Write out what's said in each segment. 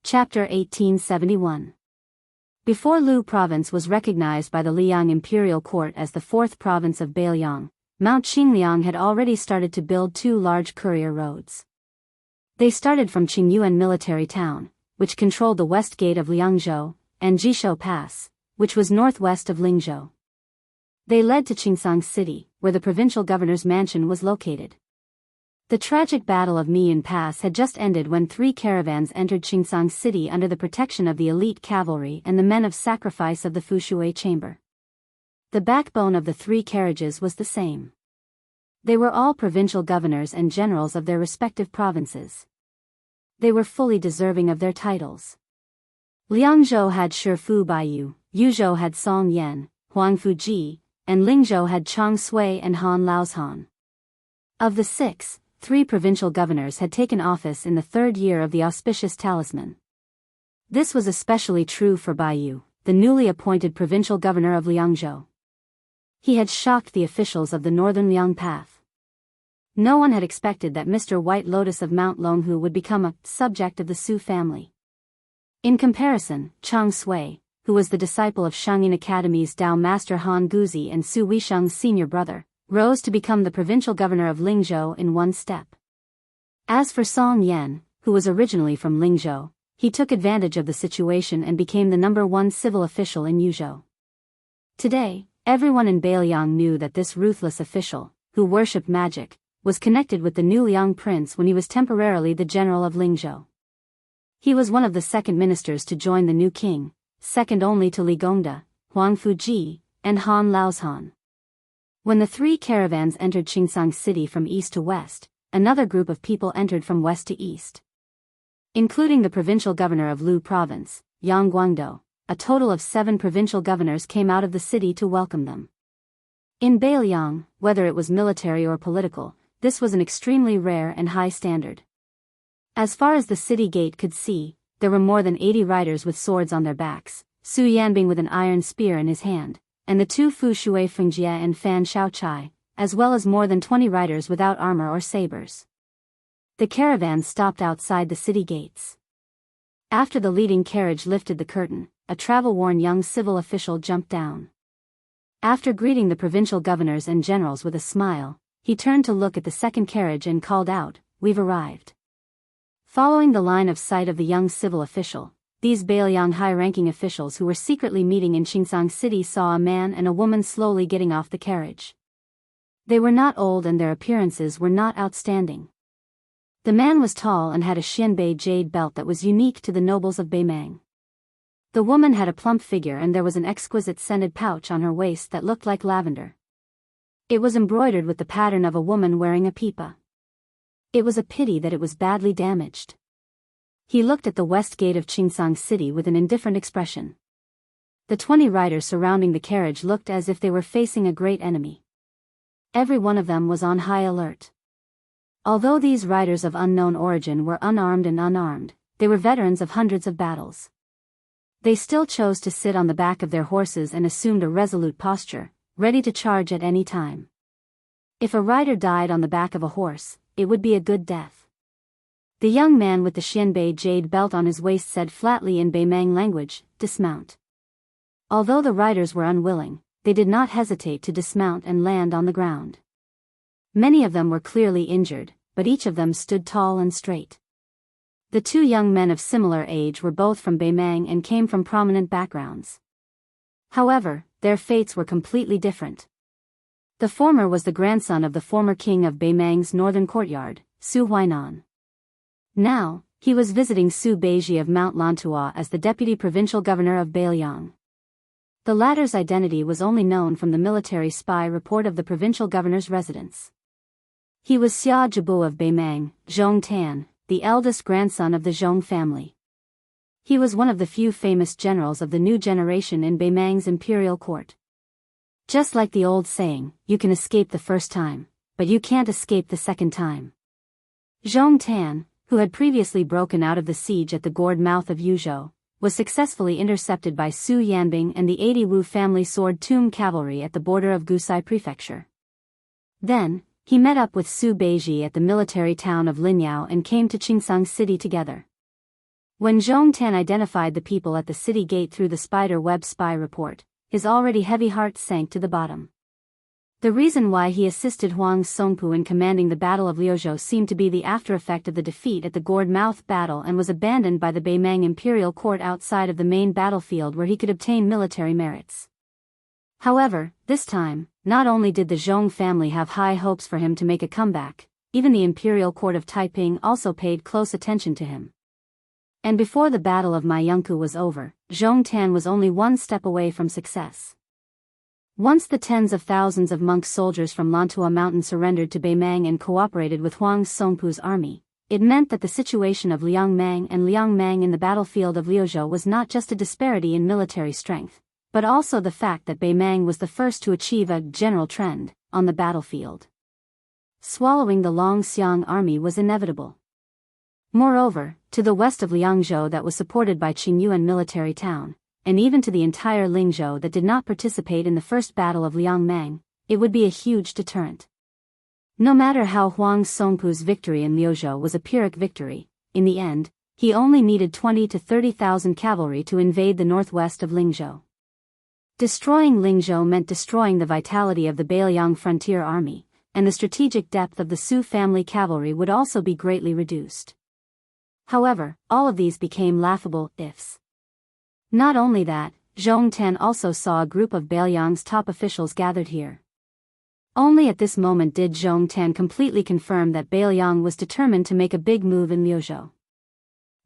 Chapter 1871. Before Lu Province was recognized by the Liang Imperial Court as the fourth province of Beiliang, Mount Qingliang had already started to build two large courier roads. They started from Qingyuan military town, which controlled the west gate of Liangzhou, and Jishou Pass, which was northwest of Lingzhou. They led to Qingsang City, where the provincial governor's mansion was located. The tragic Battle of Mian Pass had just ended when three caravans entered Qingsang City under the protection of the elite cavalry and the men of sacrifice of the Fushui Chamber. The backbone of the three carriages was the same. They were all provincial governors and generals of their respective provinces. They were fully deserving of their titles. Liangzhou had Shifu Baiyu, Yuzhou had Song Yan, Huangfu Ji, and Lingzhou had Chang Sui and Han Laozhan. Of the six, 3 provincial governors had taken office in the third year of the auspicious talisman. This was especially true for Baiyu, the newly appointed provincial governor of Liangzhou. He had shocked the officials of the northern Liang Path. No one had expected that Mr. White Lotus of Mount Longhu would become a subject of the Su family. In comparison, Chang Sui, who was the disciple of Shangyin Academy's Dao Master Han Guzi and Su Weisheng's senior brother, rose to become the provincial governor of Lingzhou in one step. As for Song Yan, who was originally from Lingzhou, he took advantage of the situation and became the #1 civil official in Yuzhou. Today, everyone in Beiliang knew that this ruthless official, who worshipped magic, was connected with the new Liang prince when he was temporarily the general of Lingzhou. He was one of the second ministers to join the new king, second only to Li Gongda, Huangfu Ji, and Han Laozhan. When the 3 caravans entered Qingsang City from east to west, another group of people entered from west to east. Including the provincial governor of Lu Province, Yang Guangdou, a total of 7 provincial governors came out of the city to welcome them. In Beiliang, whether it was military or political, this was an extremely rare and high standard. As far as the city gate could see, there were more than 80 riders with swords on their backs, Su Yanbing with an iron spear in his hand, and the 2 Fushui Fengjie and Fan Shaochai, as well as more than 20 riders without armor or sabers. The caravan stopped outside the city gates. After the leading carriage lifted the curtain, a travel-worn young civil official jumped down. After greeting the provincial governors and generals with a smile, he turned to look at the second carriage and called out, "We've arrived." Following the line of sight of the young civil official, these Beiliang high-ranking officials who were secretly meeting in Qingsang City saw a man and a woman slowly getting off the carriage. They were not old and their appearances were not outstanding. The man was tall and had a Xianbei jade belt that was unique to the nobles of Beimang. The woman had a plump figure and there was an exquisite scented pouch on her waist that looked like lavender. It was embroidered with the pattern of a woman wearing a pipa. It was a pity that it was badly damaged. He looked at the west gate of Qingsang City with an indifferent expression. The 20 riders surrounding the carriage looked as if they were facing a great enemy. Every one of them was on high alert. Although these riders of unknown origin were unarmed and unarmed, they were veterans of hundreds of battles. They still chose to sit on the back of their horses and assumed a resolute posture, ready to charge at any time. If a rider died on the back of a horse, it would be a good death. The young man with the Xianbei jade belt on his waist said flatly in Beimang language, "Dismount." Although the riders were unwilling, they did not hesitate to dismount and land on the ground. Many of them were clearly injured, but each of them stood tall and straight. The 2 young men of similar age were both from Beimang and came from prominent backgrounds. However, their fates were completely different. The former was the grandson of the former king of Beimang's northern courtyard, Su Huainan. Now, he was visiting Su Beiji of Mount Lantua as the deputy provincial governor of Beiliang. The latter's identity was only known from the military spy report of the provincial governor's residence. He was Xia Jibu of Beimang, Zhong Tan, the eldest grandson of the Zhong family. He was one of the few famous generals of the new generation in Beimang's imperial court. Just like the old saying, you can escape the first time, but you can't escape the second time. Zhong Tan, who had previously broken out of the siege at the gourd mouth of Yuzhou, was successfully intercepted by Su Yanbing and the 80 Wu family sword tomb cavalry at the border of Gusai Prefecture. Then, he met up with Su Beiji at the military town of Linyao and came to Qingsang City together. When Zhong Tan identified the people at the city gate through the spider web spy report, his already heavy heart sank to the bottom. The reason why he assisted Huang Songpu in commanding the Battle of Liuzhou seemed to be the after-effect of the defeat at the Gourd Mouth battle and was abandoned by the Beimang imperial court outside of the main battlefield where he could obtain military merits. However, this time, not only did the Zhong family have high hopes for him to make a comeback, even the imperial court of Taiping also paid close attention to him. And before the Battle of Maiyangku was over, Zhong Tan was only one step away from success. Once the tens of thousands of monk soldiers from Lantua Mountain surrendered to Beimang and cooperated with Huang Songpu's army, it meant that the situation of Liang Mang and Liang Mang in the battlefield of Liuzhou was not just a disparity in military strength, but also the fact that Beimang was the first to achieve a general trend on the battlefield. Swallowing the Longxiang army was inevitable. Moreover, to the west of Liangzhou that was supported by Qingyuan military town, and even to the entire Lingzhou that did not participate in the first battle of Liang Mang, it would be a huge deterrent. No matter how Huang Songpu's victory in Liuzhou was a Pyrrhic victory, in the end, he only needed 20 to 30,000 cavalry to invade the northwest of Lingzhou. Destroying Lingzhou meant destroying the vitality of the Beiliang frontier army, and the strategic depth of the Su family cavalry would also be greatly reduced. However, all of these became laughable ifs. Not only that, Zhong Tan also saw a group of Beiliang's top officials gathered here. Only at this moment did Zhong Tan completely confirm that Beiliang was determined to make a big move in Liuzhou.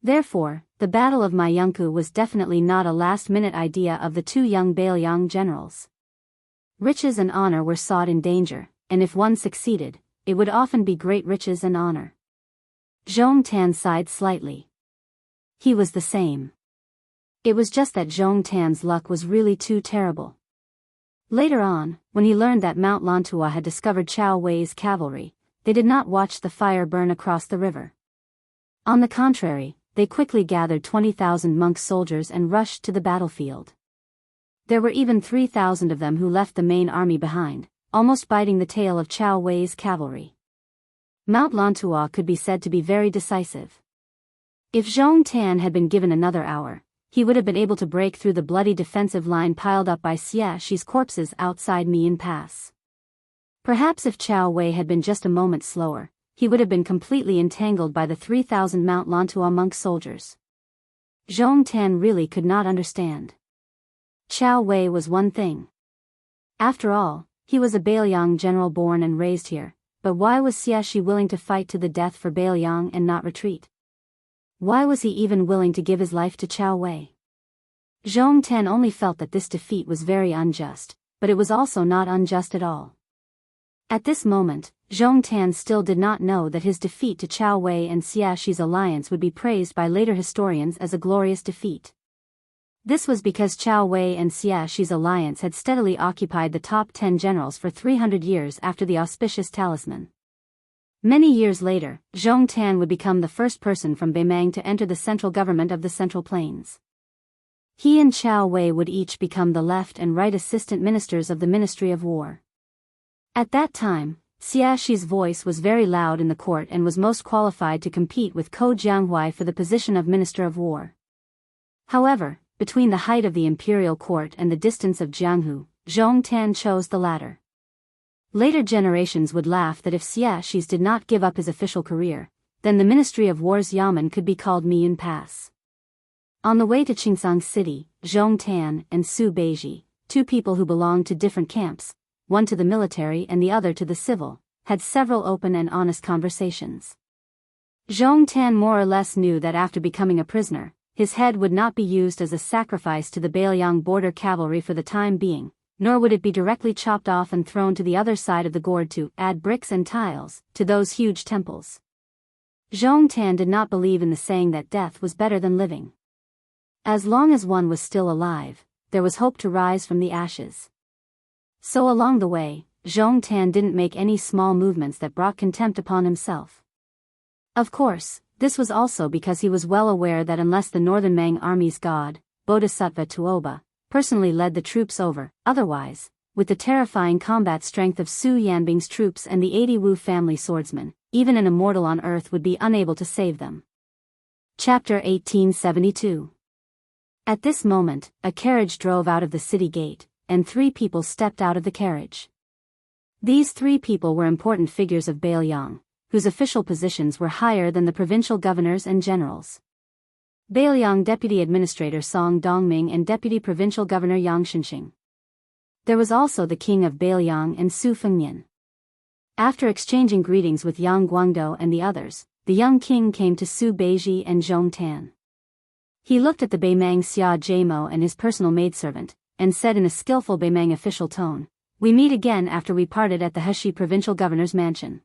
Therefore, the Battle of Maiyangku was definitely not a last-minute idea of the two young Beiliang generals. Riches and honor were sought in danger, and if one succeeded, it would often be great riches and honor. Zhong Tan sighed slightly. He was the same. It was just that Zhong Tan's luck was really too terrible. Later on, when he learned that Mount Lantua had discovered Chao Wei's cavalry, they did not watch the fire burn across the river. On the contrary, they quickly gathered 20,000 monk soldiers and rushed to the battlefield. There were even 3,000 of them who left the main army behind, almost biting the tail of Chao Wei's cavalry. Mount Lantua could be said to be very decisive. If Zhong Tan had been given another hour, he would have been able to break through the bloody defensive line piled up by Xie Shi's corpses outside Mian Pass. Perhaps if Chao Wei had been just a moment slower, he would have been completely entangled by the 3,000 Mount Lantua monk soldiers. Zhong Tan really could not understand. Chao Wei was one thing. After all, he was a Beiliang general born and raised here, but why was Xie Shi willing to fight to the death for Beiliang and not retreat? Why was he even willing to give his life to Chao Wei? Zhong Tan only felt that this defeat was very unjust, but it was also not unjust at all. At this moment, Zhong Tan still did not know that his defeat to Chao Wei and Xie Shi's alliance would be praised by later historians as a glorious defeat. This was because Chao Wei and Xie Shi's alliance had steadily occupied the top 10 generals for 300 years after the auspicious talisman. Many years later, Zhong Tan would become the first person from Beimang to enter the central government of the Central Plains. He and Chao Wei would each become the left and right assistant ministers of the Ministry of War. At that time, Xie Shi's voice was very loud in the court and was most qualified to compete with Ko Jianghuai for the position of Minister of War. However, between the height of the imperial court and the distance of Jianghu, Zhong Tan chose the latter. Later generations would laugh that if Xie Shi did not give up his official career, then the Ministry of War's Yamen could be called Mian Pass. On the way to Qingsang City, Zhong Tan and Su Beiji, two people who belonged to different camps, one to the military and the other to the civil, had several open and honest conversations. Zhong Tan more or less knew that after becoming a prisoner, his head would not be used as a sacrifice to the Beiliang border cavalry for the time being, nor would it be directly chopped off and thrown to the other side of the gourd to add bricks and tiles to those huge temples. Zhong Tan did not believe in the saying that death was better than living. As long as one was still alive, there was hope to rise from the ashes. So along the way, Zhong Tan didn't make any small movements that brought contempt upon himself. Of course, this was also because he was well aware that unless the Northern Mang army's god, Bodhisattva Tuoba, personally led the troops over, otherwise, with the terrifying combat strength of Su Yanbing's troops and the 80 Wu family swordsmen, even an immortal on earth would be unable to save them. Chapter 1872. At this moment, a carriage drove out of the city gate, and 3 people stepped out of the carriage. These 3 people were important figures of Bailiang, whose official positions were higher than the provincial governors and generals. Bailiang Deputy Administrator Song Dongming and Deputy Provincial Governor Yang Shinxing. There was also the king of Bailiang and Su Fengnian. After exchanging greetings with Yang Guangdou and the others, the young king came to Su Beiji and Zhong Tan. He looked at the Beimang Xia Jamo and his personal maidservant, and said in a skillful Beimang official tone, "We meet again after we parted at the Heshi provincial governor's mansion."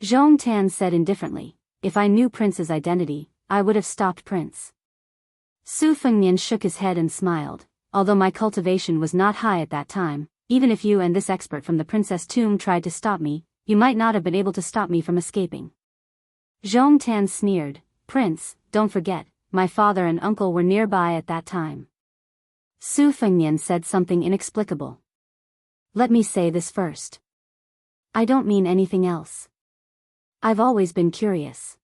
Zhong Tan said indifferently, "If I knew Prince's identity, I would have stopped Prince." Su Fengnian shook his head and smiled, "Although my cultivation was not high at that time, even if you and this expert from the princess tomb tried to stop me, you might not have been able to stop me from escaping." Zhong Tan sneered, "Prince, don't forget, my father and uncle were nearby at that time." Su Fengnian said something inexplicable. "Let me say this first. I don't mean anything else. I've always been curious.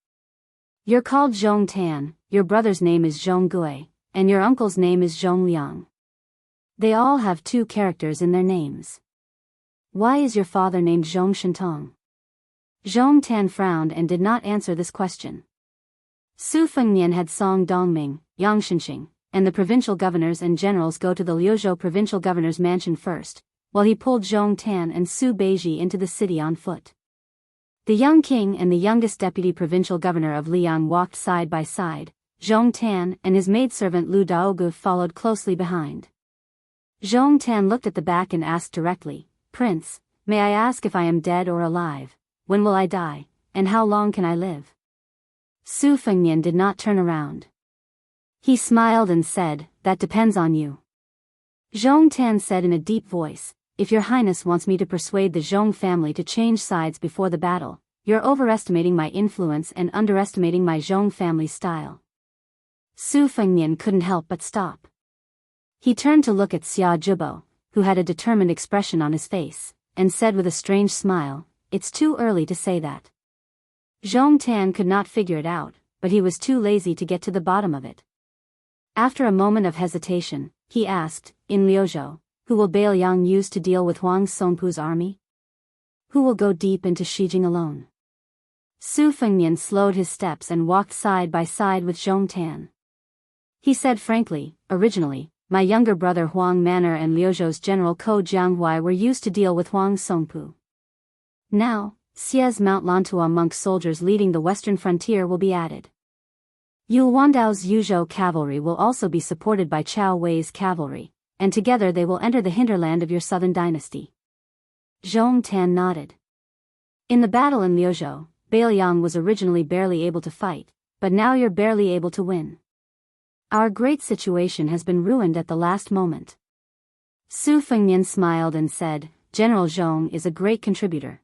You're called Zhong Tan, your brother's name is Zhong Gui, and your uncle's name is Zhong Liang. They all have 2 characters in their names. Why is your father named Zhong Shentong?" Zhong Tan frowned and did not answer this question. Su Fengnian had Song Dongming, Yang Shinxing, and the provincial governors and generals go to the Liuzhou provincial governor's mansion first, while he pulled Zhong Tan and Su Beiji into the city on foot. The young king and the youngest deputy provincial governor of Liang walked side by side. Zhong Tan and his maidservant Lu Daogu followed closely behind. Zhong Tan looked at the back and asked directly, "Prince, may I ask if I am dead or alive? When will I die, and how long can I live?" Su Fengnian did not turn around. He smiled and said, "That depends on you." Zhong Tan said in a deep voice, "If your highness wants me to persuade the Zhong family to change sides before the battle, you're overestimating my influence and underestimating my Zhong family style." Su Fengnian couldn't help but stop. He turned to look at Xia Zhibo, who had a determined expression on his face, and said with a strange smile, "It's too early to say that." Zhong Tan could not figure it out, but he was too lazy to get to the bottom of it. After a moment of hesitation, he asked, "In Liuzhou, who will Bailiang use to deal with Huang Songpu's army? Who will go deep into Shijing alone?" Su Fengnian slowed his steps and walked side by side with Zhong Tan. He said frankly, "Originally, my younger brother Huang Manor and Liuzhou's general Ko Jianghuai were used to deal with Huang Songpu. Now, Xie's Mount Lantua monk soldiers leading the western frontier will be added. Yu Wandao's Yuzhou cavalry will also be supported by Chao Wei's cavalry, and together they will enter the hinterland of your southern dynasty." Zhong Tan nodded. "In the battle in Liuzhou, Bailiang was originally barely able to fight, but now you're barely able to win. Our great situation has been ruined at the last moment." Su Fengnian smiled and said, "General Zhong is a great contributor."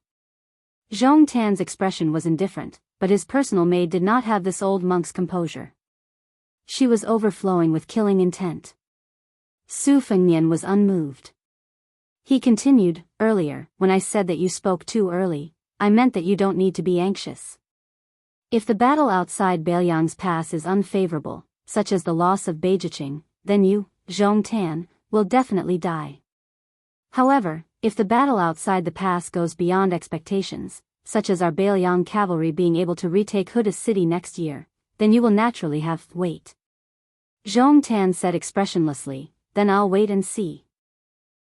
Zhong Tan's expression was indifferent, but his personal maid did not have this old monk's composure. She was overflowing with killing intent. Su Fengnian was unmoved. He continued, "Earlier, when I said that you spoke too early, I meant that you don't need to be anxious. If the battle outside Bailiang's pass is unfavorable, such as the loss of Beijiqing, then you, Zhong Tan, will definitely die. However, if the battle outside the pass goes beyond expectations, such as our Bailiang cavalry being able to retake Huda city next year, then you will naturally have to wait." Zhong Tan said expressionlessly, "Then I'll wait and see."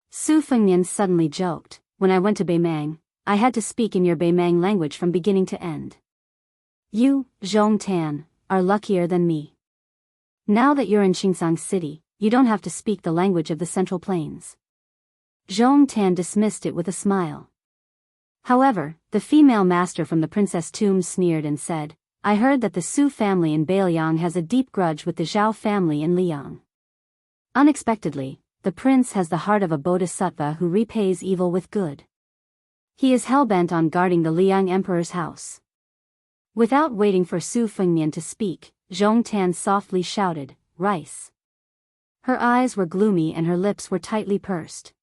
Su Fengnian suddenly joked, "When I went to Beimang, I had to speak in your Beimang language from beginning to end. You, Zhong Tan, are luckier than me. Now that you're in Xingsang City, you don't have to speak the language of the Central Plains." Zhong Tan dismissed it with a smile. However, the female master from the princess tomb sneered and said, "I heard that the Su family in Bailiang has a deep grudge with the Zhao family in Liang. Unexpectedly, the prince has the heart of a bodhisattva who repays evil with good. He is hell-bent on guarding the Liang emperor's house." Without waiting for Su Fengnian to speak, Zhong Tan softly shouted, "Rice." Her eyes were gloomy and her lips were tightly pursed.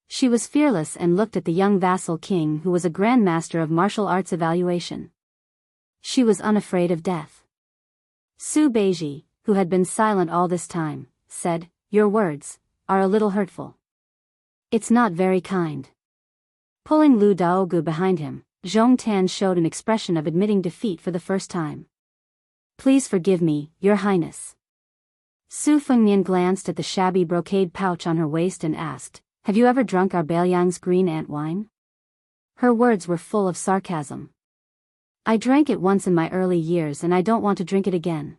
She was fearless and looked at the young vassal king who was a grandmaster of martial arts evaluation. She was unafraid of death. Su Beiji, who had been silent all this time, said, "Your words are a little hurtful. It's not very kind." Pulling Lu Daogu behind him, Zhong Tan showed an expression of admitting defeat for the first time. "Please forgive me, Your Highness." Su Fengnian glanced at the shabby brocade pouch on her waist and asked, "Have you ever drunk our Bailiang's green ant wine?" Her words were full of sarcasm. "I drank it once in my early years and I don't want to drink it again.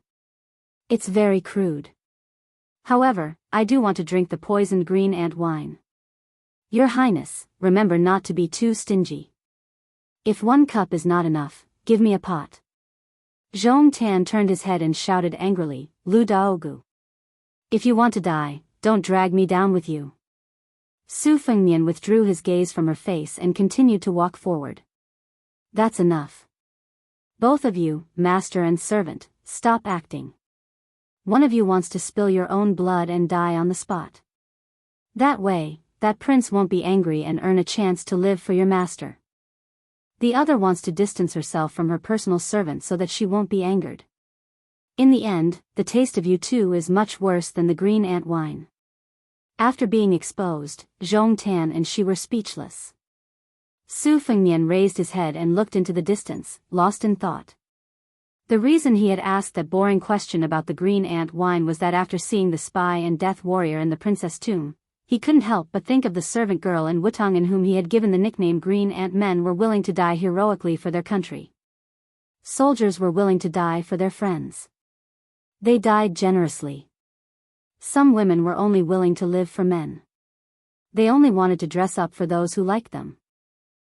It's very crude. However, I do want to drink the poisoned green ant wine. Your Highness, remember not to be too stingy. If 1 cup is not enough, give me a pot." Zhong Tan turned his head and shouted angrily, "Lu Daogu. If you want to die, don't drag me down with you." Su Fengnian withdrew his gaze from her face and continued to walk forward. "That's enough. Both of you, master and servant, stop acting. One of you wants to spill your own blood and die on the spot. That way, that prince won't be angry and earn a chance to live for your master. The other wants to distance herself from her personal servant so that she won't be angered. In the end, the taste of you two is much worse than the green ant wine." After being exposed, Zhong Tan and she were speechless. Su Fengnian raised his head and looked into the distance, lost in thought. The reason he had asked that boring question about the green ant wine was that after seeing the spy and death warrior in the princess tomb, he couldn't help but think of the servant girl in Wutong in whom he had given the nickname Green Ant. Men were willing to die heroically for their country. Soldiers were willing to die for their friends. They died generously. Some women were only willing to live for men. They only wanted to dress up for those who liked them.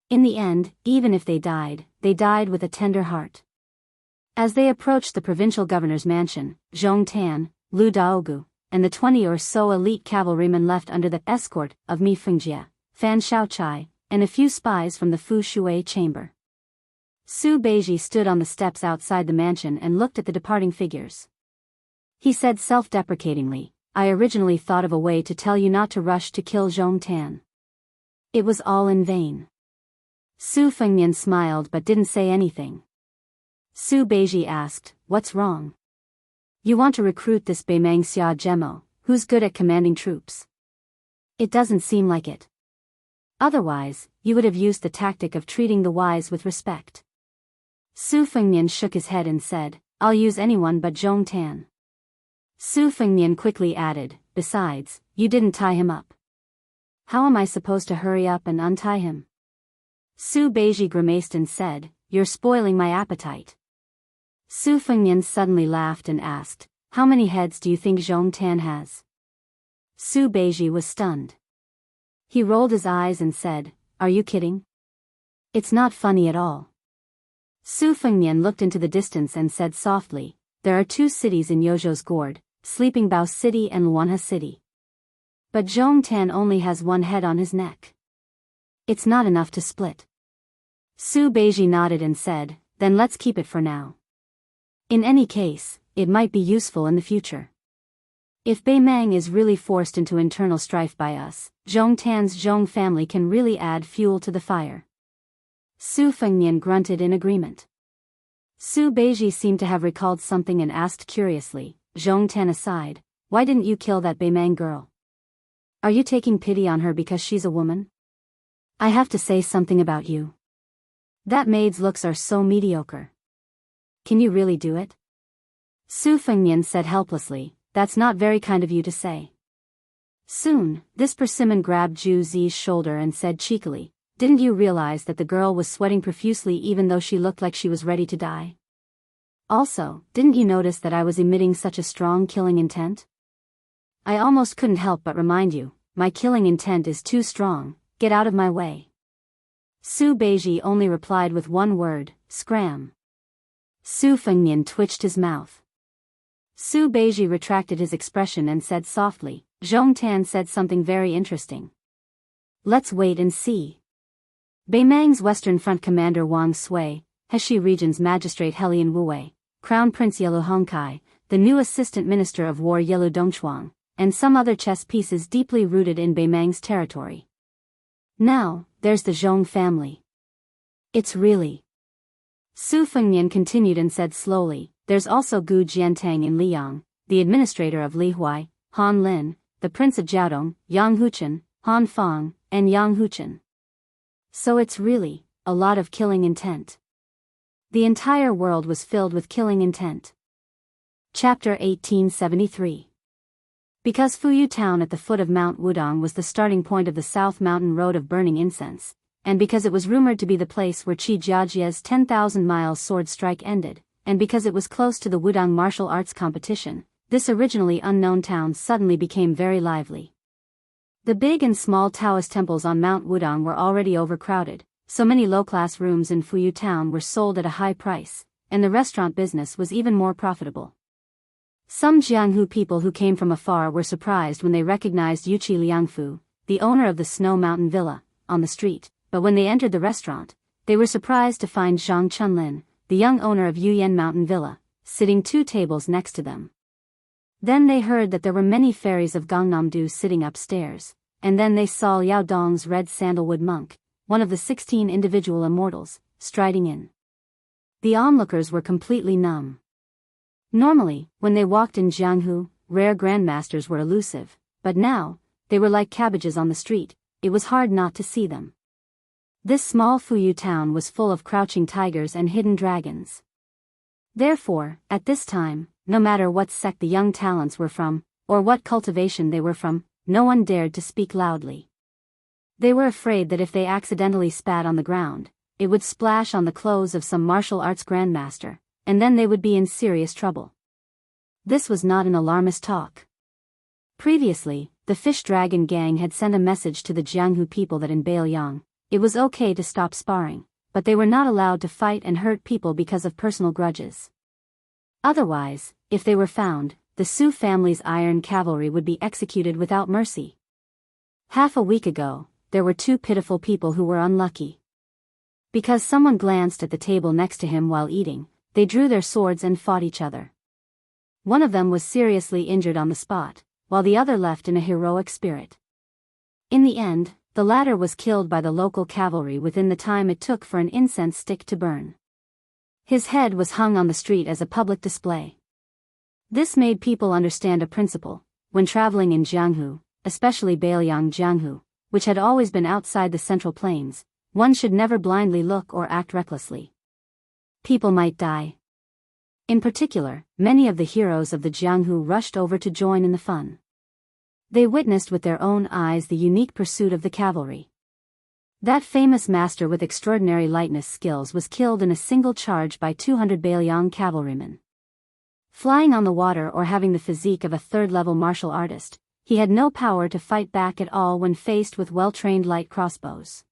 In the end, even if they died with a tender heart. As they approached the provincial governor's mansion, Zhong Tan, Lu Daogu, and the 20 or so elite cavalrymen left under the escort of Mi Fengjie, Fan Shaochai, and a few spies from the Fu Shui chamber. Su Beiji stood on the steps outside the mansion and looked at the departing figures. He said self-deprecatingly, "I originally thought of a way to tell you not to rush to kill Zhong Tan. It was all in vain." Su Fengnian smiled but didn't say anything. Su Beiji asked, "What's wrong? You want to recruit this Beimang Xia Gemo, who's good at commanding troops? It doesn't seem like it. Otherwise, you would have used the tactic of treating the wise with respect." Su Fengnian shook his head and said, "I'll use anyone but Zhong Tan." Su Fengnian quickly added, "Besides, you didn't tie him up. How am I supposed to hurry up and untie him?" Su Beiji grimaced and said, "You're spoiling my appetite." Su Fengnian suddenly laughed and asked, "How many heads do you think Zhong Tan has?" Su Beiji was stunned. He rolled his eyes and said, "Are you kidding? It's not funny at all." Su Fengnian looked into the distance and said softly, "There are 2 cities in Yozhou's gourd, Sleeping Bao City and Luanha City. But Zhong Tan only has 1 head on his neck. It's not enough to split." Su Beiji nodded and said, "Then let's keep it for now. In any case, it might be useful in the future. If Beimang is really forced into internal strife by us, Zhong Tan's Zhong family can really add fuel to the fire." Su Fengnian grunted in agreement. Su Beiji seemed to have recalled something and asked curiously, "Zhong Tan aside, why didn't you kill that Beimang girl? Are you taking pity on her because she's a woman? I have to say something about you. That maid's looks are so mediocre. Can you really do it?" Su Fengnian said helplessly, "That's not very kind of you to say." Soon, this persimmon grabbed Zhu Zi's shoulder and said cheekily, "Didn't you realize that the girl was sweating profusely even though she looked like she was ready to die? Also, didn't you notice that I was emitting such a strong killing intent? I almost couldn't help but remind you, my killing intent is too strong, get out of my way." Su Beiji only replied with 1 word, "Scram." Su Fengnian twitched his mouth. Su Beiji retracted his expression and said softly, "Zhong Tan said something very interesting. Let's wait and see." Beimang's Western Front Commander Wang Sui, Heshi Region's Magistrate Helian Wuwei, Crown Prince Yelu Hongkai, the new Assistant Minister of War Yelu Dongchuang, and some other chess pieces deeply rooted in Beimang's territory. Now, there's the Zhong family. It's really... Su Fengnian continued and said slowly, there's also Gu Jiantang in Liyang, the administrator of Lihuai, Han Lin, the prince of Jiaodong, Yang Huchen, Han Fang, and Yang Huchen. So it's really a lot of killing intent. The entire world was filled with killing intent. Chapter 1873. Because Fuyu town at the foot of Mount Wudong was the starting point of the South Mountain Road of burning incense, and because it was rumored to be the place where Qi Jiajie's 10,000-mile sword strike ended, and because it was close to the Wudong martial arts competition, this originally unknown town suddenly became very lively. The big and small Taoist temples on Mount Wudong were already overcrowded, so many low-class rooms in Fuyu town were sold at a high price, and the restaurant business was even more profitable. Some Jianghu people who came from afar were surprised when they recognized Yuqi Liangfu, the owner of the Snow Mountain Villa, on the street, but when they entered the restaurant, they were surprised to find Zhang Chunlin, the young owner of Yuyan Mountain Villa, sitting 2 tables next to them. Then they heard that there were many fairies of Gangnam-do sitting upstairs, and then they saw Liao Dong's red sandalwood monk, one of the 16 individual immortals, striding in. The onlookers were completely numb. Normally, when they walked in Jianghu, rare grandmasters were elusive, but now, they were like cabbages on the street, it was hard not to see them. This small Fuyu town was full of crouching tigers and hidden dragons. Therefore, at this time, no matter what sect the young talents were from, or what cultivation they were from, no one dared to speak loudly. They were afraid that if they accidentally spat on the ground, it would splash on the clothes of some martial arts grandmaster, and then they would be in serious trouble. This was not an alarmist talk. Previously, the Fish Dragon gang had sent a message to the Jianghu people that in Bailiang, it was okay to stop sparring, but they were not allowed to fight and hurt people because of personal grudges. Otherwise, if they were found, the Su family's iron cavalry would be executed without mercy. Half a week ago, there were 2 pitiful people who were unlucky. Because someone glanced at the table next to him while eating, they drew their swords and fought each other. One of them was seriously injured on the spot, while the other left in a heroic spirit. In the end, the latter was killed by the local cavalry within the time it took for an incense stick to burn. His head was hung on the street as a public display. This made people understand a principle: when traveling in Jianghu, especially Bailiang Jianghu, which had always been outside the Central Plains, one should never blindly look or act recklessly. People might die. In particular, many of the heroes of the Jianghu rushed over to join in the fun. They witnessed with their own eyes the unique pursuit of the cavalry. That famous master with extraordinary lightness skills was killed in a single charge by 200 Bailiang cavalrymen. Flying on the water or having the physique of a third-level martial artist, he had no power to fight back at all when faced with well-trained light crossbows.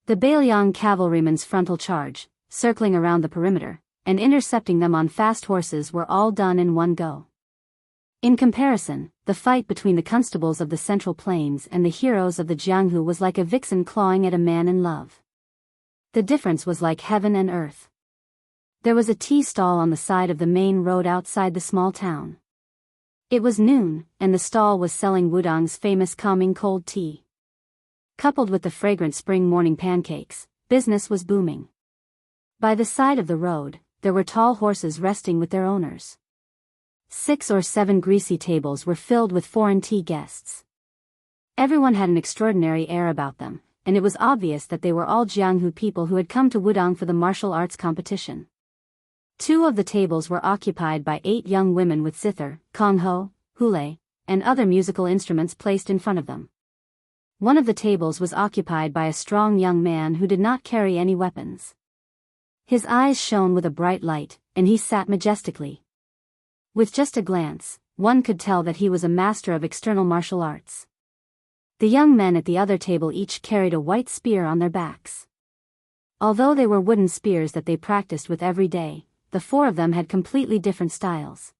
The Bailiang cavalrymen's frontal charge, circling around the perimeter, and intercepting them on fast horses were all done in one go. In comparison, the fight between the constables of the Central Plains and the heroes of the Jianghu was like a vixen clawing at a man in love. The difference was like heaven and earth. There was a tea stall on the side of the main road outside the small town. It was noon, and the stall was selling Wudong's famous calming cold tea. Coupled with the fragrant spring morning pancakes, business was booming. By the side of the road, there were tall horses resting with their owners. 6 or 7 greasy tables were filled with foreign tea guests. Everyone had an extraordinary air about them, and it was obvious that they were all Jianghu people who had come to Wudong for the martial arts competition. 2 of the tables were occupied by 8 young women with zither, kongho, hule, and other musical instruments placed in front of them. One of the tables was occupied by a strong young man who did not carry any weapons. His eyes shone with a bright light, and he sat majestically. With just a glance, one could tell that he was a master of external martial arts. The young men at the other table each carried a white spear on their backs. Although they were wooden spears that they practiced with every day, the 4 of them had completely different styles.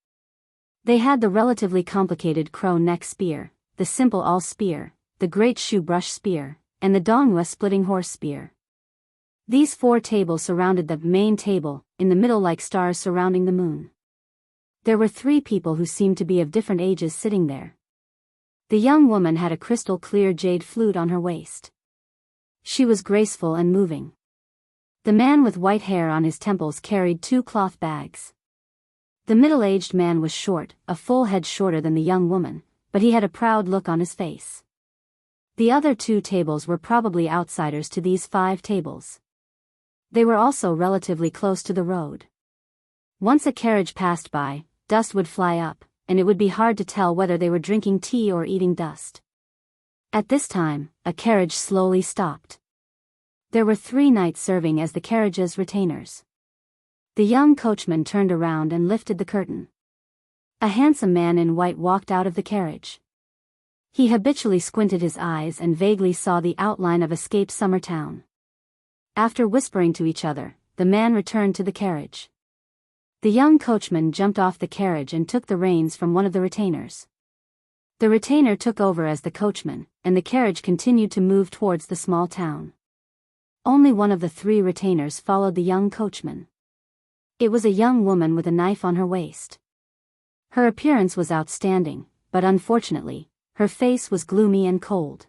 They had the relatively complicated crow neck spear, the simple awl spear, the great shoe brush spear, and the donghua splitting horse spear. These 4 tables surrounded the main table, in the middle like stars surrounding the moon. There were 3 people who seemed to be of different ages sitting there. The young woman had a crystal-clear jade flute on her waist. She was graceful and moving. The man with white hair on his temples carried 2 cloth bags. The middle-aged man was short, a full head shorter than the young woman, but he had a proud look on his face. The other 2 tables were probably outsiders to these 5 tables. They were also relatively close to the road. Once a carriage passed by, dust would fly up, and it would be hard to tell whether they were drinking tea or eating dust. At this time, a carriage slowly stopped. There were 3 knights serving as the carriage's retainers. The young coachman turned around and lifted the curtain. A handsome man in white walked out of the carriage. He habitually squinted his eyes and vaguely saw the outline of escaped summer town. After whispering to each other, the man returned to the carriage. The young coachman jumped off the carriage and took the reins from one of the retainers. The retainer took over as the coachman, and the carriage continued to move towards the small town. Only one of the 3 retainers followed the young coachman. It was a young woman with a knife on her waist. Her appearance was outstanding, but unfortunately, her face was gloomy and cold.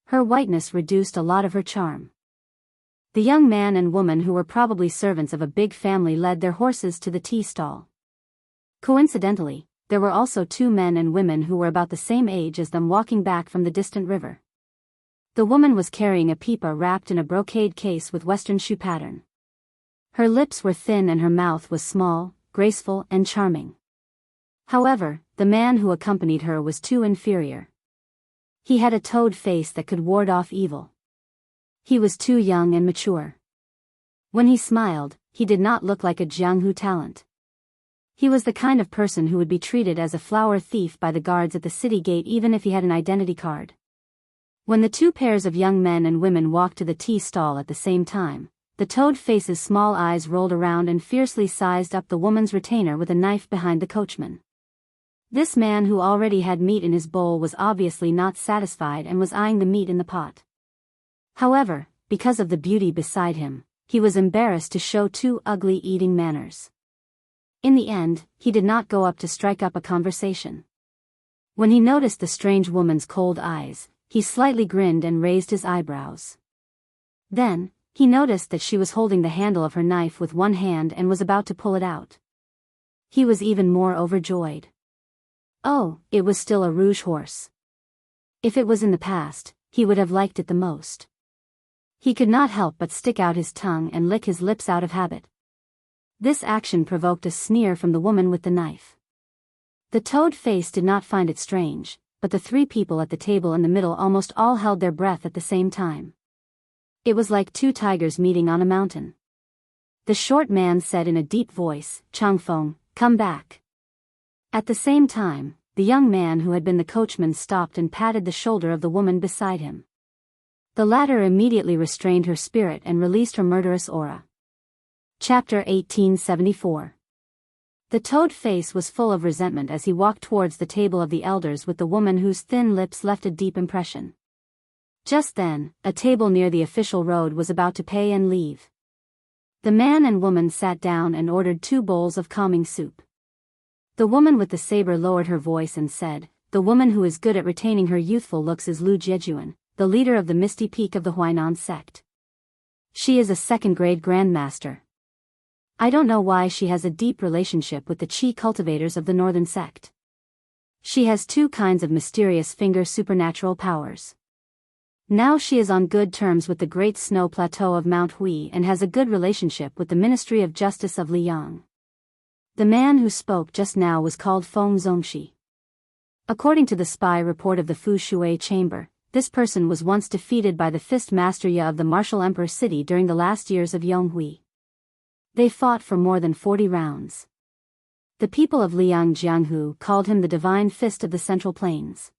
Her whiteness reduced a lot of her charm. The young man and woman, who were probably servants of a big family, led their horses to the tea stall. Coincidentally, there were also 2 men and women who were about the same age as them walking back from the distant river. The woman was carrying a pipa wrapped in a brocade case with western shoe pattern. Her lips were thin and her mouth was small, graceful and charming. However, the man who accompanied her was too inferior. He had a toad face that could ward off evil. He was too young and mature. When he smiled, he did not look like a Jianghu talent. He was the kind of person who would be treated as a flower thief by the guards at the city gate even if he had an identity card. When the 2 pairs of young men and women walked to the tea stall at the same time, the toad face's small eyes rolled around and fiercely sized up the woman's retainer with a knife behind the coachman. This man, who already had meat in his bowl, was obviously not satisfied and was eyeing the meat in the pot. However, because of the beauty beside him, he was embarrassed to show too ugly eating manners. In the end, he did not go up to strike up a conversation. When he noticed the strange woman's cold eyes, he slightly grinned and raised his eyebrows. Then, he noticed that she was holding the handle of her knife with one hand and was about to pull it out. He was even more overjoyed. Oh, it was still a rouge horse. If it was in the past, he would have liked it the most. He could not help but stick out his tongue and lick his lips out of habit. This action provoked a sneer from the woman with the knife. The toad face did not find it strange, but the 3 people at the table in the middle almost all held their breath at the same time. It was like 2 tigers meeting on a mountain. The short man said in a deep voice, "Changfeng, come back." At the same time, the young man who had been the coachman stopped and patted the shoulder of the woman beside him. The latter immediately restrained her spirit and released her murderous aura. Chapter 1874. The toad face was full of resentment as he walked towards the table of the elders with the woman whose thin lips left a deep impression. Just then, a table near the official road was about to pay and leave. The man and woman sat down and ordered 2 bowls of calming soup. The woman with the saber lowered her voice and said, "The woman who is good at retaining her youthful looks is Lu Jiejuan, the leader of the Misty Peak of the Huainan sect. She is a 2nd-grade grandmaster. I don't know why she has a deep relationship with the Qi cultivators of the northern sect. She has 2 kinds of mysterious finger supernatural powers. Now she is on good terms with the Great Snow Plateau of Mount Hui and has a good relationship with the Ministry of Justice of Liang." The man who spoke just now was called Feng Zongxi. According to the spy report of the Fu Shui chamber, this person was once defeated by the Fist Master Ye of the Martial Emperor City during the last years of Yonghui. They fought for more than 40 rounds. The people of Liang Jianghu called him the Divine Fist of the Central Plains.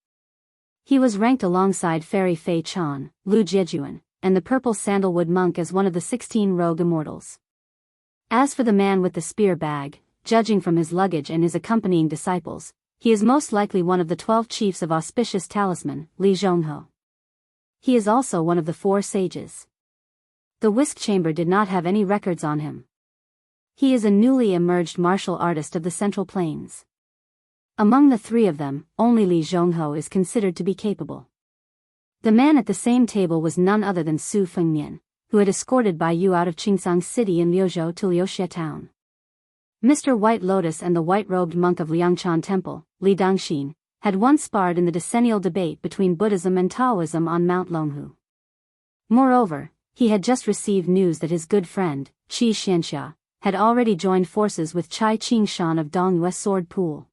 He was ranked alongside Fairy Fei Chan, Lu Jiejuan, and the Purple Sandalwood Monk as one of the 16 rogue immortals. As for the man with the spear bag, judging from his luggage and his accompanying disciples, he is most likely one of the 12 chiefs of auspicious talisman, Li Zhonghe. He is also one of the 4 sages. The whisk chamber did not have any records on him. He is a newly emerged martial artist of the Central Plains. Among the 3 of them, only Li Zhonghe is considered to be capable. The man at the same table was none other than Su Fengnian, who had escorted Bai Yu out of Qingsang City in Liuzhou to Liuxia town. Mr. White Lotus and the white-robed monk of Liangchan Temple, Li Dangxin, had once sparred in the decennial debate between Buddhism and Taoism on Mount Longhu. Moreover, he had just received news that his good friend, Qi Xianxia, had already joined forces with Chai Qingshan of Dongyue Sword Pool.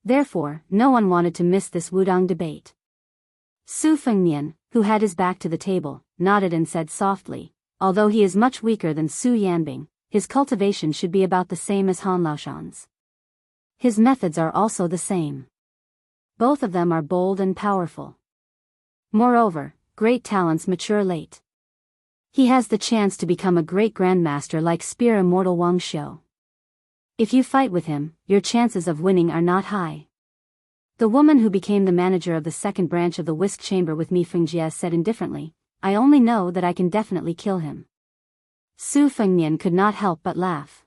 Therefore, no one wanted to miss this Wudang debate. Su Fengnian, who had his back to the table, nodded and said softly, although he is much weaker than Su Yanbing, his cultivation should be about the same as Han Laoshan's. His methods are also the same. Both of them are bold and powerful. Moreover, great talents mature late. He has the chance to become a great grandmaster like Spear Immortal Wang Xiu. If you fight with him, your chances of winning are not high. The woman who became the manager of the second branch of the whisk chamber with me, Fengjie, said indifferently, I only know that I can definitely kill him. Su Fengnian could not help but laugh.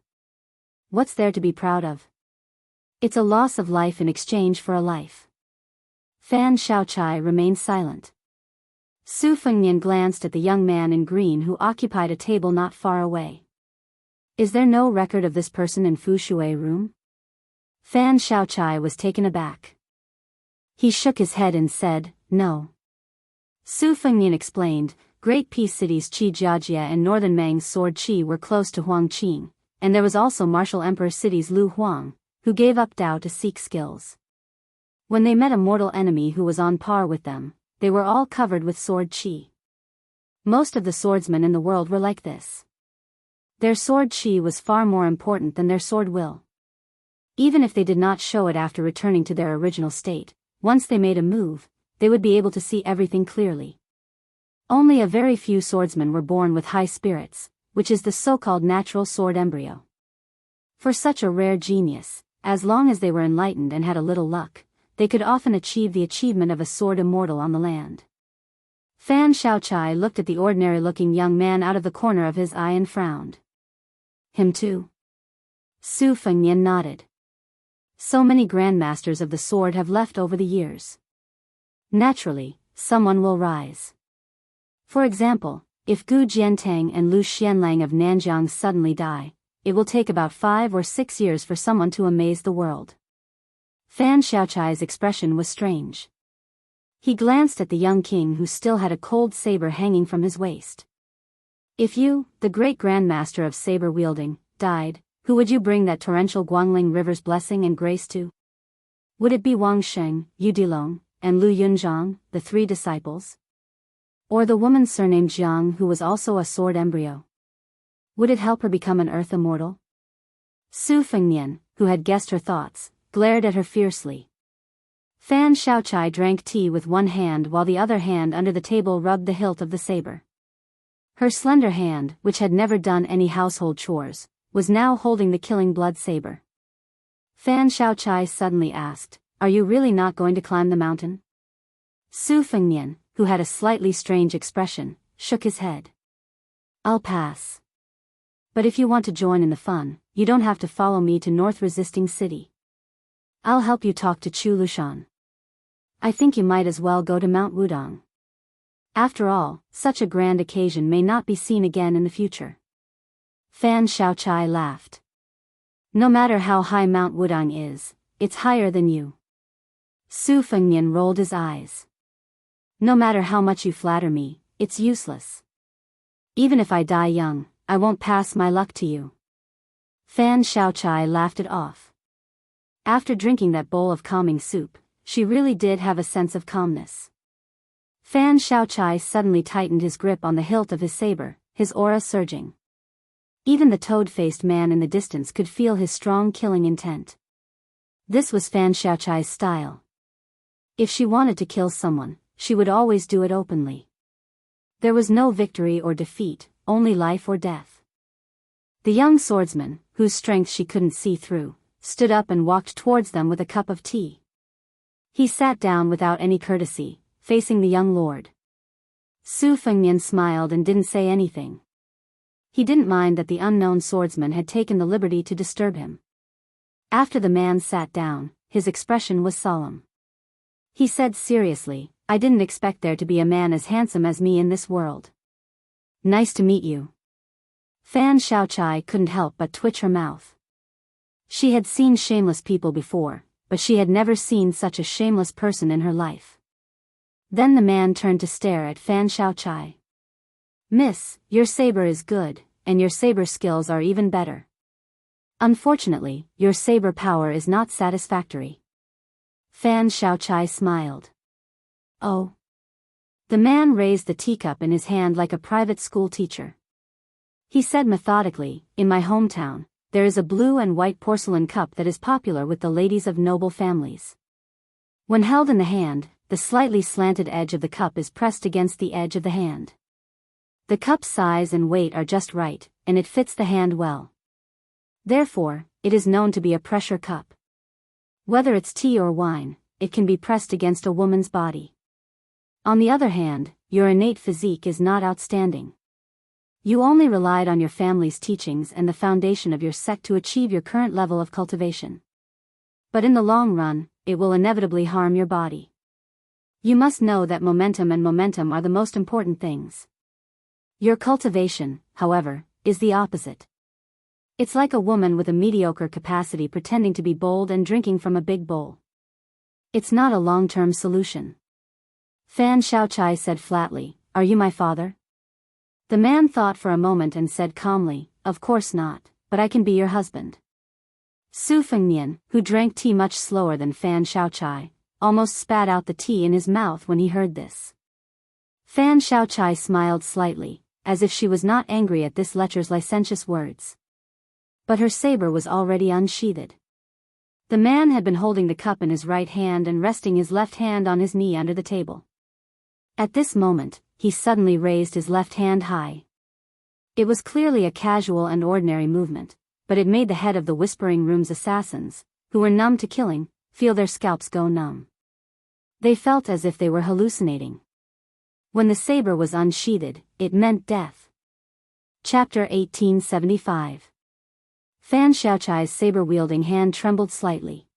What's there to be proud of? It's a loss of life in exchange for a life. Fan Shaochai remained silent. Su Fengnian glanced at the young man in green who occupied a table not far away. Is there no record of this person in Fu Shui room? Fan Shaochai was taken aback. He shook his head and said, no. Su Fengnian explained, great peace cities Qi Jiajie and Northern Mang's sword Qi were close to Huangqing, and there was also martial emperor cities Lu Huang, who gave up Dao to seek skills. When they met a mortal enemy who was on par with them, they were all covered with sword Qi. Most of the swordsmen in the world were like this. Their sword Qi was far more important than their sword will. Even if they did not show it after returning to their original state, once they made a move, they would be able to see everything clearly. Only a very few swordsmen were born with high spirits, which is the so-called natural sword embryo. For such a rare genius, as long as they were enlightened and had a little luck, they could often achieve the achievement of a sword immortal on the land. Fan Shaochai looked at the ordinary-looking young man out of the corner of his eye and frowned. Him too? Su Fengnian nodded. So many grandmasters of the sword have left over the years. Naturally, someone will rise. For example, if Gu Jiantang and Lu Xianlang of Nanjiang suddenly die, it will take about 5 or 6 years for someone to amaze the world. Fan Shaochai's expression was strange. He glanced at the young king who still had a cold saber hanging from his waist. If you, the great grandmaster of saber-wielding, died, who would you bring that torrential Guangling River's blessing and grace to? Would it be Wang Sheng, Yu Dilong, and Lu Yunzhang, the 3 disciples? Or the woman surnamed Jiang who was also a sword embryo? Would it help her become an earth immortal? Su Fengnian, who had guessed her thoughts, glared at her fiercely. Fan Shaochai drank tea with one hand while the other hand under the table rubbed the hilt of the saber. Her slender hand, which had never done any household chores, was now holding the killing blood saber. Fan Shaochai suddenly asked, are you really not going to climb the mountain? Su Fengnian, who had a slightly strange expression, shook his head. I'll pass. But if you want to join in the fun, you don't have to follow me to North Resisting City. I'll help you talk to Chu Lushan. I think you might as well go to Mount Wudang. After all, such a grand occasion may not be seen again in the future. Fan Shaochai laughed. No matter how high Mount Wudang is, it's higher than you. Su Fengnian rolled his eyes. No matter how much you flatter me, it's useless. Even if I die young, I won't pass my luck to you. Fan Shaochai laughed it off. After drinking that bowl of calming soup, she really did have a sense of calmness. Fan Shaochai suddenly tightened his grip on the hilt of his saber, his aura surging. Even the toad-faced man in the distance could feel his strong killing intent. This was Fan Shaochai's style. If she wanted to kill someone, she would always do it openly. There was no victory or defeat, only life or death. The young swordsman, whose strength she couldn't see through, stood up and walked towards them with a cup of tea. He sat down without any courtesy, facing the young lord. Su Fengnian smiled and didn't say anything. He didn't mind that the unknown swordsman had taken the liberty to disturb him. After the man sat down, his expression was solemn. He said seriously, I didn't expect there to be a man as handsome as me in this world. Nice to meet you. Fan Shaochai couldn't help but twitch her mouth. She had seen shameless people before, but she had never seen such a shameless person in her life. Then the man turned to stare at Fan Xiaochai. "Miss, your saber is good, and your saber skills are even better. Unfortunately, your saber power is not satisfactory." Fan Xiaochai smiled. "Oh." The man raised the teacup in his hand like a private school teacher. He said methodically, "In my hometown, there is a blue and white porcelain cup that is popular with the ladies of noble families. When held in the hand, the slightly slanted edge of the cup is pressed against the edge of the hand. The cup's size and weight are just right, and it fits the hand well. Therefore, it is known to be a pressure cup. Whether it's tea or wine, it can be pressed against a woman's body. On the other hand, your innate physique is not outstanding. You only relied on your family's teachings and the foundation of your sect to achieve your current level of cultivation. But in the long run, it will inevitably harm your body. You must know that momentum are the most important things. Your cultivation, however, is the opposite. It's like a woman with a mediocre capacity pretending to be bold and drinking from a big bowl. It's not a long-term solution." Fan Xiaochai said flatly, "Are you my father?" The man thought for a moment and said calmly, "Of course not, but I can be your husband." Su Fengnian, who drank tea much slower than Fan Xiaochai, almost spat out the tea in his mouth when he heard this. Fan Xiaochai smiled slightly, as if she was not angry at this lecher's licentious words. But her saber was already unsheathed. The man had been holding the cup in his right hand and resting his left hand on his knee under the table. At this moment, he suddenly raised his left hand high. It was clearly a casual and ordinary movement, but it made the head of the Whispering Room's assassins, who were numb to killing, feel their scalps go numb. They felt as if they were hallucinating. When the saber was unsheathed, it meant death. Chapter 1875. Fan Xiaochai's saber-wielding hand trembled slightly.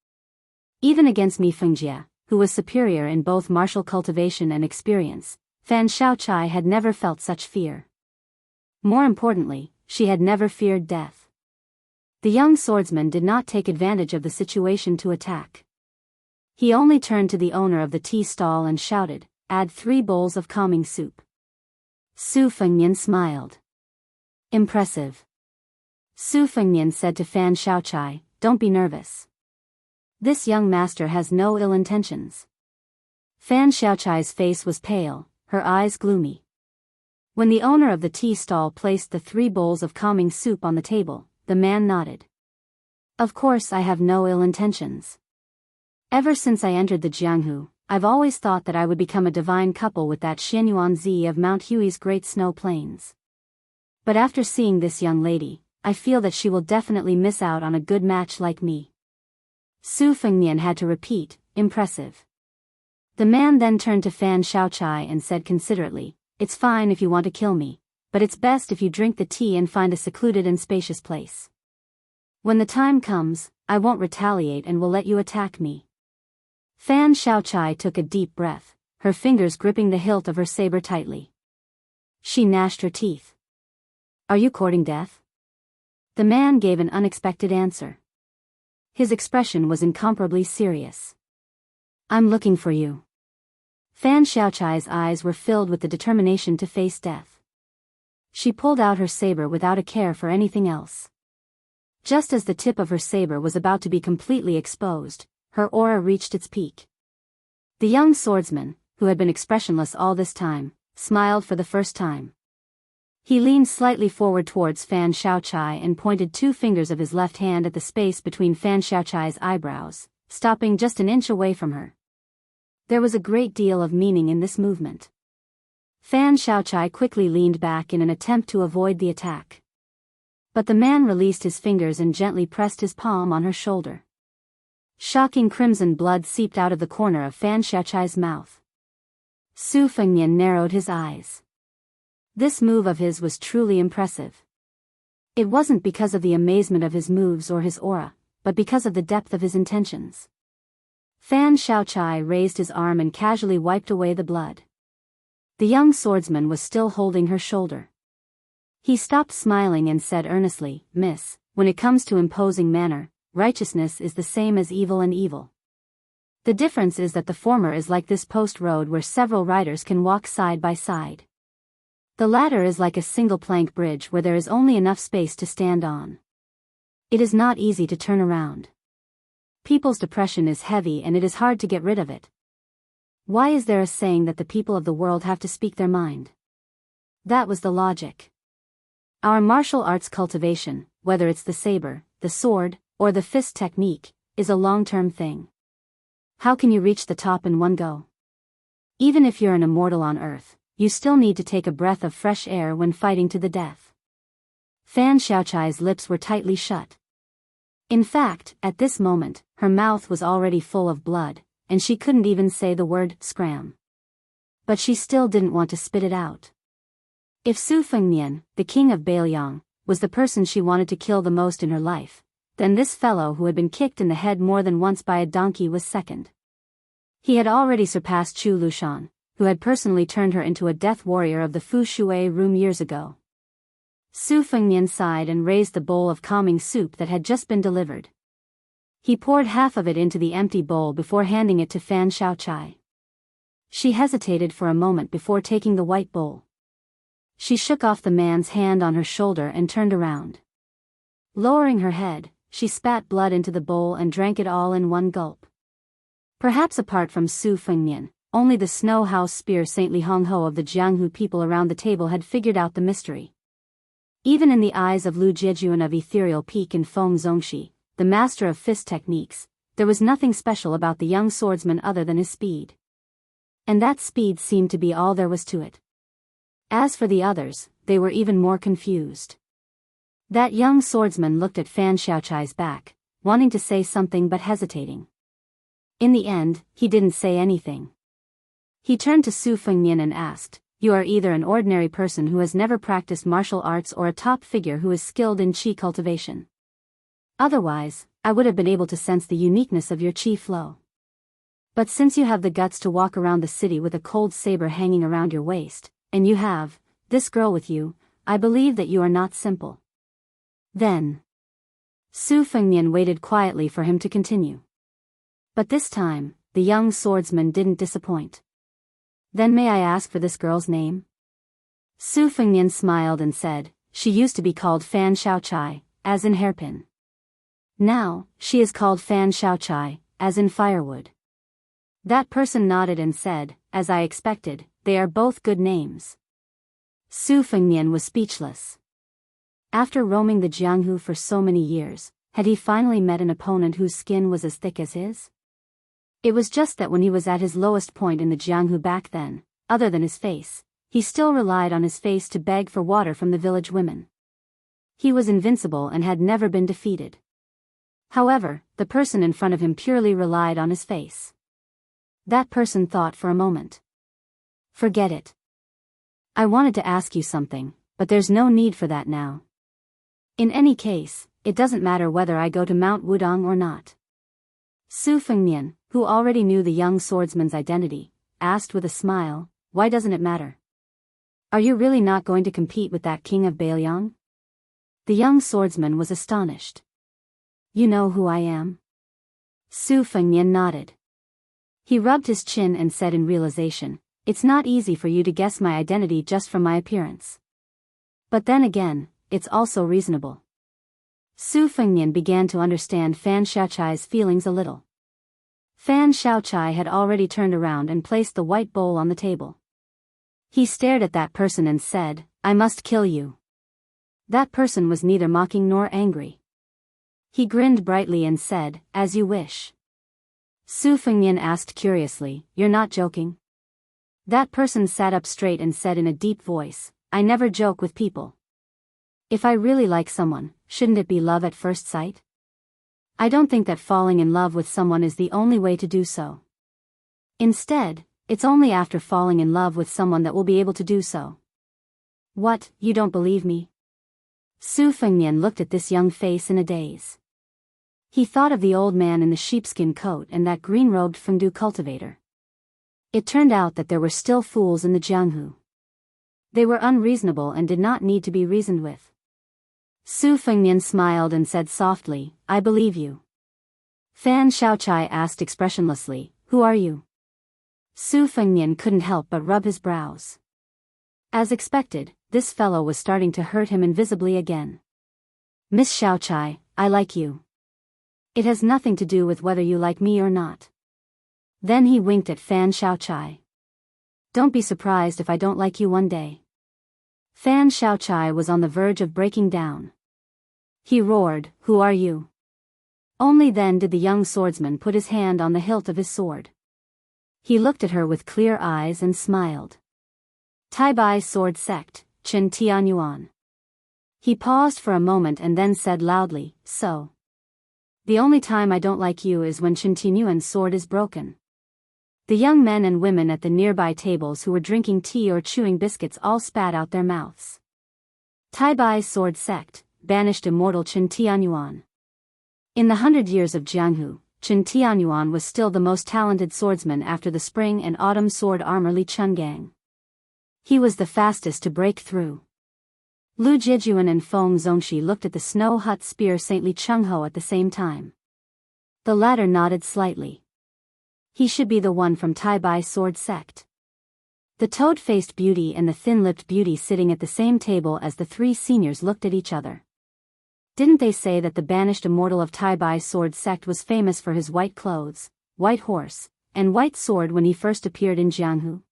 Even against Mi Fengjie, who was superior in both martial cultivation and experience, Fan Xiaochai had never felt such fear. More importantly, she had never feared death. The young swordsman did not take advantage of the situation to attack. He only turned to the owner of the tea stall and shouted, "Add 3 bowls of calming soup." Su Fengnian smiled. "Impressive." Su Fengnian said to Fan Xiaochai, "Don't be nervous. This young master has no ill intentions." Fan Xiaochai's face was pale, her eyes gloomy. When the owner of the tea stall placed the 3 bowls of calming soup on the table, the man nodded. "Of course I have no ill intentions. Ever since I entered the Jianghu, I've always thought that I would become a divine couple with that Xianyuan Zi of Mount Hui's great snow plains. But after seeing this young lady, I feel that she will definitely miss out on a good match like me." Su Fengnian had to repeat, "Impressive." The man then turned to Fan Xiaochai and said considerately, "It's fine if you want to kill me, but it's best if you drink the tea and find a secluded and spacious place. When the time comes, I won't retaliate and will let you attack me." Fan Xiaochai took a deep breath, her fingers gripping the hilt of her saber tightly. She gnashed her teeth. "Are you courting death?" The man gave an unexpected answer. His expression was incomparably serious. "I'm looking for you." Fan Xiaochai's eyes were filled with the determination to face death. She pulled out her saber without a care for anything else. Just as the tip of her saber was about to be completely exposed, her aura reached its peak. The young swordsman, who had been expressionless all this time, smiled for the first time. He leaned slightly forward towards Fan Xiaochai and pointed 2 fingers of his left hand at the space between Fan Xiaochai's eyebrows, stopping just an inch away from her. There was a great deal of meaning in this movement. Fan Xiaochai quickly leaned back in an attempt to avoid the attack. But the man released his fingers and gently pressed his palm on her shoulder. Shocking crimson blood seeped out of the corner of Fan Xiaochai's mouth. Su Fengnian narrowed his eyes. This move of his was truly impressive. It wasn't because of the amazement of his moves or his aura, but because of the depth of his intentions. Fan Xiaochai raised his arm and casually wiped away the blood. The young swordsman was still holding her shoulder. He stopped smiling and said earnestly, "Miss, when it comes to imposing manner, righteousness is the same as evil and evil. The difference is that the former is like this post road where several riders can walk side by side. The latter is like a single plank bridge where there is only enough space to stand on. It is not easy to turn around. People's depression is heavy and it is hard to get rid of it. Why is there a saying that the people of the world have to speak their mind? That was the logic. Our martial arts cultivation, whether it's the saber, the sword, or the fist technique, is a long-term thing. How can you reach the top in one go? Even if you're an immortal on Earth, you still need to take a breath of fresh air when fighting to the death. Fan Xiaochai's lips were tightly shut. In fact, at this moment, her mouth was already full of blood, and she couldn't even say the word scram. But she still didn't want to spit it out. If Su Fengnian, the king of Bailiang, was the person she wanted to kill the most in her life, then this fellow who had been kicked in the head more than once by a donkey was second. He had already surpassed Chu Lushan, who had personally turned her into a death warrior of the Fu Shui room years ago. Su Fengnian sighed and raised the bowl of calming soup that had just been delivered. He poured half of it into the empty bowl before handing it to Fan Xiaochai. She hesitated for a moment before taking the white bowl. She shook off the man's hand on her shoulder and turned around. Lowering her head, she spat blood into the bowl and drank it all in one gulp. Perhaps apart from Su Fengnian, only the Snow House Spear Saintly Hong Ho of the Jianghu people around the table had figured out the mystery. Even in the eyes of Lu Jiejuan of Ethereal Peak and Feng Zongxi, the master of fist techniques, there was nothing special about the young swordsman other than his speed. And that speed seemed to be all there was to it. As for the others, they were even more confused. That young swordsman looked at Fan Xiaochai's back, wanting to say something but hesitating. In the end, he didn't say anything. He turned to Su Fengnian and asked, "You are either an ordinary person who has never practiced martial arts or a top figure who is skilled in qi cultivation. Otherwise, I would have been able to sense the uniqueness of your qi flow. But since you have the guts to walk around the city with a cold saber hanging around your waist, and you have this girl with you, I believe that you are not simple." Then Su Fengnian waited quietly for him to continue. But this time, the young swordsman didn't disappoint. "Then may I ask for this girl's name?" Su Fengnian smiled and said, "She used to be called Fan Xiaochai, as in hairpin. Now, she is called Fan Xiaochai, as in firewood." That person nodded and said, "As I expected, they are both good names." Su Fengnian was speechless. After roaming the Jianghu for so many years, had he finally met an opponent whose skin was as thick as his? It was just that when he was at his lowest point in the Jianghu back then, other than his face, he still relied on his face to beg for water from the village women. He was invincible and had never been defeated. However, the person in front of him purely relied on his face. That person thought for a moment. "Forget it. I wanted to ask you something, but there's no need for that now. In any case, it doesn't matter whether I go to Mount Wudong or not." Su Fengnian, who already knew the young swordsman's identity, asked with a smile, "Why doesn't it matter? Are you really not going to compete with that king of Bailiang?" The young swordsman was astonished. "You know who I am?" Su Fengnian nodded. He rubbed his chin and said in realization, "It's not easy for you to guess my identity just from my appearance. But then again, it's also reasonable." Su Fengnian began to understand Fan Xiaochai's feelings a little. Fan Xiaochai had already turned around and placed the white bowl on the table. He stared at that person and said, "I must kill you." That person was neither mocking nor angry. He grinned brightly and said, "As you wish." Su Fengnian asked curiously, "You're not joking?" That person sat up straight and said in a deep voice, "I never joke with people. If I really like someone, shouldn't it be love at first sight? I don't think that falling in love with someone is the only way to do so. Instead, it's only after falling in love with someone that we'll be able to do so." "What, you don't believe me?" Su Fengnian looked at this young face in a daze. He thought of the old man in the sheepskin coat and that green-robed fengdu cultivator. It turned out that there were still fools in the Jianghu. They were unreasonable and did not need to be reasoned with. Su Fengnian smiled and said softly, I believe you. Fan Xiaochai asked expressionlessly, who are you? Su Fengnian couldn't help but rub his brows. As expected, this fellow was starting to hurt him invisibly again. Miss Xiaochai, I like you. It has nothing to do with whether you like me or not. Then he winked at Fan Xiaochai. Don't be surprised if I don't like you one day. Fan Xiaochai was on the verge of breaking down. He roared, who are you? Only then did the young swordsman put his hand on the hilt of his sword. He looked at her with clear eyes and smiled. Taibai Sword Sect, Chen Tianyuan. He paused for a moment and then said loudly, so. The only time I don't like you is when Chen Tianyuan's sword is broken. The young men and women at the nearby tables who were drinking tea or chewing biscuits all spat out their mouths. Taibai Sword Sect, banished immortal Chen Tianyuan. In the 100 years of Jianghu, Chen Tianyuan was still the most talented swordsman after the spring and autumn sword armor Li Chungang. He was the fastest to break through. Lu Jijuan and Feng Zongxi looked at the snow hut spear Saint Li Chungho at the same time. The latter nodded slightly. He should be the one from Taibai Sword Sect. The toad-faced beauty and the thin-lipped beauty sitting at the same table as the three seniors looked at each other. Didn't they say that the banished immortal of Taibai Sword Sect was famous for his white clothes, white horse, and white sword when he first appeared in Jianghu?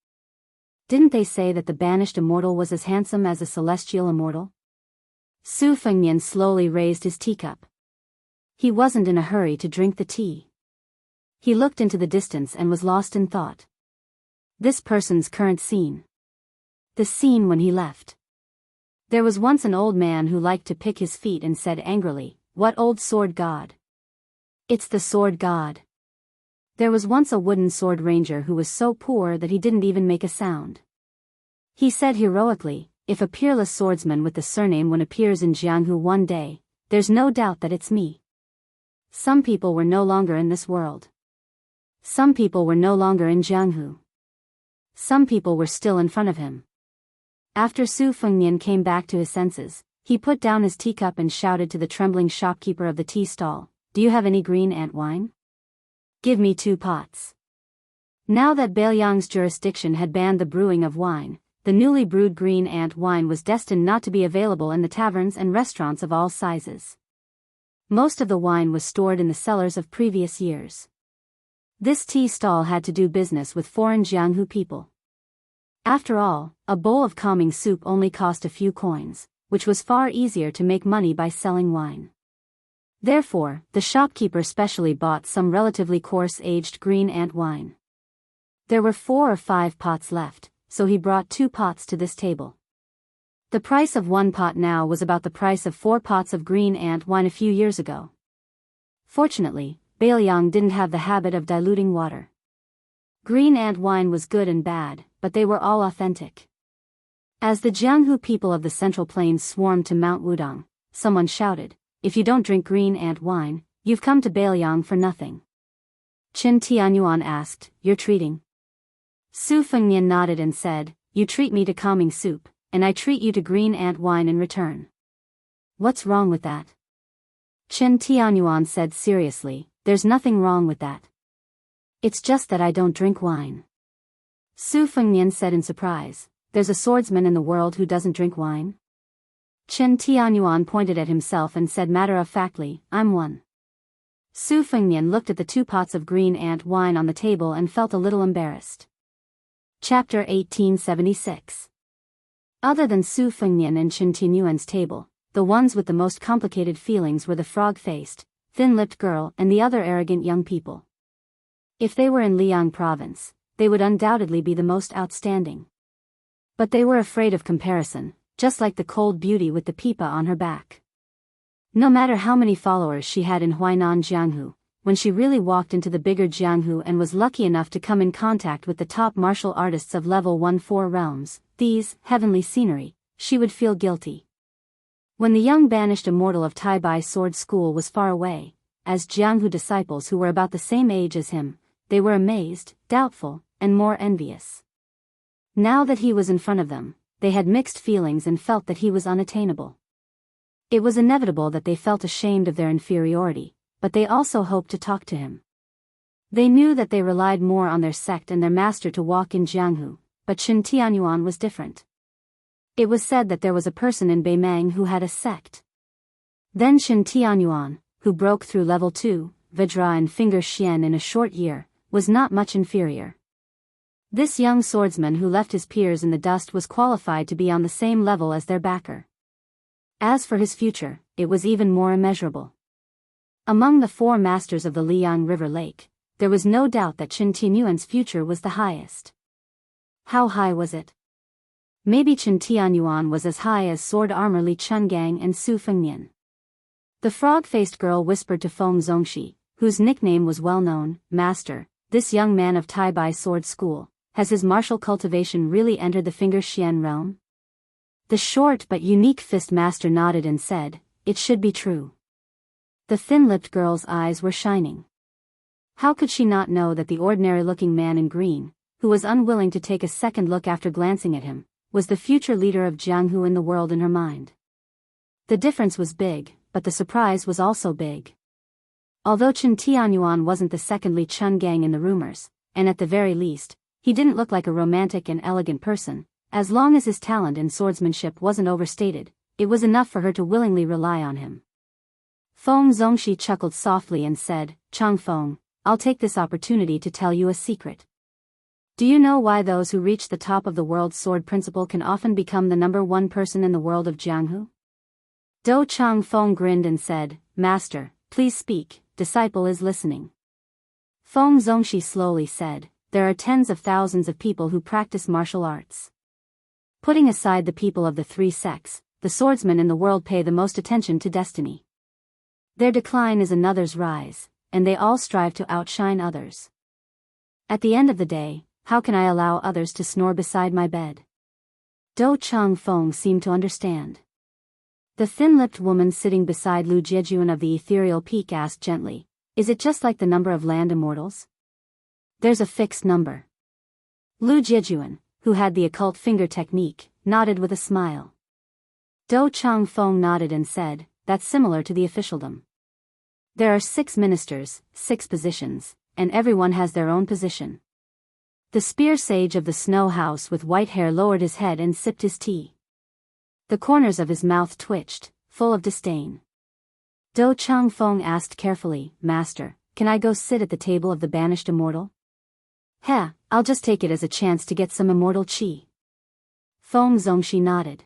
Didn't they say that the banished immortal was as handsome as a celestial immortal? Su Fengnian slowly raised his teacup. He wasn't in a hurry to drink the tea. He looked into the distance and was lost in thought. This person's current scene. The scene when he left. There was once an old man who liked to pick his feet and said angrily, "What old sword god?" "It's the sword god." There was once a wooden sword ranger who was so poor that he didn't even make a sound. He said heroically, "If a peerless swordsman with the surname Wen appears in Jianghu one day, there's no doubt that it's me." Some people were no longer in this world. Some people were no longer in Jianghu. Some people were still in front of him. After Su Fengnian came back to his senses, he put down his teacup and shouted to the trembling shopkeeper of the tea stall, "Do you have any green ant wine? Give me 2 pots." Now that Beiliang's jurisdiction had banned the brewing of wine, the newly brewed green ant wine was destined not to be available in the taverns and restaurants of all sizes. Most of the wine was stored in the cellars of previous years. This tea stall had to do business with foreign Jianghu people. After all, a bowl of calming soup only cost a few coins, which was far easier to make money by selling wine. Therefore, the shopkeeper specially bought some relatively coarse-aged green ant wine. There were 4 or 5 pots left, so he brought 2 pots to this table. The price of 1 pot now was about the price of 4 pots of green ant wine a few years ago. Fortunately, Beiliang didn't have the habit of diluting water. Green ant wine was good and bad, but they were all authentic. As the Jianghu people of the Central Plains swarmed to Mount Wudong, someone shouted, "If you don't drink green ant wine, you've come to Beiliang for nothing." Chen Tianyuan asked, "You're treating?" Su Fengnian nodded and said, "You treat me to calming soup, and I treat you to green ant wine in return. What's wrong with that?" Chen Tianyuan said seriously, "There's nothing wrong with that. It's just that I don't drink wine." Su Fengnian said in surprise, "There's a swordsman in the world who doesn't drink wine?" Chen Tianyuan pointed at himself and said matter-of-factly, "I'm one." Su Fengnian looked at the 2 pots of green ant wine on the table and felt a little embarrassed. Chapter 1876. Other than Su Fengnian and Chen Tianyuan's table, the ones with the most complicated feelings were the frog-faced, thin-lipped girl and the other arrogant young people. If they were in Liang province, they would undoubtedly be the most outstanding. But they were afraid of comparison, just like the cold beauty with the pipa on her back. No matter how many followers she had in Huainan Jianghu, when she really walked into the bigger Jianghu and was lucky enough to come in contact with the top martial artists of level 1-4 realms, these, heavenly scenery, she would feel guilty. When the young banished immortal of Taibai Sword School was far away, as Jianghu disciples who were about the same age as him, they were amazed, doubtful, and more envious. Now that he was in front of them, they had mixed feelings and felt that he was unattainable. It was inevitable that they felt ashamed of their inferiority, but they also hoped to talk to him. They knew that they relied more on their sect and their master to walk in Jianghu, but Qin Tianyuan was different. It was said that there was a person in Beimang who had a sect. Then Qin Tianyuan, who broke through level 2, Vajra and Finger Xian in a short year, was not much inferior. This young swordsman who left his peers in the dust was qualified to be on the same level as their backer. As for his future, it was even more immeasurable. Among the 4 masters of the Liang River Lake, there was no doubt that Qin Tianyuan's future was the highest. How high was it? Maybe Qin Tianyuan was as high as Sword Armor Li Chungang and Su Fengnian. The frog-faced girl whispered to Feng Zongxi, whose nickname was well known, "Master, this young man of Tai Bai Sword School, has his martial cultivation really entered the Finger Xian realm?" The short but unique fist master nodded and said, "It should be true." The thin-lipped girl's eyes were shining. How could she not know that the ordinary-looking man in green, who was unwilling to take a second look after glancing at him, was the future leader of Jianghu in the world in her mind? The difference was big, but the surprise was also big. Although Qin Tianyuan wasn't the second Li Chungang in the rumors, and at the very least, he didn't look like a romantic and elegant person, as long as his talent in swordsmanship wasn't overstated, it was enough for her to willingly rely on him. Feng Zongxi chuckled softly and said, "Chang Feng, I'll take this opportunity to tell you a secret. Do you know why those who reach the top of the world's sword principle can often become the number 1 person in the world of Jianghu?" Do Chang Feng grinned and said, "Master, please speak, disciple is listening." Feng Zongxi slowly said, "There are tens of thousands of people who practice martial arts. Putting aside the people of the 3 sects, the swordsmen in the world pay the most attention to destiny. Their decline is another's rise, and they all strive to outshine others. At the end of the day, how can I allow others to snore beside my bed?" Do Chang Feng seemed to understand. The thin-lipped woman sitting beside Lu Jiejuan of the ethereal peak asked gently, "Is it just like the number of land immortals? There's a fixed number." Lu Jiejuan, who had the occult finger technique, nodded with a smile. Do Chang Feng nodded and said, "That's similar to the officialdom. There are 6 ministers, 6 positions, and everyone has their own position." The spear sage of the snow house with white hair lowered his head and sipped his tea. The corners of his mouth twitched, full of disdain. Do Chang Feng asked carefully, "Master, can I go sit at the table of the banished immortal?" "Heh, I'll just take it as a chance to get some immortal qi." Feng Zongxi nodded.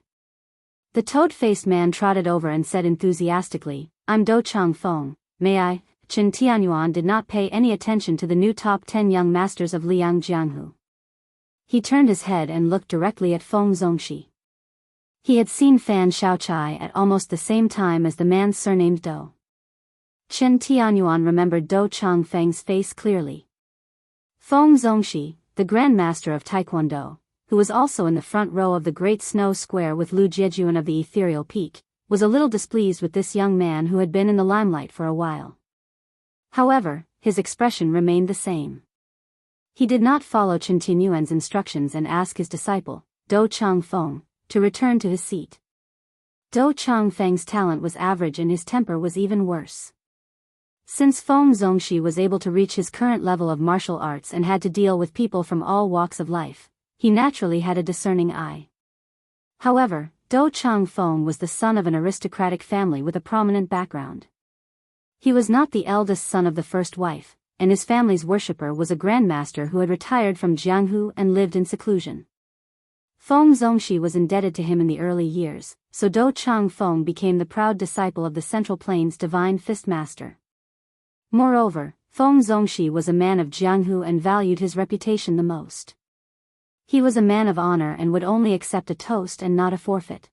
The toad-faced man trotted over and said enthusiastically, "I'm Do Chang Feng, may I?" Qin Tianyuan did not pay any attention to the new top 10 young masters of Liang Jianghu. He turned his head and looked directly at Feng Zongxi. He had seen Fan Shaochai at almost the same time as the man surnamed Do. Qin Tianyuan remembered Do Chang Feng's face clearly. Feng Zongxi, the Grandmaster of Taekwondo, who was also in the front row of the Great Snow Square with Lu Jiejuan of the Ethereal Peak, was a little displeased with this young man who had been in the limelight for a while. However, his expression remained the same. He did not follow Qin Tianyuan's instructions and ask his disciple, Do Chang Feng, to return to his seat. Do Chang Feng's talent was average and his temper was even worse. Since Feng Zongxi was able to reach his current level of martial arts and had to deal with people from all walks of life, he naturally had a discerning eye. However, Do Chang Feng was the son of an aristocratic family with a prominent background. He was not the eldest son of the first wife, and his family's worshipper was a grandmaster who had retired from Jianghu and lived in seclusion. Feng Zongxi was indebted to him in the early years, so Do Chang Feng became the proud disciple of the Central Plains Divine Fist Master. Moreover, Feng Zongxi was a man of Jianghu and valued his reputation the most. He was a man of honor and would only accept a toast and not a forfeit.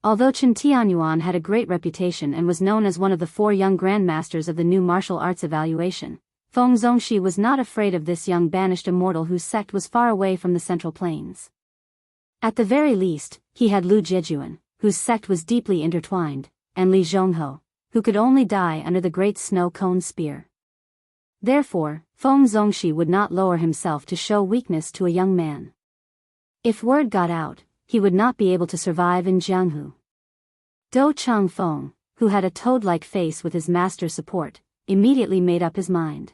Although Qin Tianyuan had a great reputation and was known as one of the 4 young grandmasters of the new martial arts evaluation, Feng Zongxi was not afraid of this young banished immortal whose sect was far away from the Central Plains. At the very least, he had Lu Jiejuan, whose sect was deeply intertwined, and Li Zhongho, who could only die under the great snow cone spear. Therefore, Feng Zongxi would not lower himself to show weakness to a young man. If word got out, he would not be able to survive in Jianghu. Do Changfeng, who had a toad-like face with his master's support, immediately made up his mind.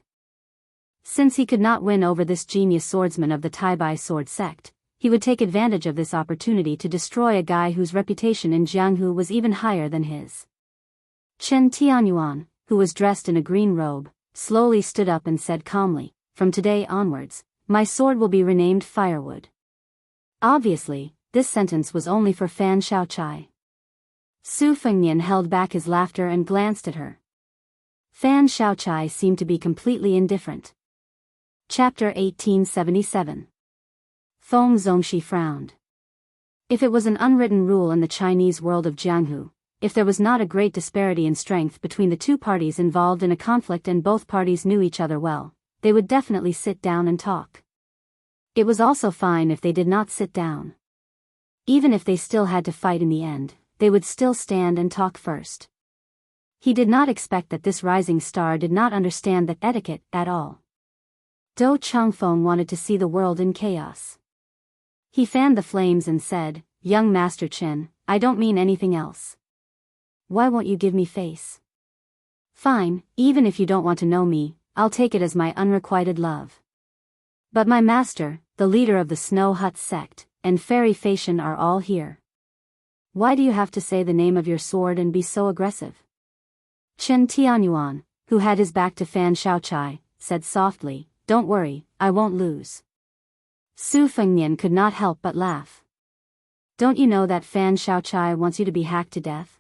Since he could not win over this genius swordsman of the Taibai sword sect, he would take advantage of this opportunity to destroy a guy whose reputation in Jianghu was even higher than his. Chen Tianyuan, who was dressed in a green robe, slowly stood up and said calmly, "From today onwards, my sword will be renamed Firewood." Obviously, this sentence was only for Fan Shaochai. Su Fengnian held back his laughter and glanced at her. Fan Shaochai seemed to be completely indifferent. Chapter 1877. Feng Zongxi frowned. If it was an unwritten rule in the Chinese world of Jianghu, if there was not a great disparity in strength between the two parties involved in a conflict and both parties knew each other well, they would definitely sit down and talk. It was also fine if they did not sit down. Even if they still had to fight in the end, they would still stand and talk first. He did not expect that this rising star did not understand that etiquette at all. Do Changfeng wanted to see the world in chaos. He fanned the flames and said, "Young Master Chen, I don't mean anything else. Why won't you give me face? Fine, even if you don't want to know me, I'll take it as my unrequited love. But my master, the leader of the Snow Hut sect, and Fairy Facian are all here. Why do you have to say the name of your sword and be so aggressive?" Chen Tianyuan, who had his back to Fan Shaochai, said softly, "Don't worry, I won't lose." Su Fengnian could not help but laugh. "Don't you know that Fan Shaochai wants you to be hacked to death?"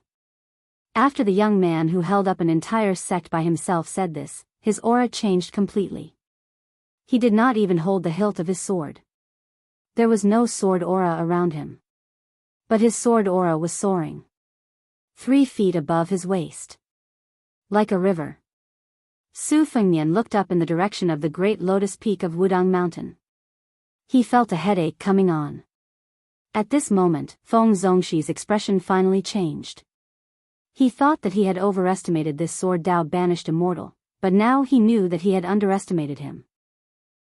After the young man who held up an entire sect by himself said this, his aura changed completely. He did not even hold the hilt of his sword. There was no sword aura around him. But his sword aura was soaring 3 feet above his waist. Like a river. Su Fengnian looked up in the direction of the great lotus peak of Wudang Mountain. He felt a headache coming on. At this moment, Feng Zongxi's expression finally changed. He thought that he had overestimated this sword Dao banished immortal, but now he knew that he had underestimated him.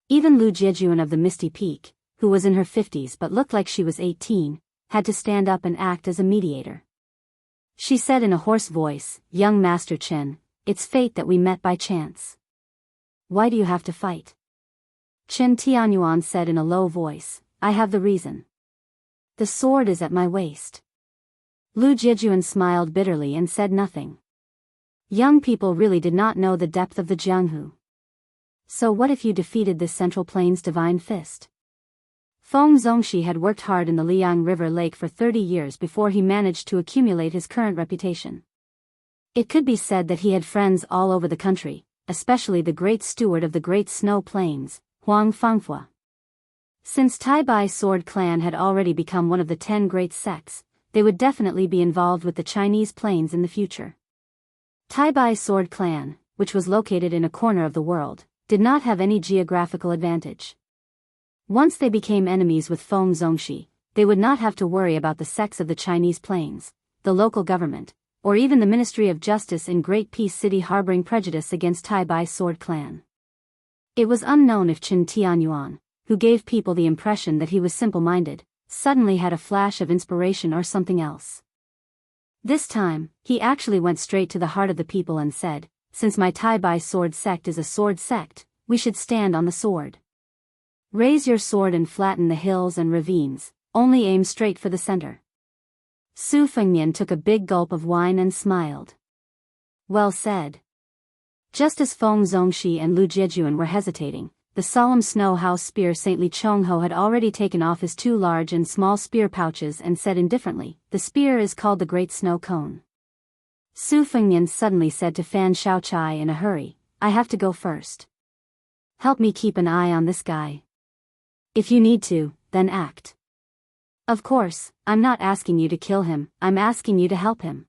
Even Lu Jiejuan of the Misty Peak, who was in her 50s but looked like she was 18, had to stand up and act as a mediator. She said in a hoarse voice, "Young Master Chen, it's fate that we met by chance. Why do you have to fight?" Chen Tianyuan said in a low voice, "I have the reason. The sword is at my waist." Lu Jiejuan smiled bitterly and said nothing. Young people really did not know the depth of the Jianghu. So what if you defeated this Central Plains divine fist? Feng Zongxi had worked hard in the Liang River Lake for 30 years before he managed to accumulate his current reputation. It could be said that he had friends all over the country, especially the great steward of the Great Snow Plains, Huang Fangfua. Since Taibai Sword Clan had already become one of the 10 great sects, they would definitely be involved with the Chinese plains in the future. Taibai Sword Clan, which was located in a corner of the world, did not have any geographical advantage. Once they became enemies with Feng Zongxi, they would not have to worry about the sects of the Chinese plains, the local government, or even the Ministry of Justice in Great Peace City harboring prejudice against Taibai Sword Clan. It was unknown if Chen Tianyuan, who gave people the impression that he was simple-minded, suddenly had a flash of inspiration or something else. This time, he actually went straight to the heart of the people and said, "Since my Taibai sword sect is a sword sect, we should stand on the sword. Raise your sword and flatten the hills and ravines, only aim straight for the center." Su Fengnian took a big gulp of wine and smiled. Well said. Just as Feng Zongxi and Lu Jiejuan were hesitating, the solemn Snow House spear Saint Li Chongho had already taken off his 2 large and small spear pouches and said indifferently, "The spear is called the Great Snow Cone." Su Fengnian suddenly said to Fan Shaochai in a hurry, "I have to go first. Help me keep an eye on this guy. If you need to, then act. Of course, I'm not asking you to kill him, I'm asking you to help him.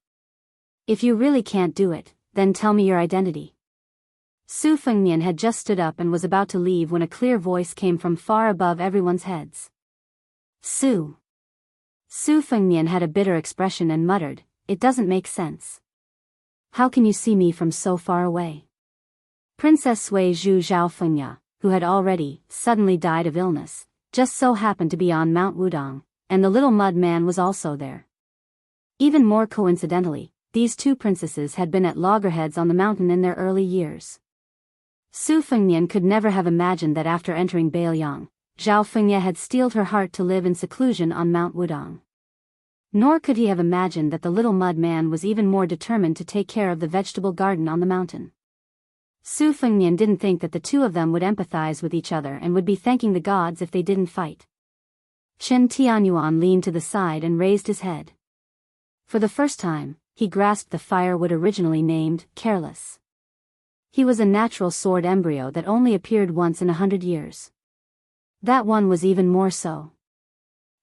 If you really can't do it, then tell me your identity." Su Fengnian had just stood up and was about to leave when a clear voice came from far above everyone's heads. Su. Su Fengnian had a bitter expression and muttered, "It doesn't make sense. How can you see me from so far away?" Princess Sui Zhu Zhaofengya, who had already, suddenly died of illness, just so happened to be on Mount Wudang, and the little mud man was also there. Even more coincidentally, these two princesses had been at loggerheads on the mountain in their early years. Su Fengnian could never have imagined that after entering Bailiang, Zhao Fengye had steeled her heart to live in seclusion on Mount Wudong. Nor could he have imagined that the little mud man was even more determined to take care of the vegetable garden on the mountain. Su Fengnian didn't think that the two of them would empathize with each other and would be thanking the gods if they didn't fight. Chen Tianyuan leaned to the side and raised his head. For the first time, he grasped the firewood originally named Careless. He was a natural sword embryo that only appeared once in 100 years. That one was even more so.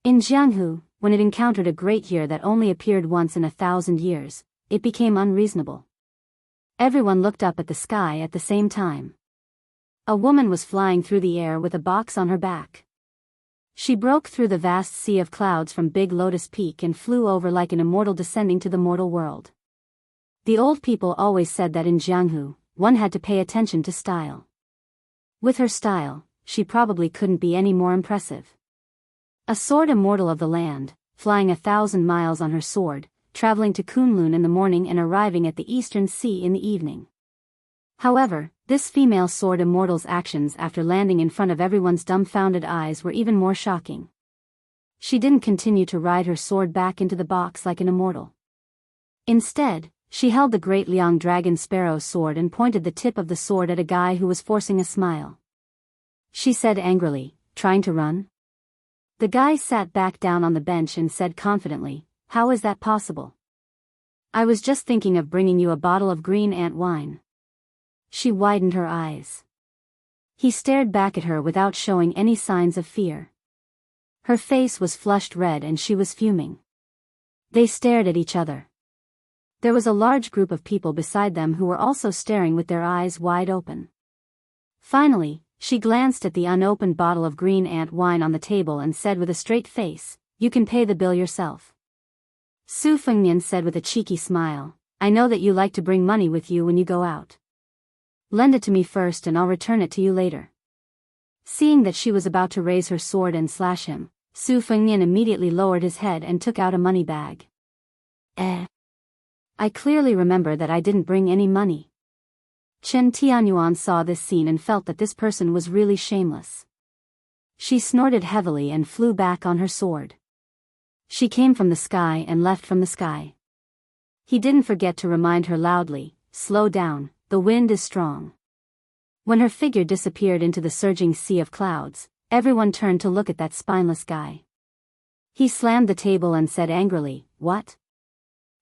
In Jianghu, when it encountered a great year that only appeared once in 1,000 years, it became unreasonable. Everyone looked up at the sky at the same time. A woman was flying through the air with a box on her back. She broke through the vast sea of clouds from Big Lotus Peak and flew over like an immortal descending to the mortal world. The old people always said that in Jianghu, one had to pay attention to style. With her style, she probably couldn't be any more impressive. A sword immortal of the land, flying 1,000 miles on her sword, traveling to Kunlun in the morning and arriving at the Eastern Sea in the evening. However, this female sword immortal's actions after landing in front of everyone's dumbfounded eyes were even more shocking. She didn't continue to ride her sword back into the box like an immortal. Instead, she held the great Liang dragon sparrow sword and pointed the tip of the sword at a guy who was forcing a smile. She said angrily, "Trying to run?" The guy sat back down on the bench and said confidently, "How is that possible? I was just thinking of bringing you a bottle of green ant wine." She widened her eyes. He stared back at her without showing any signs of fear. Her face was flushed red and she was fuming. They stared at each other. There was a large group of people beside them who were also staring with their eyes wide open. Finally, she glanced at the unopened bottle of green ant wine on the table and said with a straight face, "You can pay the bill yourself." Su Fengnian said with a cheeky smile, "I know that you like to bring money with you when you go out. Lend it to me first and I'll return it to you later." Seeing that she was about to raise her sword and slash him, Su Fengnian immediately lowered his head and took out a money bag. I clearly remember that I didn't bring any money." Chen Tianyuan saw this scene and felt that this person was really shameless. She snorted heavily and flew back on her sword. She came from the sky and left from the sky. He didn't forget to remind her loudly, "Slow down, the wind is strong." When her figure disappeared into the surging sea of clouds, everyone turned to look at that spineless guy. He slammed the table and said angrily, "What?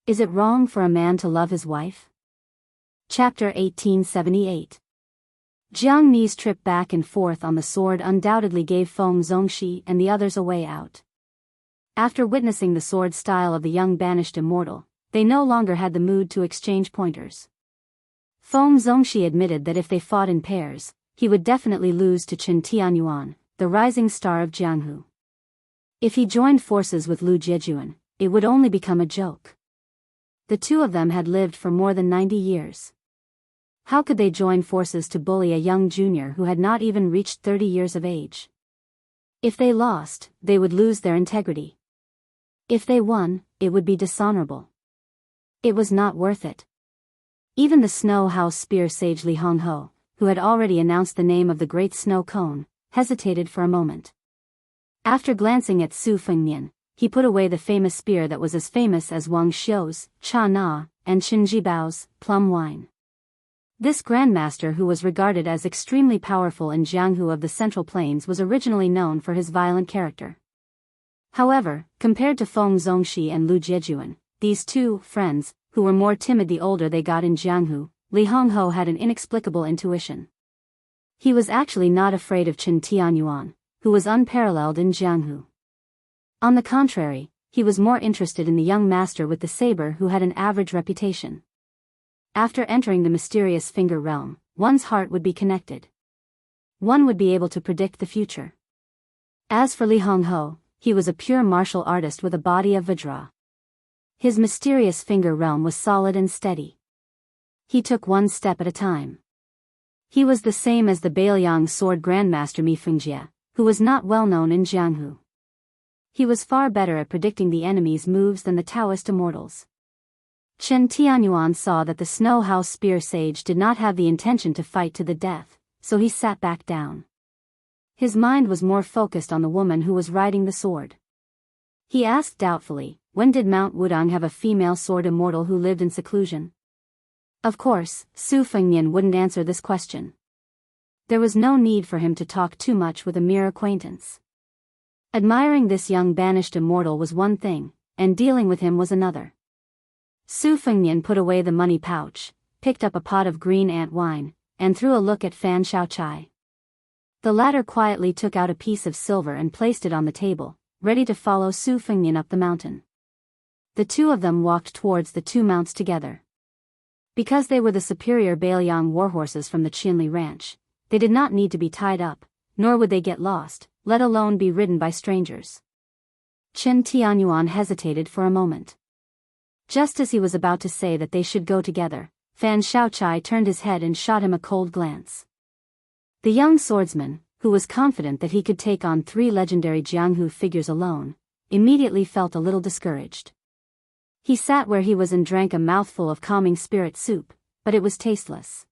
Is it wrong for a man to love his wife?" Chapter 1878. Jiang Ni's trip back and forth on the sword undoubtedly gave Feng Zongxi and the others a way out. After witnessing the sword style of the young banished immortal, they no longer had the mood to exchange pointers. Feng Zongxi admitted that if they fought in pairs, he would definitely lose to Chen Tianyuan, the rising star of Jianghu. If he joined forces with Lu Jiejuan, it would only become a joke. The two of them had lived for more than 90 years. How could they join forces to bully a young junior who had not even reached 30 years of age? If they lost, they would lose their integrity. If they won, it would be dishonorable. It was not worth it. Even the Snow House spear sage Li Hongho, who had already announced the name of the great snow cone, hesitated for a moment. After glancing at Su Fengnian, he put away the famous spear that was as famous as Wang Xiu's, Cha Na, and Qin Jibao's, plum wine. This grandmaster who was regarded as extremely powerful in Jianghu of the Central Plains was originally known for his violent character. However, compared to Feng Zongxi and Lu Jiejuan, these two friends, who were more timid the older they got in Jianghu, Li Hongho had an inexplicable intuition. He was actually not afraid of Chen Tianyuan, who was unparalleled in Jianghu. On the contrary, he was more interested in the young master with the saber who had an average reputation. After entering the mysterious finger realm, one's heart would be connected. One would be able to predict the future. As for Li Hongho, he was a pure martial artist with a body of Vajra. His mysterious finger realm was solid and steady. He took one step at a time. He was the same as the Bailiang sword grandmaster Mi Fengjie, who was not well known in Jianghu. He was far better at predicting the enemy's moves than the Taoist immortals. Chen Tianyuan saw that the Snow House Spear Sage did not have the intention to fight to the death, so he sat back down. His mind was more focused on the woman who was riding the sword. He asked doubtfully, when did Mount Wudong have a female sword immortal who lived in seclusion? Of course, Su Fengnian wouldn't answer this question. There was no need for him to talk too much with a mere acquaintance. Admiring this young banished immortal was one thing, and dealing with him was another. Su Fengnian put away the money pouch, picked up a pot of green ant wine, and threw a look at Fan Shaochai. The latter quietly took out a piece of silver and placed it on the table, ready to follow Su Fengnian up the mountain. The two of them walked towards the two mounts together. Because they were the superior Bailiang warhorses from the Qinli ranch, they did not need to be tied up, nor would they get lost, let alone be ridden by strangers. Chen Tianyuan hesitated for a moment. Just as he was about to say that they should go together, Fan Shaochai turned his head and shot him a cold glance. The young swordsman, who was confident that he could take on 3 legendary Jianghu figures alone, immediately felt a little discouraged. He sat where he was and drank a mouthful of calming spirit soup, but it was tasteless.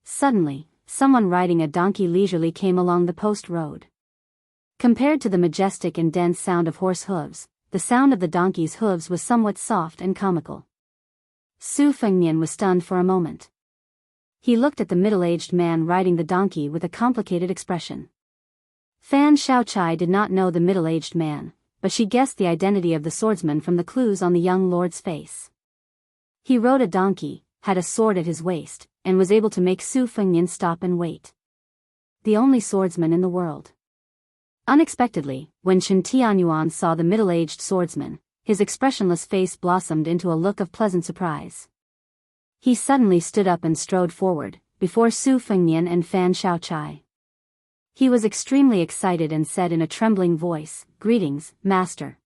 Suddenly, someone riding a donkey leisurely came along the post road. Compared to the majestic and dense sound of horse hooves, the sound of the donkey's hooves was somewhat soft and comical. Su Fengnian was stunned for a moment. He looked at the middle-aged man riding the donkey with a complicated expression. Fan Shaochai did not know the middle-aged man, but she guessed the identity of the swordsman from the clues on the young lord's face. He rode a donkey, had a sword at his waist, and was able to make Su Fengnian stop and wait. The only swordsman in the world. Unexpectedly, when Chen Tianyuan saw the middle-aged swordsman, his expressionless face blossomed into a look of pleasant surprise. He suddenly stood up and strode forward, before Su Fengnian and Fan Shaochai. He was extremely excited and said in a trembling voice, "Greetings, master."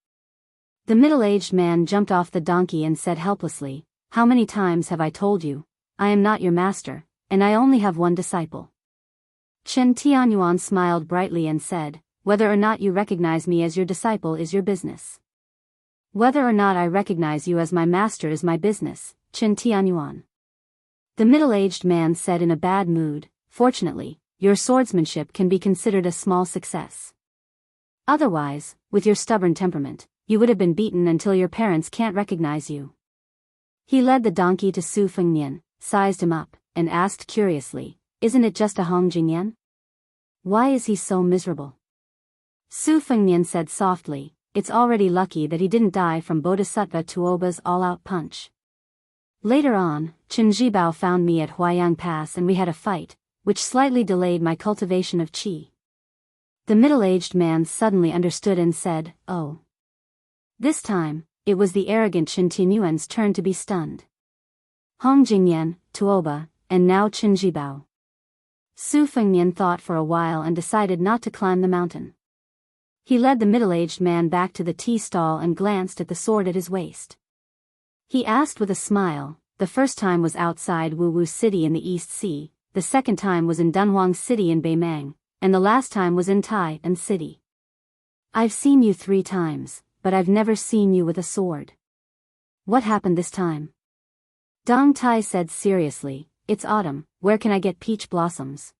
The middle-aged man jumped off the donkey and said helplessly, "How many times have I told you, I am not your master, and I only have one disciple." Chen Tianyuan smiled brightly and said, "Whether or not you recognize me as your disciple is your business. Whether or not I recognize you as my master is my business, Chen Tianyuan." The middle-aged man said in a bad mood, "Fortunately, your swordsmanship can be considered a small success. Otherwise, with your stubborn temperament, you would have been beaten until your parents can't recognize you." He led the donkey to Su Fengnian, sized him up, and asked curiously, "Isn't it just a Hong Jingyan? Why is he so miserable?" Su Fengnian said softly, "It's already lucky that he didn't die from Bodhisattva Tuoba's all-out punch. Later on, Chen Zhibao found me at Huayang Pass and we had a fight, which slightly delayed my cultivation of qi." The middle-aged man suddenly understood and said, "Oh." This time, it was the arrogant Chen Tianyuan's turn to be stunned. Hong Jingyan, Tuoba, and now Chen Zhibao. Su Fengnian thought for a while and decided not to climb the mountain. He led the middle-aged man back to the tea stall and glanced at the sword at his waist. He asked with a smile, "The first time was outside Wu City in the East Sea, the second time was in Dunhuang City in Beimang, and the last time was in Tai'an City. I've seen you 3 times, but I've never seen you with a sword. What happened this time?" Dong Tai said seriously, "It's autumn, where can I get peach blossoms?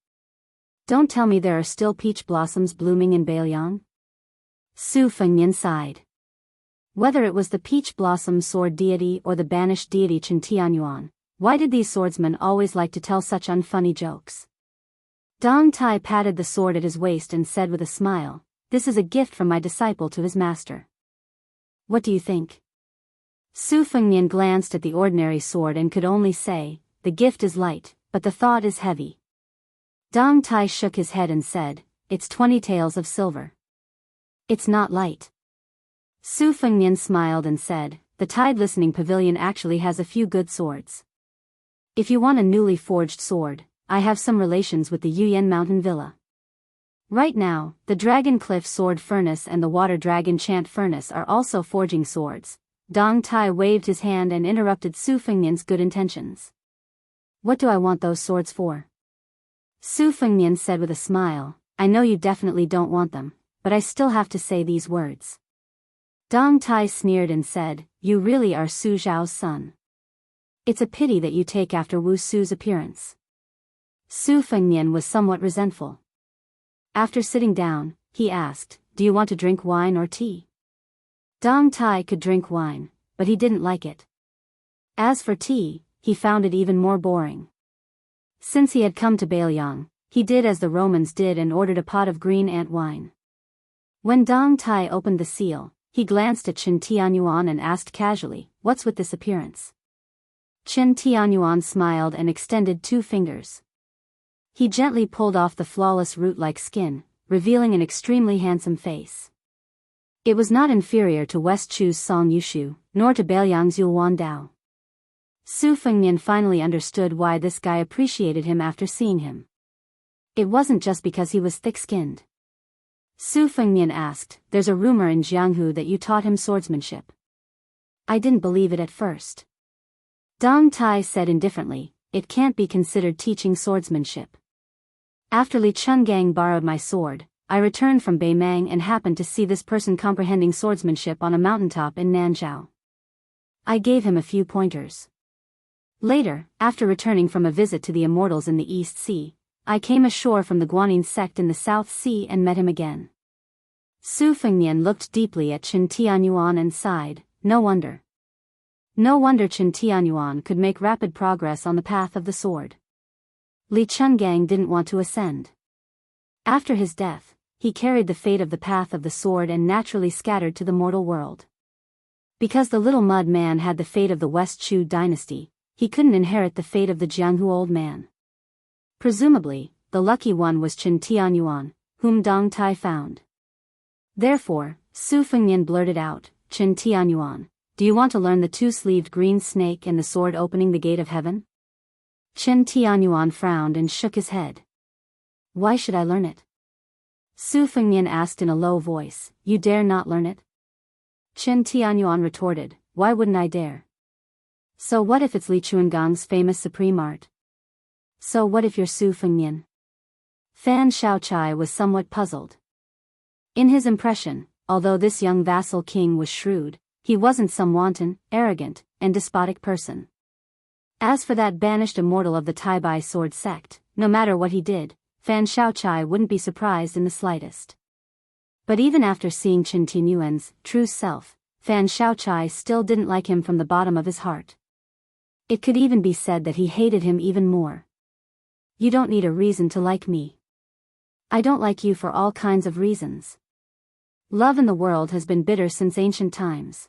Don't tell me there are still peach blossoms blooming in Bailiang?" Su Fengnian sighed. Whether it was the peach blossom sword deity or the banished deity Chen Tianyuan, why did these swordsmen always like to tell such unfunny jokes? Dong Tai patted the sword at his waist and said with a smile, "This is a gift from my disciple to his master. What do you think?" Su Fengnian glanced at the ordinary sword and could only say, "The gift is light, but the thought is heavy." Dong Tai shook his head and said, "It's 20 taels of silver. It's not light." Su Fengnian smiled and said, "The Tide Listening Pavilion actually has a few good swords. If you want a newly forged sword, I have some relations with the Yuyan Mountain Villa. Right now, the Dragon Cliff Sword Furnace and the Water Dragon Chant Furnace are also forging swords." Dong Tai waved his hand and interrupted Su Fengnian's good intentions. "What do I want those swords for?" Su Fengnian said with a smile, "I know you definitely don't want them, but I still have to say these words. Dong Tai sneered and said, "You really are Su Zhao's son. It's a pity that you take after Wu Su's appearance." Su Fengnian was somewhat resentful. After sitting down, he asked, "Do you want to drink wine or tea?" Dong Tai could drink wine, but he didn't like it. As for tea, he found it even more boring. Since he had come to Bailiang, he did as the Romans did and ordered a pot of green ant wine. When Dong Tai opened the seal, he glanced at Chen Tianyuan and asked casually, "What's with this appearance?" Chen Tianyuan smiled and extended 2 fingers. He gently pulled off the flawless root-like skin, revealing an extremely handsome face. It was not inferior to West Chu's Song Yushu, nor to Bailiang's Yulwan Dao. Su Fengnian finally understood why this guy appreciated him after seeing him. It wasn't just because he was thick-skinned. Su Fengnian asked, "There's a rumor in Jianghu that you taught him swordsmanship." I didn't believe it at first. Dong Tai said indifferently, "It can't be considered teaching swordsmanship. After Li Chungang borrowed my sword, I returned from Beimang and happened to see this person comprehending swordsmanship on a mountaintop in Nanzhou. I gave him a few pointers. Later, after returning from a visit to the immortals in the East Sea, I came ashore from the Guanyin sect in the South Sea and met him again." Su Fengnian looked deeply at Chen Tianyuan and sighed, "No wonder. No wonder Chen Tianyuan could make rapid progress on the path of the sword. Li Chungang didn't want to ascend. After his death, he carried the fate of the path of the sword and naturally scattered to the mortal world. Because the little mud man had the fate of the West Chu dynasty, he couldn't inherit the fate of the Jianghu old man. Presumably, the lucky one was Chen Tianyuan, whom Dong Tai found. Therefore, Su Fengnian blurted out, "Chen Tianyuan, do you want to learn the 2-sleeved green snake and the sword opening the gate of heaven?" Chen Tianyuan frowned and shook his head. "Why should I learn it?" Su Fengnian asked in a low voice, "You dare not learn it?" Chen Tianyuan retorted, "Why wouldn't I dare? So what if it's Li Chuangang's famous supreme art? So what if you're Su Fengnian?" Fan Shaochai was somewhat puzzled. In his impression, although this young vassal king was shrewd, he wasn't some wanton, arrogant, and despotic person. As for that banished immortal of the Tai-Bai sword sect, no matter what he did, Fan Shaochai wouldn't be surprised in the slightest. But even after seeing Chen Tianyuan's true self, Fan Shaochai still didn't like him from the bottom of his heart. It could even be said that he hated him even more. "You don't need a reason to like me. I don't like you for all kinds of reasons. Love in the world has been bitter since ancient times."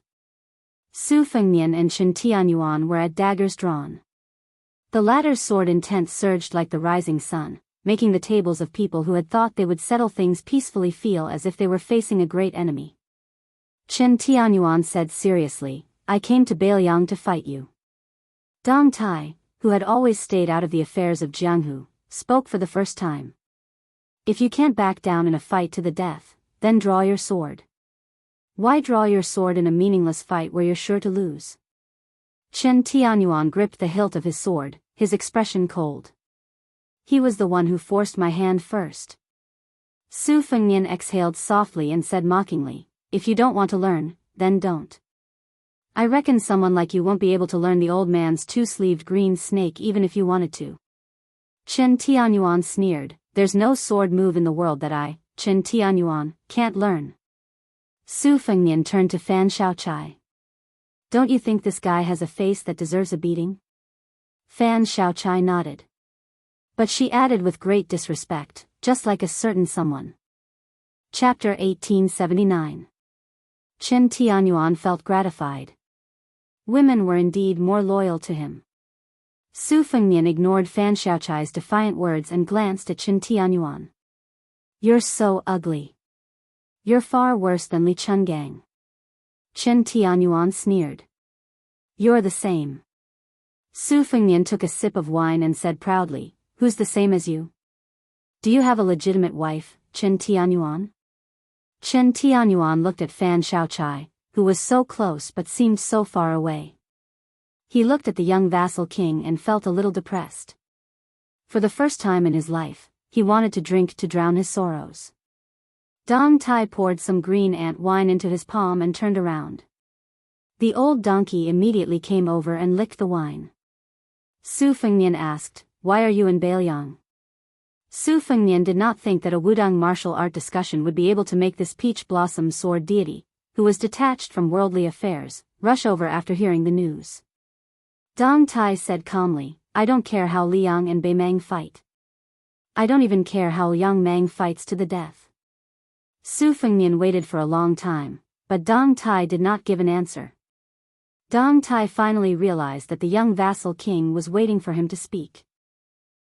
Su Fengnian and Chen Tianyuan were at daggers drawn. The latter's sword intent surged like the rising sun, making the tables of people who had thought they would settle things peacefully feel as if they were facing a great enemy. Chen Tianyuan said seriously, "I came to Bailiang to fight you." Dong Tai, who had always stayed out of the affairs of Jianghu, spoke for the first time. "If you can't back down in a fight to the death, then draw your sword. Why draw your sword in a meaningless fight where you're sure to lose?" Chen Tianyuan gripped the hilt of his sword, his expression cold. "He was the one who forced my hand first." Su Fengnian exhaled softly and said mockingly, "If you don't want to learn, then don't. I reckon someone like you won't be able to learn the old man's 2-sleeved green snake even if you wanted to." Chen Tianyuan sneered, "There's no sword move in the world that I, Chen Tianyuan, can't learn." Su Fengnian turned to Fan Shaochai. "Don't you think this guy has a face that deserves a beating?" Fan Shaochai nodded. But she added with great disrespect, "Just like a certain someone." Chapter 1879. Chen Tianyuan felt gratified. Women were indeed more loyal to him. Su Fengnian ignored Fan Shaochai's defiant words and glanced at Chen Tianyuan. "You're so ugly. You're far worse than Li Chungang." Chen Tianyuan sneered. "You're the same." Su Fengnian took a sip of wine and said proudly, "Who's the same as you? Do you have a legitimate wife, Chen Tianyuan?" Chen Tianyuan looked at Fan Shaochai, who was so close but seemed so far away. He looked at the young vassal king and felt a little depressed. For the first time in his life, he wanted to drink to drown his sorrows. Dong Tai poured some green ant wine into his palm and turned around. The old donkey immediately came over and licked the wine. Su Fengnian asked, "Why are you in Bailiang?" Su Fengnian did not think that a Wudang martial art discussion would be able to make this peach blossom sword deity, who was detached from worldly affairs, rush over after hearing the news. Dong Tai said calmly, "I don't care how Liang and Bei Meng fight. I don't even care how Yang Meng fights to the death." Su Fengnian waited for a long time, but Dong Tai did not give an answer. Dong Tai finally realized that the young vassal king was waiting for him to speak.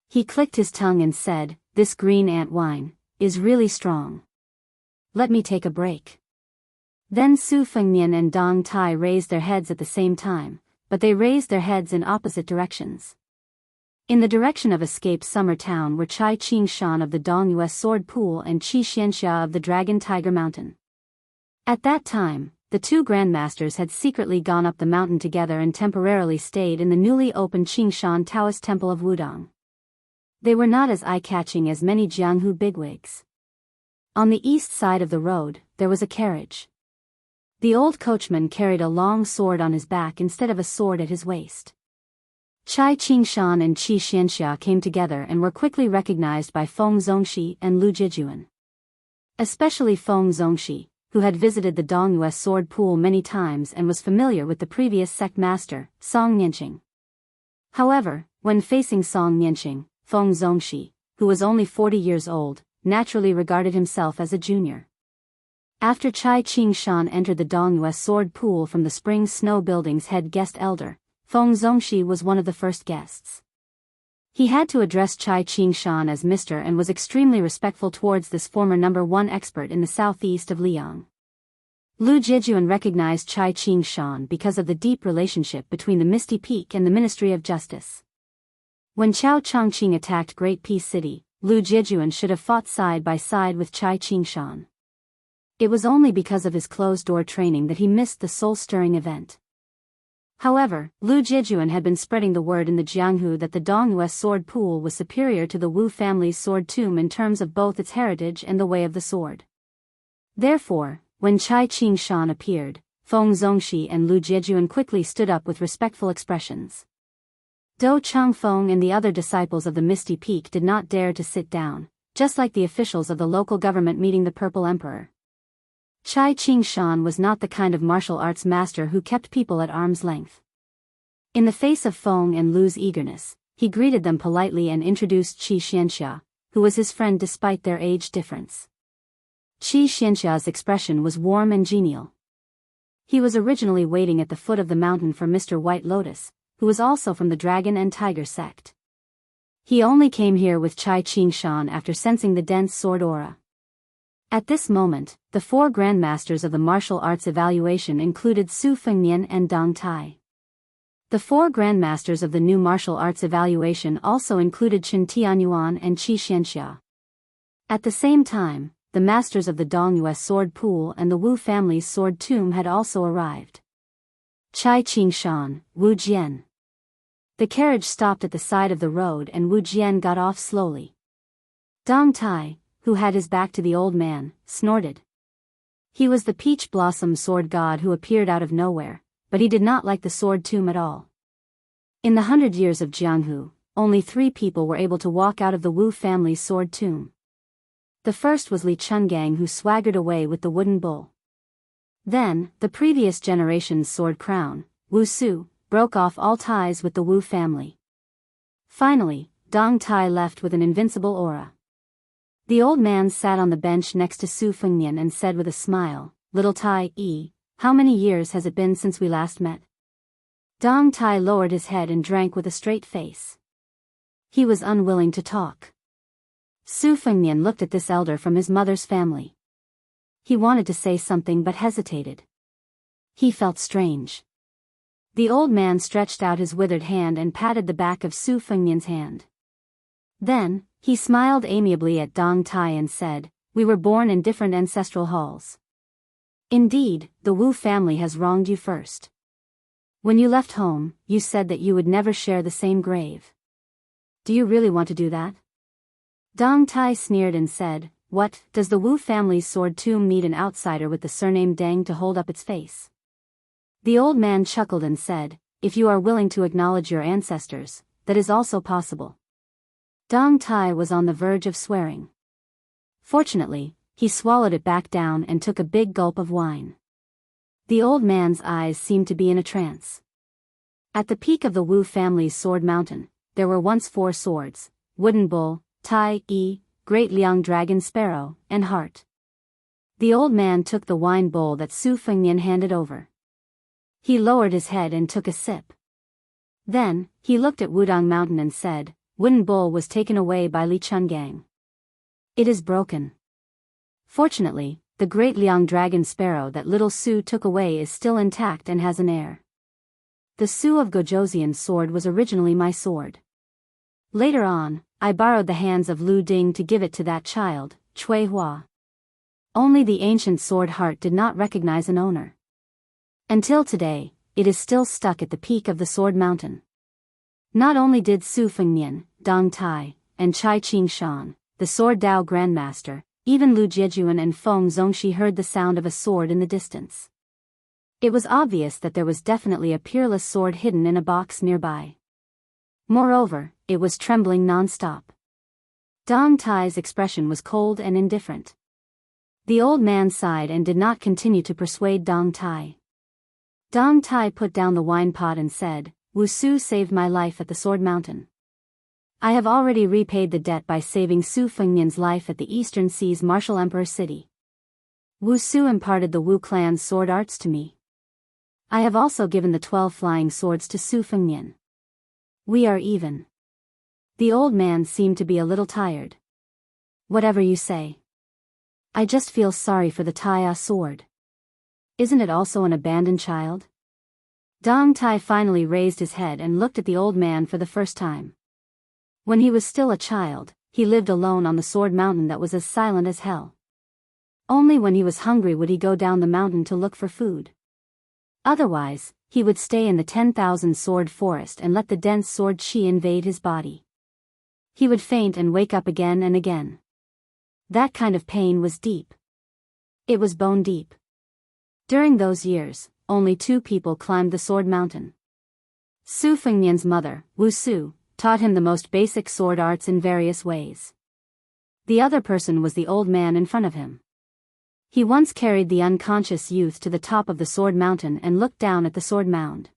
He clicked his tongue and said, "This green ant wine is really strong. Let me take a break." Then Su Fengnian and Dong Tai raised their heads at the same time, but they raised their heads in opposite directions. In the direction of escaped summer town were Chai Qingshan of the Dongyue Sword Pool and Qi Xianxia of the Dragon Tiger Mountain. At that time, the two grandmasters had secretly gone up the mountain together and temporarily stayed in the newly opened Qingshan Taoist Temple of Wudang. They were not as eye-catching as many Jianghu bigwigs. On the east side of the road, there was a carriage. The old coachman carried a long sword on his back instead of a sword at his waist. Chai Qingshan and Qi Xianxia came together and were quickly recognized by Feng Zongxi and Lu Jijuan. Especially Feng Zongxi, who had visited the Dongyue Sword Pool many times and was familiar with the previous sect master, Song Nianqing. However, when facing Song Nianqing, Feng Zongxi, who was only 40 years old, naturally regarded himself as a junior. After Chai Qingshan entered the Dongyue Sword Pool from the Spring Snow Building's head guest elder, Feng Zongxi was one of the first guests. He had to address Chai Qingshan as Mr. and was extremely respectful towards this former #1 expert in the southeast of Liang. Lu Jijuan recognized Chai Qingshan because of the deep relationship between the Misty Peak and the Ministry of Justice. When Chao Chongqing attacked Great Peace City, Lu Jijuan should have fought side by side with Chai Qingshan. It was only because of his closed-door training that he missed the soul-stirring event. However, Lu Jijuan had been spreading the word in the Jianghu that the Dongyue Sword Pool was superior to the Wu family's sword tomb in terms of both its heritage and the way of the sword. Therefore, when Chai Qingshan appeared, Feng Zongxi and Lu Jijuan quickly stood up with respectful expressions. Dou Changfeng and the other disciples of the Misty Peak did not dare to sit down, just like the officials of the local government meeting the Purple Emperor. Chai Qingshan was not the kind of martial arts master who kept people at arm's length. In the face of Feng and Lu's eagerness, he greeted them politely and introduced Qi Xianxia, who was his friend despite their age difference. Qi Xianxia's expression was warm and genial. He was originally waiting at the foot of the mountain for Mr. White Lotus, who was also from the Dragon and Tiger sect. He only came here with Chai Qingshan after sensing the dense sword aura. At this moment, the four grandmasters of the martial arts evaluation included Su Fengnian and Dong Tai. The four grandmasters of the new martial arts evaluation also included Chen Tianyuan and Qi Xianxia. At the same time, the masters of the Dongyue Sword Pool and the Wu family's sword tomb had also arrived. Chai Qingshan, Wu Jian. The carriage stopped at the side of the road and Wu Jian got off slowly. Dong Tai, who had his back to the old man, snorted. He was the peach blossom sword god who appeared out of nowhere, but he did not like the sword tomb at all. In the 100 years of Jianghu, only 3 people were able to walk out of the Wu family's sword tomb. The first was Li Chungang, who swaggered away with the wooden bull. Then, the previous generation's sword crown, Wu Su, broke off all ties with the Wu family. Finally, Dong Tai left with an invincible aura. The old man sat on the bench next to Su Fengnian and said with a smile, "Little Tai, how many years has it been since we last met?" Dong Tai lowered his head and drank with a straight face. He was unwilling to talk. Su Fengnian looked at this elder from his mother's family. He wanted to say something but hesitated. He felt strange. The old man stretched out his withered hand and patted the back of Su Fengnian's hand. Then, he smiled amiably at Dong Tai and said, "We were born in different ancestral halls. Indeed, the Wu family has wronged you first. When you left home, you said that you would never share the same grave. Do you really want to do that?" Dong Tai sneered and said, What, does the Wu family's sword tomb need an outsider with the surname Deng to hold up its face? The old man chuckled and said, if you are willing to acknowledge your ancestors, that is also possible. Dong Tai was on the verge of swearing. Fortunately, he swallowed it back down and took a big gulp of wine. The old man's eyes seemed to be in a trance. At the peak of the Wu family's sword mountain, there were once 4 swords: Wooden Bull, Tai Yi, Great Liang Dragon Sparrow, and Heart. The old man took the wine bowl that Su Fengnian handed over. He lowered his head and took a sip. Then, he looked at Wudang Mountain and said, Wooden Bull was taken away by Li Chungang. It is broken. Fortunately, the Great Liang Dragon Sparrow that little Su took away is still intact and has an heir. The Su of Gojoseon's sword was originally my sword. Later on, I borrowed the hands of Lu Ding to give it to that child, Cui Hua. Only the ancient sword Heart did not recognize an owner. Until today, it is still stuck at the peak of the sword mountain. Not only did Su Fengnian, Dong Tai, and Chai Qing Shan, the sword Dao grandmaster, even Lu Jiejuan and Feng Zongxi heard the sound of a sword in the distance. It was obvious that there was definitely a peerless sword hidden in a box nearby. Moreover, it was trembling non-stop. Dong Tai's expression was cold and indifferent. The old man sighed and did not continue to persuade Dong Tai. Dong Tai put down the wine pot and said, Wu Su saved my life at the Sword Mountain. I have already repaid the debt by saving Su Fengnian's life at the Eastern Sea's martial emperor city. Wu Su imparted the Wu clan's sword arts to me. I have also given the 12 flying swords to Su Fengnian. We are even. The old man seemed to be a little tired. Whatever you say. I just feel sorry for the Taiya sword. Isn't it also an abandoned child? Dong Tai finally raised his head and looked at the old man for the first time. When he was still a child, he lived alone on the sword mountain that was as silent as hell. Only when he was hungry would he go down the mountain to look for food. Otherwise, he would stay in the 10,000 sword forest and let the dense sword chi invade his body. He would faint and wake up again and again. That kind of pain was deep. It was bone deep. During those years, only 2 people climbed the sword mountain. Su Fengnian's mother, Wu Su, taught him the most basic sword arts in various ways. The other person was the old man in front of him. He once carried the unconscious youth to the top of the sword mountain and looked down at the sword mound.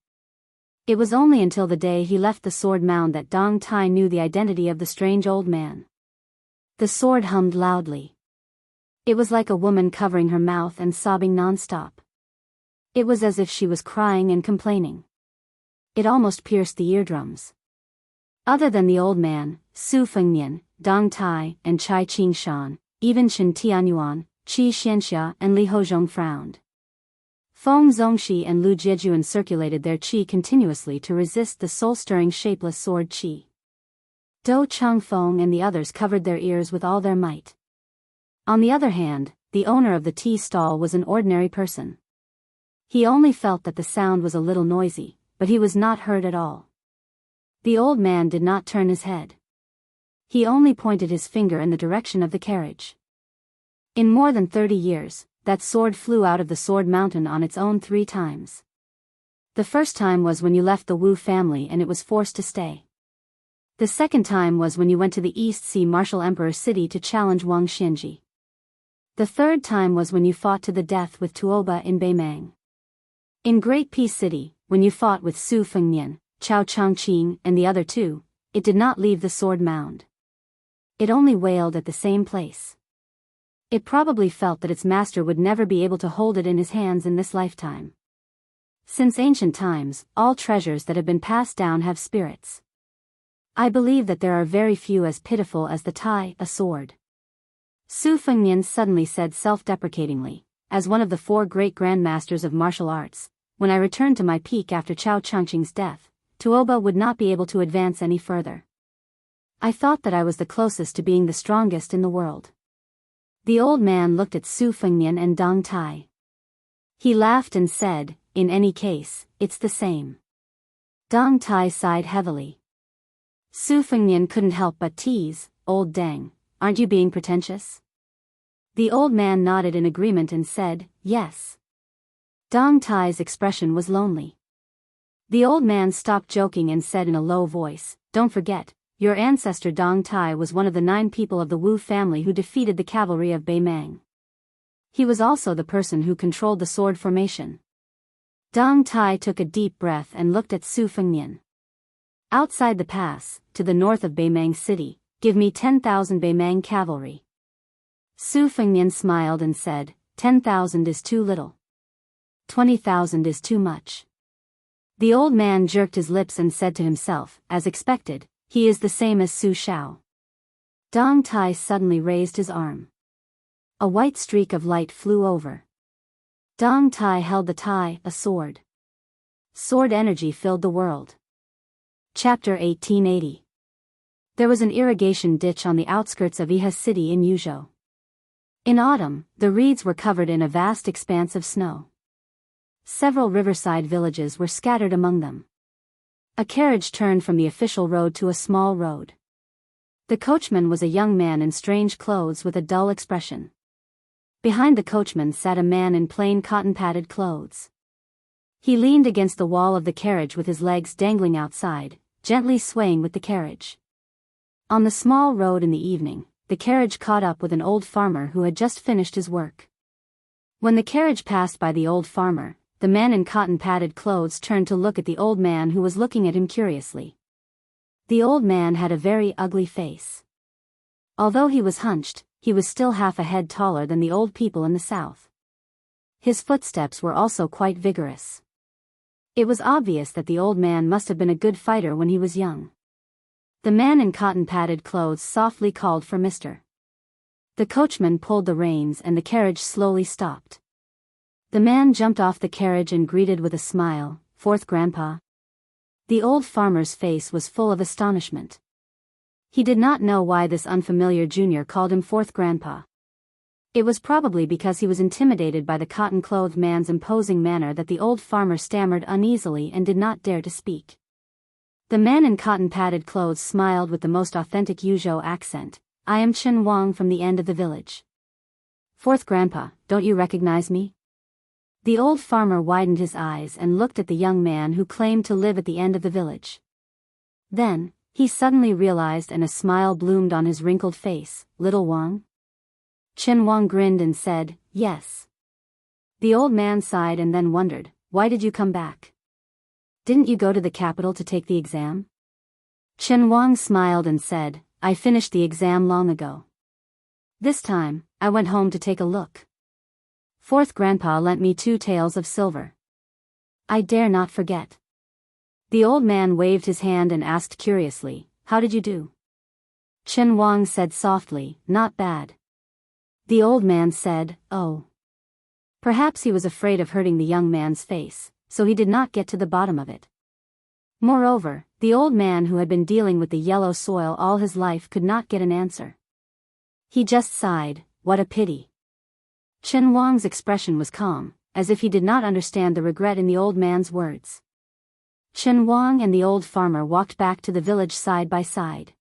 It was only until the day he left the sword mound that Dong Tai knew the identity of the strange old man. The sword hummed loudly. It was like a woman covering her mouth and sobbing non-stop. It was as if she was crying and complaining. It almost pierced the eardrums. Other than the old man, Su Fengnian, Dong Tai, and Chai Qing Shan, even Chen Tianyuan, Qi Xianxia and Li Hozhong frowned. Feng Zongxi and Lu Jiejuan circulated their qi continuously to resist the soul-stirring shapeless sword qi. Do Changfeng and the others covered their ears with all their might. On the other hand, the owner of the tea stall was an ordinary person. He only felt that the sound was a little noisy, but he was not heard at all. The old man did not turn his head. He only pointed his finger in the direction of the carriage. In more than 30 years, that sword flew out of the sword mountain on its own 3 times. The first time was when you left the Wu family and it was forced to stay. The second time was when you went to the East Sea martial emperor city to challenge Wang Xianji. The third time was when you fought to the death with Tuoba in Beimang. In Great Peace City, when you fought with Su Fengnian, Chao Changqing and the other 2, it did not leave the sword mound. It only wailed at the same place. It probably felt that its master would never be able to hold it in his hands in this lifetime. Since ancient times, all treasures that have been passed down have spirits. I believe that there are very few as pitiful as the Tai, a sword. Su Fengnian suddenly said self-deprecatingly, as one of the 4 great grandmasters of martial arts, when I returned to my peak after Chao Changqing's death, Tuoba would not be able to advance any further. I thought that I was the closest to being the strongest in the world. The old man looked at Su Fengnian and Dong Tai. He laughed and said, in any case, it's the same. Dong Tai sighed heavily. Su Fengnian couldn't help but tease, old Deng, aren't you being pretentious? The old man nodded in agreement and said, yes. Dong Tai's expression was lonely. The old man stopped joking and said in a low voice, don't forget, your ancestor Dong Tai was one of the 9 people of the Wu family who defeated the cavalry of Bei Mang. He was also the person who controlled the sword formation. Dong Tai took a deep breath and looked at Su Fengnian. Outside the pass, to the north of Bei Mang City, give me 10,000 Bei Mang cavalry. Su Fengnian smiled and said, 10,000 is too little. 20,000 is too much. The old man jerked his lips and said to himself, as expected, he is the same as Su Shao. Dong Tai suddenly raised his arm. A white streak of light flew over. Dong Tai held the Tai, a sword. Sword energy filled the world. Chapter 1880. There was an irrigation ditch on the outskirts of Iha City in Yuzhou. In autumn, the reeds were covered in a vast expanse of snow. Several riverside villages were scattered among them. A carriage turned from the official road to a small road. The coachman was a young man in strange clothes with a dull expression. Behind the coachman sat a man in plain cotton-padded clothes. He leaned against the wall of the carriage with his legs dangling outside, gently swaying with the carriage. On the small road in the evening, the carriage caught up with an old farmer who had just finished his work. When the carriage passed by the old farmer, the man in cotton-padded clothes turned to look at the old man who was looking at him curiously. The old man had a very ugly face. Although he was hunched, he was still half a head taller than the old people in the south. His footsteps were also quite vigorous. It was obvious that the old man must have been a good fighter when he was young. The man in cotton-padded clothes softly called for Mr. The coachman pulled the reins and the carriage slowly stopped. The man jumped off the carriage and greeted with a smile, "Fourth Grandpa." The old farmer's face was full of astonishment. He did not know why this unfamiliar junior called him Fourth Grandpa. It was probably because he was intimidated by the cotton-clothed man's imposing manner that the old farmer stammered uneasily and did not dare to speak. The man in cotton-padded clothes smiled with the most authentic Yuzhou accent. "I am Chen Wang from the end of the village." "Fourth Grandpa, don't you recognize me?" The old farmer widened his eyes and looked at the young man who claimed to live at the end of the village. Then, he suddenly realized and a smile bloomed on his wrinkled face. "Little Wang?" Chen Wang grinned and said, "Yes." The old man sighed and then wondered, "Why did you come back? Didn't you go to the capital to take the exam?" Chen Wang smiled and said, "I finished the exam long ago. This time, I went home to take a look. Fourth Grandpa lent me 2 taels of silver. I dare not forget." The old man waved his hand and asked curiously, "How did you do?" Chen Wang said softly, "Not bad." The old man said, "Oh." Perhaps he was afraid of hurting the young man's face, so he did not get to the bottom of it. Moreover, the old man who had been dealing with the yellow soil all his life could not get an answer. He just sighed, "What a pity." Chen Wang's expression was calm, as if he did not understand the regret in the old man's words. Chen Wang and the old farmer walked back to the village side by side.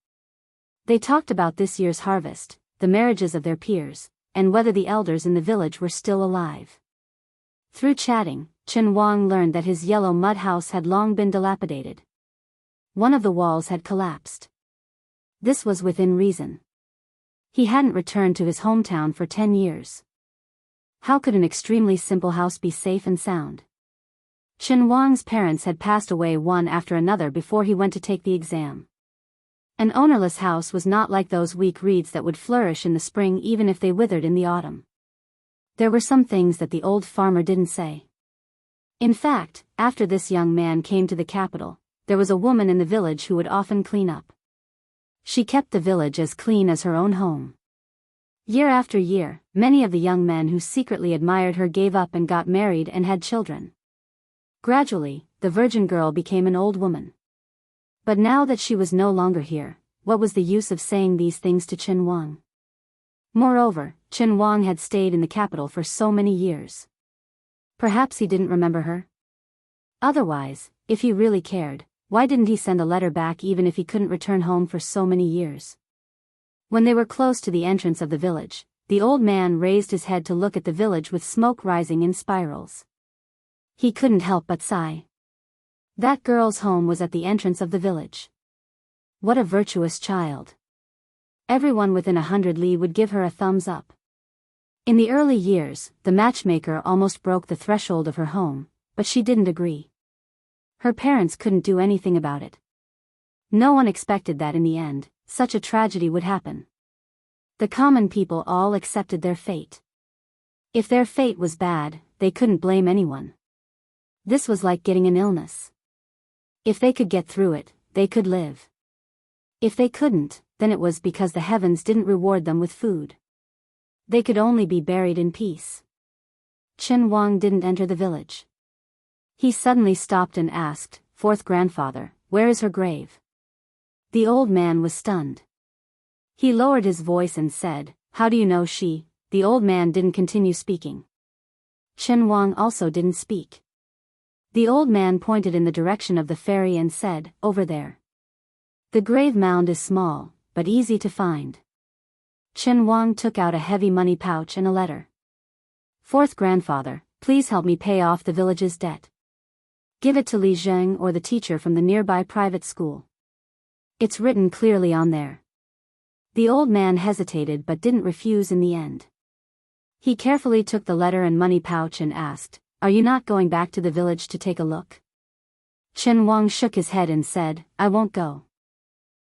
They talked about this year's harvest, the marriages of their peers, and whether the elders in the village were still alive. Through chatting, Chen Wang learned that his yellow mud house had long been dilapidated. One of the walls had collapsed. This was within reason. He hadn't returned to his hometown for 10 years. How could an extremely simple house be safe and sound? Chen Wang's parents had passed away one after another before he went to take the exam. An ownerless house was not like those weak reeds that would flourish in the spring even if they withered in the autumn. There were some things that the old farmer didn't say. In fact, after this young man came to the capital, there was a woman in the village who would often clean up. She kept the village as clean as her own home. Year after year, many of the young men who secretly admired her gave up and got married and had children. Gradually, the virgin girl became an old woman. But now that she was no longer here, what was the use of saying these things to Chen Wang? Moreover, Chen Wang had stayed in the capital for so many years. Perhaps he didn't remember her? Otherwise, if he really cared, why didn't he send a letter back even if he couldn't return home for so many years? When they were close to the entrance of the village, the old man raised his head to look at the village with smoke rising in spirals. He couldn't help but sigh. That girl's home was at the entrance of the village. What a virtuous child. Everyone within 100 li would give her a thumbs up. In the early years, the matchmaker almost broke the threshold of her home, but she didn't agree. Her parents couldn't do anything about it. No one expected that in the end, such a tragedy would happen. The common people all accepted their fate. If their fate was bad, they couldn't blame anyone. This was like getting an illness. If they could get through it, they could live. If they couldn't, then it was because the heavens didn't reward them with food. They could only be buried in peace. Chen Wang didn't enter the village. He suddenly stopped and asked, "Fourth grandfather, where is her grave?" The old man was stunned. He lowered his voice and said, "How do you know she?" The old man didn't continue speaking. Chen Wang also didn't speak. The old man pointed in the direction of the ferry and said, "Over there." The grave mound is small, but easy to find. Chen Wang took out a heavy money pouch and a letter. "Fourth grandfather, please help me pay off the village's debt. Give it to Li Zheng or the teacher from the nearby private school. It's written clearly on there." The old man hesitated but didn't refuse in the end. He carefully took the letter and money pouch and asked, "Are you not going back to the village to take a look?" Chen Wang shook his head and said, "I won't go.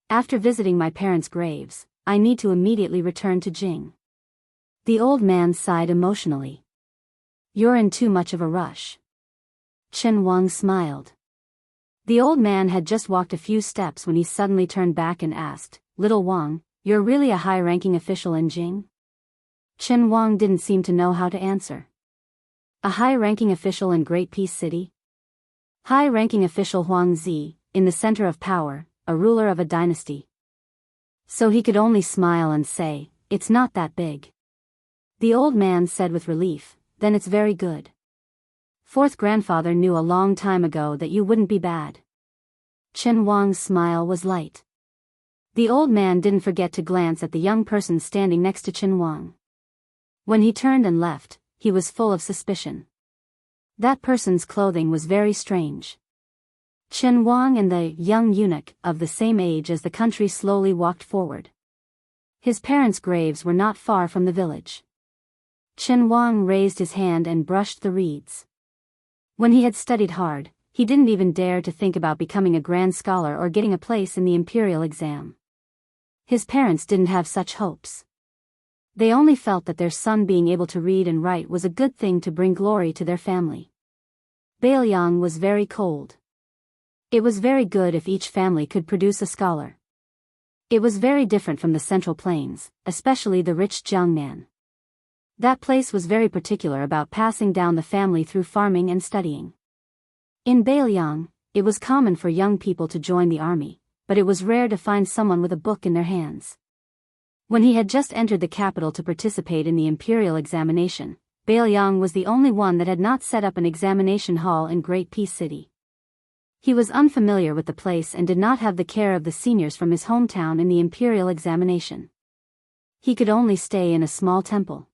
After visiting my parents' graves, I need to immediately return to Jing." The old man sighed emotionally. "You're in too much of a rush." Chen Wang smiled. The old man had just walked a few steps when he suddenly turned back and asked, "Little Wang, you're really a high-ranking official in Jing?" Chen Wang didn't seem to know how to answer. A high-ranking official in Great Peace City? High-ranking official Huang Zi, in the center of power, a ruler of a dynasty. So he could only smile and say, "It's not that big." The old man said with relief, "Then it's very good. Fourth grandfather knew a long time ago that you wouldn't be bad." Chen Wang's smile was light. The old man didn't forget to glance at the young person standing next to Chen Wang. When he turned and left, he was full of suspicion. That person's clothing was very strange. Chen Wang and the young eunuch, of the same age as the country, slowly walked forward. His parents' graves were not far from the village. Chen Wang raised his hand and brushed the reeds. When he had studied hard, he didn't even dare to think about becoming a grand scholar or getting a place in the imperial exam. His parents didn't have such hopes. They only felt that their son being able to read and write was a good thing to bring glory to their family. Bailiang was very cold. It was very good if each family could produce a scholar. It was very different from the Central Plains, especially the rich Jiangnan. That place was very particular about passing down the family through farming and studying. In Bailiang, it was common for young people to join the army, but it was rare to find someone with a book in their hands. When he had just entered the capital to participate in the imperial examination, Bailiang was the only one that had not set up an examination hall in Great Peace City. He was unfamiliar with the place and did not have the care of the seniors from his hometown in the imperial examination. He could only stay in a small temple.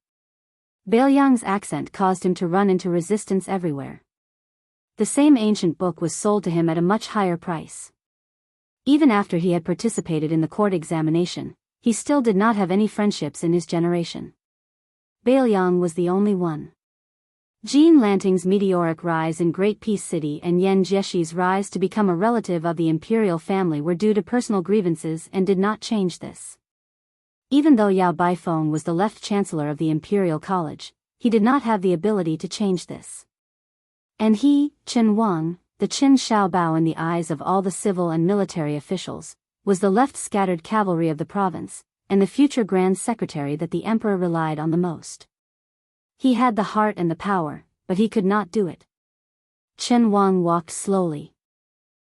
Bailiang's accent caused him to run into resistance everywhere. The same ancient book was sold to him at a much higher price. Even after he had participated in the court examination, he still did not have any friendships in his generation. Bailiang was the only one. Jean Lanting's meteoric rise in Great Peace City and Yan Jieshi's rise to become a relative of the imperial family were due to personal grievances and did not change this. Even though Yao Baifeng was the left chancellor of the imperial college, he did not have the ability to change this. And he, Chen Wang, the Qin Shaobao in the eyes of all the civil and military officials, was the left scattered cavalry of the province, and the future grand secretary that the emperor relied on the most. He had the heart and the power, but he could not do it. Chen Wang walked slowly.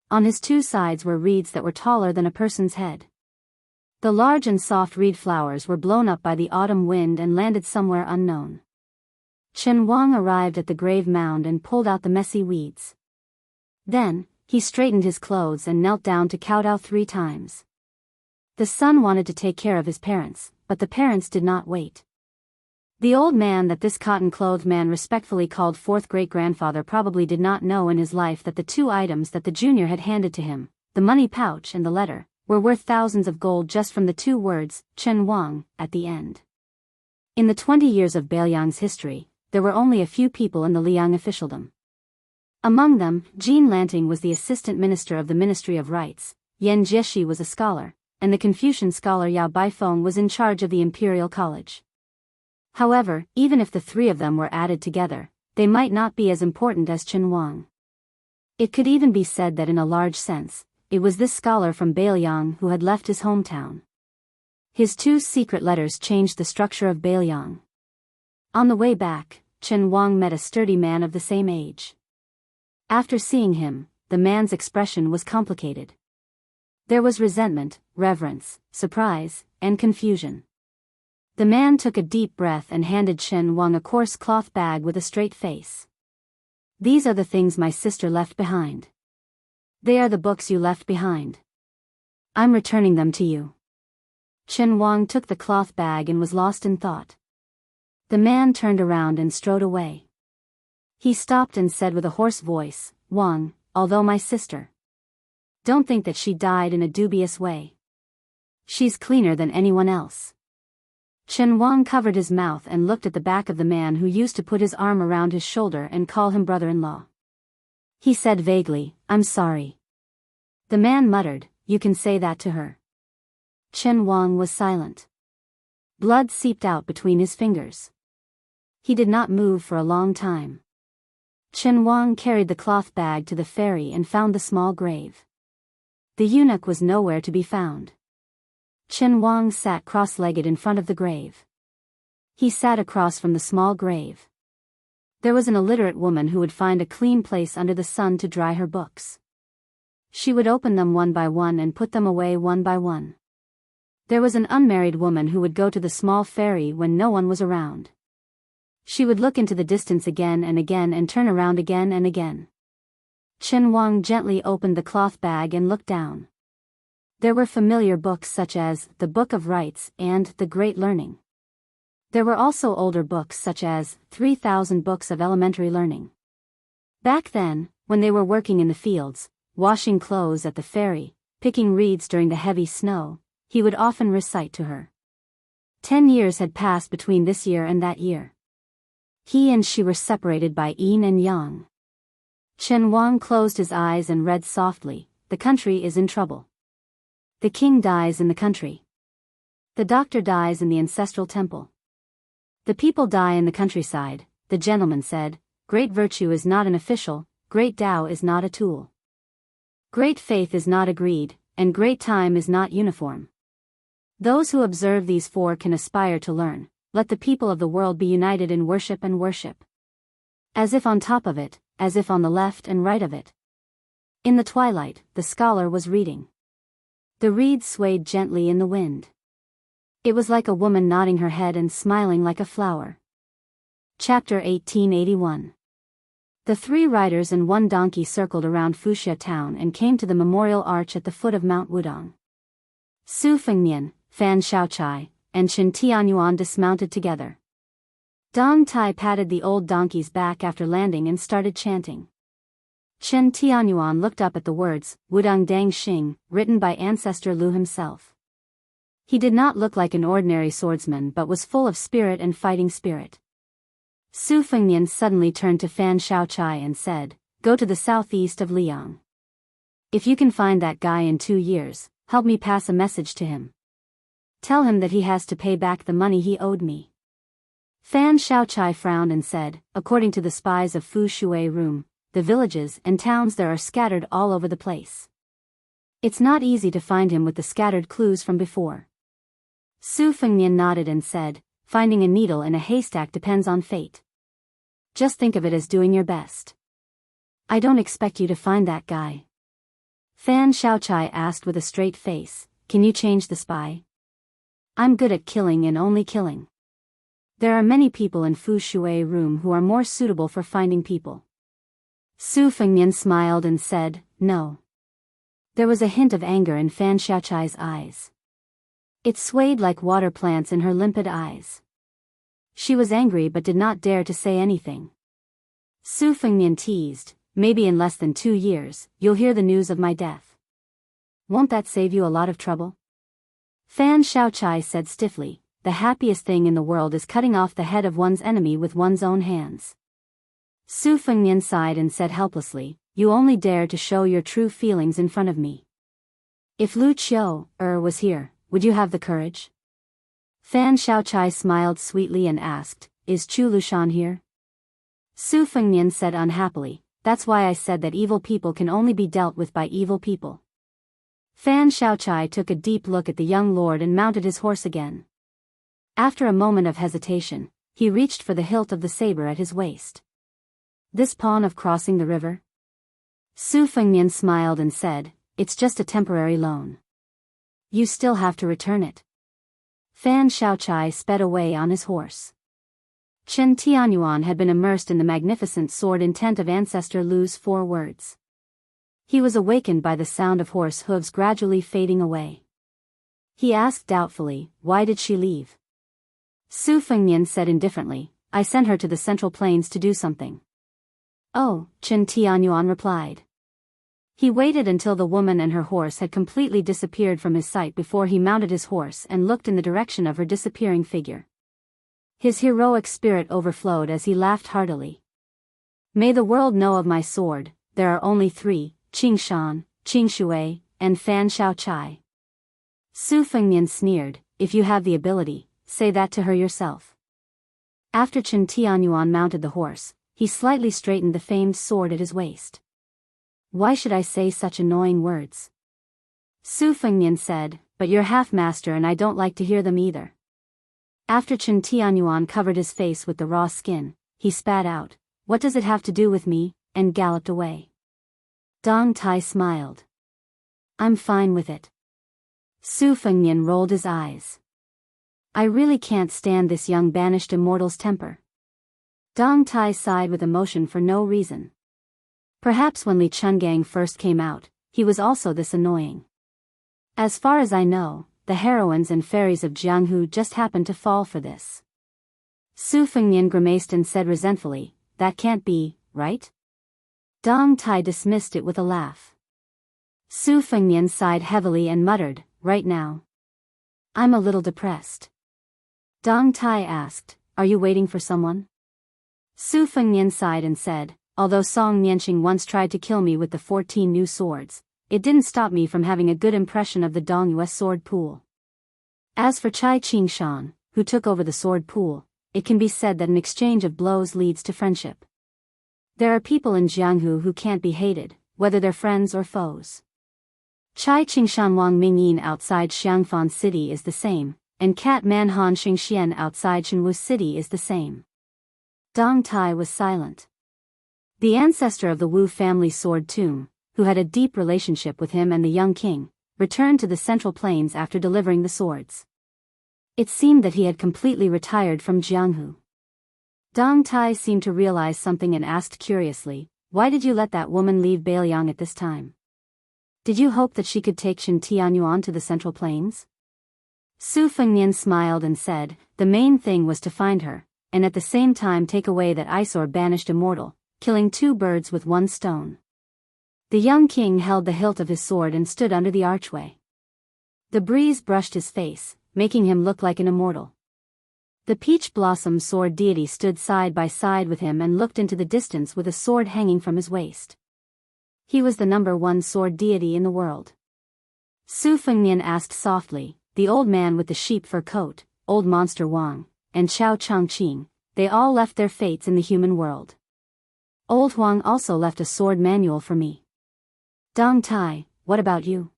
On his two sides were reeds that were taller than a person's head. The large and soft reed flowers were blown up by the autumn wind and landed somewhere unknown. Chen Wang arrived at the grave mound and pulled out the messy weeds. Then, he straightened his clothes and knelt down to kowtow 3 times. The son wanted to take care of his parents, but the parents did not wait. The old man that this cotton-clothed man respectfully called fourth great-grandfather probably did not know in his life that the two items that the junior had handed to him, the money pouch and the letter, were worth thousands of gold just from the two words, Chen Wang, at the end. In the 20 years of Bailiang's history, there were only a few people in the Liang officialdom. Among them, Jean Lanting was the assistant minister of the Ministry of Rites, Yan Jieshi was a scholar, and the Confucian scholar Yao Baifeng was in charge of the Imperial College. However, even if the three of them were added together, they might not be as important as Chen Wang. It could even be said that in a large sense, it was this scholar from Bailiang who had left his hometown. His two secret letters changed the structure of Bailiang. On the way back, Chen Wang met a sturdy man of the same age. After seeing him, the man's expression was complicated. There was resentment, reverence, surprise, and confusion. The man took a deep breath and handed Chen Wang a coarse cloth bag with a straight face. "These are the things my sister left behind. They are the books you left behind. I'm returning them to you." Chen Wang took the cloth bag and was lost in thought. The man turned around and strode away. He stopped and said with a hoarse voice, "Wang, although my sister, don't think that she died in a dubious way. She's cleaner than anyone else." Chen Wang covered his mouth and looked at the back of the man who used to put his arm around his shoulder and call him brother-in-law. He said vaguely, "I'm sorry." The man muttered, "You can say that to her." Chen Wang was silent. Blood seeped out between his fingers. He did not move for a long time. Chen Wang carried the cloth bag to the ferry and found the small grave. The eunuch was nowhere to be found. Chen Wang sat cross-legged in front of the grave. He sat across from the small grave. There was an illiterate woman who would find a clean place under the sun to dry her books. She would open them one by one and put them away one by one. There was an unmarried woman who would go to the small ferry when no one was around. She would look into the distance again and turn around again and again. Chen Wang gently opened the cloth bag and looked down. There were familiar books such as the Book of Rites and the Great Learning. There were also older books such as 3,000 Books of Elementary Learning. Back then, when they were working in the fields, washing clothes at the ferry, picking reeds during the heavy snow, he would often recite to her. 10 years had passed between this year and that year. He and she were separated by yin and yang. Chen Wang closed his eyes and read softly, "The country is in trouble. The king dies in the country. The doctor dies in the ancestral temple. The people die in the countryside," the gentleman said. "Great virtue is not an official, great Tao is not a tool. Great faith is not agreed, and great time is not uniform. Those who observe these four can aspire to learn. Let the people of the world be united in worship and worship. As if on top of it, as if on the left and right of it." In the twilight, the scholar was reading. The reeds swayed gently in the wind. It was like a woman nodding her head and smiling like a flower. Chapter 1881. The three riders and one donkey circled around Fuxia town and came to the memorial arch at the foot of Mount Wudong. Su Fengnian, Fan Shaochai, and Chen Tianyuan dismounted together. Dong Tai patted the old donkey's back after landing and started chanting. Chen Tianyuan looked up at the words, Wudong Dang Xing, written by ancestor Lu himself. He did not look like an ordinary swordsman but was full of spirit and fighting spirit. Su Fengnian suddenly turned to Fan Shaochai and said, "Go to the southeast of Liang. If you can find that guy in 2 years, help me pass a message to him. Tell him that he has to pay back the money he owed me." Fan Shaochai frowned and said, "According to the spies of Fu Shui Room, the villages and towns there are scattered all over the place. It's not easy to find him with the scattered clues from before." Su Fengnian nodded and said, "Finding a needle in a haystack depends on fate. Just think of it as doing your best. I don't expect you to find that guy." Fan Shaochai asked with a straight face, "Can you change the spy? I'm good at killing and only killing. There are many people in Fu Shui Room who are more suitable for finding people." Su Fengnian smiled and said, "No." There was a hint of anger in Fan Shaochai's eyes. It swayed like water plants in her limpid eyes. She was angry but did not dare to say anything. Su Fengnian teased, maybe in less than 2 years, you'll hear the news of my death. Won't that save you a lot of trouble? Fan Xiaochai said stiffly, the happiest thing in the world is cutting off the head of one's enemy with one's own hands. Su Fengnian sighed and said helplessly, you only dare to show your true feelings in front of me. If Lu Qiu was here, would you have the courage? Fan Xiaochai smiled sweetly and asked, is Chu Lushan here? Su Fengnian said unhappily, that's why I said that evil people can only be dealt with by evil people. Fan Xiaochai took a deep look at the young lord and mounted his horse again. After a moment of hesitation, he reached for the hilt of the saber at his waist. This pawn of crossing the river? Su Fengnian smiled and said, it's just a temporary loan. You still have to return it. Fan Xiaochai sped away on his horse. Chen Tianyuan had been immersed in the magnificent sword intent of ancestor Lu's 4 words. He was awakened by the sound of horse hooves gradually fading away. He asked doubtfully, why did she leave? Su Fengnian said indifferently, I sent her to the Central Plains to do something. Oh, Chen Tianyuan replied. He waited until the woman and her horse had completely disappeared from his sight before he mounted his horse and looked in the direction of her disappearing figure. His heroic spirit overflowed as he laughed heartily. May the world know of my sword, there are only 3, Qing Shan, Qing Shui, and Fan Xiaochai. Su Fengnian sneered, if you have the ability, say that to her yourself. After Chen Tianyuan mounted the horse, he slightly straightened the famed sword at his waist. Why should I say such annoying words? Su Fengnian said, but you're half-master and I don't like to hear them either. After Chen Tianyuan covered his face with the raw skin, he spat out, what does it have to do with me, and galloped away. Dong Tai smiled. I'm fine with it. Su Fengnian rolled his eyes. I really can't stand this young banished immortal's temper. Dong Tai sighed with emotion for no reason. Perhaps when Li Chungang first came out, he was also this annoying. As far as I know, the heroines and fairies of Jianghu just happened to fall for this. Su Fengnian grimaced and said resentfully, that can't be, right? Dong Tai dismissed it with a laugh. Su Fengnian sighed heavily and muttered, right now. I'm a little depressed. Dong Tai asked, are you waiting for someone? Su Fengnian sighed and said, although Song Nianqing once tried to kill me with the 14 new swords, it didn't stop me from having a good impression of the Dongyue sword pool. As for Chai Qingshan, who took over the sword pool, it can be said that an exchange of blows leads to friendship. There are people in Jianghu who can't be hated, whether they're friends or foes. Chai Qingshan Wang Mingyin outside Xiangfan City is the same, and Cat Man Han Xingxian outside Shenwu City is the same. Dong Tai was silent. The ancestor of the Wu family sword tomb, who had a deep relationship with him and the young king, returned to the Central Plains after delivering the swords. It seemed that he had completely retired from Jianghu. Dong Tai seemed to realize something and asked curiously, why did you let that woman leave Bailiang at this time? Did you hope that she could take Shen Tianyuan to the Central Plains? Su Fengnian smiled and said, the main thing was to find her, and at the same time take away that eyesore banished immortal, killing 2 birds with 1 stone. The young king held the hilt of his sword and stood under the archway. The breeze brushed his face, making him look like an immortal. The peach blossom sword deity stood side by side with him and looked into the distance with a sword hanging from his waist. He was the number 1 sword deity in the world. Su Fengnian asked softly, the old man with the sheep fur coat, old monster Wang, and Xiao Changqing, they all left their fates in the human world. Old Huang also left a sword manual for me. Dong Tai, what about you?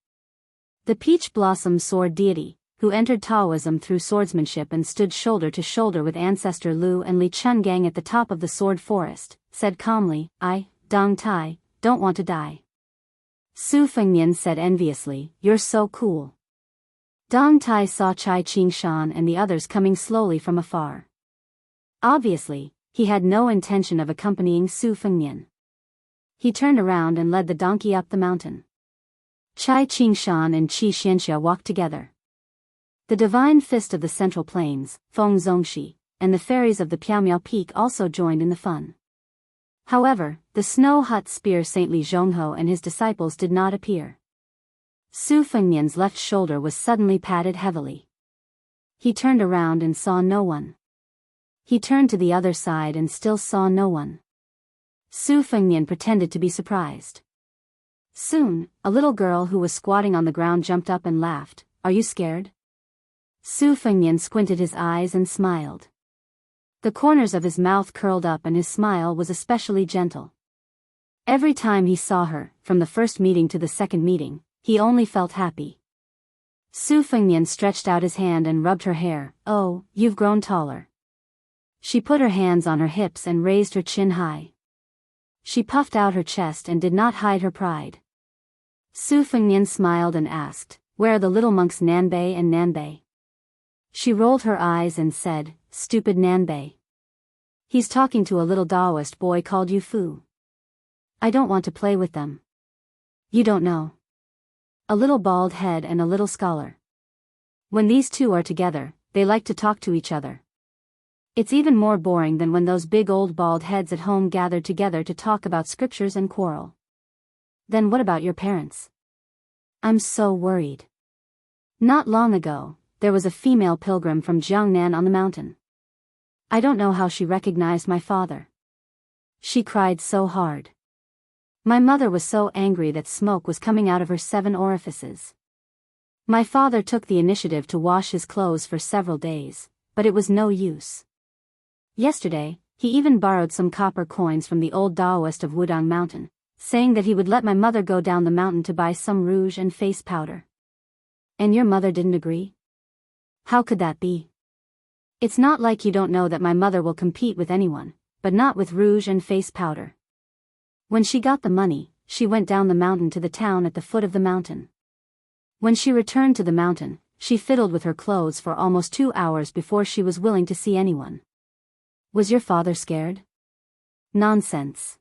The peach blossom sword deity, who entered Taoism through swordsmanship and stood shoulder to shoulder with ancestor Lu and Li Chungang at the top of the sword forest, said calmly, I, Dong Tai, don't want to die. Su Fengnian said enviously, you're so cool. Dong Tai saw Chai Qingshan and the others coming slowly from afar. Obviously, he had no intention of accompanying Su Fengnian. He turned around and led the donkey up the mountain. Chai Qingshan and Qi Xianxia walked together. The divine fist of the Central Plains, Feng Zongxi, and the fairies of the Piaomiao Peak also joined in the fun. However, the snow hut spear Saint Li Zhongho and his disciples did not appear. Su Fengnian's left shoulder was suddenly patted heavily. He turned around and saw no one. He turned to the other side and still saw no one. Su Fengnian pretended to be surprised. Soon, a little girl who was squatting on the ground jumped up and laughed. "Are you scared?" Su Fengnian squinted his eyes and smiled. The corners of his mouth curled up and his smile was especially gentle. Every time he saw her, from the first meeting to the second meeting, he only felt happy. Su Fengnian stretched out his hand and rubbed her hair. "Oh, you've grown taller." She put her hands on her hips and raised her chin high. She puffed out her chest and did not hide her pride. Su Fengnian smiled and asked, "Where are the little monks Nanbei and Nanbei?" She rolled her eyes and said, "Stupid Nanbei. He's talking to a little Taoist boy called Yu Fu. I don't want to play with them. You don't know. A little bald head and a little scholar. When these two are together, they like to talk to each other. It's even more boring than when those big old bald heads at home gathered together to talk about scriptures and quarrel. Then what about your parents? I'm so worried. Not long ago, there was a female pilgrim from Jiangnan on the mountain. I don't know how she recognized my father. She cried so hard. My mother was so angry that smoke was coming out of her 7 orifices. My father took the initiative to wash his clothes for several days, but it was no use. Yesterday, he even borrowed some copper coins from the old Taoist of Wudang Mountain, saying that he would let my mother go down the mountain to buy some rouge and face powder. And your mother didn't agree? How could that be? It's not like you don't know that my mother will compete with anyone, but not with rouge and face powder. When she got the money, she went down the mountain to the town at the foot of the mountain. When she returned to the mountain, she fiddled with her clothes for almost 2 hours before she was willing to see anyone. Was your father scared? Nonsense.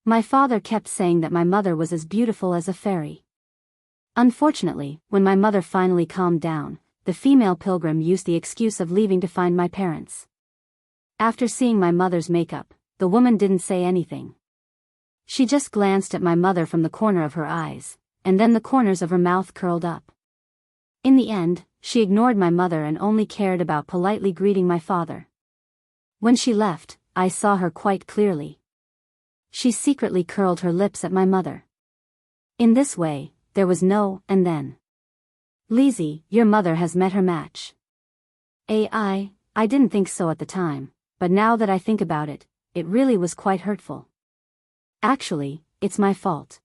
My father kept saying that my mother was as beautiful as a fairy. Unfortunately, when my mother finally calmed down, the female pilgrim used the excuse of leaving to find my parents. After seeing my mother's makeup, the woman didn't say anything. She just glanced at my mother from the corner of her eyes, and then the corners of her mouth curled up. In the end, she ignored my mother and only cared about politely greeting my father. When she left, I saw her quite clearly. She secretly curled her lips at my mother. In this way, there was no and then. Lizzie, your mother has met her match. I didn't think so at the time, but now that I think about it, it really was quite hurtful. Actually, it's my fault.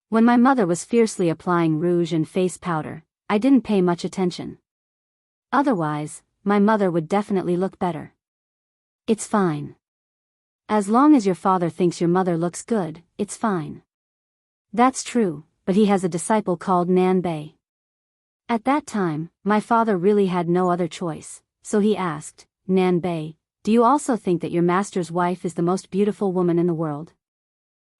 When my mother was fiercely applying rouge and face powder, I didn't pay much attention. Otherwise, my mother would definitely look better. It's fine. As long as your father thinks your mother looks good, it's fine. That's true, but he has a disciple called Nanbei. At that time, my father really had no other choice, so he asked, "Nanbei, do you also think that your master's wife is the most beautiful woman in the world?"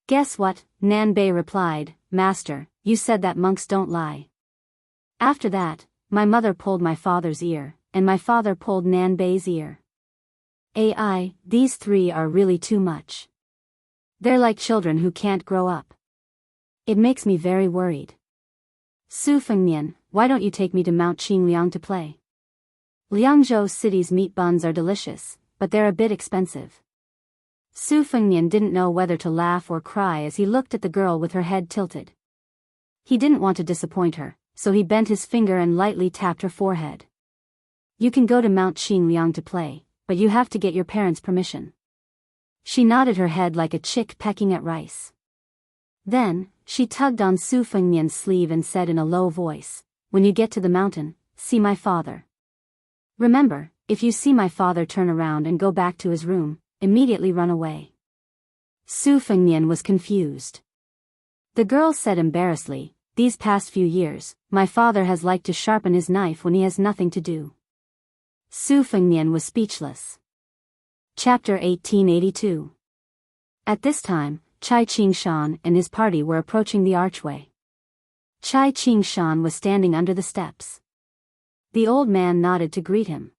Guess what? Nanbei replied, "Master, you said that monks don't lie." After that, my mother pulled my father's ear, and my father pulled Nanbei's ear. These 3 are really too much. They're like children who can't grow up. It makes me very worried. Su Fengnian, why don't you take me to Mount Qingliang to play? Liangzhou City's meat buns are delicious, but they're a bit expensive. Su Fengnian didn't know whether to laugh or cry as he looked at the girl with her head tilted. He didn't want to disappoint her, so he bent his finger and lightly tapped her forehead. You can go to Mount Qingliang to play, but you have to get your parents' permission. She nodded her head like a chick pecking at rice. Then, she tugged on Su Fengnian's sleeve and said in a low voice, "When you get to the mountain, see my father. Remember, if you see my father turn around and go back to his room, immediately run away." Su Fengnian was confused. The girl said embarrassedly, "These past few years, my father has liked to sharpen his knife when he has nothing to do." Su Fengnian was speechless. Chapter 1882. At this time, Chai Qingshan and his party were approaching the archway. Chai Qingshan was standing under the steps. The old man nodded to greet him.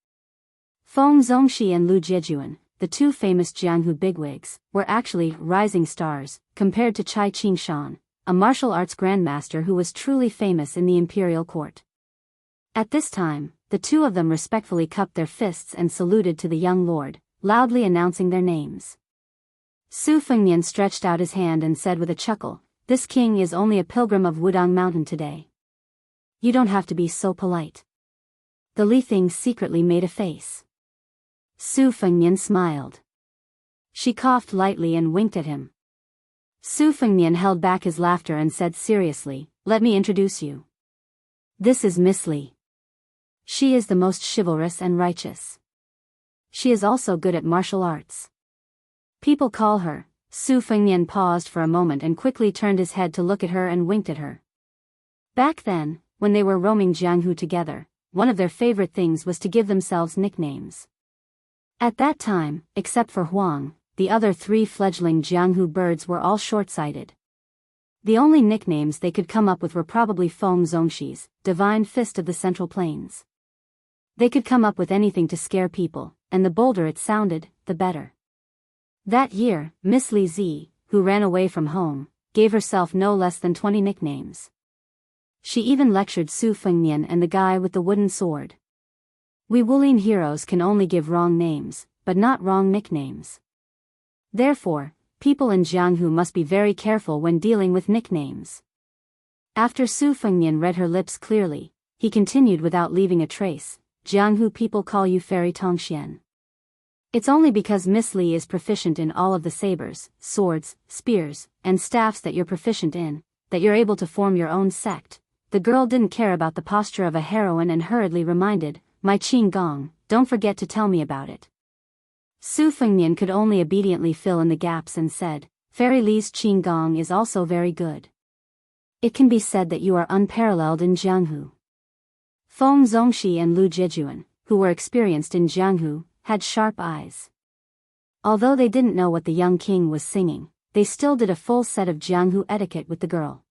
Feng Zongxi and Lu Jiejuan, the two famous Jianghu bigwigs, were actually rising stars, compared to Chai Qingshan, a martial arts grandmaster who was truly famous in the imperial court. At this time, the two of them respectfully cupped their fists and saluted to the young lord, loudly announcing their names. Su Fengnian stretched out his hand and said with a chuckle, "This king is only a pilgrim of Wudang Mountain today. You don't have to be so polite." The Li Thing secretly made a face. Su Fengnian smiled. She coughed lightly and winked at him. Su Fengnian held back his laughter and said seriously, "Let me introduce you. This is Miss Li. She is the most chivalrous and righteous. She is also good at martial arts. People call her." Su Fengnian paused for a moment and quickly turned his head to look at her and winked at her. Back then, when they were roaming Jianghu together, one of their favorite things was to give themselves nicknames. At that time, except for Huang, the other three fledgling Jianghu birds were all short-sighted. The only nicknames they could come up with were probably Feng Zongxi's, Divine Fist of the Central Plains. They could come up with anything to scare people, and the bolder it sounded, the better. That year, Miss Li Zi, who ran away from home, gave herself no less than 20 nicknames. She even lectured Su Fengnian and the guy with the wooden sword. We Wulin heroes can only give wrong names, but not wrong nicknames. Therefore, people in Jianghu must be very careful when dealing with nicknames. After Su Fengnian read her lips clearly, he continued without leaving a trace, "Jianghu people call you Fairy Tongxian. It's only because Miss Li is proficient in all of the sabers, swords, spears, and staffs that you're proficient in, that you're able to form your own sect." The girl didn't care about the posture of a heroine and hurriedly reminded, "My Qing Gong, don't forget to tell me about it." Su Fengnian could only obediently fill in the gaps and said, "Fairy Li's Qing Gong is also very good. It can be said that you are unparalleled in Jianghu." Feng Zongxi and Lu Jiejuan, who were experienced in Jianghu, had sharp eyes. Although they didn't know what the young king was singing, they still did a full set of Jianghu etiquette with the girl.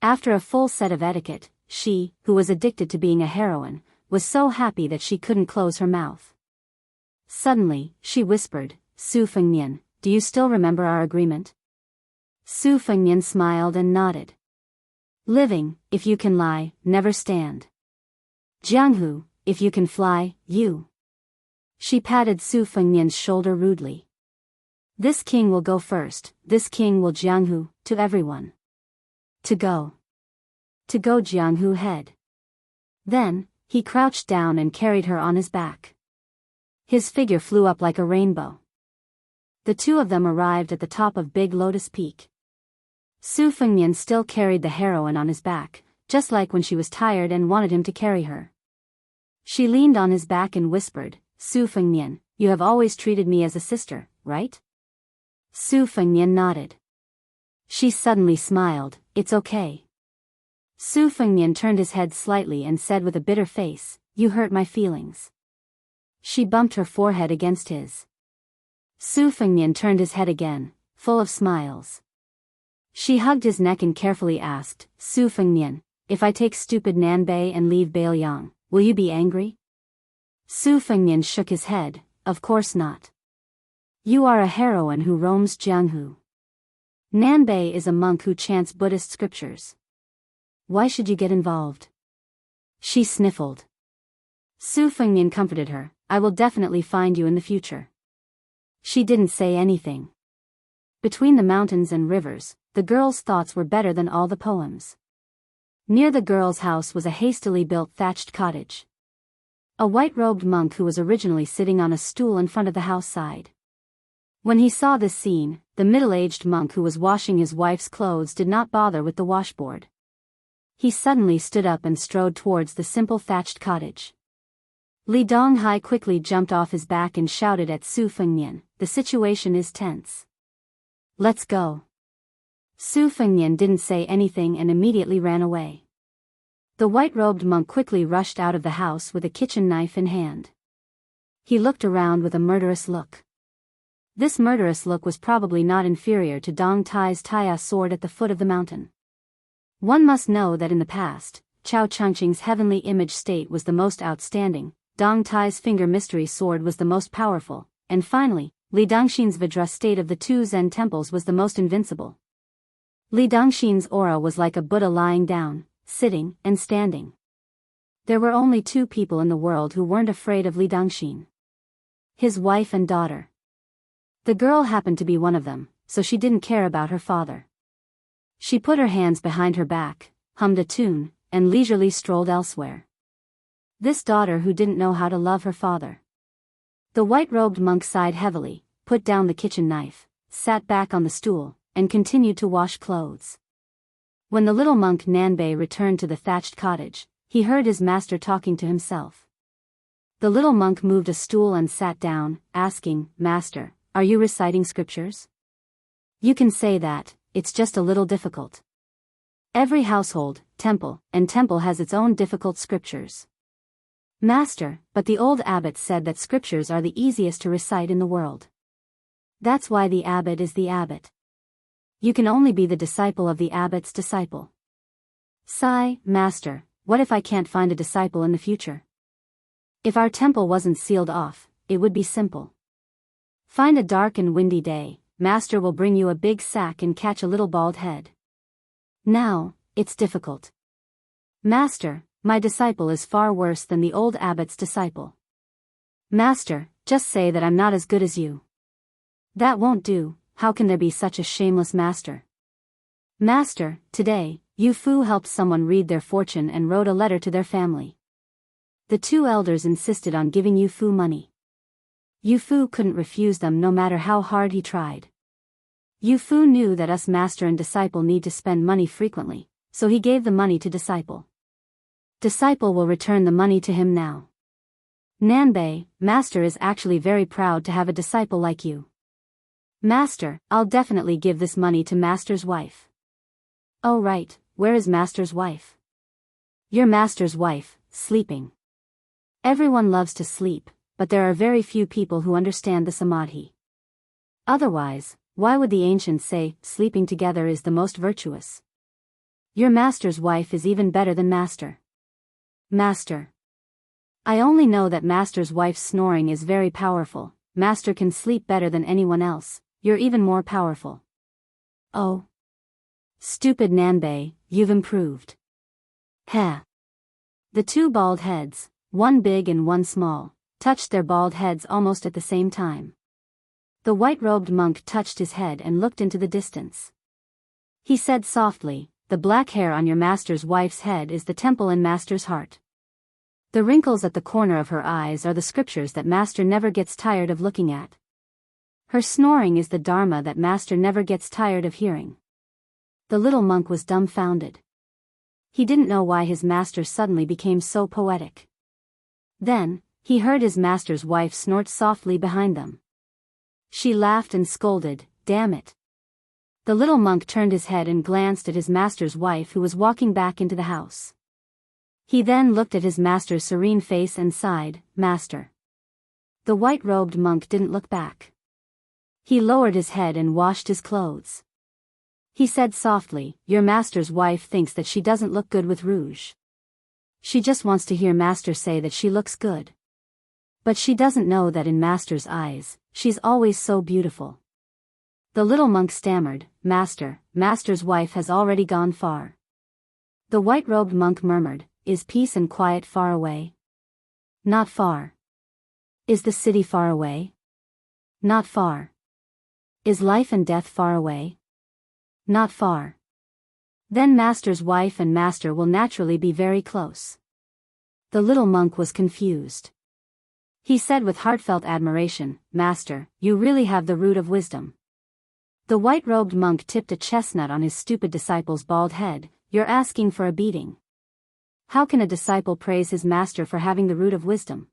After a full set of etiquette, she, who was addicted to being a heroine, was so happy that she couldn't close her mouth. Suddenly, she whispered, "Su Fengnian, do you still remember our agreement?" Su Fengnian smiled and nodded. "Living, if you can lie, never stand. Jianghu, if you can fly, you." She patted Su Fengnian's shoulder rudely. "This king will go first, this king will Jianghu, to everyone. To go. To go Jianghu head." Then, he crouched down and carried her on his back. His figure flew up like a rainbow. The two of them arrived at the top of Big Lotus Peak. Su Fengnian still carried the heroine on his back, just like when she was tired and wanted him to carry her. She leaned on his back and whispered, "Su Fengnian, you have always treated me as a sister, right?" Su Fengnian nodded. She suddenly smiled, "It's okay." Su Fengnian turned his head slightly and said with a bitter face, "You hurt my feelings." She bumped her forehead against his. Su Fengnian turned his head again, full of smiles. She hugged his neck and carefully asked, "Su Fengnian, if I take stupid Nanbei and leave Bailiang, will you be angry?" Su Fengnian shook his head, "Of course not. You are a heroine who roams Jianghu. Nanbei is a monk who chants Buddhist scriptures. Why should you get involved?" She sniffled. Su Fengnian comforted her, "I will definitely find you in the future." She didn't say anything. Between the mountains and rivers, the girl's thoughts were better than all the poems. Near the girl's house was a hastily built thatched cottage. A white-robed monk who was originally sitting on a stool in front of the house sighed. When he saw this scene, the middle-aged monk who was washing his wife's clothes did not bother with the washboard. He suddenly stood up and strode towards the simple thatched cottage. Li Donghai quickly jumped off his back and shouted at Su Fengnian, "The situation is tense. Let's go." Su Fengnian didn't say anything and immediately ran away. The white-robed monk quickly rushed out of the house with a kitchen knife in hand. He looked around with a murderous look. This murderous look was probably not inferior to Dong Tai's Taya sword at the foot of the mountain. One must know that in the past, Chao Changqing's heavenly image state was the most outstanding. Dong Tai's finger mystery sword was the most powerful, and finally, Li Dongxin's Vajra state of the two Zen temples was the most invincible. Li Dongxin's aura was like a Buddha lying down, sitting, and standing. There were only two people in the world who weren't afraid of Li Dongxin: his wife and daughter. The girl happened to be one of them, so she didn't care about her father. She put her hands behind her back, hummed a tune, and leisurely strolled elsewhere. This daughter who didn't know how to love her father. The white-robed monk sighed heavily, put down the kitchen knife, sat back on the stool, and continued to wash clothes. When the little monk Nanbei returned to the thatched cottage, he heard his master talking to himself. The little monk moved a stool and sat down, asking, "Master, are you reciting scriptures?" "You can say that, it's just a little difficult. Every household, temple has its own difficult scriptures." "Master, but the old abbot said that scriptures are the easiest to recite in the world." "That's why the abbot is the abbot. You can only be the disciple of the abbot's disciple." "Sigh, Master, what if I can't find a disciple in the future? If our temple wasn't sealed off, it would be simple. Find a dark and windy day, Master will bring you a big sack and catch a little bald head. Now, it's difficult. Master, my disciple is far worse than the old abbot's disciple." "Master, just say that I'm not as good as you." "That won't do, how can there be such a shameless master?" "Master, today, Yu Fu helped someone read their fortune and wrote a letter to their family. The two elders insisted on giving Yu Fu money. Yu Fu couldn't refuse them no matter how hard he tried. Yu Fu knew that us master and disciple need to spend money frequently, so he gave the money to disciple. Disciple will return the money to him now. Nanbei, Master is actually very proud to have a disciple like you." "Master, I'll definitely give this money to Master's wife." "Oh right, where is Master's wife?" "Your Master's wife, sleeping." Everyone loves to sleep, but there are very few people who understand the samadhi. Otherwise, why would the ancients say, sleeping together is the most virtuous? Your Master's wife is even better than Master. "Master. I only know that Master's wife's snoring is very powerful. Master can sleep better than anyone else, you're even more powerful." "Oh. Stupid Nanbei, you've improved." "Heh." The two bald heads, one big and one small, touched their bald heads almost at the same time. The white-robed monk touched his head and looked into the distance. He said softly, "The black hair on your Master's wife's head is the temple in Master's heart. The wrinkles at the corner of her eyes are the scriptures that Master never gets tired of looking at. Her snoring is the Dharma that Master never gets tired of hearing." The little monk was dumbfounded. He didn't know why his master suddenly became so poetic. Then, he heard his master's wife snort softly behind them. She laughed and scolded, "Damn it." The little monk turned his head and glanced at his master's wife who was walking back into the house. He then looked at his master's serene face and sighed, "Master." The white-robed monk didn't look back. He lowered his head and washed his clothes. He said softly, "Your Master's wife thinks that she doesn't look good with rouge. She just wants to hear Master say that she looks good. But she doesn't know that in Master's eyes, she's always so beautiful." The little monk stammered, "Master, Master's wife has already gone far." The white-robed monk murmured, "Is peace and quiet far away?" "Not far." "Is the city far away?" "Not far." "Is life and death far away?" "Not far." "Then Master's wife and Master will naturally be very close." The little monk was confused. He said with heartfelt admiration, "Master, you really have the root of wisdom." The white-robed monk tipped a chestnut on his stupid disciple's bald head, "You're asking for a beating. How can a disciple praise his master for having the root of wisdom?"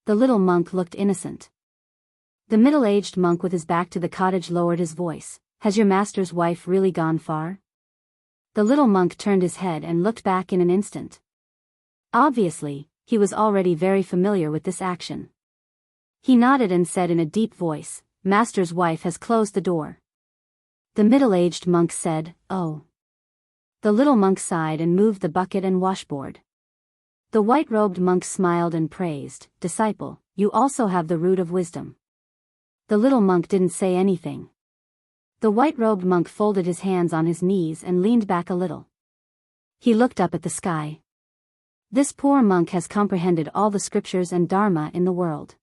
The little monk looked innocent. The middle-aged monk with his back to the cottage lowered his voice, "Has your master's wife really gone far?" The little monk turned his head and looked back in an instant. Obviously, he was already very familiar with this action. He nodded and said in a deep voice, "Master's wife has closed the door." The middle-aged monk said, "Oh." The little monk sighed and moved the bucket and washboard. The white-robed monk smiled and praised, "Disciple, you also have the root of wisdom." The little monk didn't say anything. The white-robed monk folded his hands on his knees and leaned back a little. He looked up at the sky. This poor monk has comprehended all the scriptures and dharma in the world.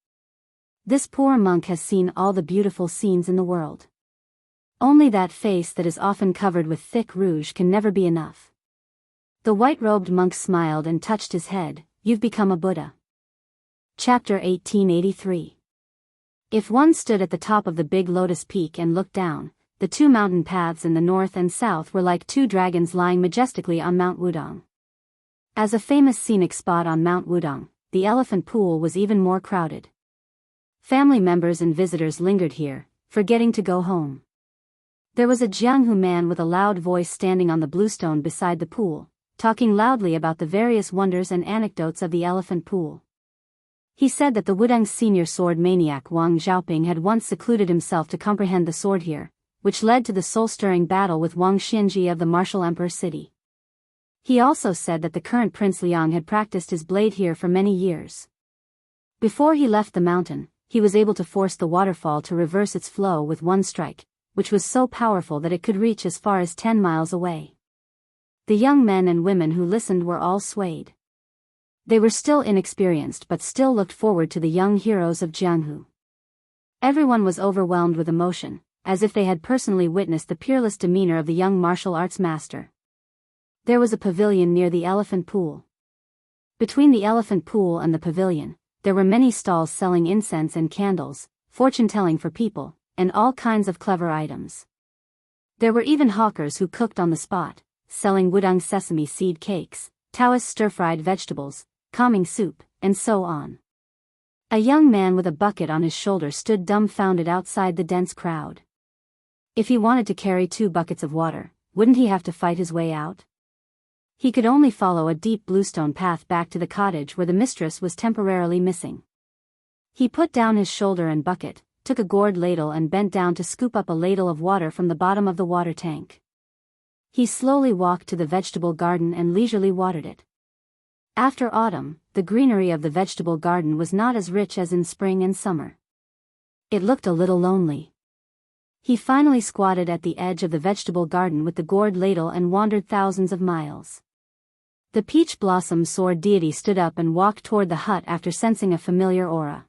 This poor monk has seen all the beautiful scenes in the world. Only that face that is often covered with thick rouge can never be enough. The white-robed monk smiled and touched his head. "You've become a Buddha." Chapter 1883. If one stood at the top of the big lotus peak and looked down, the two mountain paths in the north and south were like two dragons lying majestically on Mount Wudong. As a famous scenic spot on Mount Wudong, the elephant pool was even more crowded. Family members and visitors lingered here, forgetting to go home. There was a Jianghu man with a loud voice standing on the bluestone beside the pool, talking loudly about the various wonders and anecdotes of the elephant pool. He said that the Wudang senior sword maniac Wang Xiaoping had once secluded himself to comprehend the sword here, which led to the soul-stirring battle with Wang Xianji of the martial emperor city. He also said that the current Prince Liang had practiced his blade here for many years. Before he left the mountain, he was able to force the waterfall to reverse its flow with one strike, which was so powerful that it could reach as far as 10 miles away. The young men and women who listened were all swayed. They were still inexperienced but still looked forward to the young heroes of Jianghu. Everyone was overwhelmed with emotion, as if they had personally witnessed the peerless demeanor of the young martial arts master. There was a pavilion near the elephant pool. Between the elephant pool and the pavilion, there were many stalls selling incense and candles, fortune-telling for people, and all kinds of clever items. There were even hawkers who cooked on the spot, selling Wudang sesame seed cakes, Taoist stir-fried vegetables, calming soup, and so on. A young man with a bucket on his shoulder stood dumbfounded outside the dense crowd. If he wanted to carry 2 buckets of water, wouldn't he have to fight his way out? He could only follow a deep bluestone path back to the cottage where the mistress was temporarily missing. He put down his shoulder and bucket, took a gourd ladle and bent down to scoop up a ladle of water from the bottom of the water tank. He slowly walked to the vegetable garden and leisurely watered it. After autumn, the greenery of the vegetable garden was not as rich as in spring and summer. It looked a little lonely. He finally squatted at the edge of the vegetable garden with the gourd ladle and wandered thousands of miles. The peach blossom sword deity stood up and walked toward the hut after sensing a familiar aura.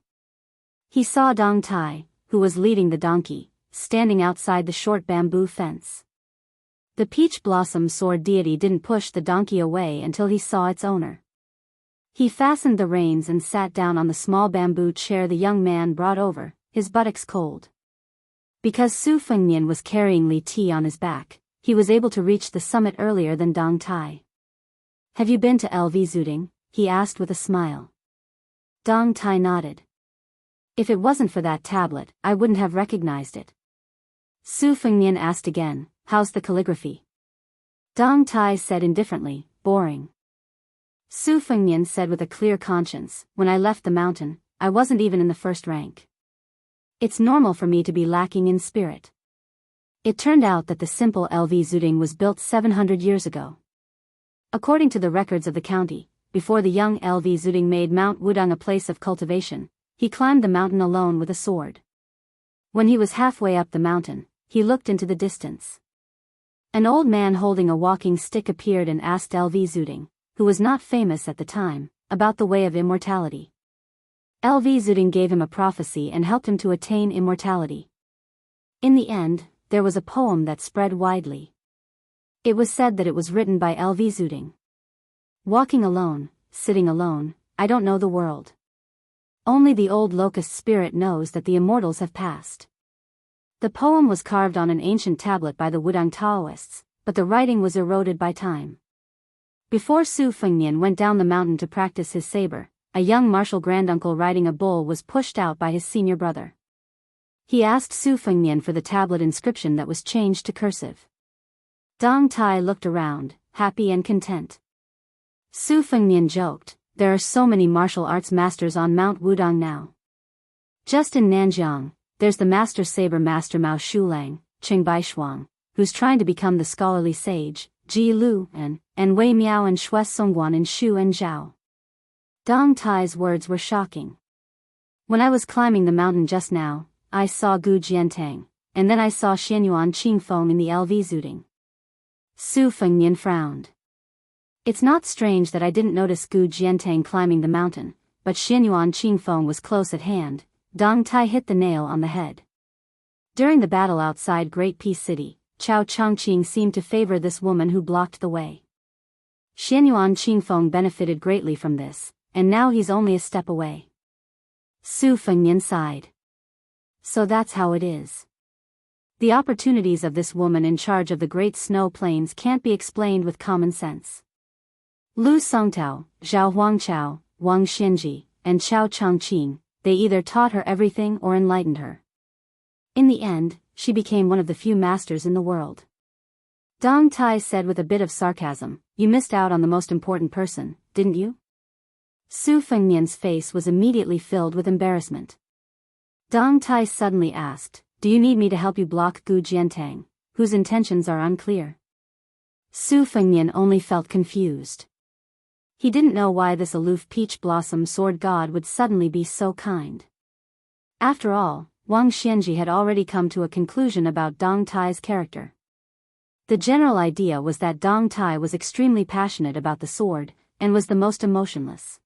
He saw Dong Tai, who was leading the donkey, standing outside the short bamboo fence. The peach blossom sword deity didn't push the donkey away until he saw its owner. He fastened the reins and sat down on the small bamboo chair the young man brought over, his buttocks cold. Because Su Fengnian was carrying Li Ti on his back, he was able to reach the summit earlier than Dong Tai. "Have you been to LV Zuding?" he asked with a smile. Dong Tai nodded. "If it wasn't for that tablet, I wouldn't have recognized it." Su Fengnian asked again, "How's the calligraphy?" Dong Tai said indifferently, "Boring." Su Fengnian said with a clear conscience, "When I left the mountain, I wasn't even in the first rank. It's normal for me to be lacking in spirit." It turned out that the simple LV Zuding was built 700 years ago. According to the records of the county, before the young LV Zuding made Mount Wudang a place of cultivation, he climbed the mountain alone with a sword. When he was halfway up the mountain, he looked into the distance. An old man holding a walking stick appeared and asked LV Zuding, who was not famous at the time, about the way of immortality. LV Zuding gave him a prophecy and helped him to attain immortality. In the end, there was a poem that spread widely. It was said that it was written by LV Zuding. "Walking alone, sitting alone, I don't know the world. Only the old locust spirit knows that the immortals have passed." The poem was carved on an ancient tablet by the Wudang Taoists, but the writing was eroded by time. Before Su Fengnian went down the mountain to practice his saber, a young martial granduncle riding a bull was pushed out by his senior brother. He asked Su Fengnian for the tablet inscription that was changed to cursive. Dong Tai looked around, happy and content. Su Fengnian joked, "There are so many martial arts masters on Mount Wudang now. Just in Nanjiang, there's the master saber master Mao Shulang, Qing Baishuang, who's trying to become the scholarly sage, Ji Lu, and Wei Miao and Shui Songguan in Shu and Zhao. Dong Tai's words were shocking. When I was climbing the mountain just now, I saw Gu Jiantang, and then I saw Xianyuan Qingfeng in the LV Zuding. Su Fengnian frowned. It's not strange that I didn't notice Gu Jiantang climbing the mountain, but Xianyuan Qingfeng was close at hand. Dong Tai hit the nail on the head. During the battle outside Great Peace City, Chao Chongqing seemed to favor this woman who blocked the way. Xianyuan Qingfeng benefited greatly from this, and now he's only a step away. Su Fengnian sighed. So that's how it is. The opportunities of this woman in charge of the Great Snow Plains can't be explained with common sense. Lu Songtao, Zhao Huangchao, Wang Xianji, and Chao Chongqing, they either taught her everything or enlightened her. In the end, she became one of the few masters in the world. Dong Tai said with a bit of sarcasm, "You missed out on the most important person, didn't you?" Su Fengnian's face was immediately filled with embarrassment. Dong Tai suddenly asked, "Do you need me to help you block Gu Jiantang, whose intentions are unclear?" Su Fengnian only felt confused. He didn't know why this aloof peach blossom sword god would suddenly be so kind. After all, Wang Xianji had already come to a conclusion about Dong Tai's character. The general idea was that Dong Tai was extremely passionate about the sword, and was the most emotionless.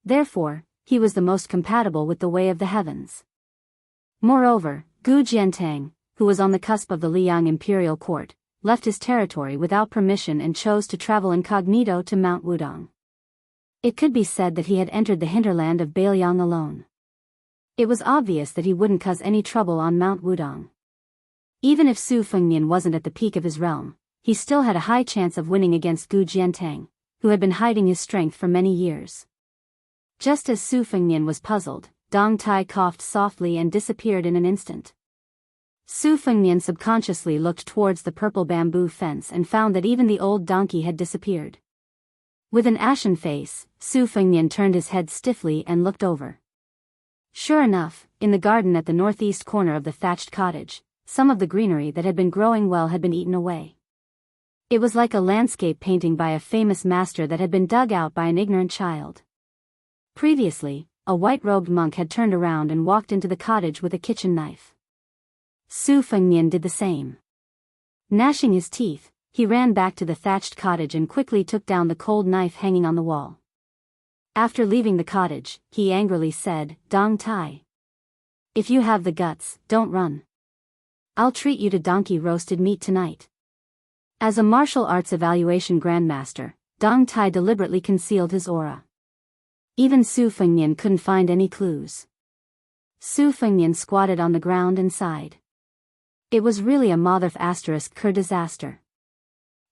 Therefore, he was the most compatible with the way of the heavens. Moreover, Gu Jiantang, who was on the cusp of the Liang imperial court, left his territory without permission and chose to travel incognito to Mount Wudong. It could be said that he had entered the hinterland of Bailiang alone. It was obvious that he wouldn't cause any trouble on Mount Wudong. Even if Su Fengnian wasn't at the peak of his realm, he still had a high chance of winning against Gu Jiantang, who had been hiding his strength for many years. Just as Su Fengnian was puzzled, Dong Tai coughed softly and disappeared in an instant. Su Fengnian subconsciously looked towards the purple bamboo fence and found that even the old donkey had disappeared. With an ashen face, Su Fengnian turned his head stiffly and looked over. Sure enough, in the garden at the northeast corner of the thatched cottage, some of the greenery that had been growing well had been eaten away. It was like a landscape painting by a famous master that had been dug out by an ignorant child. Previously, a white-robed monk had turned around and walked into the cottage with a kitchen knife. Su Fengnian did the same. Gnashing his teeth, he ran back to the thatched cottage and quickly took down the cold knife hanging on the wall. After leaving the cottage, he angrily said, "Dong Tai, if you have the guts, don't run. I'll treat you to donkey roasted meat tonight." As a martial arts evaluation grandmaster, Dong Tai deliberately concealed his aura. Even Su Fengnian couldn't find any clues. Su Fengnian squatted on the ground and sighed. It was really a mother***** disaster.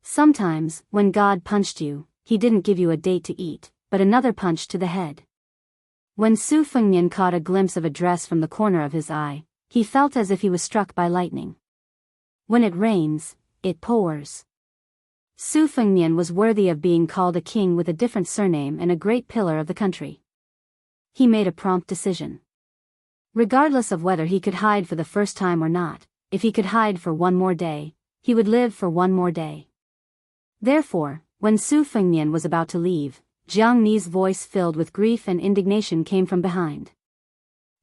Sometimes, when God punched you, he didn't give you a date to eat, but another punch to the head. When Su Fengnian caught a glimpse of a dress from the corner of his eye, he felt as if he was struck by lightning. When it rains, it pours. Su Fengnian was worthy of being called a king with a different surname and a great pillar of the country. He made a prompt decision. Regardless of whether he could hide for the first time or not, if he could hide for one more day, he would live for one more day. Therefore, when Su Fengnian was about to leave, Jiang Ni's voice filled with grief and indignation came from behind.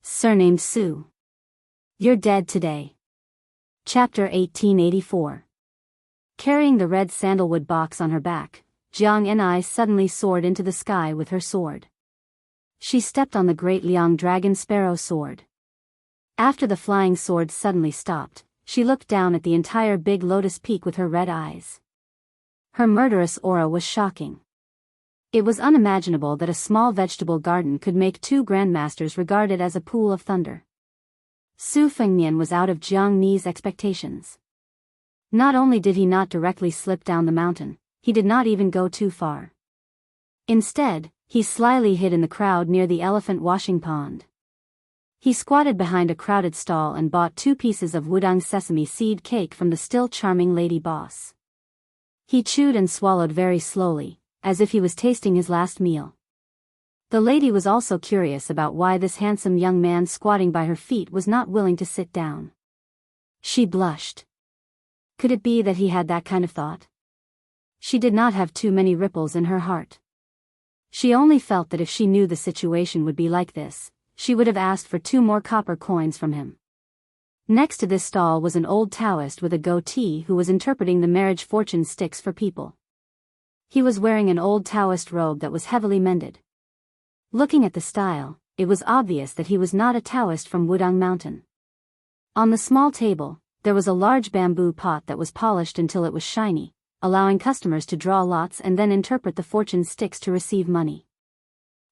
"Surnamed Su. You're dead today." Chapter 1884. Carrying the red sandalwood box on her back, Jiang Ni suddenly soared into the sky with her sword. She stepped on the great Liang dragon sparrow sword. After the flying sword suddenly stopped, she looked down at the entire big lotus peak with her red eyes. Her murderous aura was shocking. It was unimaginable that a small vegetable garden could make two grandmasters regarded as a pool of thunder. Su Fengnian was out of Jiang Ni's expectations. Not only did he not directly slip down the mountain, he did not even go too far. Instead, he slyly hid in the crowd near the elephant washing pond. He squatted behind a crowded stall and bought 2 pieces of Wudang sesame seed cake from the still charming lady boss. He chewed and swallowed very slowly, as if he was tasting his last meal. The lady was also curious about why this handsome young man squatting by her feet was not willing to sit down. She blushed. Could it be that he had that kind of thought? She did not have too many ripples in her heart. She only felt that if she knew the situation would be like this, she would have asked for 2 more copper coins from him. Next to this stall was an old Taoist with a goatee who was interpreting the marriage fortune sticks for people. He was wearing an old Taoist robe that was heavily mended. Looking at the style, it was obvious that he was not a Taoist from Wudang Mountain. On the small table, there was a large bamboo pot that was polished until it was shiny, allowing customers to draw lots and then interpret the fortune sticks to receive money.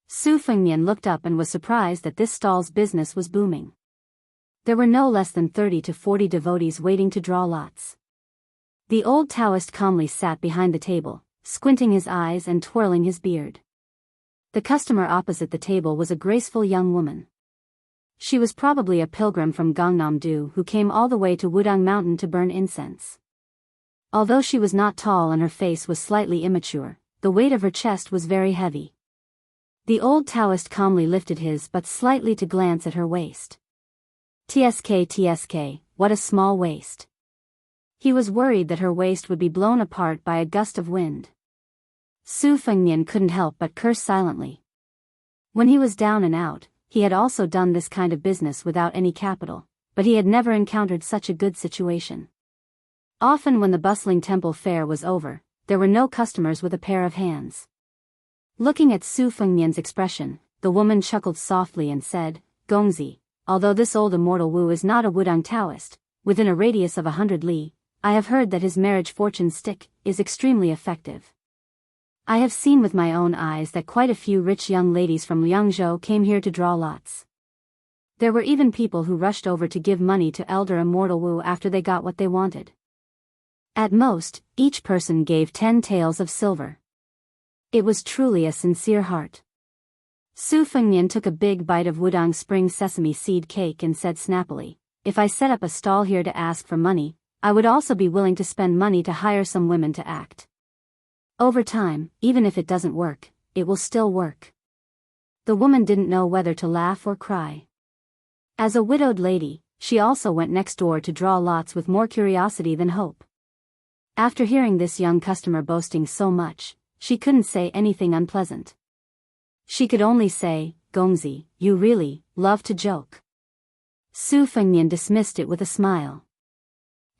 Su Fengmian looked up and was surprised that this stall's business was booming. There were no less than 30 to 40 devotees waiting to draw lots. The old Taoist calmly sat behind the table, squinting his eyes and twirling his beard. The customer opposite the table was a graceful young woman. She was probably a pilgrim from Gangnam-do who came all the way to Wudang Mountain to burn incense. Although she was not tall and her face was slightly immature, the weight of her chest was very heavy. The old Taoist calmly lifted his but slightly to glance at her waist. TSK, what a small waist. He was worried that her waist would be blown apart by a gust of wind. Su Fengmian couldn't help but curse silently. When he was down and out, he had also done this kind of business without any capital, but he had never encountered such a good situation. Often when the bustling temple fair was over, there were no customers with a pair of hands. Looking at Su Fengmian's expression, the woman chuckled softly and said, "Gongzi, although this old immortal Wu is not a Wudang Taoist, within a radius of 100 li, I have heard that his marriage fortune stick is extremely effective. I have seen with my own eyes that quite a few rich young ladies from Liangzhou came here to draw lots. There were even people who rushed over to give money to elder immortal Wu after they got what they wanted. At most, each person gave 10 taels of silver. It was truly a sincere heart." Su Fengmian took a big bite of Wudang spring sesame seed cake and said snappily, "If I set up a stall here to ask for money, I would also be willing to spend money to hire some women to act. Over time, even if it doesn't work, it will still work." The woman didn't know whether to laugh or cry. As a widowed lady, she also went next door to draw lots with more curiosity than hope. After hearing this young customer boasting so much, she couldn't say anything unpleasant. She could only say, "Gongzi, you really love to joke." Su Fengmian dismissed it with a smile.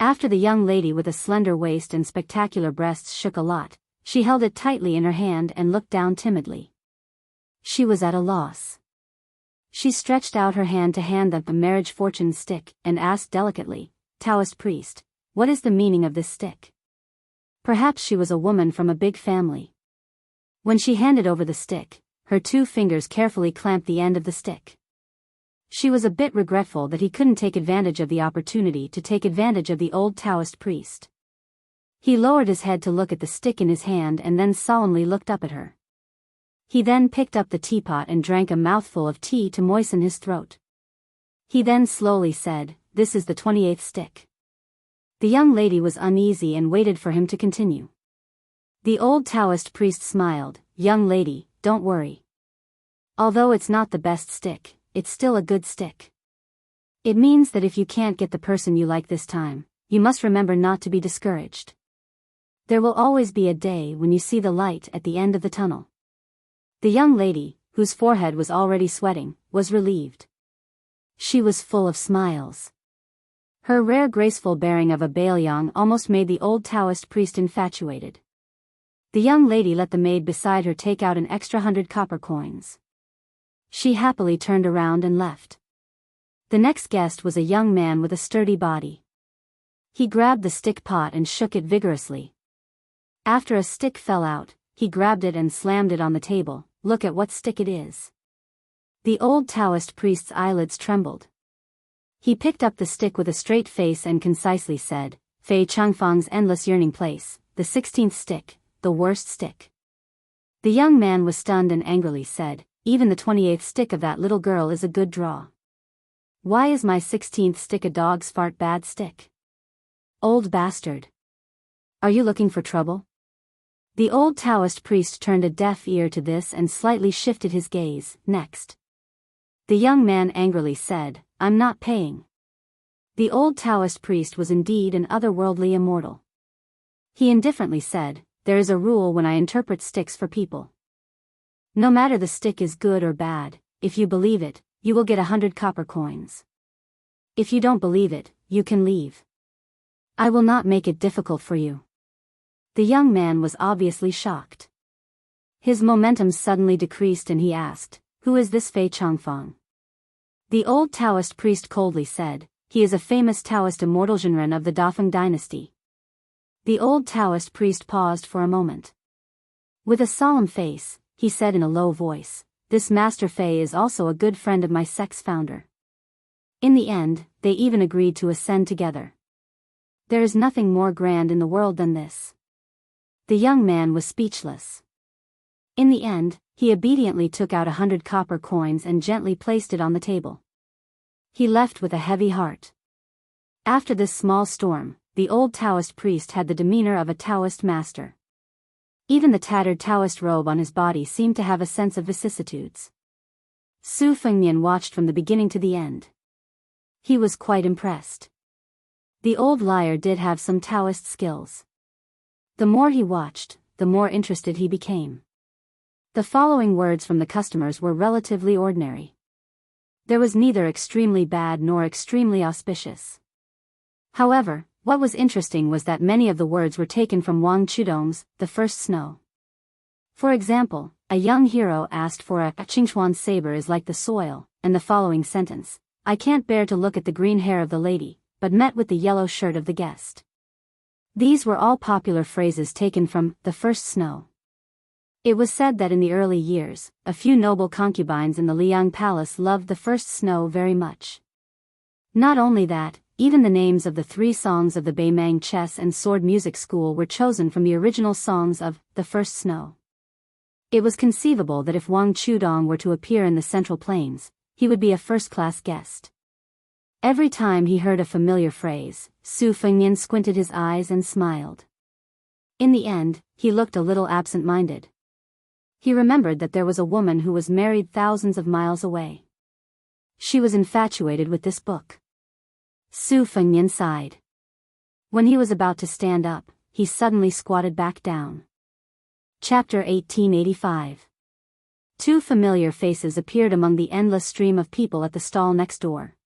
After the young lady with a slender waist and spectacular breasts shook a lot, she held it tightly in her hand and looked down timidly. She was at a loss. She stretched out her hand to hand them the marriage fortune stick and asked delicately, "Taoist priest, what is the meaning of this stick?" Perhaps she was a woman from a big family. When she handed over the stick, her 2 fingers carefully clamped the end of the stick. She was a bit regretful that he couldn't take advantage of the opportunity to take advantage of the old Taoist priest. He lowered his head to look at the stick in his hand and then solemnly looked up at her. He then picked up the teapot and drank a mouthful of tea to moisten his throat. He then slowly said, "This is the 28th stick." The young lady was uneasy and waited for him to continue. The old Taoist priest smiled, "Young lady, don't worry. Although it's not the best stick, it's still a good stick. It means that if you can't get the person you like this time, you must remember not to be discouraged. There will always be a day when you see the light at the end of the tunnel." The young lady, whose forehead was already sweating, was relieved. She was full of smiles. Her rare graceful bearing of a Bailiang almost made the old Taoist priest infatuated. The young lady let the maid beside her take out an extra 100 copper coins. She happily turned around and left. The next guest was a young man with a sturdy body. He grabbed the stick pot and shook it vigorously. After a stick fell out, he grabbed it and slammed it on the table. "Look at what stick it is." The old Taoist priest's eyelids trembled. He picked up the stick with a straight face and concisely said, "Fei Changfang's endless yearning place, the 16th stick, the worst stick." The young man was stunned and angrily said, "Even the 28th stick of that little girl is a good draw. Why is my 16th stick a dog's fart bad stick? Old bastard. Are you looking for trouble?" The old Taoist priest turned a deaf ear to this and slightly shifted his gaze. "Next." The young man angrily said, "I'm not paying." The old Taoist priest was indeed an otherworldly immortal. He indifferently said, "There is a rule when I interpret sticks for people. No matter the stick is good or bad, if you believe it, you will get 100 copper coins. If you don't believe it, you can leave. I will not make it difficult for you." The young man was obviously shocked. His momentum suddenly decreased and he asked, "Who is this Fei Changfang?" The old Taoist priest coldly said, "He is a famous Taoist immortal Zhenren of the Dafeng dynasty." The old Taoist priest paused for a moment. With a solemn face, he said in a low voice, "This Master Fei is also a good friend of my sect's founder." In the end, they even agreed to ascend together. There is nothing more grand in the world than this. The young man was speechless. In the end, he obediently took out 100 copper coins and gently placed it on the table. He left with a heavy heart. After this small storm, the old Taoist priest had the demeanor of a Taoist master. Even the tattered Taoist robe on his body seemed to have a sense of vicissitudes. Su Fengnian watched from the beginning to the end. He was quite impressed. The old liar did have some Taoist skills. The more he watched, the more interested he became. The following words from the customers were relatively ordinary. There was neither extremely bad nor extremely auspicious. However, what was interesting was that many of the words were taken from Wang Chudong's The First Snow. For example, a young hero asked for a Qingchuan saber is like the soil, and the following sentence, "I can't bear to look at the green hair of the lady, but met with the yellow shirt of the guest." These were all popular phrases taken from The First Snow. It was said that in the early years, a few noble concubines in the Liang Palace loved The First Snow very much. Not only that, even the names of the 3 songs of the Beimang Chess and Sword Music School were chosen from the original songs of The First Snow. It was conceivable that if Wang Chudong were to appear in the Central Plains, he would be a first-class guest. Every time he heard a familiar phrase, Su Fengnian squinted his eyes and smiled. In the end, he looked a little absent-minded. He remembered that there was a woman who was married thousands of miles away. She was infatuated with this book. Su Fengnian sighed. When he was about to stand up, he suddenly squatted back down. Chapter 1885. 2 familiar faces appeared among the endless stream of people at the stall next door.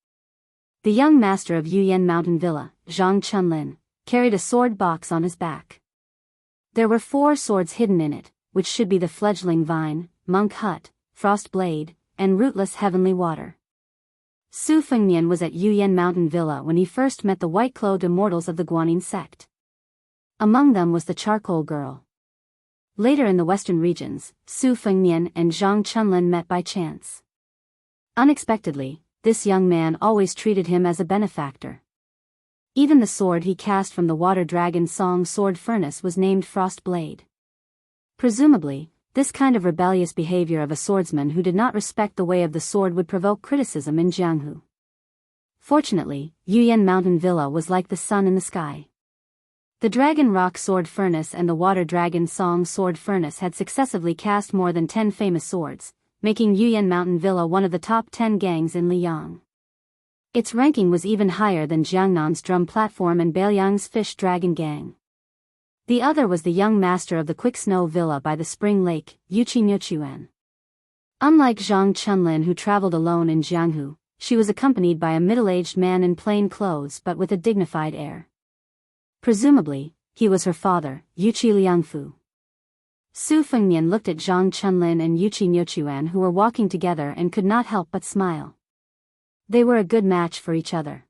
The young master of Yuyan Mountain Villa, Zhang Chunlin, carried a sword box on his back. There were 4 swords hidden in it, which should be the fledgling vine, monk hut, frost blade, and rootless heavenly water. Su Fengnian was at Yuyan Mountain Villa when he first met the white-clothed immortals of the Guanyin sect. Among them was the charcoal girl. Later in the western regions, Su Fengnian and Zhang Chunlin met by chance. Unexpectedly, this young man always treated him as a benefactor. Even the sword he cast from the water dragon song Sword Furnace was named Frost Blade. Presumably, this kind of rebellious behavior of a swordsman who did not respect the way of the sword would provoke criticism in Jianghu. Fortunately, Yuyan Mountain Villa was like the sun in the sky. The Dragon Rock Sword Furnace and the Water Dragon Song Sword Furnace had successively cast more than 10 famous swords, making Yuyan Mountain Villa one of the top 10 gangs in Liang. Its ranking was even higher than Jiangnan's Drum Platform and Beiliang's Fish Dragon Gang. The other was the young master of the Quick Snow Villa by the Spring Lake, Yuqi Nyochuan. Unlike Zhang Chunlin who traveled alone in Jianghu, she was accompanied by a middle-aged man in plain clothes but with a dignified air. Presumably, he was her father, Yuqi Liangfu. Su Fengnian looked at Zhang Chunlin and Yuqi Nyochuan who were walking together and could not help but smile. They were a good match for each other.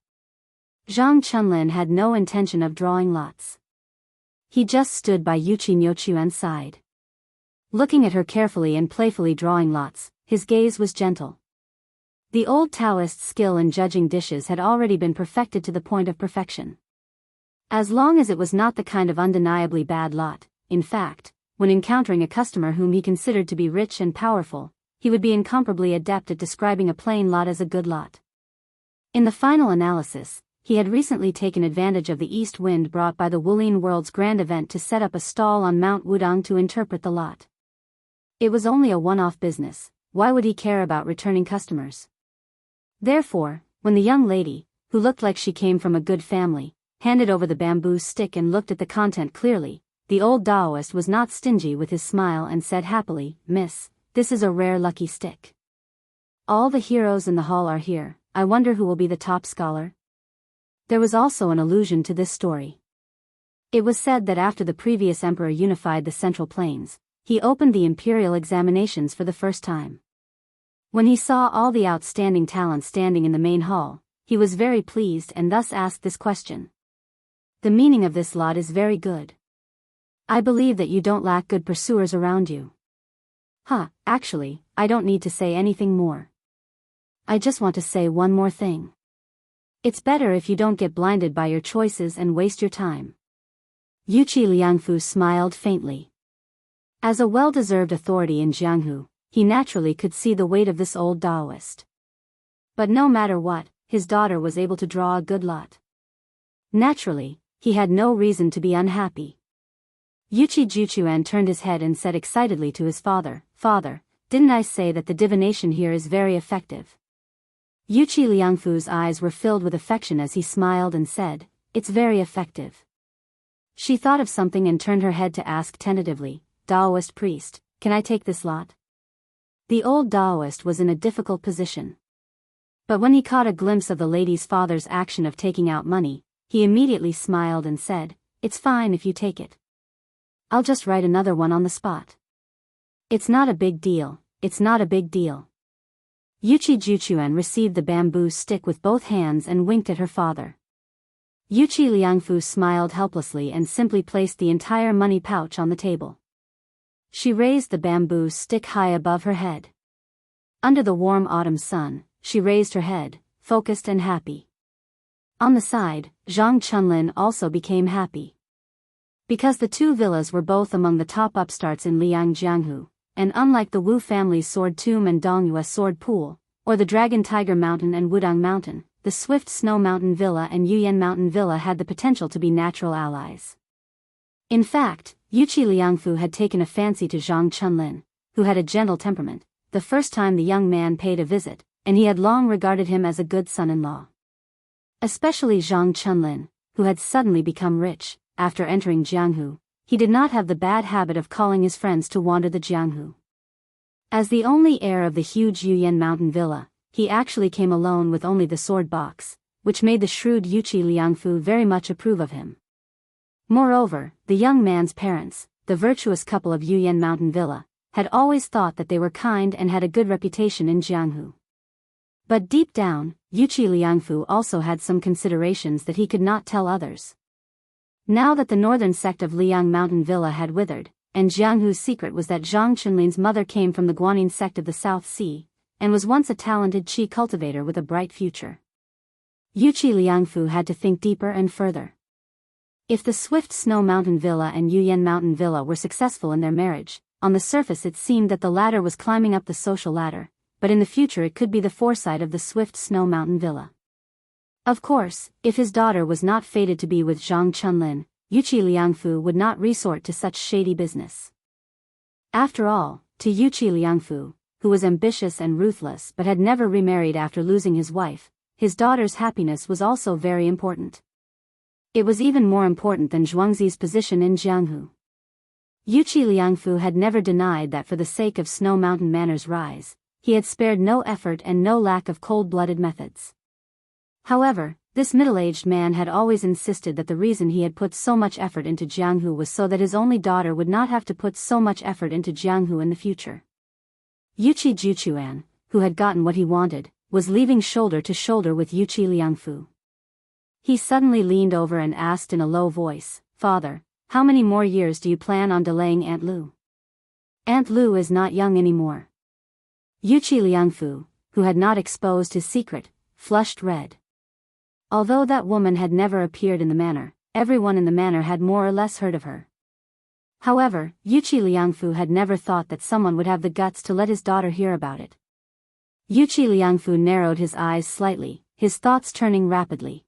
Zhang Chunlin had no intention of drawing lots. He just stood by Yuqi Nyochuan's side. Looking at her carefully and playfully drawing lots, his gaze was gentle. The old Taoist skill in judging dishes had already been perfected to the point of perfection. As long as it was not the kind of undeniably bad lot, in fact, when encountering a customer whom he considered to be rich and powerful, he would be incomparably adept at describing a plain lot as a good lot. In the final analysis, he had recently taken advantage of the east wind brought by the Wulin World's grand event to set up a stall on Mount Wudang to interpret the lot. It was only a one-off business, why would he care about returning customers? Therefore, when the young lady, who looked like she came from a good family, handed over the bamboo stick and looked at the content clearly, the old Taoist was not stingy with his smile and said happily, "Miss, this is a rare lucky stick. All the heroes in the hall are here, I wonder who will be the top scholar? There was also an allusion to this story. It was said that after the previous emperor unified the Central Plains, he opened the imperial examinations for the first time. When he saw all the outstanding talents standing in the main hall, he was very pleased and thus asked this question. The meaning of this lot is very good. I believe that you don't lack good pursuers around you. Actually, I don't need to say anything more. I just want to say one more thing. It's better if you don't get blinded by your choices and waste your time. Yuqi Liangfu smiled faintly. As a well-deserved authority in Jianghu, he naturally could see the weight of this old Taoist. But no matter what, his daughter was able to draw a good lot. Naturally, he had no reason to be unhappy. Yuqi Juchuan turned his head and said excitedly to his father, "Father, didn't I say that the divination here is very effective?" Yuqi Liangfu's eyes were filled with affection as he smiled and said, "It's very effective." She thought of something and turned her head to ask tentatively, "Taoist priest, can I take this lot?" The old Taoist was in a difficult position. But when he caught a glimpse of the lady's father's action of taking out money, he immediately smiled and said, "It's fine if you take it. I'll just write another one on the spot. It's not a big deal, it's not a big deal." Yuqi Juchuan received the bamboo stick with both hands and winked at her father. Yuqi Liangfu smiled helplessly and simply placed the entire money pouch on the table. She raised the bamboo stick high above her head. Under the warm autumn sun, she raised her head, focused and happy. On the side, Zhang Chunlin also became happy. Because the two villas were both among the top upstarts in Liang Jianghu, and unlike the Wu family's sword tomb and Dongyue sword pool, or the Dragon Tiger Mountain and Wudang Mountain, the Swift Snow Mountain Villa and Yuyan Mountain Villa had the potential to be natural allies. In fact, Yuqi Liangfu had taken a fancy to Zhang Chunlin, who had a gentle temperament, the first time the young man paid a visit, and he had long regarded him as a good son-in-law. Especially Zhang Chunlin, who had suddenly become rich, after entering Jianghu, he did not have the bad habit of calling his friends to wander the Jianghu. As the only heir of the huge Yuyan Mountain Villa, he actually came alone with only the sword box, which made the shrewd Yuqi Liangfu very much approve of him. Moreover, the young man's parents, the virtuous couple of Yuyan Mountain Villa, had always thought that they were kind and had a good reputation in Jianghu. But deep down, Yuqi Liangfu also had some considerations that he could not tell others. Now that the northern sect of Liang Mountain Villa had withered, and Jianghu's secret was that Zhang Chunlin's mother came from the Guanyin sect of the South Sea, and was once a talented qi cultivator with a bright future. Yuqi Liangfu had to think deeper and further. If the Swift Snow Mountain Villa and Yuyan Mountain Villa were successful in their marriage, on the surface it seemed that the latter was climbing up the social ladder, but in the future it could be the foresight of the Swift Snow Mountain Villa. Of course, if his daughter was not fated to be with Zhang Chunlin, Yuqi Liangfu would not resort to such shady business. After all, to Yuqi Liangfu, who was ambitious and ruthless but had never remarried after losing his wife, his daughter's happiness was also very important. It was even more important than Zhuangzi's position in Jianghu. Yuqi Liangfu had never denied that for the sake of Snow Mountain Manor's rise, he had spared no effort and no lack of cold-blooded methods. However, this middle-aged man had always insisted that the reason he had put so much effort into Jianghu was so that his only daughter would not have to put so much effort into Jianghu in the future. Yuqi Juchuan, who had gotten what he wanted, was leaving shoulder to shoulder with Yuqi Liangfu. He suddenly leaned over and asked in a low voice, "Father, how many more years do you plan on delaying Aunt Lu?" "Aunt Lu is not young anymore." Yuqi Liangfu, who had not exposed his secret, flushed red. Although that woman had never appeared in the manor, everyone in the manor had more or less heard of her. However, Yuqi Liangfu had never thought that someone would have the guts to let his daughter hear about it. Yuqi Liangfu narrowed his eyes slightly, his thoughts turning rapidly.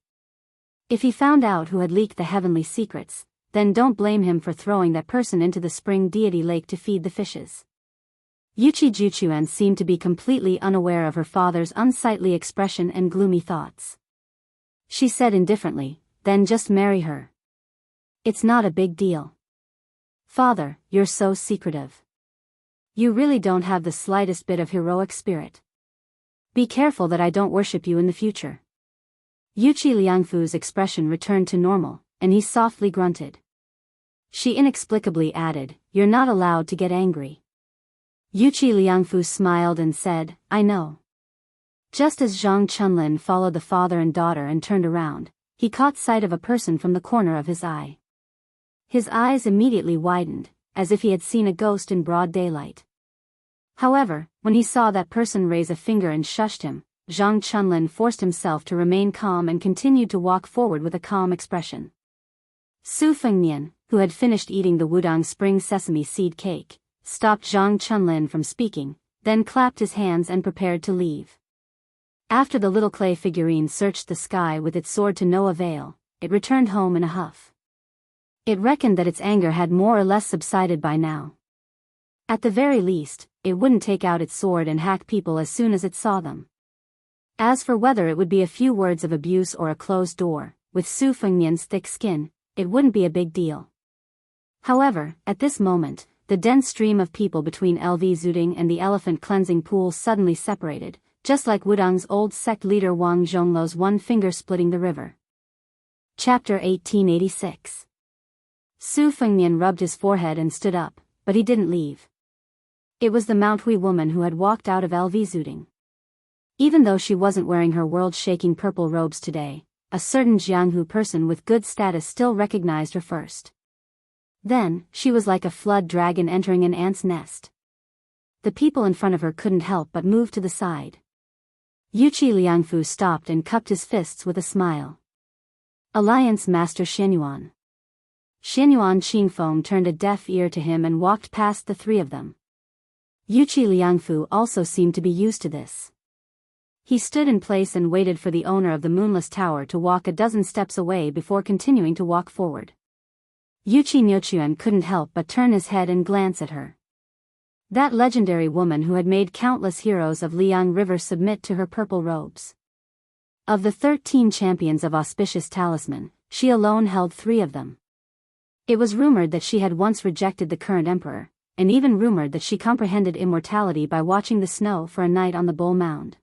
If he found out who had leaked the heavenly secrets, then don't blame him for throwing that person into the spring deity lake to feed the fishes. Yuqi Juchuan seemed to be completely unaware of her father's unsightly expression and gloomy thoughts. She said indifferently, "Then just marry her. It's not a big deal." "Father, you're so secretive." You really don't have the slightest bit of heroic spirit. Be careful that I don't worship you in the future. Yuchi Liangfu's expression returned to normal, and he softly grunted. She inexplicably added, "You're not allowed to get angry." Yuchi Liangfu smiled and said, "I know." Just as Zhang Chunlin followed the father and daughter and turned around, he caught sight of a person from the corner of his eye. His eyes immediately widened, as if he had seen a ghost in broad daylight. However, when he saw that person raise a finger and shushed him, Zhang Chunlin forced himself to remain calm and continued to walk forward with a calm expression. Su Fengnian, who had finished eating the Wudang spring sesame seed cake, stopped Zhang Chunlin from speaking, then clapped his hands and prepared to leave. After the little clay figurine searched the sky with its sword to no avail, it returned home in a huff. It reckoned that its anger had more or less subsided by now. At the very least, it wouldn't take out its sword and hack people as soon as it saw them. As for whether it would be a few words of abuse or a closed door, with Su Fengnian's thick skin, it wouldn't be a big deal. However, at this moment, the dense stream of people between LV Zuding and the elephant cleansing pool suddenly separated, just like Wudang's old sect leader Wang Zhongluo's one finger splitting the river. Chapter 1886. Su Fengnian rubbed his forehead and stood up, but he didn't leave. It was the Mount Hui woman who had walked out of LV Zuding. Even though she wasn't wearing her world-shaking purple robes today, a certain Jianghu person with good status still recognized her first. Then, she was like a flood dragon entering an ant's nest. The people in front of her couldn't help but move to the side. Yuchi Liangfu stopped and cupped his fists with a smile. Alliance Master Xianyuan. Xianyuan Qingfeng turned a deaf ear to him and walked past the three of them. Yuchi Liangfu also seemed to be used to this. He stood in place and waited for the owner of the Moonless Tower to walk a dozen steps away before continuing to walk forward. Yuchi Nyochuan couldn't help but turn his head and glance at her. That legendary woman who had made countless heroes of Liang River submit to her purple robes. Of the 13 champions of Auspicious Talisman, she alone held 3 of them. It was rumored that she had once rejected the current emperor, and even rumored that she comprehended immortality by watching the snow for a night on the Bull Mound.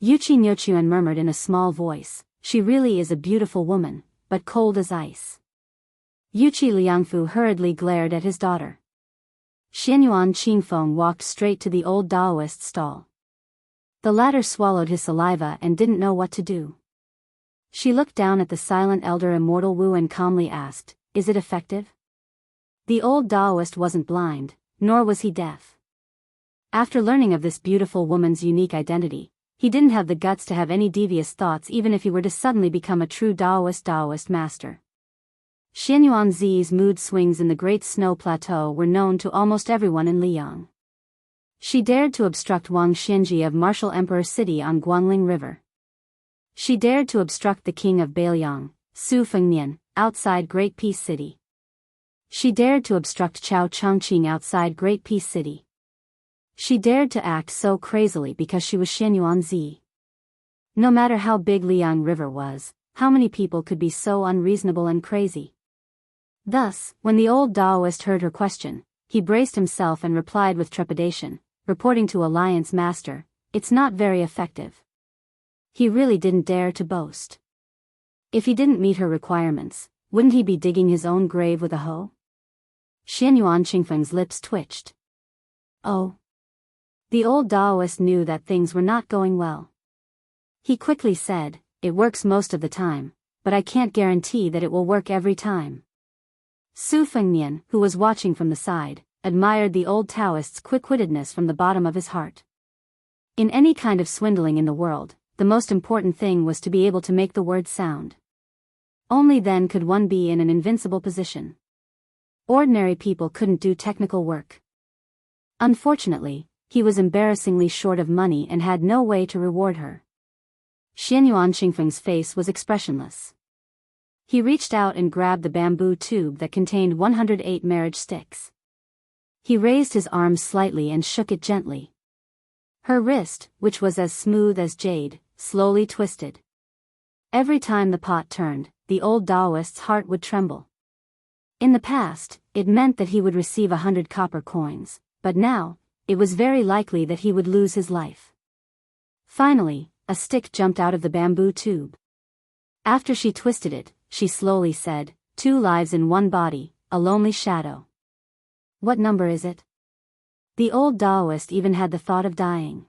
Yuchi Nyochuan murmured in a small voice, "She really is a beautiful woman, but cold as ice." Yuchi Liangfu hurriedly glared at his daughter. Xianyuan Qingfeng walked straight to the old Daoist stall. The latter swallowed his saliva and didn't know what to do. She looked down at the silent elder Immortal Wu and calmly asked, "Is it effective?" The old Daoist wasn't blind, nor was he deaf. After learning of this beautiful woman's unique identity, he didn't have the guts to have any devious thoughts even if he were to suddenly become a true Daoist master. Xianyuan Zi's mood swings in the Great Snow Plateau were known to almost everyone in Liyang. She dared to obstruct Wang Xianji of Martial Emperor City on Guangling River. She dared to obstruct the king of Bailiang, Su Fengnian, outside Great Peace City. She dared to obstruct Chao Chongqing outside Great Peace City. She dared to act so crazily because she was Xianyuan Zi. No matter how big Liang River was, how many people could be so unreasonable and crazy? Thus, when the old Daoist heard her question, he braced himself and replied with trepidation, reporting to Alliance Master, "It's not very effective." He really didn't dare to boast. If he didn't meet her requirements, wouldn't he be digging his own grave with a hoe? Xianyuan Qingfeng's lips twitched. Oh. The old Daoist knew that things were not going well. He quickly said, "It works most of the time, but I can't guarantee that it will work every time." Su Fengnian, who was watching from the side, admired the old Taoist's quick-wittedness from the bottom of his heart. In any kind of swindling in the world, the most important thing was to be able to make the word sound. Only then could one be in an invincible position. Ordinary people couldn't do technical work. Unfortunately, he was embarrassingly short of money and had no way to reward her. Xianyuan Qingfeng's face was expressionless. He reached out and grabbed the bamboo tube that contained 108 marriage sticks. He raised his arm slightly and shook it gently. Her wrist, which was as smooth as jade, slowly twisted. Every time the pot turned, the old Daoist's heart would tremble. In the past, it meant that he would receive 100 copper coins, but now, it was very likely that he would lose his life. Finally, a stick jumped out of the bamboo tube. After she twisted it, she slowly said, 2 lives in 1 body, a lonely shadow. What number is it? The old Taoist even had the thought of dying.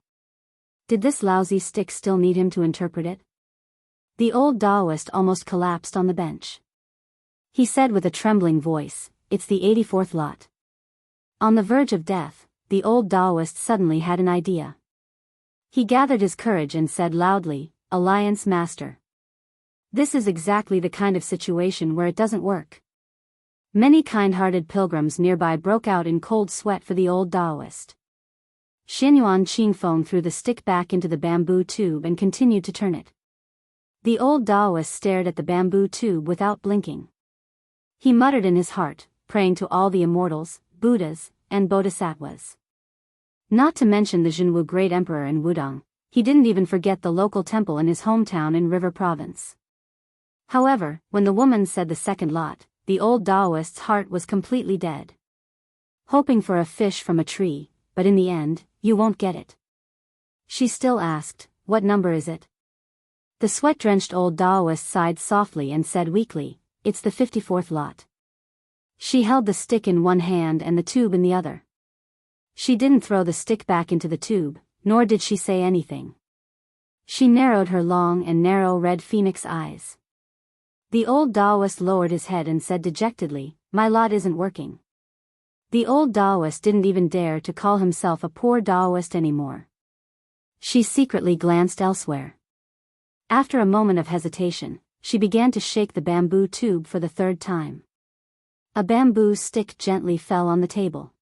Did this lousy stick still need him to interpret it? The old Taoist almost collapsed on the bench. He said with a trembling voice, "It's the 84th lot." On the verge of death, the old Taoist suddenly had an idea. He gathered his courage and said loudly, "Alliance Master." This is exactly the kind of situation where it doesn't work. Many kind-hearted pilgrims nearby broke out in cold sweat for the old Taoist. Xianyuan Qingfeng threw the stick back into the bamboo tube and continued to turn it. The old Taoist stared at the bamboo tube without blinking. He muttered in his heart, praying to all the immortals, Buddhas, and Bodhisattvas. Not to mention the Zhenwu Great Emperor in Wudong, he didn't even forget the local temple in his hometown in River Province. However, when the woman said the 2nd lot, the old Taoist's heart was completely dead. Hoping for a fish from a tree, but in the end, you won't get it. She still asked, "What number is it?" The sweat-drenched old Taoist sighed softly and said weakly, "It's the 54th lot." She held the stick in one hand and the tube in the other. She didn't throw the stick back into the tube, nor did she say anything. She narrowed her long and narrow red phoenix eyes. The old Taoist lowered his head and said dejectedly, "My lot isn't working." The old Taoist didn't even dare to call himself a poor Taoist anymore. She secretly glanced elsewhere. After a moment of hesitation, she began to shake the bamboo tube for the 3rd time. A bamboo stick gently fell on the table.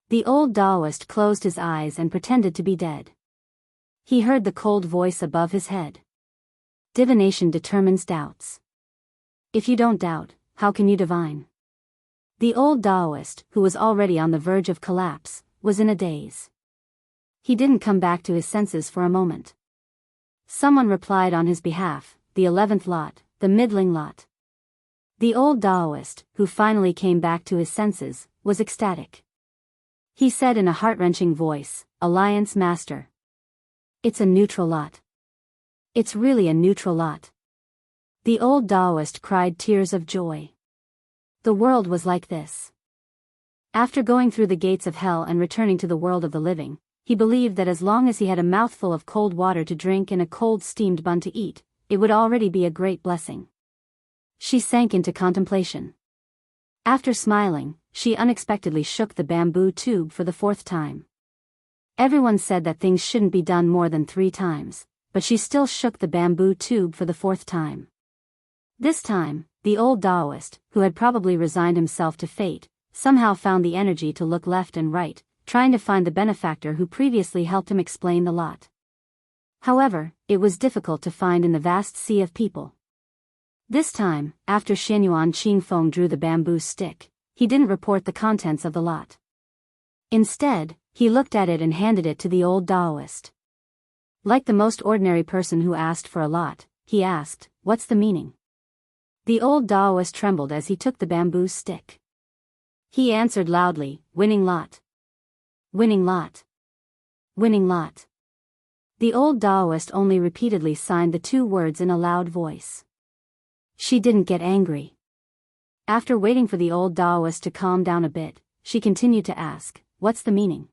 The old Taoist closed his eyes and pretended to be dead. He heard the cold voice above his head. Divination determines doubts. If you don't doubt, how can you divine? The old Taoist, who was already on the verge of collapse, was in a daze. He didn't come back to his senses for a moment. Someone replied on his behalf, "The 11th lot, the middling lot." The old Taoist, who finally came back to his senses, was ecstatic. He said in a heart-wrenching voice, "Alliance Master. It's a neutral lot. It's really a neutral lot." The old Taoist cried tears of joy. The world was like this. After going through the gates of hell and returning to the world of the living, he believed that as long as he had a mouthful of cold water to drink and a cold steamed bun to eat, it would already be a great blessing. She sank into contemplation. After smiling, she unexpectedly shook the bamboo tube for the 4th time. Everyone said that things shouldn't be done more than 3 times, but she still shook the bamboo tube for the 4th time. This time, the old Taoist, who had probably resigned himself to fate, somehow found the energy to look left and right, trying to find the benefactor who previously helped him explain the lot. However, it was difficult to find in the vast sea of people. This time, after Xianyuan Qingfeng drew the bamboo stick, he didn't report the contents of the lot. Instead, he looked at it and handed it to the old Taoist. Like the most ordinary person who asked for a lot, he asked, "What's the meaning?" The old Taoist trembled as he took the bamboo stick. He answered loudly, "Winning lot. Winning lot. Winning lot." The old Taoist only repeatedly signed the 2 words in a loud voice. She didn't get angry. After waiting for the old Taoist to calm down a bit, she continued to ask, "What's the meaning?"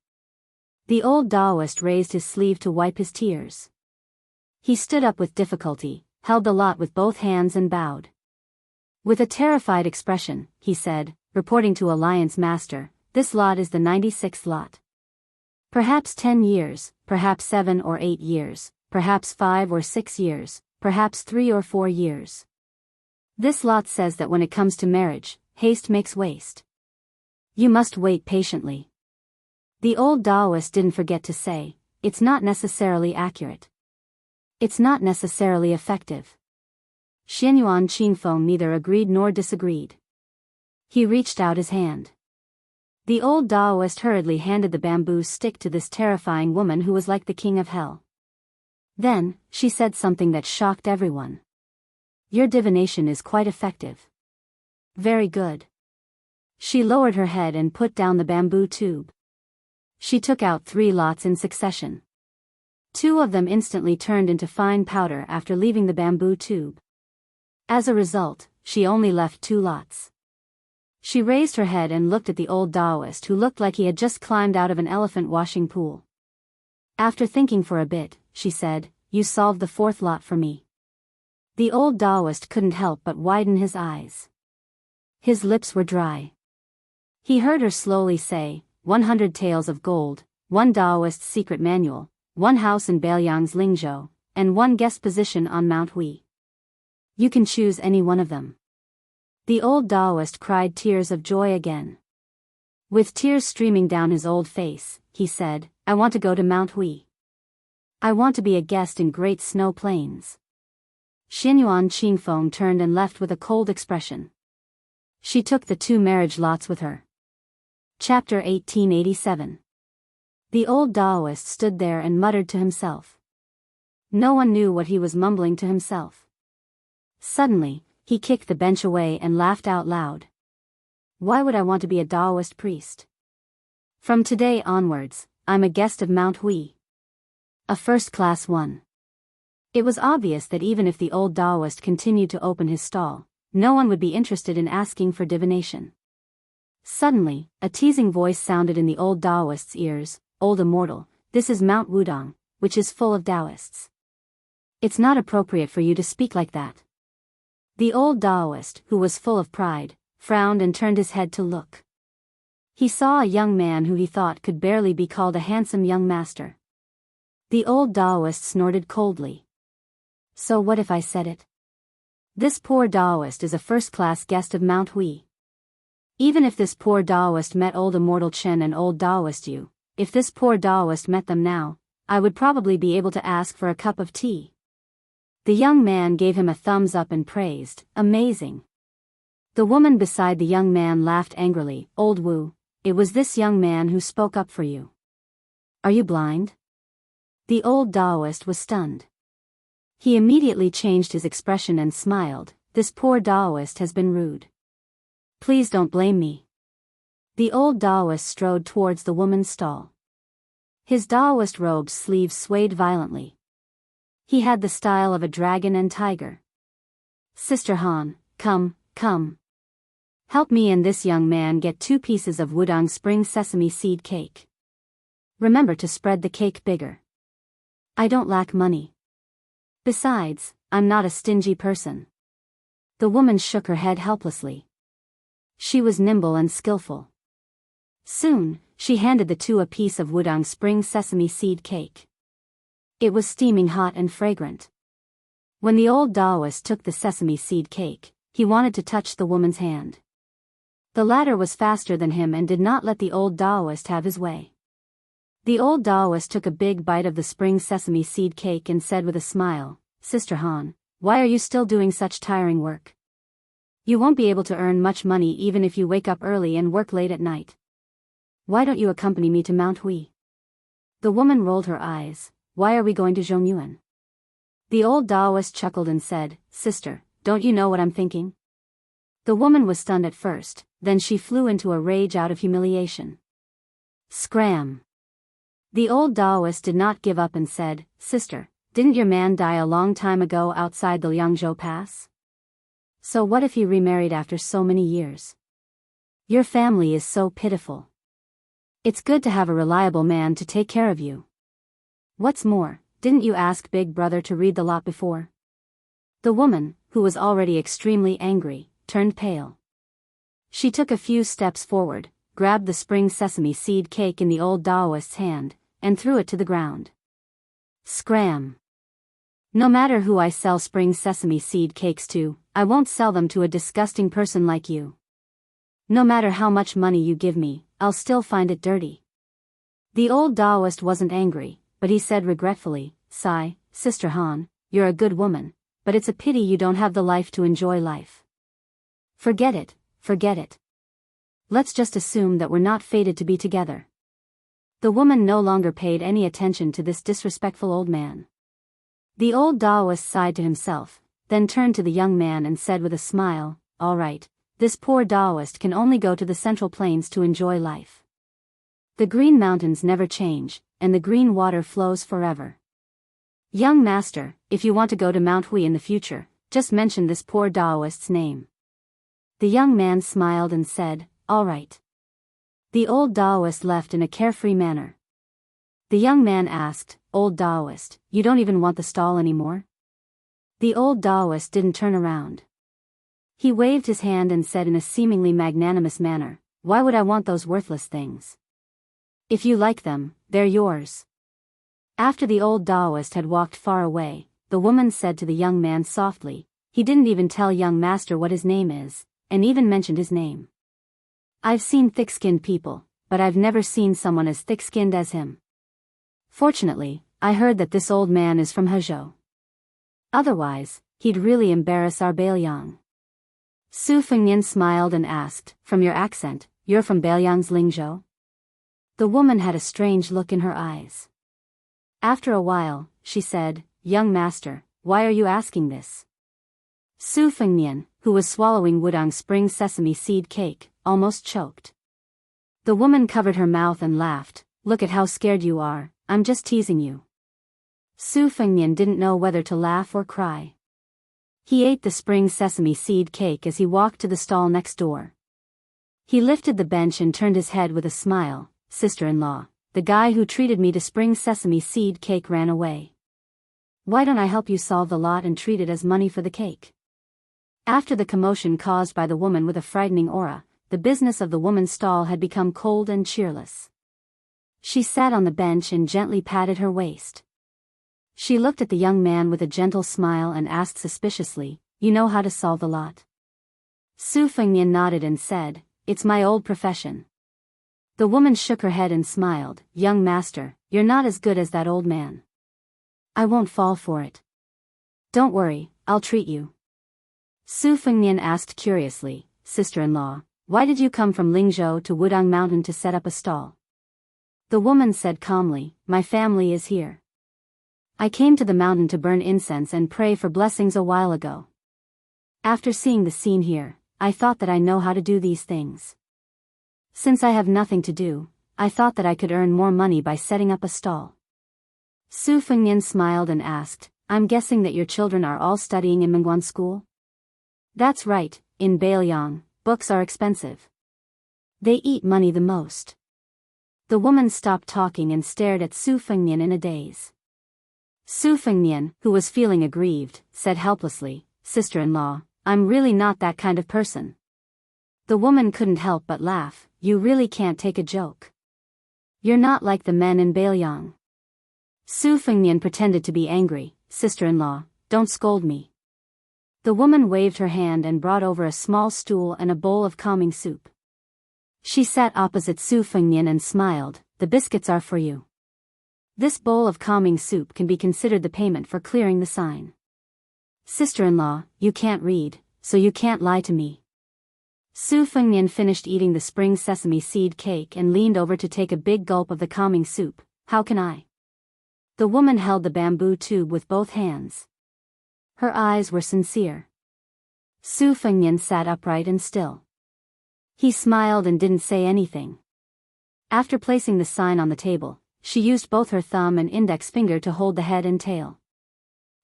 The old Taoist raised his sleeve to wipe his tears. He stood up with difficulty, held the lot with both hands and bowed. With a terrified expression, he said, reporting to Alliance Master, "This lot is the 96th lot. Perhaps 10 years, perhaps 7 or 8 years, perhaps 5 or 6 years, perhaps 3 or 4 years. This lot says that when it comes to marriage, haste makes waste. You must wait patiently." The old Taoist didn't forget to say, "It's not necessarily accurate. It's not necessarily effective." Xianyuan Qingfeng neither agreed nor disagreed. He reached out his hand. The old Taoist hurriedly handed the bamboo stick to this terrifying woman who was like the king of hell. Then, she said something that shocked everyone. "Your divination is quite effective. Very good." She lowered her head and put down the bamboo tube. She took out 3 lots in succession. 2 of them instantly turned into fine powder after leaving the bamboo tube. As a result, she only left 2 lots. She raised her head and looked at the old Taoist, who looked like he had just climbed out of an elephant washing pool. After thinking for a bit, she said, "You solved the 4th lot for me." The old Taoist couldn't help but widen his eyes. His lips were dry. He heard her slowly say, 100 taels of gold, 1 Taoist's secret manual, 1 house in Bailiang's Lingzhou, and 1 guest position on Mount Hui. You can choose any one of them. The old Taoist cried tears of joy again. With tears streaming down his old face, he said, "I want to go to Mount Hui. I want to be a guest in Great Snow Plains." Xinyuan Qingfeng turned and left with a cold expression. She took the 2 marriage lots with her. Chapter 1887. The old Taoist stood there and muttered to himself. No one knew what he was mumbling to himself. Suddenly, he kicked the bench away and laughed out loud. Why would I want to be a Taoist priest? From today onwards, I'm a guest of Mount Hui. A first-class one. It was obvious that even if the old Taoist continued to open his stall, no one would be interested in asking for divination. Suddenly, a teasing voice sounded in the old Taoist's ears, "Old immortal, this is Mount Wudong, which is full of Taoists. It's not appropriate for you to speak like that." The old Taoist, who was full of pride, frowned and turned his head to look. He saw a young man who he thought could barely be called a handsome young master. The old Taoist snorted coldly. So what if I said it? This poor Taoist is a first-class guest of Mount Hui. Even if this poor Taoist met old immortal Chen and old Taoist Yu, if this poor Taoist met them now, I would probably be able to ask for a cup of tea. The young man gave him a thumbs up and praised, "Amazing." The woman beside the young man laughed angrily, "Old Wu, it was this young man who spoke up for you. Are you blind?" The old Taoist was stunned. He immediately changed his expression and smiled, "This poor Taoist has been rude. Please don't blame me." The old Taoist strode towards the woman's stall. His Taoist robe's sleeves swayed violently. He had the style of a dragon and tiger. "Sister Han, come, come. Help me and this young man get 2 pieces of Wudong spring sesame seed cake. Remember to spread the cake bigger. I don't lack money. Besides, I'm not a stingy person." The woman shook her head helplessly. She was nimble and skillful. Soon, she handed the 2 a piece of Wudong spring sesame seed cake. It was steaming hot and fragrant. When the old Taoist took the sesame seed cake, he wanted to touch the woman's hand. The latter was faster than him and did not let the old Taoist have his way. The old Taoist took a big bite of the spring sesame seed cake and said with a smile, "Sister Han, why are you still doing such tiring work? You won't be able to earn much money even if you wake up early and work late at night. Why don't you accompany me to Mount Hui?" The woman rolled her eyes. "Why are we going to Zhongyuan?" The old Taoist chuckled and said, "Sister, don't you know what I'm thinking?" The woman was stunned at first, then she flew into a rage out of humiliation. Scram! The old Taoist did not give up and said, "Sister, didn't your man die a long time ago outside the Liangzhou Pass? So what if he remarried after so many years? Your family is so pitiful. It's good to have a reliable man to take care of you. What's more, didn't you ask Big Brother to read the lot before?" The woman, who was already extremely angry, turned pale. She took a few steps forward, grabbed the spring sesame seed cake in the old Taoist's hand, and threw it to the ground. Scram! No matter who I sell spring sesame seed cakes to, I won't sell them to a disgusting person like you. No matter how much money you give me, I'll still find it dirty. The old Taoist wasn't angry, but he said regretfully, "Sigh, Sister Han, you're a good woman, but it's a pity you don't have the life to enjoy life. Forget it, forget it. Let's just assume that we're not fated to be together." The woman no longer paid any attention to this disrespectful old man. The old Taoist sighed to himself, then turned to the young man and said with a smile, "All right, this poor Taoist can only go to the Central Plains to enjoy life. The green mountains never change, and the green water flows forever. Young master, if you want to go to Mount Hui in the future, just mention this poor Taoist's name. The young man smiled and said, all right. The old Taoist left in a carefree manner. The young man asked, old Taoist, you don't even want the stall anymore? The old Taoist didn't turn around. He waved his hand and said in a seemingly magnanimous manner, why would I want those worthless things? If you like them, they're yours. After the old Taoist had walked far away, the woman said to the young man softly, he didn't even tell young master what his name is, and even mentioned his name. I've seen thick-skinned people, but I've never seen someone as thick-skinned as him. Fortunately, I heard that this old man is from Hezhou. Otherwise, he'd really embarrass our Bailiang. Su Fengnian smiled and asked, from your accent, you're from Bailiang's Lingzhou? The woman had a strange look in her eyes. After a while, she said, young master, why are you asking this? Su Fengnian, who was swallowing Wudang spring sesame seed cake, almost choked. The woman covered her mouth and laughed, look at how scared you are, I'm just teasing you. Su Fengnian didn't know whether to laugh or cry. He ate the spring sesame seed cake as he walked to the stall next door. He lifted the bench and turned his head with a smile, sister-in-law, the guy who treated me to spring sesame seed cake ran away. Why don't I help you solve the lot and treat it as money for the cake? After the commotion caused by the woman with a frightening aura, the business of the woman's stall had become cold and cheerless. She sat on the bench and gently patted her waist. She looked at the young man with a gentle smile and asked suspiciously, you know how to solve the lot? Su Fengnian nodded and said, it's my old profession. The woman shook her head and smiled, young master, you're not as good as that old man. I won't fall for it. Don't worry, I'll treat you. Su Fengnian asked curiously, sister-in-law, why did you come from Lingzhou to Wudang Mountain to set up a stall? The woman said calmly, my family is here. I came to the mountain to burn incense and pray for blessings a while ago. After seeing the scene here, I thought that I know how to do these things. Since I have nothing to do, I thought that I could earn more money by setting up a stall. Su Fengnian smiled and asked, I'm guessing that your children are all studying in Mengguan school? That's right, in Bailiang, books are expensive. They eat money the most. The woman stopped talking and stared at Su Fengnian in a daze. Su Fengnian, who was feeling aggrieved, said helplessly, sister-in-law, I'm really not that kind of person. The woman couldn't help but laugh, you really can't take a joke. You're not like the men in Bailiang. Su Fengnian pretended to be angry, sister-in-law, don't scold me. The woman waved her hand and brought over a small stool and a bowl of calming soup. She sat opposite Su Fengnian and smiled, the biscuits are for you. This bowl of calming soup can be considered the payment for clearing the sign. Sister-in-law, you can't read, so you can't lie to me. Su Fengnian finished eating the spring sesame seed cake and leaned over to take a big gulp of the calming soup. How can I? The woman held the bamboo tube with both hands. Her eyes were sincere. Su Fengnian sat upright and still. He smiled and didn't say anything. After placing the sign on the table, she used both her thumb and index finger to hold the head and tail.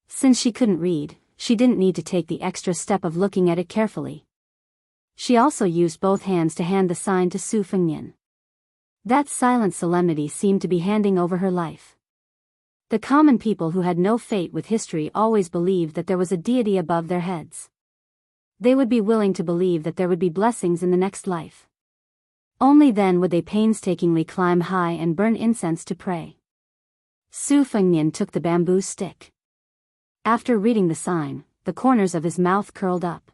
Since she couldn't read, she didn't need to take the extra step of looking at it carefully. She also used both hands to hand the sign to Su Fengnian. That silent solemnity seemed to be handing over her life. The common people who had no fate with history always believed that there was a deity above their heads. They would be willing to believe that there would be blessings in the next life. Only then would they painstakingly climb high and burn incense to pray. Su Fengnian took the bamboo stick. After reading the sign, the corners of his mouth curled up.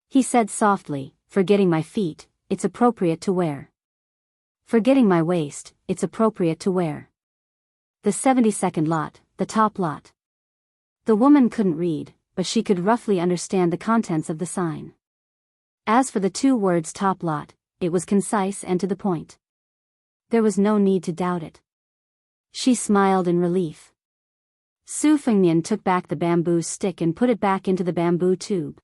He said softly, forgetting my feet, it's appropriate to wear. Forgetting my waist, it's appropriate to wear. The 72nd lot, the top lot. The woman couldn't read, but she could roughly understand the contents of the sign. As for the two words top lot, it was concise and to the point. There was no need to doubt it. She smiled in relief. Su Fengnian took back the bamboo stick and put it back into the bamboo tube.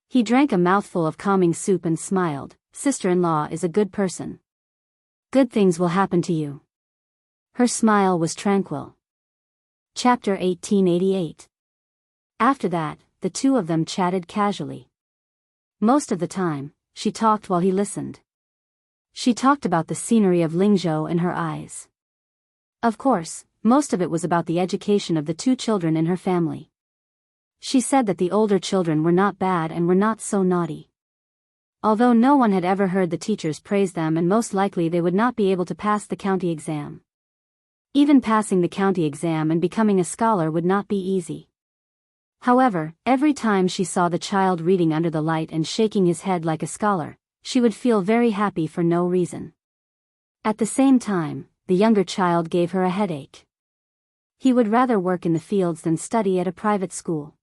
He drank a mouthful of calming soup and smiled, sister-in-law is a good person. Good things will happen to you. Her smile was tranquil. Chapter 1888. After that, the two of them chatted casually. Most of the time, she talked while he listened. She talked about the scenery of Lingzhou in her eyes. Of course, most of it was about the education of the two children in her family. She said that the older children were not bad and were not so naughty. Although no one had ever heard the teachers praise them, and most likely they would not be able to pass the county exam. Even passing the county exam and becoming a scholar would not be easy. However, every time she saw the child reading under the light and shaking his head like a scholar, she would feel very happy for no reason. At the same time, the younger child gave her a headache. He would rather work in the fields than study at a private school.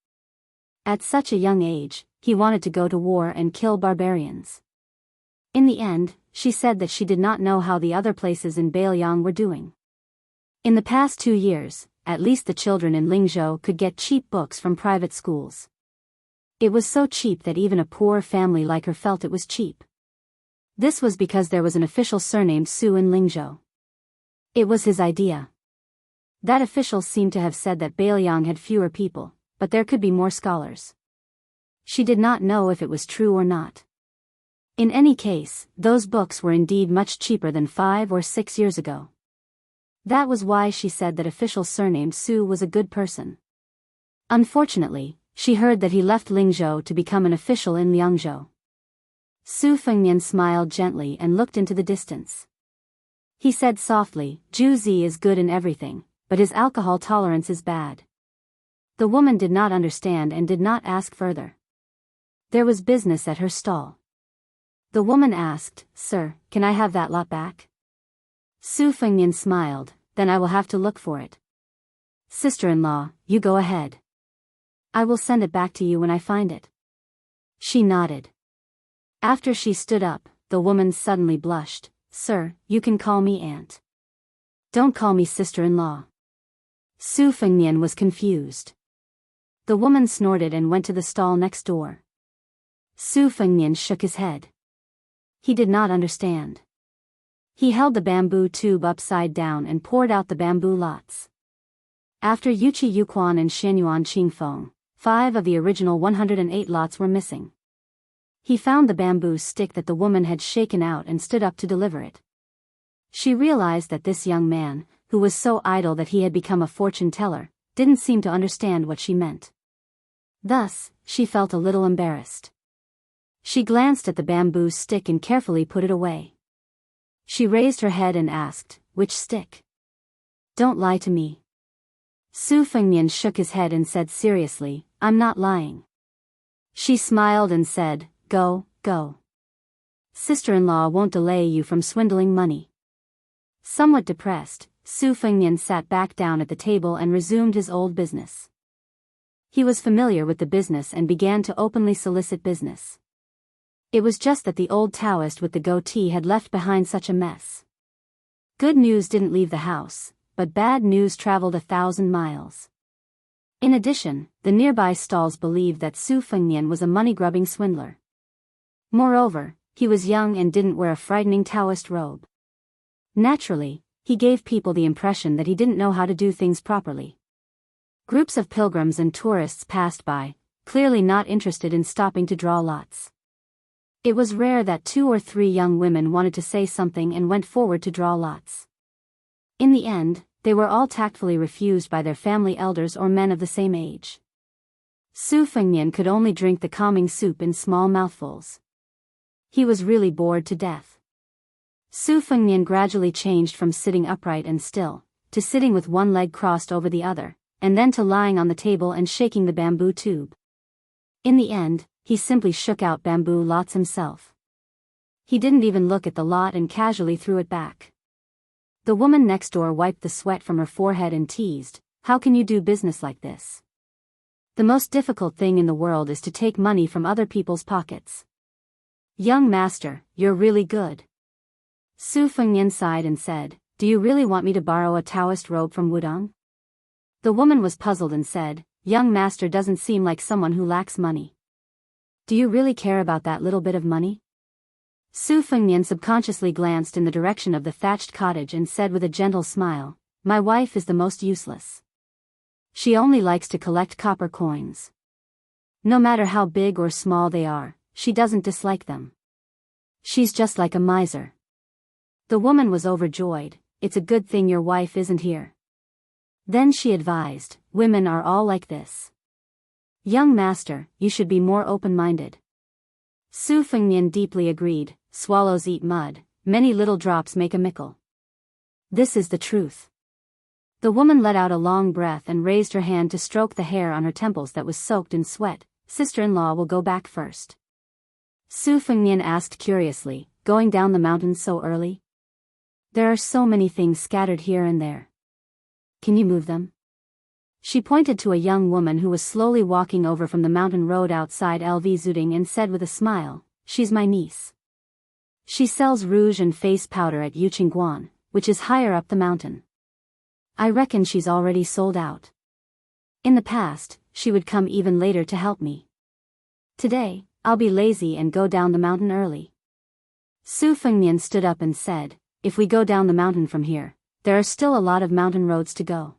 At such a young age, he wanted to go to war and kill barbarians. In the end, she said that she did not know how the other places in Bailiang were doing. In the past 2 years, at least the children in Lingzhou could get cheap books from private schools. It was so cheap that even a poor family like her felt it was cheap. This was because there was an official surnamed Su in Lingzhou. It was his idea. That official seemed to have said that Bailiang had fewer people, but there could be more scholars. She did not know if it was true or not. In any case, those books were indeed much cheaper than 5 or 6 years ago. That was why she said that official surnamed Su was a good person. Unfortunately, she heard that he left Lingzhou to become an official in Liangzhou. Su Fengnian smiled gently and looked into the distance. He said softly, Zhu Zi is good in everything, but his alcohol tolerance is bad. The woman did not understand and did not ask further. There was business at her stall. The woman asked, Sir, can I have that lot back? Su Fengnian smiled, then I will have to look for it. Sister-in-law, you go ahead. I will send it back to you when I find it. She nodded. After she stood up, the woman suddenly blushed. Sir, you can call me aunt. Don't call me sister-in-law. Su Fengnian was confused. The woman snorted and went to the stall next door. Su Fengnian shook his head. He did not understand. He held the bamboo tube upside down and poured out the bamboo lots. After Yuqi Yuquan and Xianyuan Qingfeng, 5 of the original 108 lots were missing. He found the bamboo stick that the woman had shaken out and stood up to deliver it. She realized that this young man, who was so idle that he had become a fortune teller, didn't seem to understand what she meant. Thus, she felt a little embarrassed. She glanced at the bamboo stick and carefully put it away. She raised her head and asked, Which stick? Don't lie to me. Su Fengnian shook his head and said seriously, I'm not lying. She smiled and said, Go, go. Sister-in-law won't delay you from swindling money. Somewhat depressed, Su Fengnian sat back down at the table and resumed his old business. He was familiar with the business and began to openly solicit business. It was just that the old Taoist with the goatee had left behind such a mess. Good news didn't leave the house, but bad news traveled 1,000 miles. In addition, the nearby stalls believed that Su Fengnian was a money-grubbing swindler. Moreover, he was young and didn't wear a frightening Taoist robe. Naturally, he gave people the impression that he didn't know how to do things properly. Groups of pilgrims and tourists passed by, clearly not interested in stopping to draw lots. It was rare that 2 or 3 young women wanted to say something and went forward to draw lots. In the end, they were all tactfully refused by their family elders or men of the same age. Su Fengnian could only drink the calming soup in small mouthfuls. He was really bored to death. Su Fengnian gradually changed from sitting upright and still, to sitting with one leg crossed over the other, and then to lying on the table and shaking the bamboo tube. In the end, he simply shook out bamboo lots himself. He didn't even look at the lot and casually threw it back. The woman next door wiped the sweat from her forehead and teased, How can you do business like this? The most difficult thing in the world is to take money from other people's pockets. Young master, you're really good. Su Fengnian sighed and said, Do you really want me to borrow a Taoist robe from Wudong? The woman was puzzled and said, Young master doesn't seem like someone who lacks money. Do you really care about that little bit of money? Su Fengnian subconsciously glanced in the direction of the thatched cottage and said with a gentle smile, "My wife is the most useless. She only likes to collect copper coins. No matter how big or small they are, she doesn't dislike them. She's just like a miser." The woman was overjoyed. "It's a good thing your wife isn't here." Then she advised, "Women are all like this. Young master, you should be more open-minded." Su Fengnian deeply agreed. Swallows eat mud, many little drops make a mickle. This is the truth. The woman let out a long breath and raised her hand to stroke the hair on her temples that was soaked in sweat. "Sister-in-law will go back first." Su Fengnian asked curiously, "Going down the mountain so early? There are so many things scattered here and there. Can you move them?" She pointed to a young woman who was slowly walking over from the mountain road outside LV Zuding and said with a smile, "She's my niece. She sells rouge and face powder at Yuqingguan, which is higher up the mountain. I reckon she's already sold out. In the past, she would come even later to help me. Today, I'll be lazy and go down the mountain early." Su Fengnian stood up and said, "If we go down the mountain from here, there are still a lot of mountain roads to go.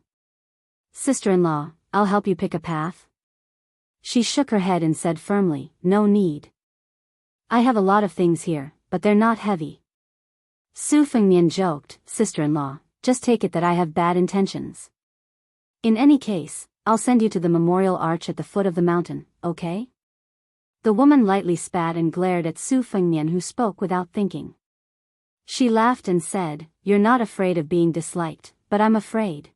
Sister-in-law, I'll help you pick a path." She shook her head and said firmly, "No need. I have a lot of things here, but they're not heavy." Su Fengnian joked, "Sister-in-law, just take it that I have bad intentions. In any case, I'll send you to the memorial arch at the foot of the mountain, okay?" The woman lightly spat and glared at Su Fengnian, who spoke without thinking. She laughed and said, "You're not afraid of being disliked, but I'm afraid.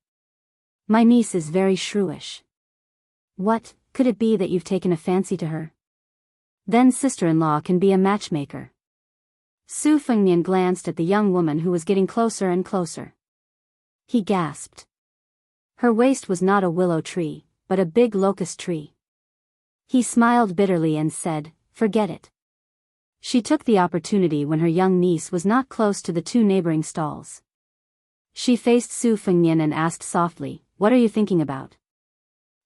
My niece is very shrewish." "What, could it be that you've taken a fancy to her? Then sister-in-law can be a matchmaker." Su Fengnian glanced at the young woman who was getting closer and closer. He gasped. Her waist was not a willow tree, but a big locust tree. He smiled bitterly and said, "Forget it." She took the opportunity when her young niece was not close to the two neighboring stalls. She faced Su Fengnian and asked softly, "What are you thinking about?"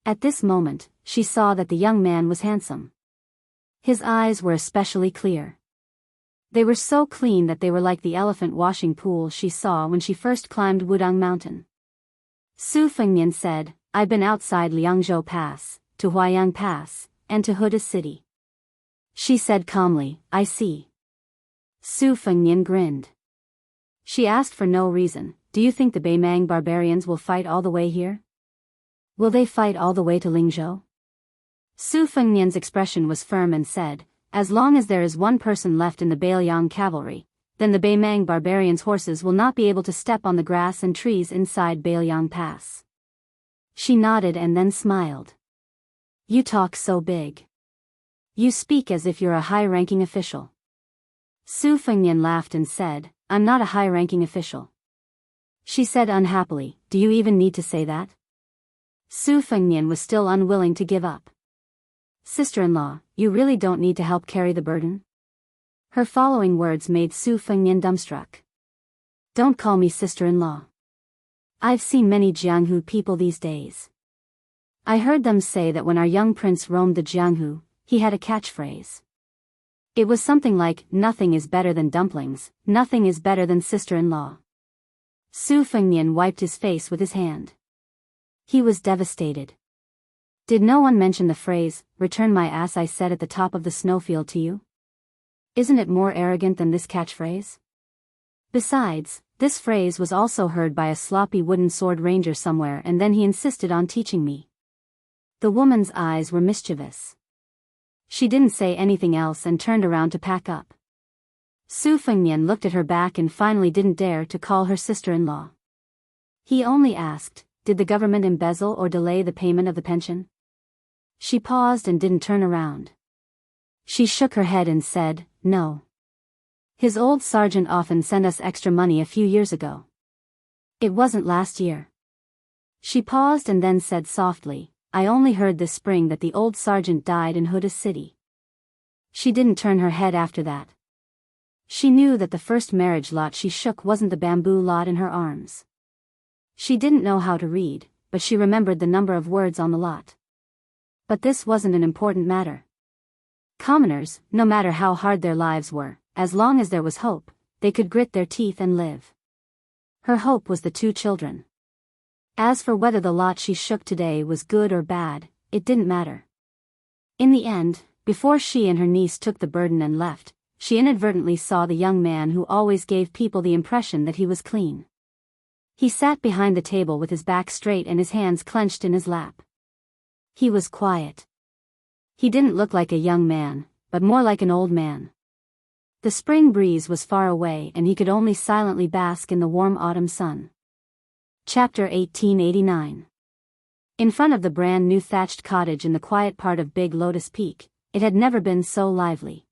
At this moment, she saw that the young man was handsome. His eyes were especially clear. They were so clean that they were like the elephant washing pool she saw when she first climbed Wudang Mountain. Su Fengnian said, "I've been outside Liangzhou Pass, to Huayang Pass, and to Huda City." She said calmly, "I see." Su Fengnian grinned. She asked for no reason, "Do you think the Beimang barbarians will fight all the way here? Will they fight all the way to Lingzhou?" Su Fengnian's expression was firm and said, "As long as there is one person left in the Beiliang cavalry, then the Beimang barbarians' horses will not be able to step on the grass and trees inside Beiliang Pass." She nodded and then smiled. "You talk so big. You speak as if you're a high-ranking official." Su Fengnian laughed and said, "I'm not a high-ranking official." She said unhappily, "Do you even need to say that?" Su Fengnian was still unwilling to give up. "Sister-in-law, you really don't need to help carry the burden?" Her following words made Su Fengnian dumbstruck. "Don't call me sister-in-law. I've seen many Jianghu people these days. I heard them say that when our young prince roamed the Jianghu, he had a catchphrase. It was something like, 'Nothing is better than dumplings, nothing is better than sister-in-law.'" Su Fengnian wiped his face with his hand. He was devastated. "Did no one mention the phrase, 'Return my ass I said at the top of the snowfield' to you? Isn't it more arrogant than this catchphrase? Besides, this phrase was also heard by a sloppy wooden sword ranger somewhere, and then he insisted on teaching me." The woman's eyes were mischievous. She didn't say anything else and turned around to pack up. Su Fengnian looked at her back and finally didn't dare to call her sister-in-law. He only asked, "Did the government embezzle or delay the payment of the pension?" She paused and didn't turn around. She shook her head and said, "No. His old sergeant often sent us extra money a few years ago. It wasn't last year." She paused and then said softly, "I only heard this spring that the old sergeant died in Huda City." She didn't turn her head after that. She knew that the first marriage lot she shook wasn't the bamboo lot in her arms. She didn't know how to read, but she remembered the number of words on the lot. But this wasn't an important matter. Commoners, no matter how hard their lives were, as long as there was hope, they could grit their teeth and live. Her hope was the 2 children. As for whether the lot she shook today was good or bad, it didn't matter. In the end, before she and her niece took the burden and left, she inadvertently saw the young man who always gave people the impression that he was clean. He sat behind the table with his back straight and his hands clenched in his lap. He was quiet. He didn't look like a young man, but more like an old man. The spring breeze was far away and he could only silently bask in the warm autumn sun. Chapter 1889. In front of the brand new thatched cottage in the quiet part of Big Lotus Peak, it had never been so lively.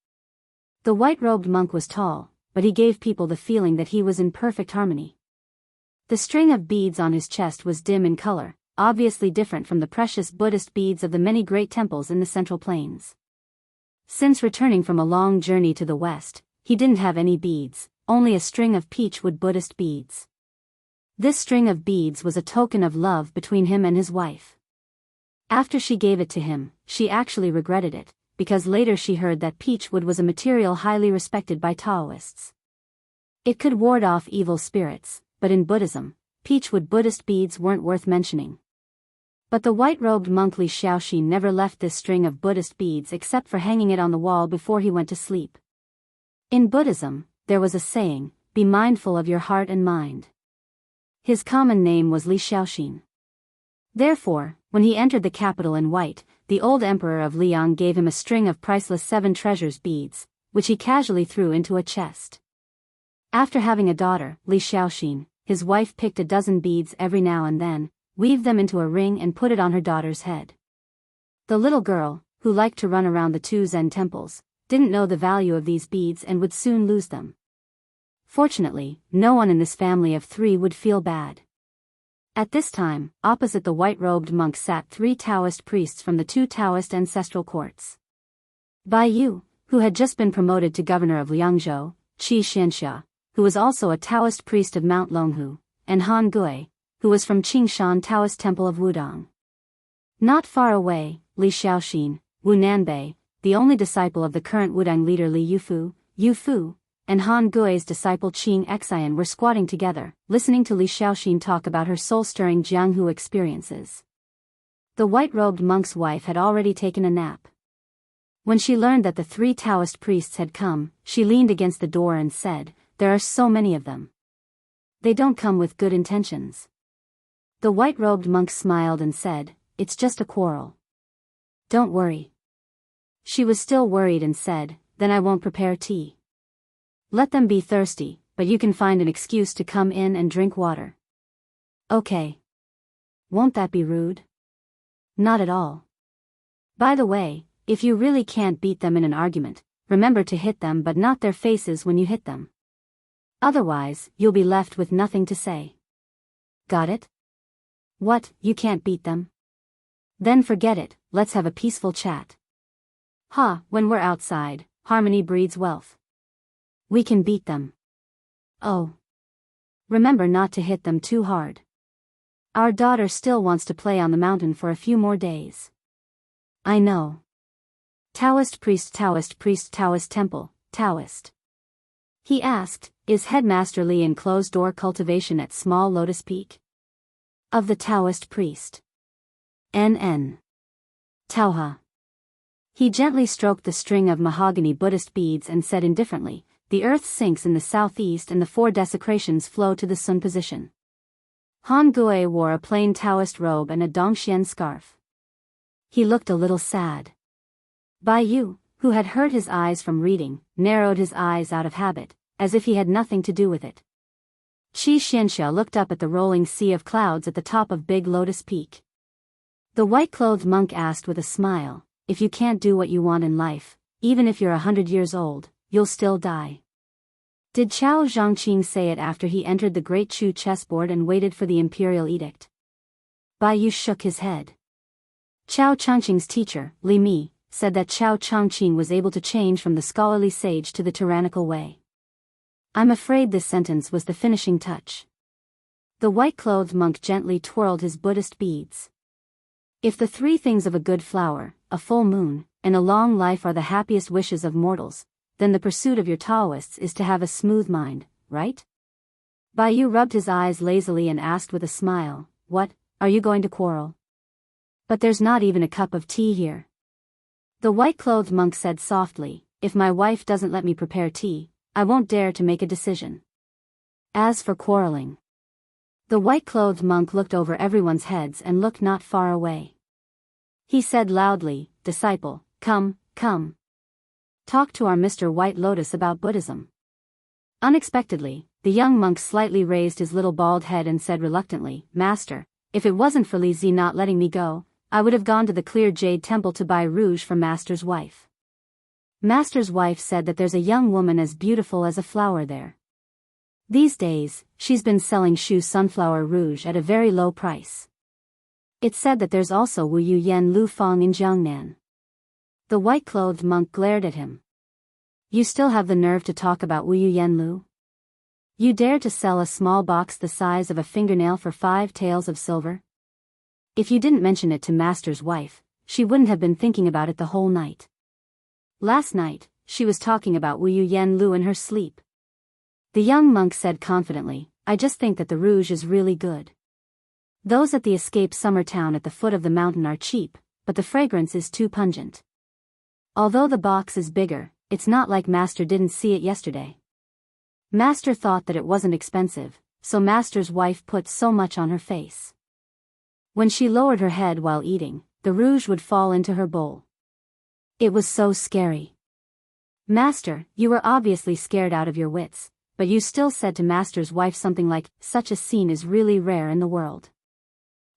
The white-robed monk was tall, but he gave people the feeling that he was in perfect harmony. The string of beads on his chest was dim in color, obviously different from the precious Buddhist beads of the many great temples in the Central Plains. Since returning from a long journey to the west, he didn't have any beads, only a string of peachwood Buddhist beads. This string of beads was a token of love between him and his wife. After she gave it to him, she actually regretted it, because later she heard that peachwood was a material highly respected by Taoists. It could ward off evil spirits, but in Buddhism, peachwood Buddhist beads weren't worth mentioning. But the white-robed monk Li Shaoxin never left this string of Buddhist beads except for hanging it on the wall before he went to sleep. In Buddhism, there was a saying, "Be mindful of your heart and mind." His common name was Li Shaoxin. Therefore, when he entered the capital in white, the old emperor of Liang gave him a string of priceless 7 treasures beads, which he casually threw into a chest. After having a daughter, Li Shaoxin, his wife picked a dozen beads every now and then, weaved them into a ring and put it on her daughter's head. The little girl, who liked to run around the 2 Zen temples, didn't know the value of these beads and would soon lose them. Fortunately, no one in this family of 3 would feel bad. At this time, opposite the white-robed monk sat 3 Taoist priests from the 2 Taoist ancestral courts. Bai Yu, who had just been promoted to governor of Liangzhou, Qi Xianxia, who was also a Taoist priest of Mount Longhu, and Han Gui, who was from Qingshan Taoist Temple of Wudong. Not far away, Li Shaoxin, Wu Nanbei, the only disciple of the current Wudang leader Li Yufu, and Han Gui's disciple Qing Xian were squatting together, listening to Li Shaoxin talk about her soul-stirring Jianghu experiences. The white-robed monk's wife had already taken a nap. When she learned that the 3 Taoist priests had come, she leaned against the door and said, "There are so many of them. They don't come with good intentions." The white-robed monk smiled and said, "It's just a quarrel. Don't worry." She was still worried and said, "Then I won't prepare tea. Let them be thirsty, but you can find an excuse to come in and drink water." "Okay. Won't that be rude?" "Not at all. By the way, if you really can't beat them in an argument, remember to hit them but not their faces when you hit them. Otherwise, you'll be left with nothing to say. Got it?" "What, you can't beat them? Then forget it, let's have a peaceful chat." "Ha, when we're outside, harmony breeds wealth. We can beat them." "Oh. Remember not to hit them too hard. Our daughter still wants to play on the mountain for a few more days." "I know. Taoist priest, Taoist temple, Taoist." He asked, "Is Headmaster Li in closed-door cultivation at Small Lotus Peak?" "Of the Taoist priest. NN. Taoha." He gently stroked the string of mahogany Buddhist beads and said indifferently, "The earth sinks in the southeast and the 4 desecrations flow to the sun position." Han Gui wore a plain Taoist robe and a Dongxian scarf. He looked a little sad. Bai Yu, who had hurt his eyes from reading, narrowed his eyes out of habit, as if he had nothing to do with it. Qi Xianxia looked up at the rolling sea of clouds at the top of Big Lotus Peak. The white-clothed monk asked with a smile, "If you can't do what you want in life, even if you're 100 years old, you'll still die." Did Chao Zhangqing say it after he entered the Great Chu chessboard and waited for the imperial edict? Bai Yu shook his head. Chao Changqing's teacher, Li Mi, said that Chao Changqing was able to change from the scholarly sage to the tyrannical way. I'm afraid this sentence was the finishing touch. The white-clothed monk gently twirled his Buddhist beads. If the 3 things of a good flower, a full moon, and a long life are the happiest wishes of mortals, then the pursuit of your Taoists is to have a smooth mind, right? Bai Yu rubbed his eyes lazily and asked with a smile, "What, are you going to quarrel?" "But there's not even a cup of tea here." The white-clothed monk said softly, "If my wife doesn't let me prepare tea, I won't dare to make a decision." As for quarreling. The white-clothed monk looked over everyone's heads and looked not far away. He said loudly, "Disciple, come, come. Talk to our Mr. White Lotus about Buddhism." Unexpectedly, the young monk slightly raised his little bald head and said reluctantly, "Master, if it wasn't for Li Zi not letting me go, I would have gone to the Clear Jade Temple to buy rouge for Master's wife. Master's wife said that there's a young woman as beautiful as a flower there. These days, she's been selling Shu sunflower rouge at a very low price. It's said that there's also Wu Yu Yen Lu Fong in Jiangnan." The white-clothed monk glared at him. "You still have the nerve to talk about Wu Yu Yen Lu? You dare to sell a small box the size of a fingernail for 5 taels of silver? If you didn't mention it to Master's wife, she wouldn't have been thinking about it the whole night. Last night, she was talking about Wu Yu Yen Lu in her sleep." The young monk said confidently, "I just think that the rouge is really good. Those at the escape summer town at the foot of the mountain are cheap, but the fragrance is too pungent. Although the box is bigger, it's not like Master didn't see it yesterday. Master thought that it wasn't expensive, so Master's wife put so much on her face. When she lowered her head while eating, the rouge would fall into her bowl. It was so scary. Master, you were obviously scared out of your wits, but you still said to Master's wife something like, 'Such a scene is really rare in the world.'"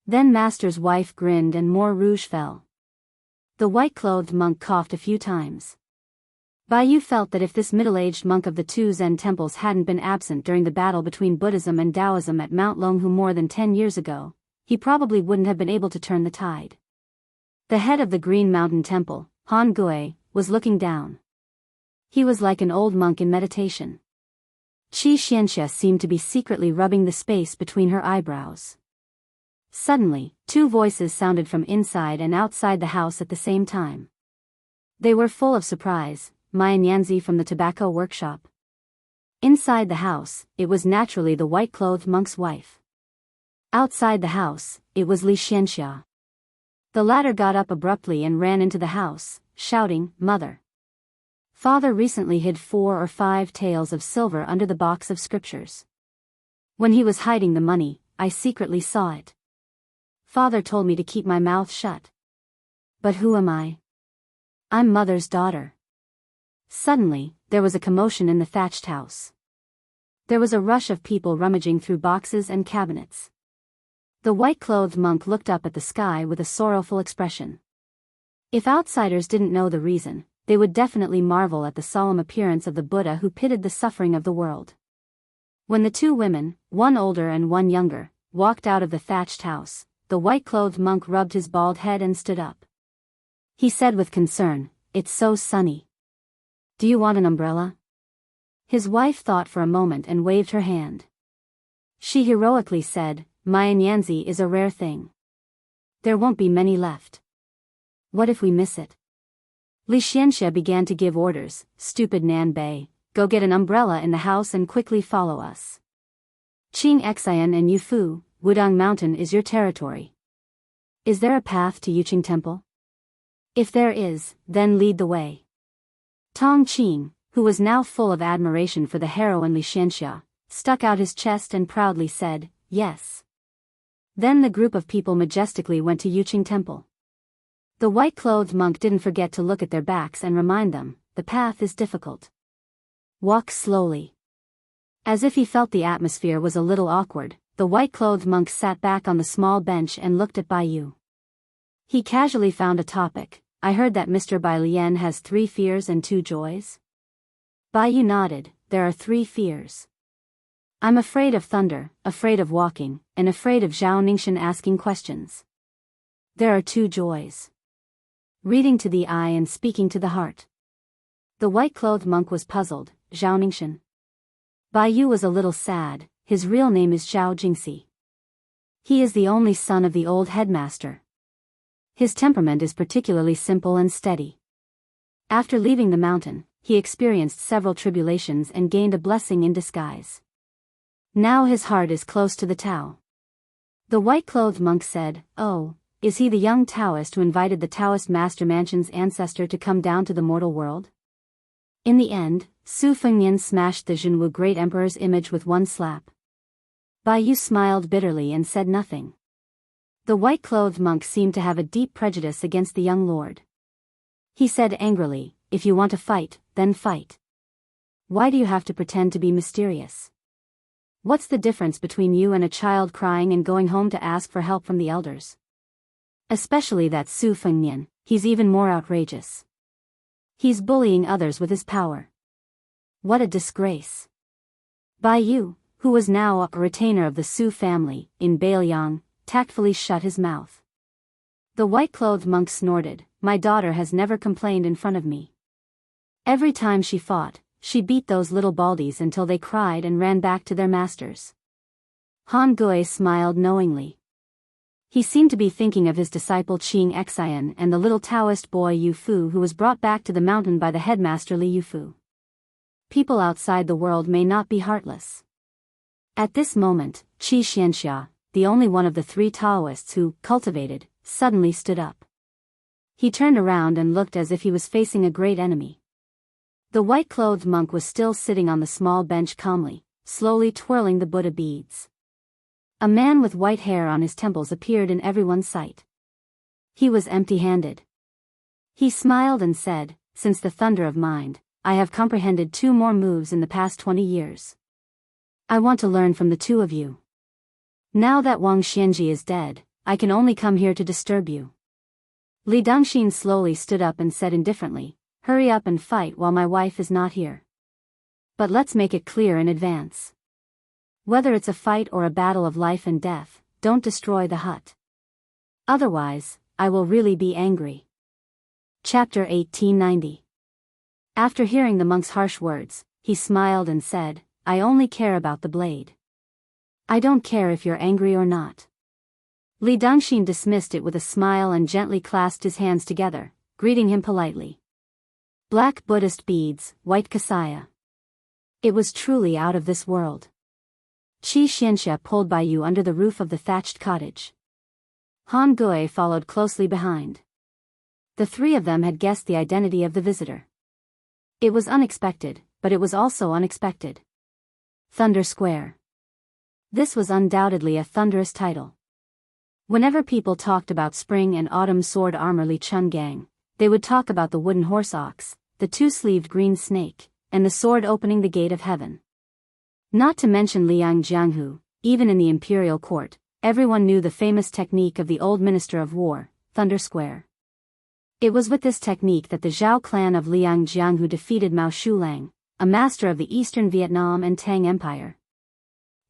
Then Master's wife grinned and more rouge fell. The white-clothed monk coughed a few times. Bai Yu felt that if this middle-aged monk of the 2 Zen temples hadn't been absent during the battle between Buddhism and Taoism at Mount Longhu more than 10 years ago, he probably wouldn't have been able to turn the tide. The head of the Green Mountain Temple, Han Gui, was looking down. He was like an old monk in meditation. Qi Xianxia seemed to be secretly rubbing the space between her eyebrows. Suddenly, 2 voices sounded from inside and outside the house at the same time. They were full of surprise. "Mai Nyanzi from the tobacco workshop." Inside the house, it was naturally the white-clothed monk's wife. Outside the house, it was Li Xianxia. The latter got up abruptly and ran into the house, shouting, "Mother! Father recently hid 4 or 5 taels of silver under the box of scriptures. When he was hiding the money, I secretly saw it. Father told me to keep my mouth shut. But who am I? I'm Mother's daughter." Suddenly, there was a commotion in the thatched house. There was a rush of people rummaging through boxes and cabinets. The white-clothed monk looked up at the sky with a sorrowful expression. If outsiders didn't know the reason, they would definitely marvel at the solemn appearance of the Buddha who pitied the suffering of the world. When the 2 women, one older and one younger, walked out of the thatched house, the white-clothed monk rubbed his bald head and stood up. He said with concern, "It's so sunny. Do you want an umbrella?" His wife thought for a moment and waved her hand. She heroically said, "Mai Nyanzi is a rare thing. There won't be many left. What if we miss it?" Li Xianxia began to give orders. "Stupid Nan Bei, go get an umbrella in the house and quickly follow us. Qing Xian and Yufu, Wudong Mountain is your territory. Is there a path to Yuqing Temple? If there is, then lead the way." Tong Qing, who was now full of admiration for the heroine Li Xianxia, stuck out his chest and proudly said, "Yes." Then the group of people majestically went to Yuqing Temple. The white-clothed monk didn't forget to look at their backs and remind them, "The path is difficult. Walk slowly." As if he felt the atmosphere was a little awkward, the white-clothed monk sat back on the small bench and looked at Bai Yu. He casually found a topic. "I heard that Mr. Bai Lian has 3 fears and 2 joys?" Bai Yu nodded. "There are 3 fears. I'm afraid of thunder, afraid of walking, and afraid of Zhao Ningxian asking questions. There are 2 joys. Reading to the eye and speaking to the heart." The white-clothed monk was puzzled. "Zhao Ningxian?" Bai Yu was a little sad. "His real name is Zhao Jingxi. He is the only son of the old headmaster. His temperament is particularly simple and steady. After leaving the mountain, he experienced several tribulations and gained a blessing in disguise. Now his heart is close to the Tao. The white-clothed monk said, "Oh, is he the young Taoist who invited the Taoist Master Mansion's ancestor to come down to the mortal world?" In the end, Su Fengnian smashed the Zhenwu Great Emperor's image with one slap. Bai Yu smiled bitterly and said nothing. The white-clothed monk seemed to have a deep prejudice against the young lord. He said angrily, "If you want to fight, then fight. Why do you have to pretend to be mysterious? What's the difference between you and a child crying and going home to ask for help from the elders? Especially that Su Fengnian, he's even more outrageous. He's bullying others with his power. What a disgrace." Bai Yu, who was now a retainer of the Su family, in Beiliang, tactfully shut his mouth. The white-clothed monk snorted, "My daughter has never complained in front of me. Every time she fought, she beat those little baldies until they cried and ran back to their masters." Han Gui smiled knowingly. He seemed to be thinking of his disciple Qing Xian and the little Taoist boy Yu Fu who was brought back to the mountain by the headmaster Li Yufu. People outside the world may not be heartless. At this moment, Qi Xianxia, the only one of the three Taoists who cultivated, suddenly stood up. He turned around and looked as if he was facing a great enemy. The white-clothed monk was still sitting on the small bench calmly, slowly twirling the Buddha beads. A man with white hair on his temples appeared in everyone's sight. He was empty-handed. He smiled and said, "Since the thunder of mind, I have comprehended 2 more moves in the past 20 years. I want to learn from the 2 of you. Now that Wang Xianji is dead, I can only come here to disturb you." Li Dongxin slowly stood up and said indifferently, "Hurry up and fight while my wife is not here. But let's make it clear in advance. Whether it's a fight or a battle of life and death, don't destroy the hut. Otherwise, I will really be angry." Chapter 1890. After hearing the monk's harsh words, he smiled and said, "I only care about the blade. I don't care if you're angry or not." Li Dongxin dismissed it with a smile and gently clasped his hands together, greeting him politely. Black Buddhist beads, white kasaya. It was truly out of this world. Qi Xianxia pulled Bai Yu under the roof of the thatched cottage. Han Gui followed closely behind. The 3 of them had guessed the identity of the visitor. It was unexpected, but it was also unexpected. Thunder Square. This was undoubtedly a thunderous title. Whenever people talked about spring and autumn sword armor Li Chungang, they would talk about the wooden horse ox, the 2-sleeved green snake, and the sword opening the gate of heaven. Not to mention Liang Jianghu, even in the imperial court, everyone knew the famous technique of the old minister of war, Thunder Square. It was with this technique that the Zhao clan of Liang Jianghu defeated Mao Shulang, a master of the Eastern Vietnam and Tang Empire.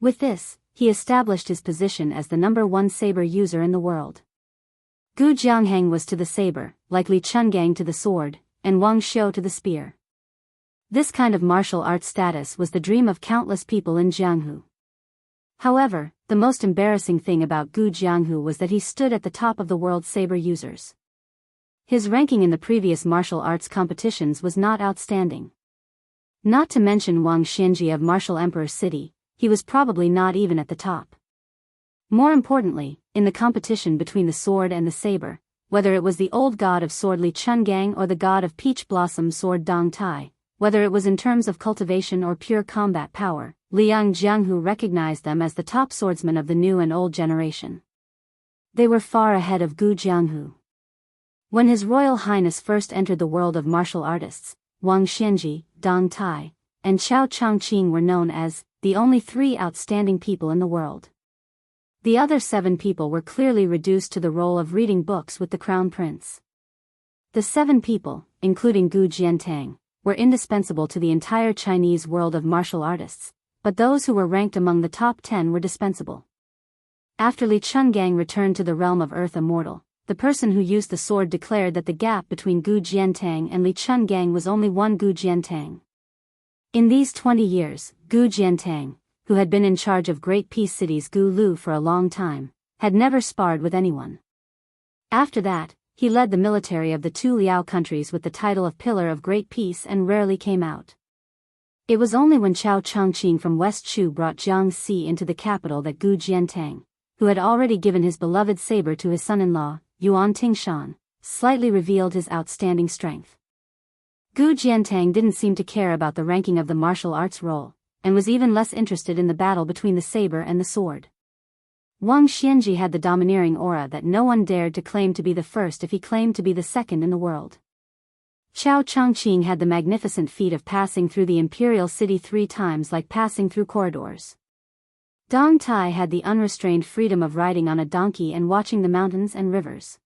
With this, he established his position as the #1 saber user in the world. Gu Jiangheng was to the saber, like Li Chungang to the sword, and Wang Xiu to the spear. This kind of martial arts status was the dream of countless people in Jianghu. However, the most embarrassing thing about Gu Jianghu was that he stood at the top of the world's saber users. His ranking in the previous martial arts competitions was not outstanding. Not to mention Wang Xianji of Martial Emperor City, he was probably not even at the top. More importantly, in the competition between the sword and the saber, whether it was the old god of sword Li Chungang or the god of peach blossom sword Dong Tai, whether it was in terms of cultivation or pure combat power, Liang Jianghu recognized them as the top swordsmen of the new and old generation. They were far ahead of Gu Jianghu. When His Royal Highness first entered the world of martial artists, Wang Xianji, Dong Tai, and Chao Chongqing were known as the only 3 outstanding people in the world. The other 7 people were clearly reduced to the role of reading books with the crown prince. The 7 people, including Gu Jiantang, were indispensable to the entire Chinese world of martial artists, but those who were ranked among the top 10 were dispensable. After Li Chungang returned to the realm of Earth Immortal, the person who used the sword declared that the gap between Gu Jiantang and Li Chungang was only 1 Gu Jiantang. In these 20 years, Gu Jiantang, who had been in charge of Great Peace City's Gu Lu for a long time, had never sparred with anyone. After that, he led the military of the two Liao countries with the title of Pillar of Great Peace and rarely came out. It was only when Chao Changqing from West Chu brought Jiangxi into the capital that Gu Jiantang, who had already given his beloved saber to his son-in-law, Yuan Tingshan, slightly revealed his outstanding strength. Gu Jiantang didn't seem to care about the ranking of the martial arts role, and was even less interested in the battle between the saber and the sword. Wang Xianji had the domineering aura that no one dared to claim to be the first if he claimed to be the second in the world. Chao Changqing had the magnificent feat of passing through the imperial city 3 times like passing through corridors. Dong Tai had the unrestrained freedom of riding on a donkey and watching the mountains and rivers.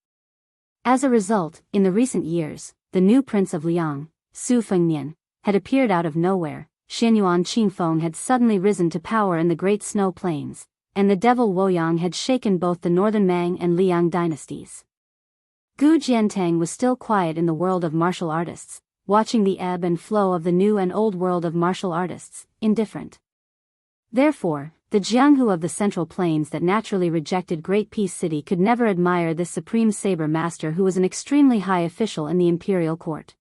As a result, in the recent years, the new prince of Liang, Su Fengnian, had appeared out of nowhere. Xianyuan Qingfeng had suddenly risen to power in the Great Snow Plains, and the devil Woyang had shaken both the northern Mang and Liang dynasties. Gu Jiantang was still quiet in the world of martial artists, watching the ebb and flow of the new and old world of martial artists, indifferent. Therefore, the Jianghu of the Central Plains that naturally rejected Great Peace City could never admire this supreme saber master who was an extremely high official in the imperial court.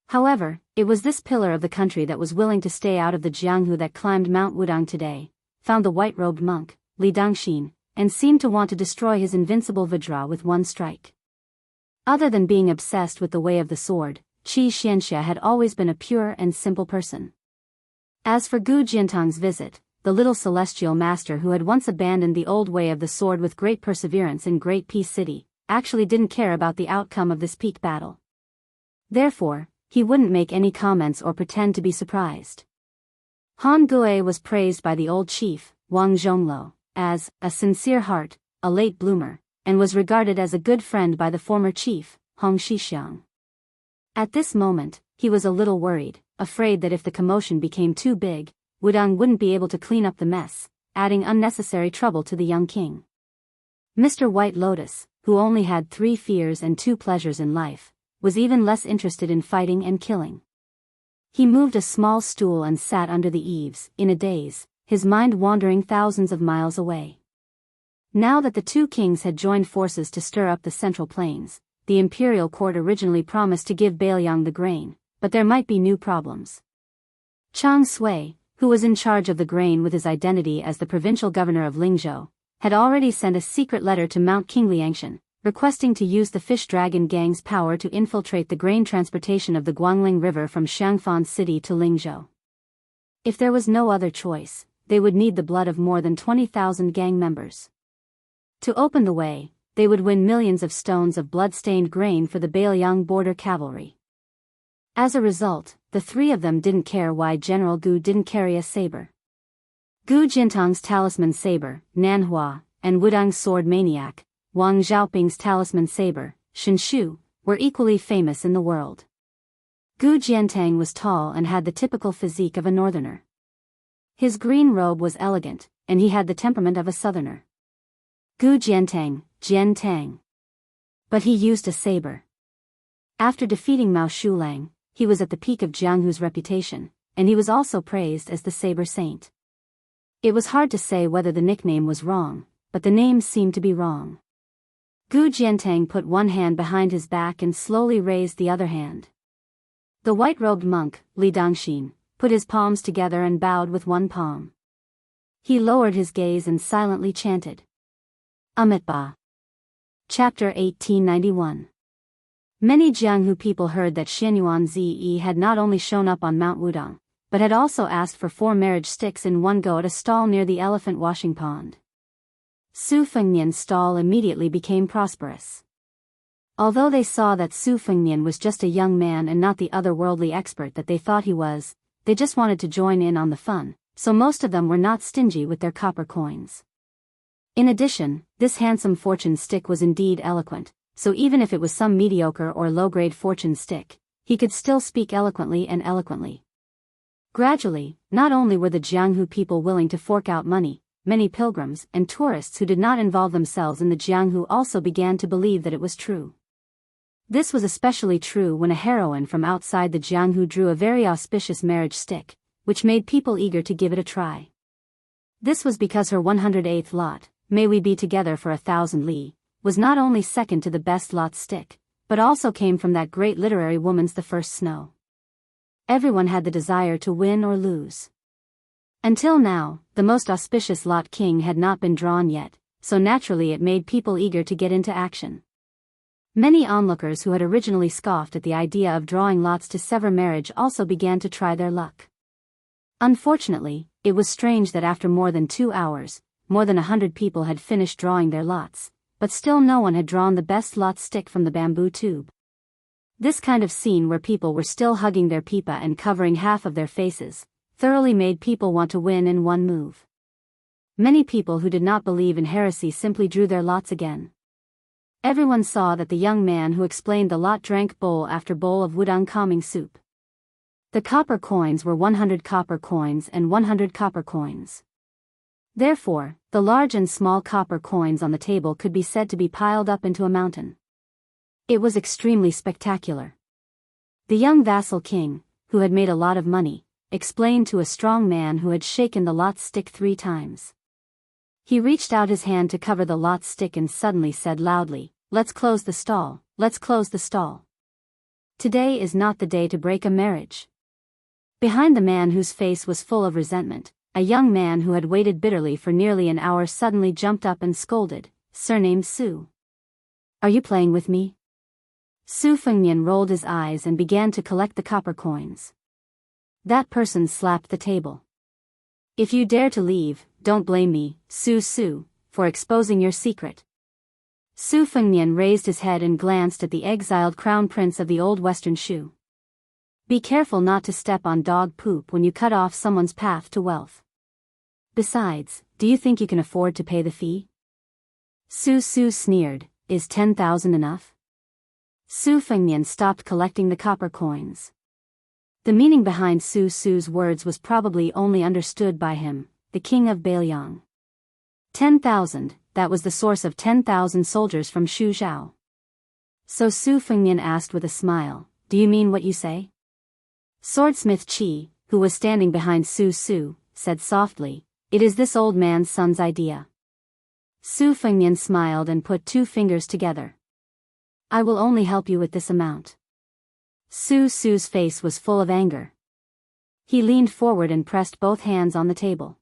However, it was this pillar of the country that was willing to stay out of the Jianghu that climbed Mount Wudang today, found the white-robed monk, Li Dangxin, and seemed to want to destroy his invincible Vajra with one strike. Other than being obsessed with the way of the sword, Qi Xianxia had always been a pure and simple person. As for Gu Jiantang's visit, the little celestial master who had once abandoned the old way of the sword with great perseverance in Great Peace City, actually didn't care about the outcome of this peak battle. Therefore, he wouldn't make any comments or pretend to be surprised. Han Gui was praised by the old chief, Wang Zhonglo, as a sincere heart, a late bloomer, and was regarded as a good friend by the former chief, Hong Shixiang. At this moment, he was a little worried, afraid that if the commotion became too big, Wudang wouldn't be able to clean up the mess, adding unnecessary trouble to the young king. Mr. White Lotus, who only had 3 fears and 2 pleasures in life, was even less interested in fighting and killing. He moved a small stool and sat under the eaves, in a daze, his mind wandering thousands of miles away. Now that the 2 kings had joined forces to stir up the Central Plains, the imperial court originally promised to give Bailiang the grain, but there might be new problems. Chang Sui, who was in charge of the grain with his identity as the provincial governor of Lingzhou, had already sent a secret letter to Mount Qingliangshan, requesting to use the Fish Dragon Gang's power to infiltrate the grain transportation of the Guangling River from Shangfan City to Lingzhou. If there was no other choice, they would need the blood of more than 20,000 gang members. To open the way, they would win millions of stones of blood-stained grain for the Bailiang border cavalry. As a result, the 3 of them didn't care why General Gu didn't carry a saber. Gu Jiantang's talisman saber, Nanhua, and Wudang's sword maniac, Wang Xiaoping's talisman saber, Shinshu, were equally famous in the world. Gu Jiantang was tall and had the typical physique of a northerner. His green robe was elegant, and he had the temperament of a southerner. Gu Jiantang, Jian Tang. But he used a saber. After defeating Mao Shulang, he was at the peak of Jianghu's reputation, and he was also praised as the Saber Saint. It was hard to say whether the nickname was wrong, but the name seemed to be wrong. Gu Jiantang put one hand behind his back and slowly raised the other hand. The white-robed monk, Li Dangxin, put his palms together and bowed with one palm. He lowered his gaze and silently chanted. Amitabha. Chapter 1891. Many Jianghu people heard that Xianyuan Zi had not only shown up on Mount Wudang, but had also asked for 4 marriage sticks in one go at a stall near the elephant washing pond. Su Fengnian's stall immediately became prosperous. Although they saw that Su Fengnian was just a young man and not the otherworldly expert that they thought he was, they just wanted to join in on the fun, so most of them were not stingy with their copper coins. In addition, this handsome fortune stick was indeed eloquent, so even if it was some mediocre or low-grade fortune stick, he could still speak eloquently and eloquently. Gradually, not only were the Jianghu people willing to fork out money, many pilgrims and tourists who did not involve themselves in the Jianghu also began to believe that it was true. This was especially true when a heroine from outside the Jianghu drew a very auspicious marriage stick, which made people eager to give it a try. This was because her 108th lot, "May we be together for 1,000 li," was not only second to the best lot stick, but also came from that great literary woman's The First Snow. Everyone had the desire to win or lose. Until now, the most auspicious lot king had not been drawn yet, so naturally it made people eager to get into action. Many onlookers who had originally scoffed at the idea of drawing lots to sever marriage also began to try their luck. Unfortunately, it was strange that after more than 2 hours, more than 100 people had finished drawing their lots, but still no one had drawn the best lot stick from the bamboo tube. This kind of scene where people were still hugging their pipa and covering half of their faces, thoroughly made people want to win in one move. Many people who did not believe in heresy simply drew their lots again. Everyone saw that the young man who explained the lot drank bowl after bowl of wudang calming soup. The copper coins were 100 copper coins and 100 copper coins. Therefore, the large and small copper coins on the table could be said to be piled up into a mountain. It was extremely spectacular. The young vassal king, who had made a lot of money, explained to a strong man who had shaken the lot stick 3 times. He reached out his hand to cover the lot stick and suddenly said loudly, "Let's close the stall, let's close the stall. Today is not the day to break a marriage." Behind the man whose face was full of resentment, a young man who had waited bitterly for nearly an hour suddenly jumped up and scolded, "Surnamed Su. Are you playing with me?" Su Fengnian rolled his eyes and began to collect the copper coins. That person slapped the table. "If you dare to leave, don't blame me, Su, for exposing your secret." Su Fengnian raised his head and glanced at the exiled crown prince of the old western Shu. "Be careful not to step on dog poop when you cut off someone's path to wealth. Besides, do you think you can afford to pay the fee?" Su sneered, "Is 10,000 enough?" Su Fengnian stopped collecting the copper coins. The meaning behind Su's words was probably only understood by him, the king of Bailiang. 10,000, that was the source of 10,000 soldiers from Shu Zhao. So Su Fengnian asked with a smile, "Do you mean what you say?" Swordsmith Qi, who was standing behind Su, said softly, "It is this old man's son's idea." Su Fengnian smiled and put 2 fingers together. "I will only help you with this amount." Su's face was full of anger. He leaned forward and pressed both hands on the table.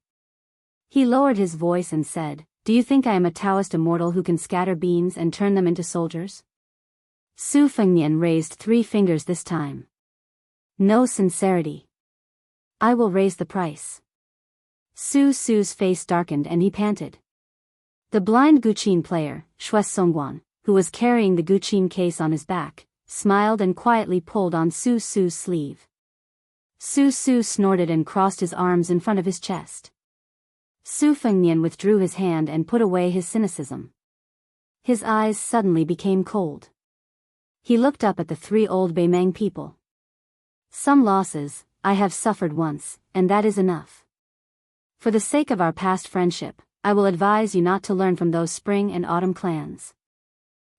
He lowered his voice and said, "Do you think I am a Taoist immortal who can scatter beans and turn them into soldiers?" Su Fengnian raised 3 fingers this time. "No sincerity. I will raise the price." Su's face darkened and he panted. The blind guqin player, Shui Songguan, who was carrying the guqin case on his back, smiled and quietly pulled on Su's sleeve. Su snorted and crossed his arms in front of his chest. Su Fengnian withdrew his hand and put away his cynicism. His eyes suddenly became cold. He looked up at the 3 old Beimang people. "Some losses, I have suffered once, and that is enough. For the sake of our past friendship, I will advise you not to learn from those spring and autumn clans.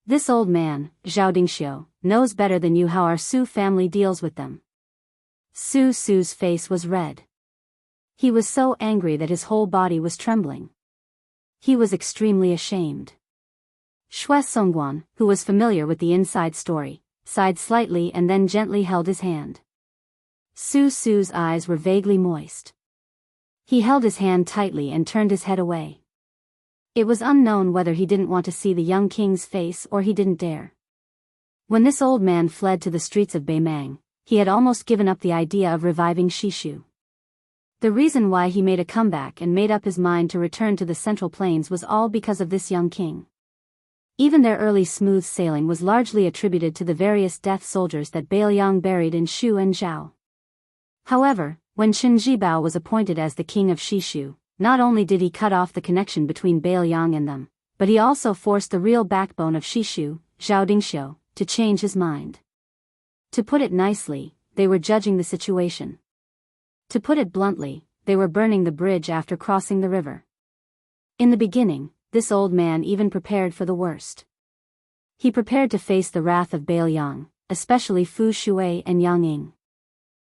This old man, Zhao Dingxiu, knows better than you how our Su family deals with them." Su's face was red. He was so angry that his whole body was trembling. He was extremely ashamed. Shui Songguan, who was familiar with the inside story, sighed slightly and then gently held his hand. Su's eyes were vaguely moist. He held his hand tightly and turned his head away. It was unknown whether he didn't want to see the young king's face or he didn't dare. When this old man fled to the streets of Beimang, he had almost given up the idea of reviving Shishu. The reason why he made a comeback and made up his mind to return to the Central Plains was all because of this young king. Even their early smooth sailing was largely attributed to the various death soldiers that Bailiang buried in Shu and Zhao. However, when Chen Jibao was appointed as the king of Shishu, not only did he cut off the connection between Bailiang and them, but he also forced the real backbone of Shishu, Zhao Dingxiu, to change his mind. To put it nicely, they were judging the situation. To put it bluntly, they were burning the bridge after crossing the river. In the beginning, this old man even prepared for the worst. He prepared to face the wrath of Bailiang, especially Fu Shui and Yang Ying.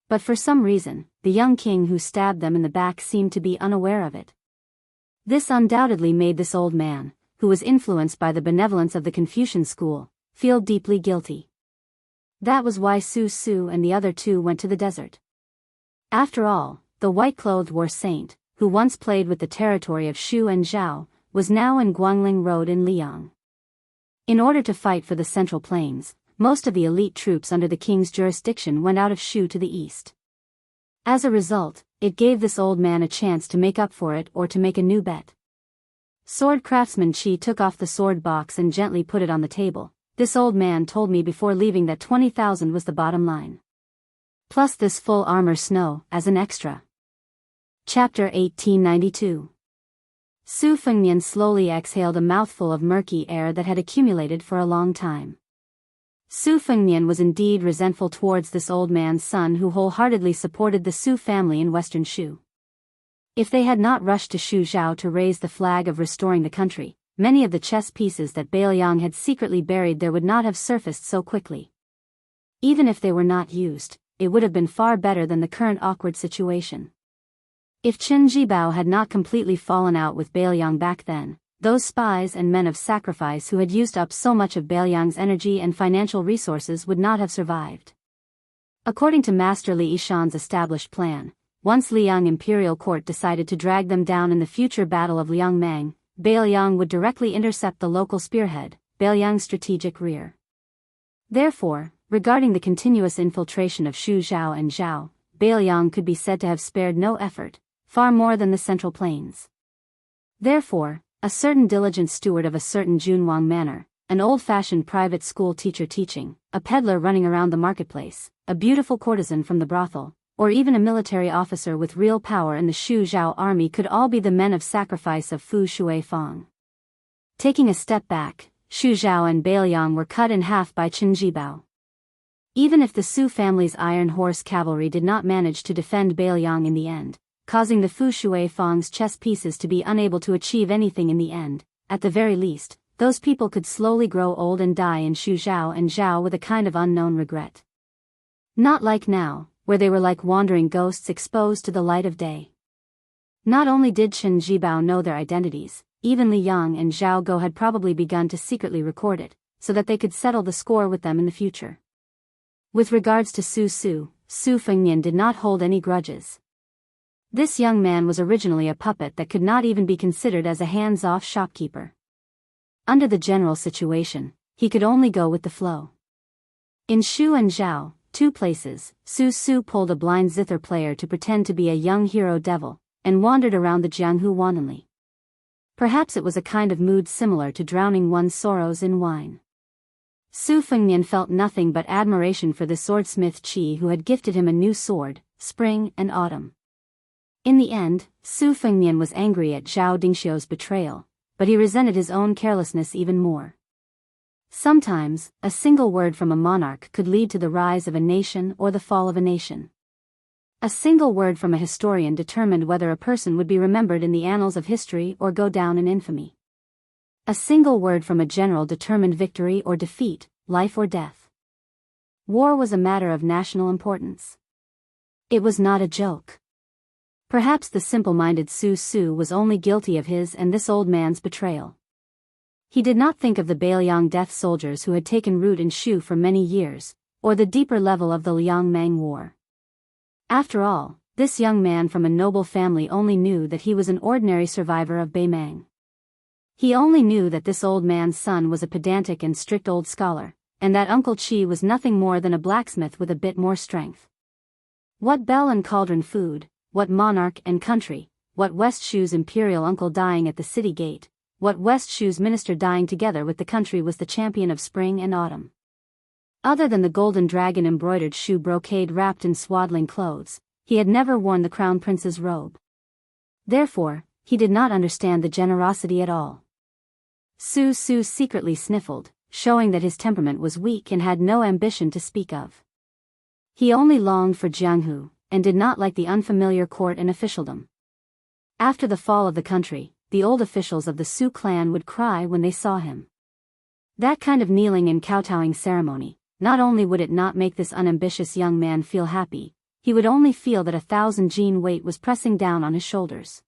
But for some reason, the young king who stabbed them in the back seemed to be unaware of it. This undoubtedly made this old man, who was influenced by the benevolence of the Confucian school, feel deeply guilty. That was why Su Su and the other two went to the desert. After all, the white-clothed war saint, who once played with the territory of Shu and Zhao, was now in Guangling Road in Liang. In order to fight for the Central Plains, most of the elite troops under the king's jurisdiction went out of Shu to the east. As a result, it gave this old man a chance to make up for it or to make a new bet. Sword craftsman Qi took off the sword box and gently put it on the table. This old man told me before leaving that 20,000 was the bottom line. Plus this full armor snow, as an extra. Chapter 1892. Su Fengnian slowly exhaled a mouthful of murky air that had accumulated for a long time. Su Fengnian was indeed resentful towards this old man's son who wholeheartedly supported the Su family in western Shu. If they had not rushed to Shu Zhao to raise the flag of restoring the country, many of the chess pieces that Bailiang had secretly buried there would not have surfaced so quickly. Even if they were not used, it would have been far better than the current awkward situation. If Qin Jibao had not completely fallen out with Bailiang back then, those spies and men of sacrifice who had used up so much of Bailiang's energy and financial resources would not have survived. According to Master Li Yishan's established plan, once Liang Imperial Court decided to drag them down in the future Battle of Liangmang, Bailiang would directly intercept the local spearhead, Bailiang's strategic rear. Therefore, regarding the continuous infiltration of Shu Zhao and Zhao, Bailiang could be said to have spared no effort, far more than the Central Plains. Therefore, a certain diligent steward of a certain Junwang manor, an old-fashioned private school teacher teaching, a peddler running around the marketplace, a beautiful courtesan from the brothel, or even a military officer with real power in the Shu Zhao army could all be the men of sacrifice of Fu Shui Fang. Taking a step back, Shu Zhao and Bailiang were cut in half by Qin Jibao. Even if the Su family's Iron Horse cavalry did not manage to defend Bailiang in the end, causing the Fu Shui Fang's chess pieces to be unable to achieve anything in the end, at the very least, those people could slowly grow old and die in Shu Zhao and Zhao with a kind of unknown regret. Not like now, where they were like wandering ghosts exposed to the light of day. Not only did Qin Jibao know their identities, even Li Yang and Zhao Go had probably begun to secretly record it, so that they could settle the score with them in the future. With regards to Su Su, Su Fengnian did not hold any grudges. This young man was originally a puppet that could not even be considered as a hands-off shopkeeper. Under the general situation, he could only go with the flow. In Shu and Zhao, two places, Su Su pulled a blind zither player to pretend to be a young hero devil, and wandered around the Jianghu wantonly. Perhaps it was a kind of mood similar to drowning one's sorrows in wine. Su Fengnian felt nothing but admiration for the swordsmith Qi who had gifted him a new sword, Spring and Autumn. In the end, Su Fengnian was angry at Zhao Dingxiu's betrayal, but he resented his own carelessness even more. Sometimes, a single word from a monarch could lead to the rise of a nation or the fall of a nation. A single word from a historian determined whether a person would be remembered in the annals of history or go down in infamy. A single word from a general determined victory or defeat, life or death. War was a matter of national importance. It was not a joke. Perhaps the simple-minded Su Su was only guilty of his and this old man's betrayal. He did not think of the Bailiang death soldiers who had taken root in Shu for many years, or the deeper level of the Liangmang War. After all, this young man from a noble family only knew that he was an ordinary survivor of Beimang. He only knew that this old man's son was a pedantic and strict old scholar, and that Uncle Qi was nothing more than a blacksmith with a bit more strength. What bell and cauldron food, what monarch and country, what West Shu's imperial uncle dying at the city gate, what West Shu's minister dying together with the country was the champion of spring and autumn. Other than the golden dragon embroidered Shu brocade wrapped in swaddling clothes, he had never worn the crown prince's robe. Therefore, he did not understand the generosity at all. Su Su secretly sniffled, showing that his temperament was weak and had no ambition to speak of. He only longed for Jianghu, and did not like the unfamiliar court and officialdom. After the fall of the country, the old officials of the Su clan would cry when they saw him. That kind of kneeling and kowtowing ceremony, not only would it not make this unambitious young man feel happy, he would only feel that 1,000 gene weight was pressing down on his shoulders.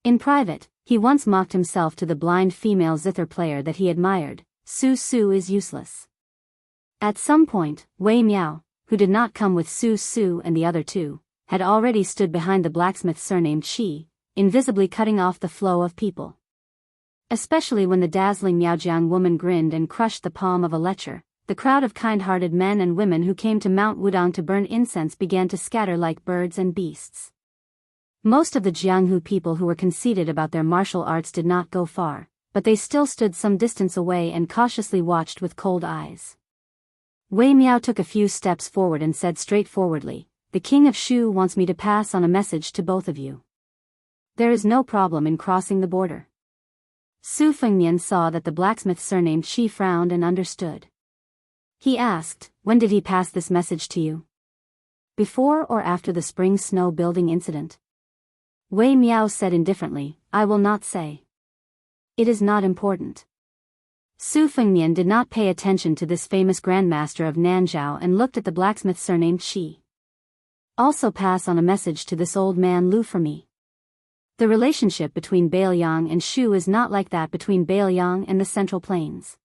In private, he once mocked himself to the blind female zither player that he admired. Su Su is useless. At some point, Wei Miao, who did not come with Su Su and the other two, had already stood behind the blacksmith surnamed Shi, invisibly cutting off the flow of people. Especially when the dazzling Miaojiang woman grinned and crushed the palm of a lecher, the crowd of kind-hearted men and women who came to Mount Wudang to burn incense began to scatter like birds and beasts. Most of the Jianghu people who were conceited about their martial arts did not go far, but they still stood some distance away and cautiously watched with cold eyes. Wei Miao took a few steps forward and said straightforwardly, "The king of Shu wants me to pass on a message to both of you. There is no problem in crossing the border." Su Fengnian saw that the blacksmith surnamed Shi frowned and understood. He asked, "When did he pass this message to you? Before or after the spring snow building incident?" Wei Miao said indifferently, "I will not say. It is not important." Su Fengnian did not pay attention to this famous grandmaster of Nanzhao and looked at the blacksmith surnamed Shi. "Also pass on a message to this old man Lu for me. The relationship between Bailiang and Shu is not like that between Bailiang and the Central Plains.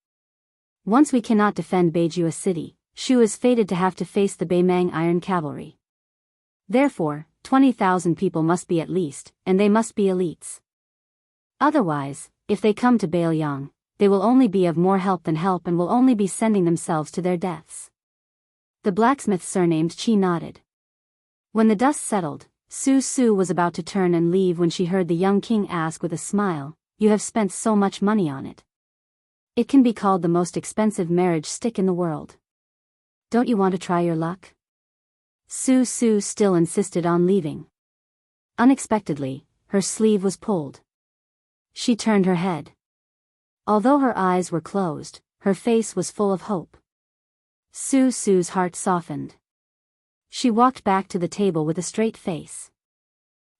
Once we cannot defend Beijua city, Shu is fated to have to face the Beimang Iron Cavalry. Therefore, 20,000 people must be at least, and they must be elites. Otherwise, if they come to Bailiang, they will only be of more help than help and will only be sending themselves to their deaths." The blacksmith surnamed Qi nodded. When the dust settled, Su Su was about to turn and leave when she heard the young king ask with a smile, "You have spent so much money on it. It can be called the most expensive marriage stick in the world. Don't you want to try your luck?" Su Su still insisted on leaving. Unexpectedly, her sleeve was pulled. She turned her head. Although her eyes were closed, her face was full of hope. Su Su's heart softened. She walked back to the table with a straight face.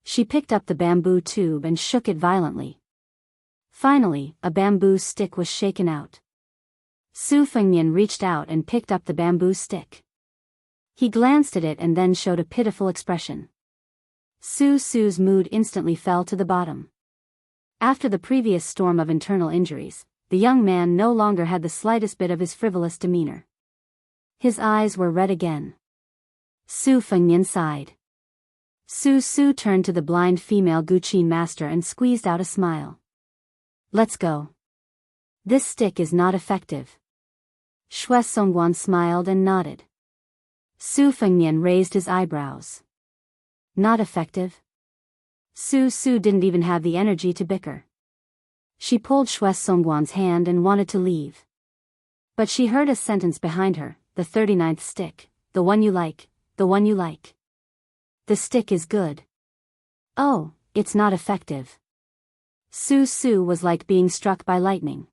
She picked up the bamboo tube and shook it violently. Finally, a bamboo stick was shaken out. Su Fengnian reached out and picked up the bamboo stick. He glanced at it and then showed a pitiful expression. Su Su's mood instantly fell to the bottom. After the previous storm of internal injuries, the young man no longer had the slightest bit of his frivolous demeanor. His eyes were red again. Su Fengnian sighed. Su Su turned to the blind female Guqin master and squeezed out a smile. "Let's go. This stick is not effective." Xue Songguan smiled and nodded. Su Fengnian raised his eyebrows. "Not effective?" Su Su didn't even have the energy to bicker. She pulled Xue Songguan's hand and wanted to leave. But she heard a sentence behind her, "The 39th stick, the one you like, the one you like. The stick is good." "Oh, it's not effective." Su Su was like being struck by lightning.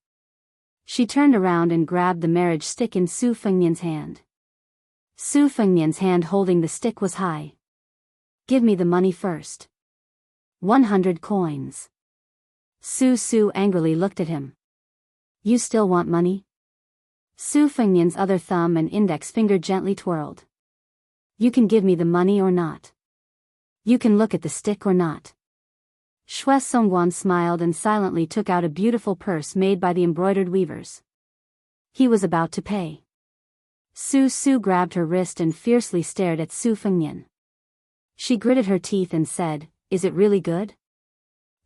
She turned around and grabbed the marriage stick in Su Fengnian's hand. Su Fengnian's hand holding the stick was high. "Give me the money first." 100 coins. Su Su angrily looked at him. "You still want money?" Su Fengnian's other thumb and index finger gently twirled. "You can give me the money or not. You can look at the stick or not." Xue Songguan smiled and silently took out a beautiful purse made by the embroidered weavers. He was about to pay. Su Su grabbed her wrist and fiercely stared at Su Fengnian. She gritted her teeth and said, "Is it really good?"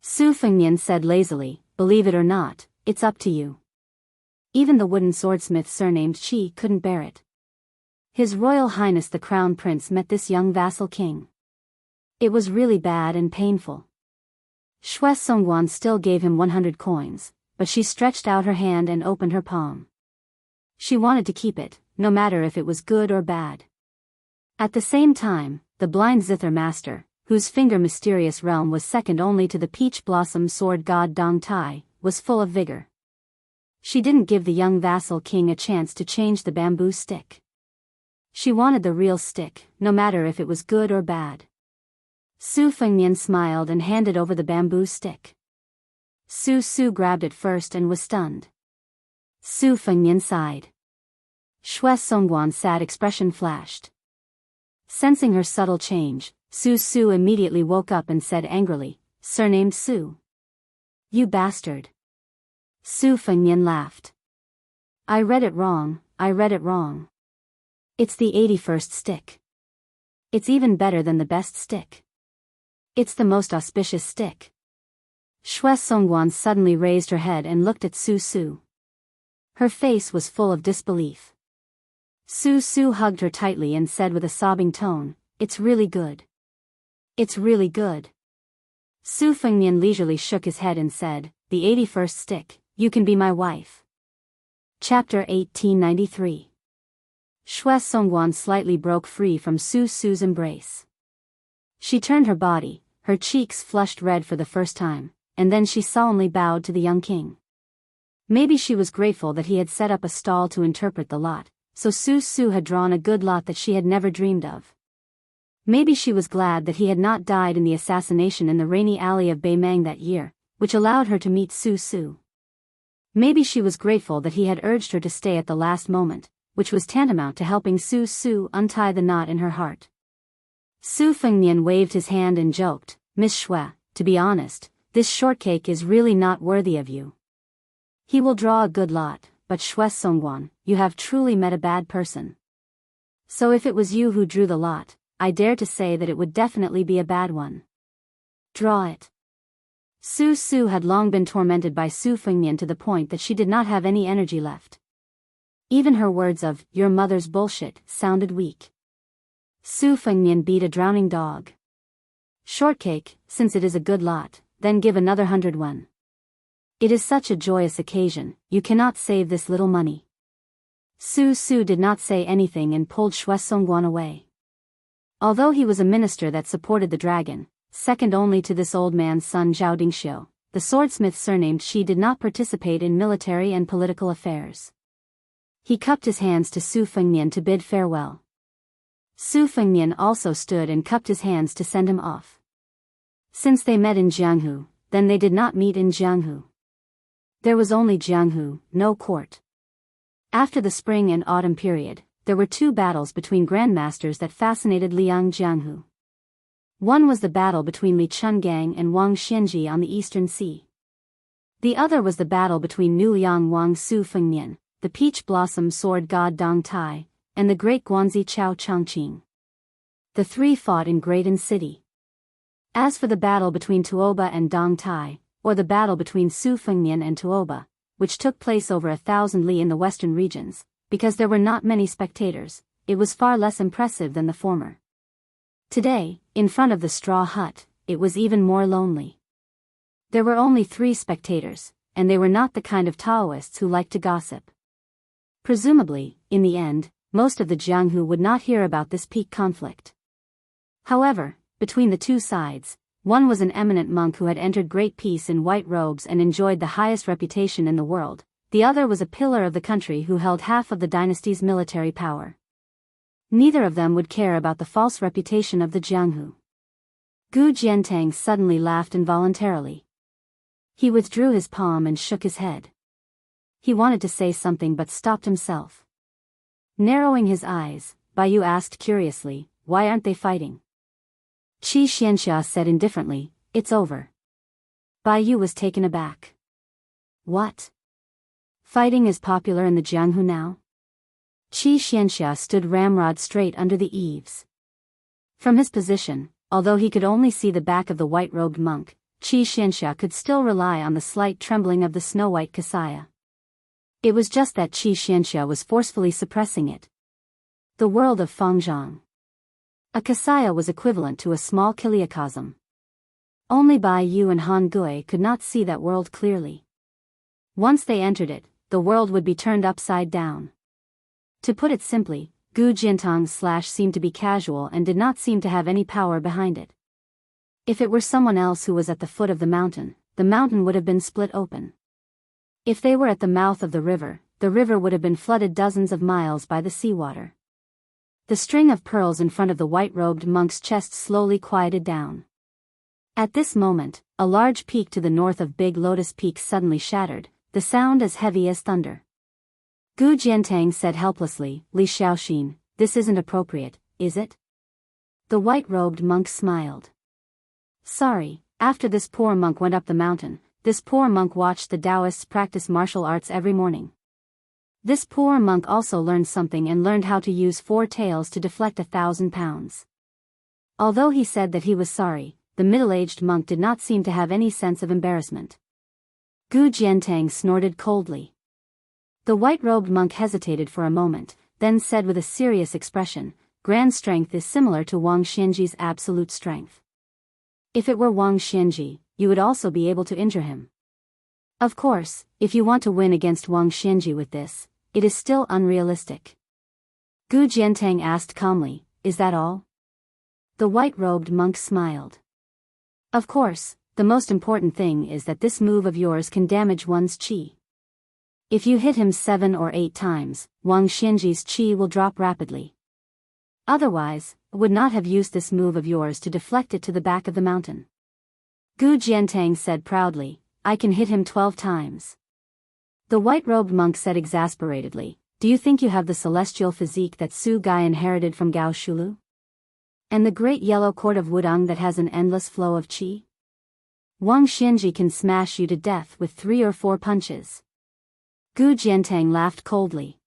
Su Fengnian said lazily, "Believe it or not, it's up to you." Even the wooden swordsmith surnamed Qi couldn't bear it. His Royal Highness the Crown Prince met this young vassal king. It was really bad and painful. Xue Songguan still gave him 100 coins, but she stretched out her hand and opened her palm. She wanted to keep it, no matter if it was good or bad. At the same time, the blind zither master, whose finger mysterious realm was second only to the peach blossom sword god Dong Tai, was full of vigor. She didn't give the young vassal king a chance to change the bamboo stick. She wanted the real stick, no matter if it was good or bad. Su Fengnian smiled and handed over the bamboo stick. Su Su grabbed it first and was stunned. Su Fengnian sighed. Xue Songguan's sad expression flashed. Sensing her subtle change, Su Su immediately woke up and said angrily, surnamed Su. You bastard. Su Fengnian laughed. I read it wrong, I read it wrong. It's the 81st stick. It's even better than the best stick. It's the most auspicious stick. Xue Songguan suddenly raised her head and looked at Su Su. Her face was full of disbelief. Su Su hugged her tightly and said with a sobbing tone, It's really good. It's really good. Su Fengnian leisurely shook his head and said, The 81st stick, you can be my wife. Chapter 1893. Xue Songguan slightly broke free from Su Su's embrace. She turned her body, her cheeks flushed red for the first time, and then she solemnly bowed to the young king. Maybe she was grateful that he had set up a stall to interpret the lot, so Su Su had drawn a good lot that she had never dreamed of. Maybe she was glad that he had not died in the assassination in the rainy alley of Beimang that year, which allowed her to meet Su Su. Maybe she was grateful that he had urged her to stay at the last moment, which was tantamount to helping Su Su untie the knot in her heart. Su Fengnian waved his hand and joked, Miss Xue, to be honest, this shortcake is really not worthy of you. He will draw a good lot, but Xue Songguan, you have truly met a bad person. So if it was you who drew the lot, I dare to say that it would definitely be a bad one. Draw it. Su Su had long been tormented by Su Fengnian to the point that she did not have any energy left. Even her words of, your mother's bullshit, sounded weak. Su Fengnian beat a drowning dog. Shortcake, since it is a good lot, then give another 100 won. It is such a joyous occasion, you cannot save this little money. Su Su did not say anything and pulled Xue Songguan away. Although he was a minister that supported the dragon, second only to this old man's son Zhao Dingxiu, the swordsmith surnamed Shi did not participate in military and political affairs. He cupped his hands to Su Fengnian to bid farewell. Su Fengnian also stood and cupped his hands to send him off. Since they met in Jianghu, then they did not meet in Jianghu. There was only Jianghu, no court. After the spring and autumn period, there were two battles between grandmasters that fascinated Liang Jianghu. One was the battle between Li Chungang and Wang Xianji on the Eastern Sea. The other was the battle between Nu Liang Wang Su Fengnian, the peach blossom sword god Dong Tai, and the great Guanzi Chao Chongqing. The three fought in Great and City. As for the battle between Tuoba and Dong Tai, or the battle between Su Fengnian and Tuoba, which took place over 1,000 li in the western regions, because there were not many spectators, it was far less impressive than the former. Today, in front of the straw hut, it was even more lonely. There were only 3 spectators, and they were not the kind of Taoists who liked to gossip. Presumably, in the end, most of the Jianghu would not hear about this peak conflict. However, between the two sides, one was an eminent monk who had entered great peace in white robes and enjoyed the highest reputation in the world, the other was a pillar of the country who held half of the dynasty's military power. Neither of them would care about the false reputation of the Jianghu. Gu Jiantang suddenly laughed involuntarily. He withdrew his palm and shook his head. He wanted to say something but stopped himself. Narrowing his eyes, Baiyu asked curiously, why aren't they fighting? Qi Xianxia said indifferently, it's over. Baiyu was taken aback. What? Fighting is popular in the Jianghu now? Qi Xianxia stood ramrod straight under the eaves. From his position, although he could only see the back of the white-robed monk, Qi Xianxia could still rely on the slight trembling of the snow-white kasaya. It was just that Qi Xianxia was forcefully suppressing it. The world of Fangzhang. A kasaya was equivalent to a small kiliacosm. Only Bai Yu and Han Gui could not see that world clearly. Once they entered it, the world would be turned upside down. To put it simply, Gu Jiantang's slash seemed to be casual and did not seem to have any power behind it. If it were someone else who was at the foot of the mountain would have been split open. If they were at the mouth of the river would have been flooded dozens of miles by the seawater. The string of pearls in front of the white-robed monk's chest slowly quieted down. At this moment, a large peak to the north of Big Lotus Peak suddenly shattered, the sound as heavy as thunder. Gu Jiantang said helplessly, Li Xiaoxin, this isn't appropriate, is it? The white-robed monk smiled. Sorry, After this poor monk went up the mountain, this poor monk watched the Taoists practice martial arts every morning. This poor monk also learned something and learned how to use 4 tails to deflect 1,000 pounds. Although he said that he was sorry, the middle-aged monk did not seem to have any sense of embarrassment. Gu Jiantang snorted coldly. The white-robed monk hesitated for a moment, then said with a serious expression, "Grand strength is similar to Wang Xianji's absolute strength. If it were Wang Xianji, you would also be able to injure him. Of course, if you want to win against Wang Xianji with this, it is still unrealistic." Gu Jiantang asked calmly, "Is that all?" The white-robed monk smiled. "Of course, the most important thing is that this move of yours can damage one's qi. If you hit him 7 or 8 times, Wang Xianji's qi will drop rapidly. Otherwise, would not have used this move of yours to deflect it to the back of the mountain." Gu Jiantang said proudly, "I can hit him 12 times. The white-robed monk said exasperatedly, "Do you think you have the celestial physique that Su Gai inherited from Gao Shulu? And the great yellow cord of Wudang that has an endless flow of qi? Wang Xianji can smash you to death with 3 or 4 punches." Gu Jiantang laughed coldly.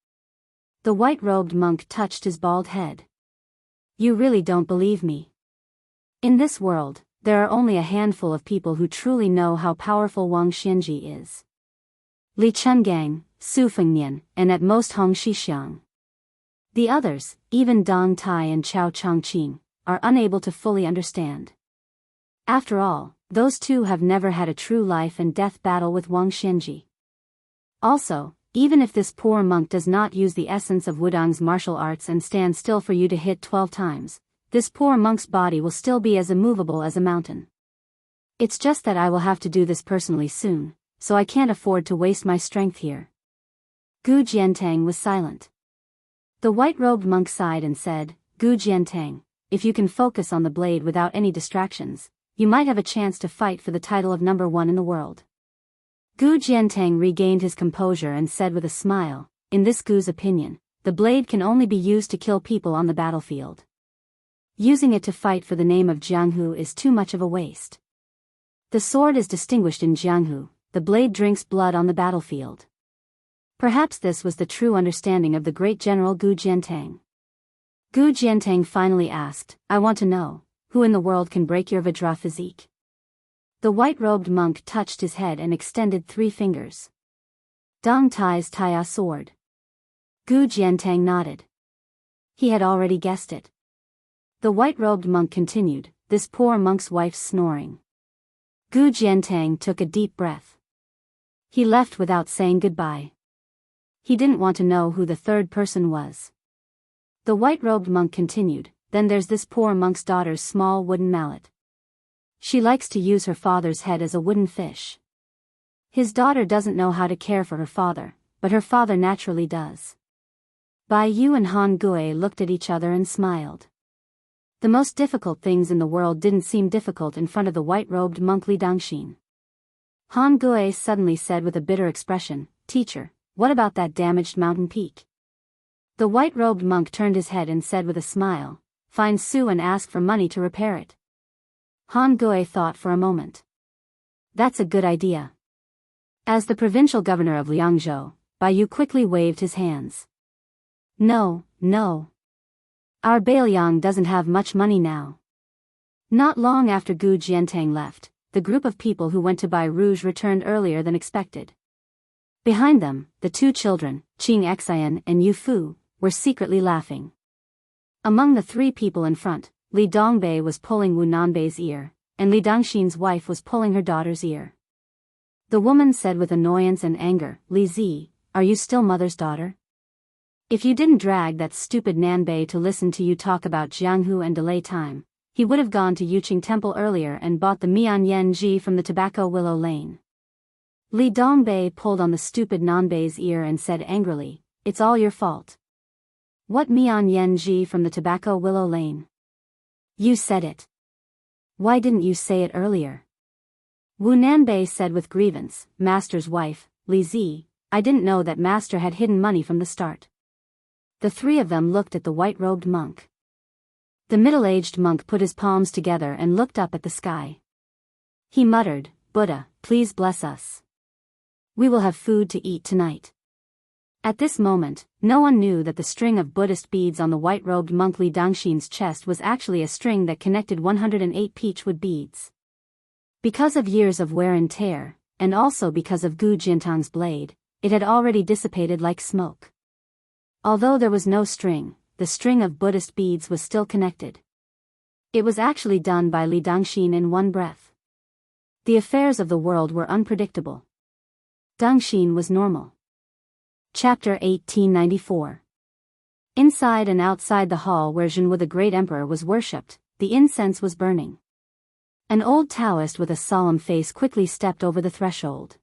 The white-robed monk touched his bald head. "You really don't believe me? In this world, there are only a handful of people who truly know how powerful Wang Xianji is. Li Chungang, Su Fengnian, and at most Hong Shixiang. The others, even Dong Tai and Chao Chongqing, are unable to fully understand. After all, those two have never had a true life and death battle with Wang Xianji. Also, even if this poor monk does not use the essence of Wudang's martial arts and stand still for you to hit 12 times, this poor monk's body will still be as immovable as a mountain. It's just that I will have to do this personally soon, so I can't afford to waste my strength here." Gu Jiantang was silent. The white-robed monk sighed and said, "Gu Jiantang, if you can focus on the blade without any distractions, you might have a chance to fight for the title of number 1 in the world." Gu Jiantang regained his composure and said with a smile, "In this Gu's opinion, the blade can only be used to kill people on the battlefield. Using it to fight for the name of Jianghu is too much of a waste. The sword is distinguished in Jianghu, the blade drinks blood on the battlefield." Perhaps this was the true understanding of the great general Gu Jiantang. Gu Jiantang finally asked, "I want to know, who in the world can break your Vajra physique?" The white-robed monk touched his head and extended 3 fingers. "Dong Tai's Taiya sword." Gu Jiantang nodded. He had already guessed it. The white-robed monk continued, "This poor monk's wife's snoring." Gu Jiantang took a deep breath. He left without saying goodbye. He didn't want to know who the third person was. The white-robed monk continued, "Then there's this poor monk's daughter's small wooden mallet. She likes to use her father's head as a wooden fish. His daughter doesn't know how to care for her father, but her father naturally does." Bai Yu and Han Gui looked at each other and smiled. The most difficult things in the world didn't seem difficult in front of the white-robed monk Li Dongxin. Han Gui suddenly said with a bitter expression, "Teacher, what about that damaged mountain peak?" The white-robed monk turned his head and said with a smile, "Find Su and ask for money to repair it." Han Gui thought for a moment. "That's a good idea." As the provincial governor of Liangzhou, Bai Yu quickly waved his hands. "No, no. Our Bailiang doesn't have much money now." Not long after Gu Jiantang left, the group of people who went to buy rouge returned earlier than expected. Behind them, the 2 children, Qing Xian and Yu Fu, were secretly laughing. Among the 3 people in front, Li Dongbei was pulling Wu Nanbei's ear, and Li Dongxin's wife was pulling her daughter's ear. The woman said with annoyance and anger, "Li Zi, are you still mother's daughter? If you didn't drag that stupid Nanbei to listen to you talk about Jianghu and delay time, he would have gone to Yuqing Temple earlier and bought the Mian Yen Ji from the Tobacco Willow Lane." Li Dongbei pulled on the stupid Nanbei's ear and said angrily, "It's all your fault." "What Mian Yen Ji from the Tobacco Willow Lane? You said it. Why didn't you say it earlier?" Wu Nanbei said with grievance, "Master's wife, Li Zi, I didn't know that Master had hidden money from the start." The 3 of them looked at the white-robed monk. The middle-aged monk put his palms together and looked up at the sky. He muttered, "Buddha, please bless us. We will have food to eat tonight." At this moment, no one knew that the string of Buddhist beads on the white-robed monk Li Dangxin's chest was actually a string that connected 108 peachwood beads. Because of years of wear and tear, and also because of Gu Jintang's blade, it had already dissipated like smoke. Although there was no string, the string of Buddhist beads was still connected. It was actually done by Li Dangxin in one breath. The affairs of the world were unpredictable. Dangxin was normal. Chapter 1894. Inside and outside the hall where Zhenwu the Great Emperor was worshipped, the incense was burning. An old Taoist with a solemn face quickly stepped over the threshold.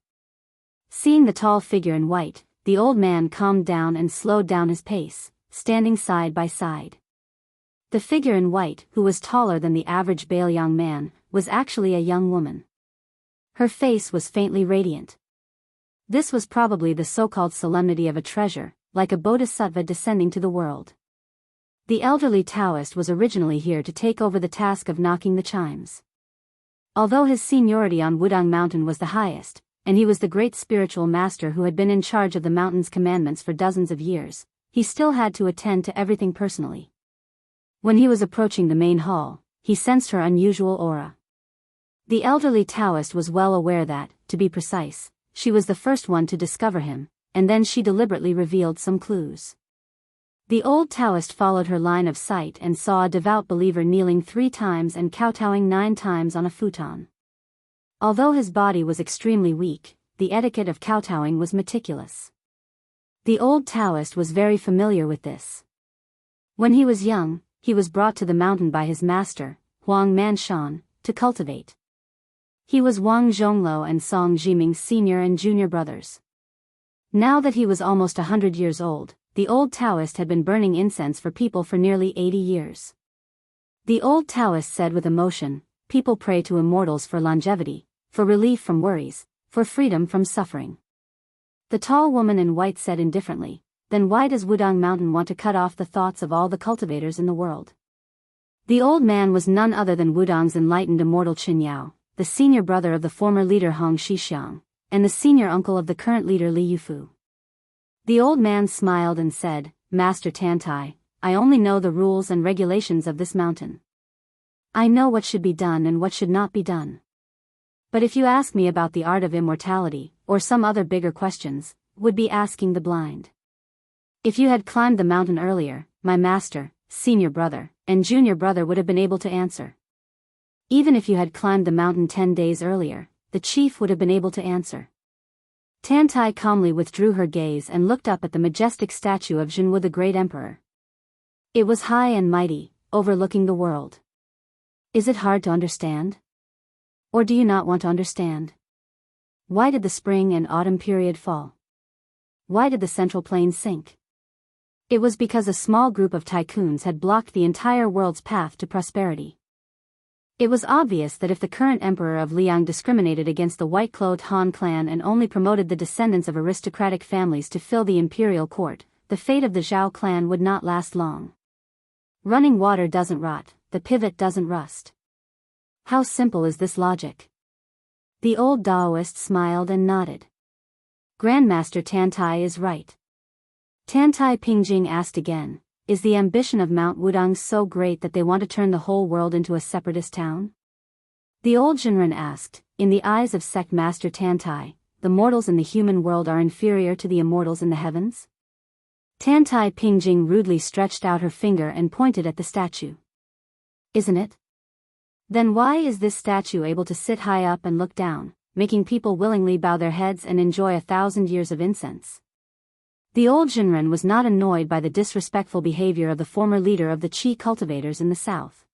Seeing the tall figure in white, the old man calmed down and slowed down his pace, standing side by side. The figure in white, who was taller than the average Bailiang man, was actually a young woman. Her face was faintly radiant. This was probably the so-called solemnity of a treasure, like a bodhisattva descending to the world. The elderly Taoist was originally here to take over the task of knocking the chimes. Although his seniority on Wudang Mountain was the highest, and he was the great spiritual master who had been in charge of the mountain's commandments for dozens of years, he still had to attend to everything personally. When he was approaching the main hall, he sensed her unusual aura. The elderly Taoist was well aware that, to be precise, she was the first one to discover him, and then she deliberately revealed some clues. The old Taoist followed her line of sight and saw a devout believer kneeling 3 times and kowtowing 9 times on a futon. Although his body was extremely weak, the etiquette of kowtowing was meticulous. The old Taoist was very familiar with this. When he was young, he was brought to the mountain by his master, Huang Manshan, to cultivate. He was Wang Zhongluo and Song Jiming's senior and junior brothers. Now that he was almost 100 years old, the old Taoist had been burning incense for people for nearly 80 years. The old Taoist said with emotion, "People pray to immortals for longevity, for relief from worries, for freedom from suffering." The tall woman in white said indifferently, "Then why does Wudang Mountain want to cut off the thoughts of all the cultivators in the world?" The old man was none other than Wudang's enlightened immortal Qin Yao, the senior brother of the former leader Hong Xixiang, and the senior uncle of the current leader Li Yufu. The old man smiled and said, "Master Tantai, I only know the rules and regulations of this mountain. I know what should be done and what should not be done. But if you ask me about the art of immortality, or some other bigger questions, would be asking the blind. If you had climbed the mountain earlier, my master, senior brother, and junior brother would have been able to answer. Even if you had climbed the mountain 10 days earlier, the chief would have been able to answer." Tantai calmly withdrew her gaze and looked up at the majestic statue of Zhenwu the Great Emperor. It was high and mighty, overlooking the world. Is it hard to understand? Or do you not want to understand? Why did the spring and autumn period fall? Why did the central plain sink? It was because a small group of tycoons had blocked the entire world's path to prosperity. It was obvious that if the current emperor of Liang discriminated against the white-clothed Han clan and only promoted the descendants of aristocratic families to fill the imperial court, the fate of the Zhao clan would not last long. Running water doesn't rot, the pivot doesn't rust. How simple is this logic? The old Taoist smiled and nodded. Grandmaster Tantai is right. Tantai Pingjing asked again, "Is the ambition of Mount Wudang so great that they want to turn the whole world into a separatist town?" The old Jinren asked, "In the eyes of sect master Tantai, the mortals in the human world are inferior to the immortals in the heavens?" Tantai Pingjing rudely stretched out her finger and pointed at the statue. "Isn't it? Then why is this statue able to sit high up and look down, making people willingly bow their heads and enjoy 1,000 years of incense?" The old Jinren was not annoyed by the disrespectful behavior of the former leader of the Qi cultivators in the south.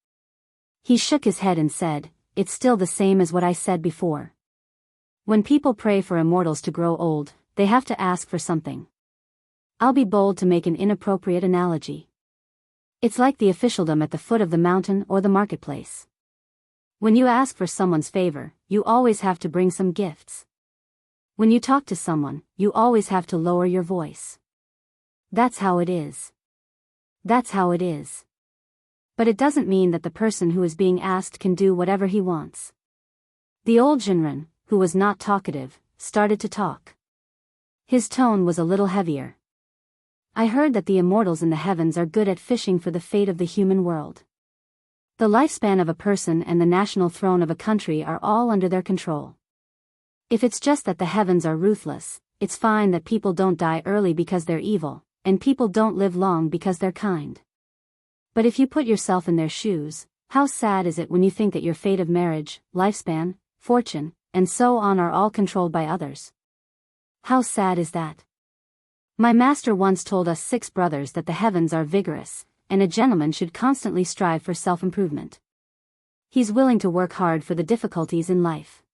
He shook his head and said, "It's still the same as what I said before. When people pray for immortals to grow old, they have to ask for something. I'll be bold to make an inappropriate analogy. It's like the officialdom at the foot of the mountain or the marketplace. When you ask for someone's favor, you always have to bring some gifts. When you talk to someone, you always have to lower your voice. That's how it is. That's how it is. But it doesn't mean that the person who is being asked can do whatever he wants. The old Jinren, who was not talkative, started to talk. His tone was a little heavier. I heard that the immortals in the heavens are good at fishing for the fate of the human world. The lifespan of a person and the national throne of a country are all under their control. If it's just that the heavens are ruthless, it's fine that people don't die early because they're evil, and people don't live long because they're kind. But if you put yourself in their shoes, how sad is it when you think that your fate of marriage, lifespan, fortune, and so on are all controlled by others? How sad is that? My master once told us 6 brothers that the heavens are vigorous, and a gentleman should constantly strive for self-improvement. He's willing to work hard for the difficulties in life.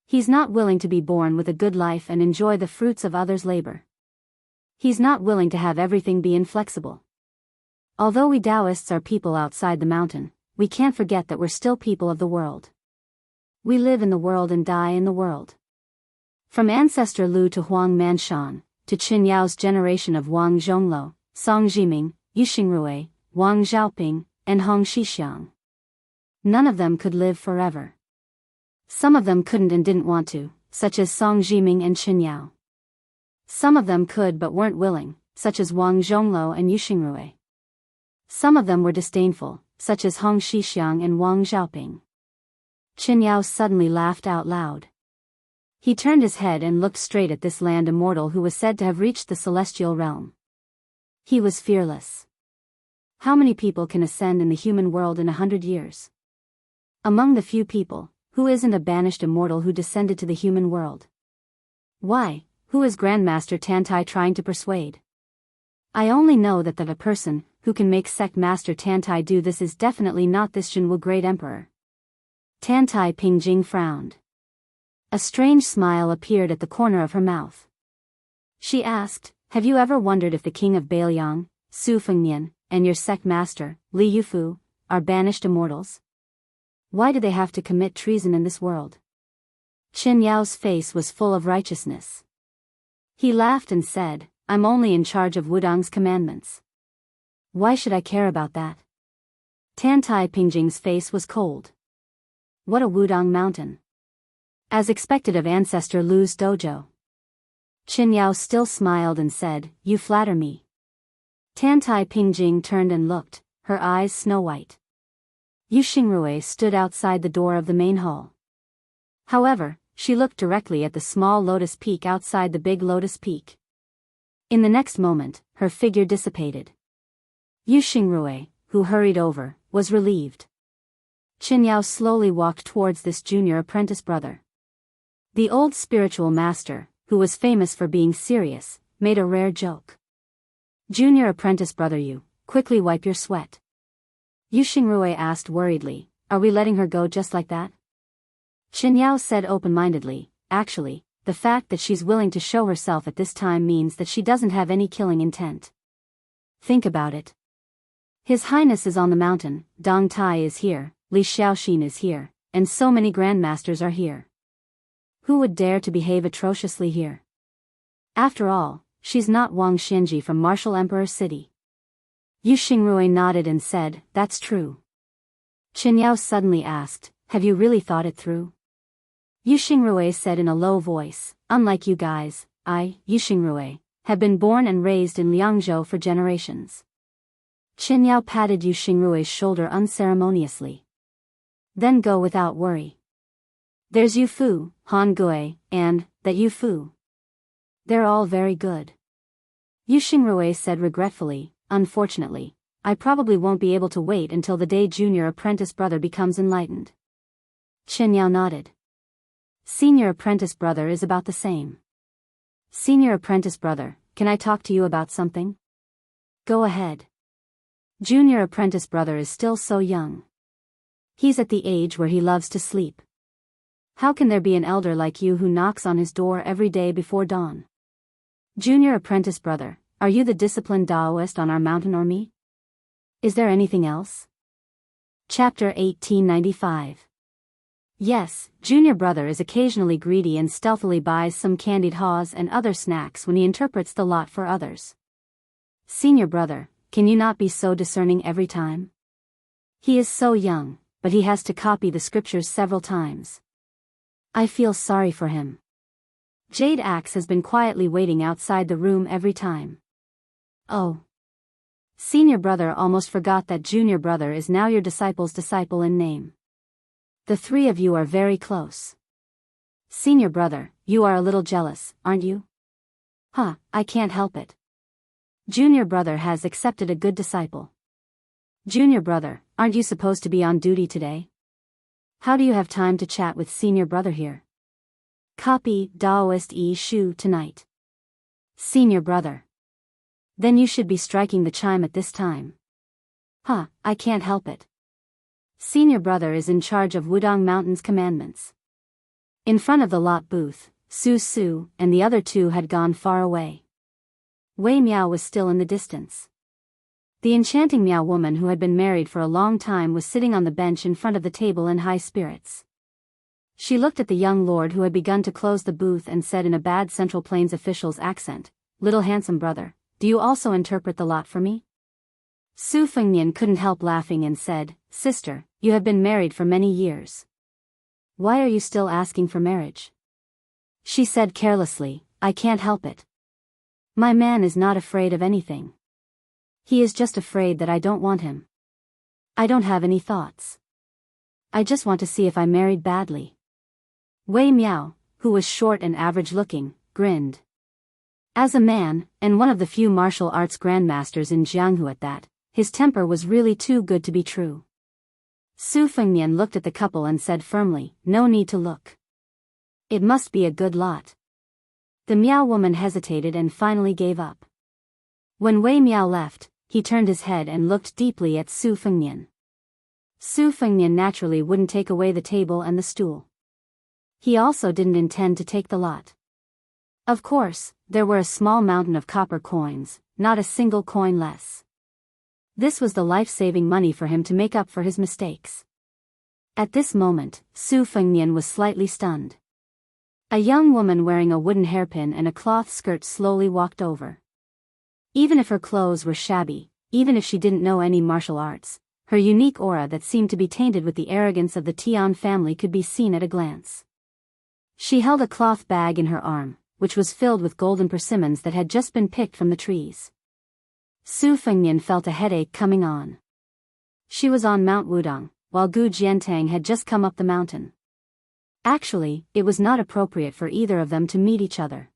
He's not willing to be born with a good life and enjoy the fruits of others' labor. He's not willing to have everything be inflexible. Although we Taoists are people outside the mountain, we can't forget that we're still people of the world. We live in the world and die in the world. From ancestor Lu to Huang Manshan, to Qin Yao's generation of Wang Zhongluo, Song Jiming, Yuxingrui, Wang Xiaoping, and Hong Xixiang. None of them could live forever. Some of them couldn't and didn't want to, such as Song Jiming and Qin Yao. Some of them could but weren't willing, such as Wang Zhongluo and Yuxingrui. Some of them were disdainful, such as Hong Xixiang and Wang Xiaoping. Qin Yao suddenly laughed out loud. He turned his head and looked straight at this land immortal who was said to have reached the celestial realm. He was fearless. How many people can ascend in the human world in 100 years? Among the few people, who isn't a banished immortal who descended to the human world? Why, who is Grandmaster Tantai trying to persuade? I only know that a person who can make Sect Master Tantai do this is definitely not this Jinwu Great Emperor. Tantai Pingjing frowned. A strange smile appeared at the corner of her mouth. She asked, have you ever wondered if the king of Bailiang, Su Fengnian, and your sect master, Li Yufu, are banished immortals? Why do they have to commit treason in this world? Qin Yao's face was full of righteousness. He laughed and said, I'm only in charge of Wudong's commandments. Why should I care about that? Tantai Pingjing's face was cold. What a Wudong mountain. As expected of ancestor Lu's dojo. Qin Yao still smiled and said, you flatter me. Tantai Pingjing turned and looked, her eyes snow-white. Yuxingrui stood outside the door of the main hall. However, she looked directly at the small lotus peak outside the big lotus peak. In the next moment, her figure dissipated. Yuxingrui, who hurried over, was relieved. Qin Yao slowly walked towards this junior apprentice brother. The old spiritual master, who was famous for being serious, made a rare joke. Junior apprentice brother, you, quickly wipe your sweat. Yuxingrui asked worriedly, are we letting her go just like that? Qin Yao said open-mindedly, actually, the fact that she's willing to show herself at this time means that she doesn't have any killing intent. Think about it. His Highness is on the mountain, Dong Tai is here, Li Xiaoxin is here, and so many grandmasters are here. Who would dare to behave atrociously here? After all, she's not Wang Xianji from Martial Emperor City. Yuxingrui nodded and said, that's true. Qin Yao suddenly asked, have you really thought it through? Yuxingrui said in a low voice, unlike you guys, I, Yuxingrui, have been born and raised in Liangzhou for generations. Qin Yao patted Yuxingrui's shoulder unceremoniously. Then go without worry. There's Yu Fu, Han Gui, and that Yu Fu. They're all very good. Yuxingrui said regretfully, unfortunately, I probably won't be able to wait until the day junior apprentice brother becomes enlightened. Qin Yao nodded. Senior apprentice brother is about the same. Senior apprentice brother, can I talk to you about something? Go ahead. Junior apprentice brother is still so young. He's at the age where he loves to sleep. How can there be an elder like you who knocks on his door every day before dawn? Junior apprentice brother, are you the disciplined Taoist on our mountain or me? Is there anything else? Chapter 1895. Yes, junior brother is occasionally greedy and stealthily buys some candied haws and other snacks when he interprets the lot for others. Senior brother, can you not be so discerning every time? He is so young, but he has to copy the scriptures several times. I feel sorry for him. Jade Axe has been quietly waiting outside the room every time. Oh. Senior brother almost forgot that junior brother is now your disciple's disciple in name. The three of you are very close. Senior brother, you are a little jealous, aren't you? Huh, I can't help it. Junior brother has accepted a good disciple. Junior brother, aren't you supposed to be on duty today? How do you have time to chat with senior brother here? Copy Daoist Shu tonight. Senior brother. Then you should be striking the chime at this time. Huh, I can't help it. Senior brother is in charge of Wudong Mountain's commandments. In front of the lot booth, Su and the other two had gone far away. Wei Miao was still in the distance. The enchanting Miao woman who had been married for a long time was sitting on the bench in front of the table in high spirits. She looked at the young lord who had begun to close the booth and said in a bad Central Plains official's accent, "Little handsome brother, do you also interpret the lot for me?" Su Fengnian couldn't help laughing and said, "Sister, you have been married for many years. Why are you still asking for marriage?" She said carelessly, "I can't help it. My man is not afraid of anything. He is just afraid that I don't want him. I don't have any thoughts. I just want to see if I married badly." Wei Miao, who was short and average-looking, grinned. As a man, and one of the few martial arts grandmasters in Jianghu at that, his temper was really too good to be true. Su Fengnian looked at the couple and said firmly, "No need to look. It must be a good lot." The Miao woman hesitated and finally gave up. When Wei Miao left, he turned his head and looked deeply at Su Fengnian. Su Fengnian naturally wouldn't take away the table and the stool. He also didn't intend to take the lot. Of course, there were a small mountain of copper coins, not a single coin less. This was the life-saving money for him to make up for his mistakes. At this moment, Su Fengnian was slightly stunned. A young woman wearing a wooden hairpin and a cloth skirt slowly walked over. Even if her clothes were shabby, even if she didn't know any martial arts, her unique aura that seemed to be tainted with the arrogance of the Tian family could be seen at a glance. She held a cloth bag in her arm, which was filled with golden persimmons that had just been picked from the trees. Su Fengnian felt a headache coming on. She was on Mount Wudong, while Gu Jiantang had just come up the mountain. Actually, it was not appropriate for either of them to meet each other.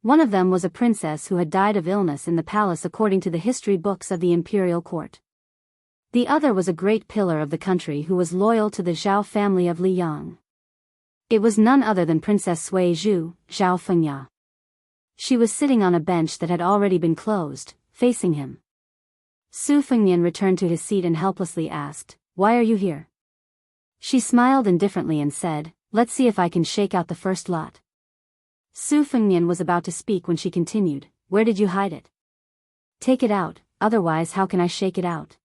One of them was a princess who had died of illness in the palace according to the history books of the imperial court. The other was a great pillar of the country who was loyal to the Zhao family of Liyang. It was none other than Princess Sui Zhu, Zhao Fengya. She was sitting on a bench that had already been closed, facing him. Su Fengnian returned to his seat and helplessly asked, "Why are you here?" She smiled indifferently and said, "Let's see if I can shake out the first lot." Su Fengnian was about to speak when she continued, "Where did you hide it? Take it out, otherwise how can I shake it out?"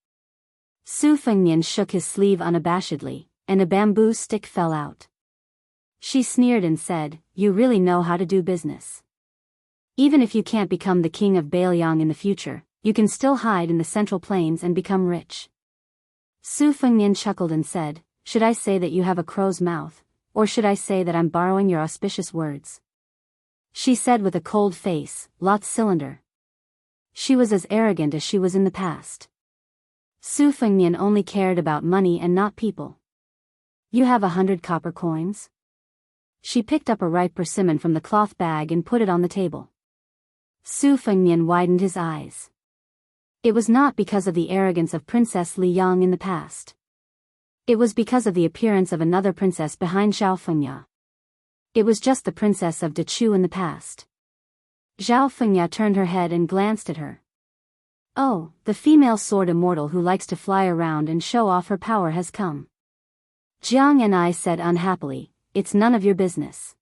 Su Fengnian shook his sleeve unabashedly, and a bamboo stick fell out. She sneered and said, "You really know how to do business. Even if you can't become the king of Bailiang in the future, you can still hide in the Central Plains and become rich." Su Fengnian chuckled and said, "Should I say that you have a crow's mouth, or should I say that I'm borrowing your auspicious words?" She said with a cold face, "Lot cylinder." She was as arrogant as she was in the past. Su Fengnian only cared about money and not people. "You have 100 copper coins?" She picked up a ripe persimmon from the cloth bag and put it on the table. Su Fengnian widened his eyes. It was not because of the arrogance of Princess Liyang in the past. It was because of the appearance of another princess behind Zhao Fengya. It was just the princess of Dechu in the past. Zhao Fengya turned her head and glanced at her. "Oh, the female sword immortal who likes to fly around and show off her power has come." Jiang and I said unhappily, "It's none of your business."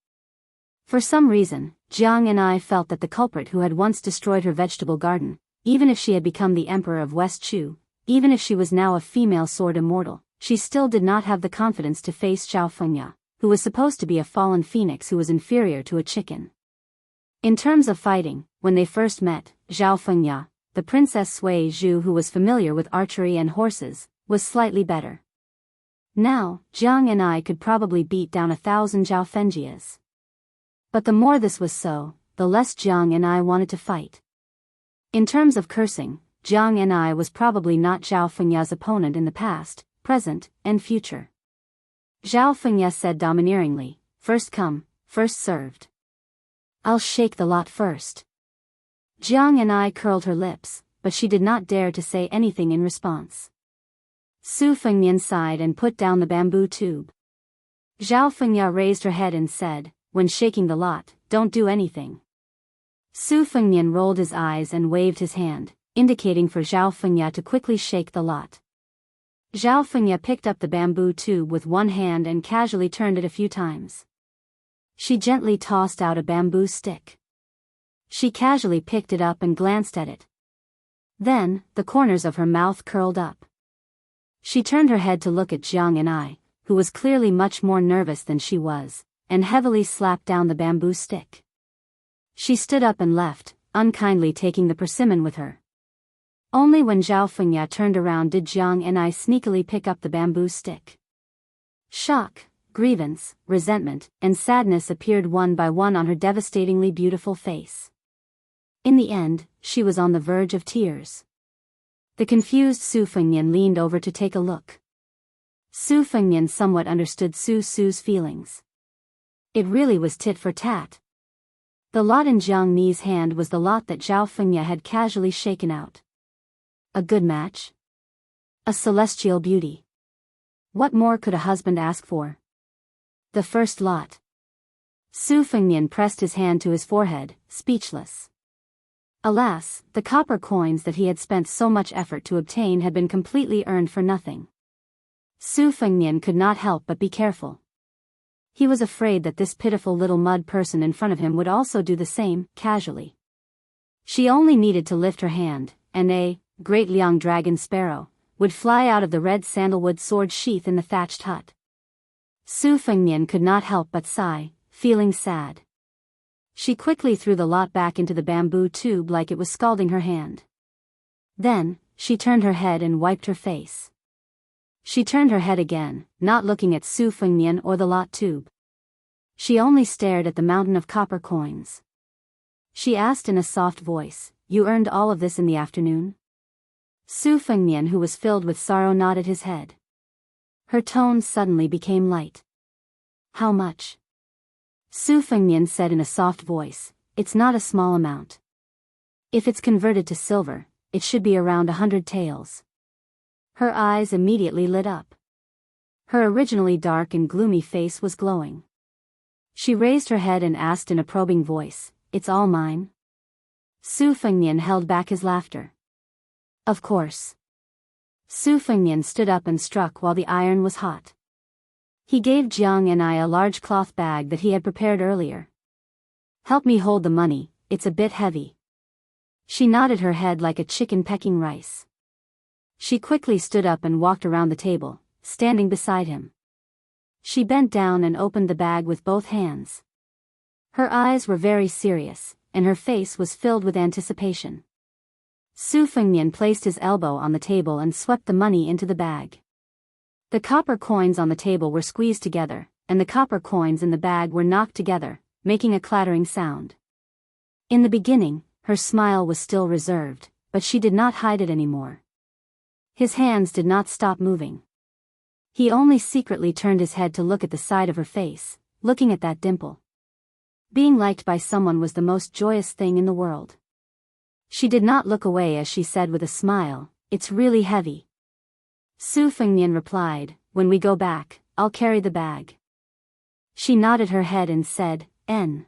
For some reason, Jiang and I felt that the culprit who had once destroyed her vegetable garden, even if she had become the emperor of West Chu, even if she was now a female sword immortal, she still did not have the confidence to face Zhao Fengya, who was supposed to be a fallen phoenix who was inferior to a chicken. In terms of fighting, when they first met, Zhao Fengya, the Princess Sui Zhu who was familiar with archery and horses, was slightly better. Now, Jiang and I could probably beat down 1,000 Zhao Fengjias. But the more this was so, the less Jiang and I wanted to fight. In terms of cursing, Jiang and I was probably not Zhao Fengya's opponent in the past, present, and future. Zhao Fengya said domineeringly, "First come, first served. I'll shake the lot first." Jiang and I curled her lips, but she did not dare to say anything in response. Su Fengnian sighed and put down the bamboo tube. Zhao Fengya raised her head and said, "When shaking the lot, don't do anything." Su Fengnian rolled his eyes and waved his hand, indicating for Zhao Fengya to quickly shake the lot. Zhao Fengya picked up the bamboo tube with one hand and casually turned it a few times. She gently tossed out a bamboo stick. She casually picked it up and glanced at it. Then, the corners of her mouth curled up. She turned her head to look at Jiang and I, who was clearly much more nervous than she was, and heavily slapped down the bamboo stick. She stood up and left, unkindly taking the persimmon with her. Only when Zhao Fengya turned around did Jiang and I sneakily pick up the bamboo stick. Shock, grievance, resentment, and sadness appeared one by one on her devastatingly beautiful face. In the end, she was on the verge of tears. The confused Su Fengnian leaned over to take a look. Su Fengnian somewhat understood Su's feelings. It really was tit for tat. The lot in Jiang Ni's hand was the lot that Zhao Fengya had casually shaken out. A good match? A celestial beauty. What more could a husband ask for? The first lot. Su Fengnian pressed his hand to his forehead, speechless. Alas, the copper coins that he had spent so much effort to obtain had been completely earned for nothing. Su Fengnian could not help but be careful. He was afraid that this pitiful little mud person in front of him would also do the same, casually. She only needed to lift her hand, and a great Liang dragon sparrow would fly out of the red sandalwood sword sheath in the thatched hut. Su Fengnian could not help but sigh, feeling sad. She quickly threw the lot back into the bamboo tube like it was scalding her hand. Then, she turned her head and wiped her face. She turned her head again, not looking at Su Fengnian or the lot tube. She only stared at the mountain of copper coins. She asked in a soft voice, "You earned all of this in the afternoon?" Su Fengnian, who was filled with sorrow, nodded his head. Her tone suddenly became light. "How much?" Su Fengnian said in a soft voice, "It's not a small amount. If it's converted to silver, it should be around 100 taels." Her eyes immediately lit up. Her originally dark and gloomy face was glowing. She raised her head and asked in a probing voice, "It's all mine?" Su Fengnian held back his laughter. "Of course." Su Fengnian stood up and struck while the iron was hot. He gave Jiang and I a large cloth bag that he had prepared earlier. "Help me hold the money, it's a bit heavy." She nodded her head like a chicken pecking rice. She quickly stood up and walked around the table, standing beside him. She bent down and opened the bag with both hands. Her eyes were very serious, and her face was filled with anticipation. Su Fengnian placed his elbow on the table and swept the money into the bag. The copper coins on the table were squeezed together, and the copper coins in the bag were knocked together, making a clattering sound. In the beginning, her smile was still reserved, but she did not hide it anymore. His hands did not stop moving. He only secretly turned his head to look at the side of her face, looking at that dimple. Being liked by someone was the most joyous thing in the world. She did not look away as she said with a smile, "It's really heavy." Su Fengnian replied, "When we go back, I'll carry the bag." She nodded her head and said, "N."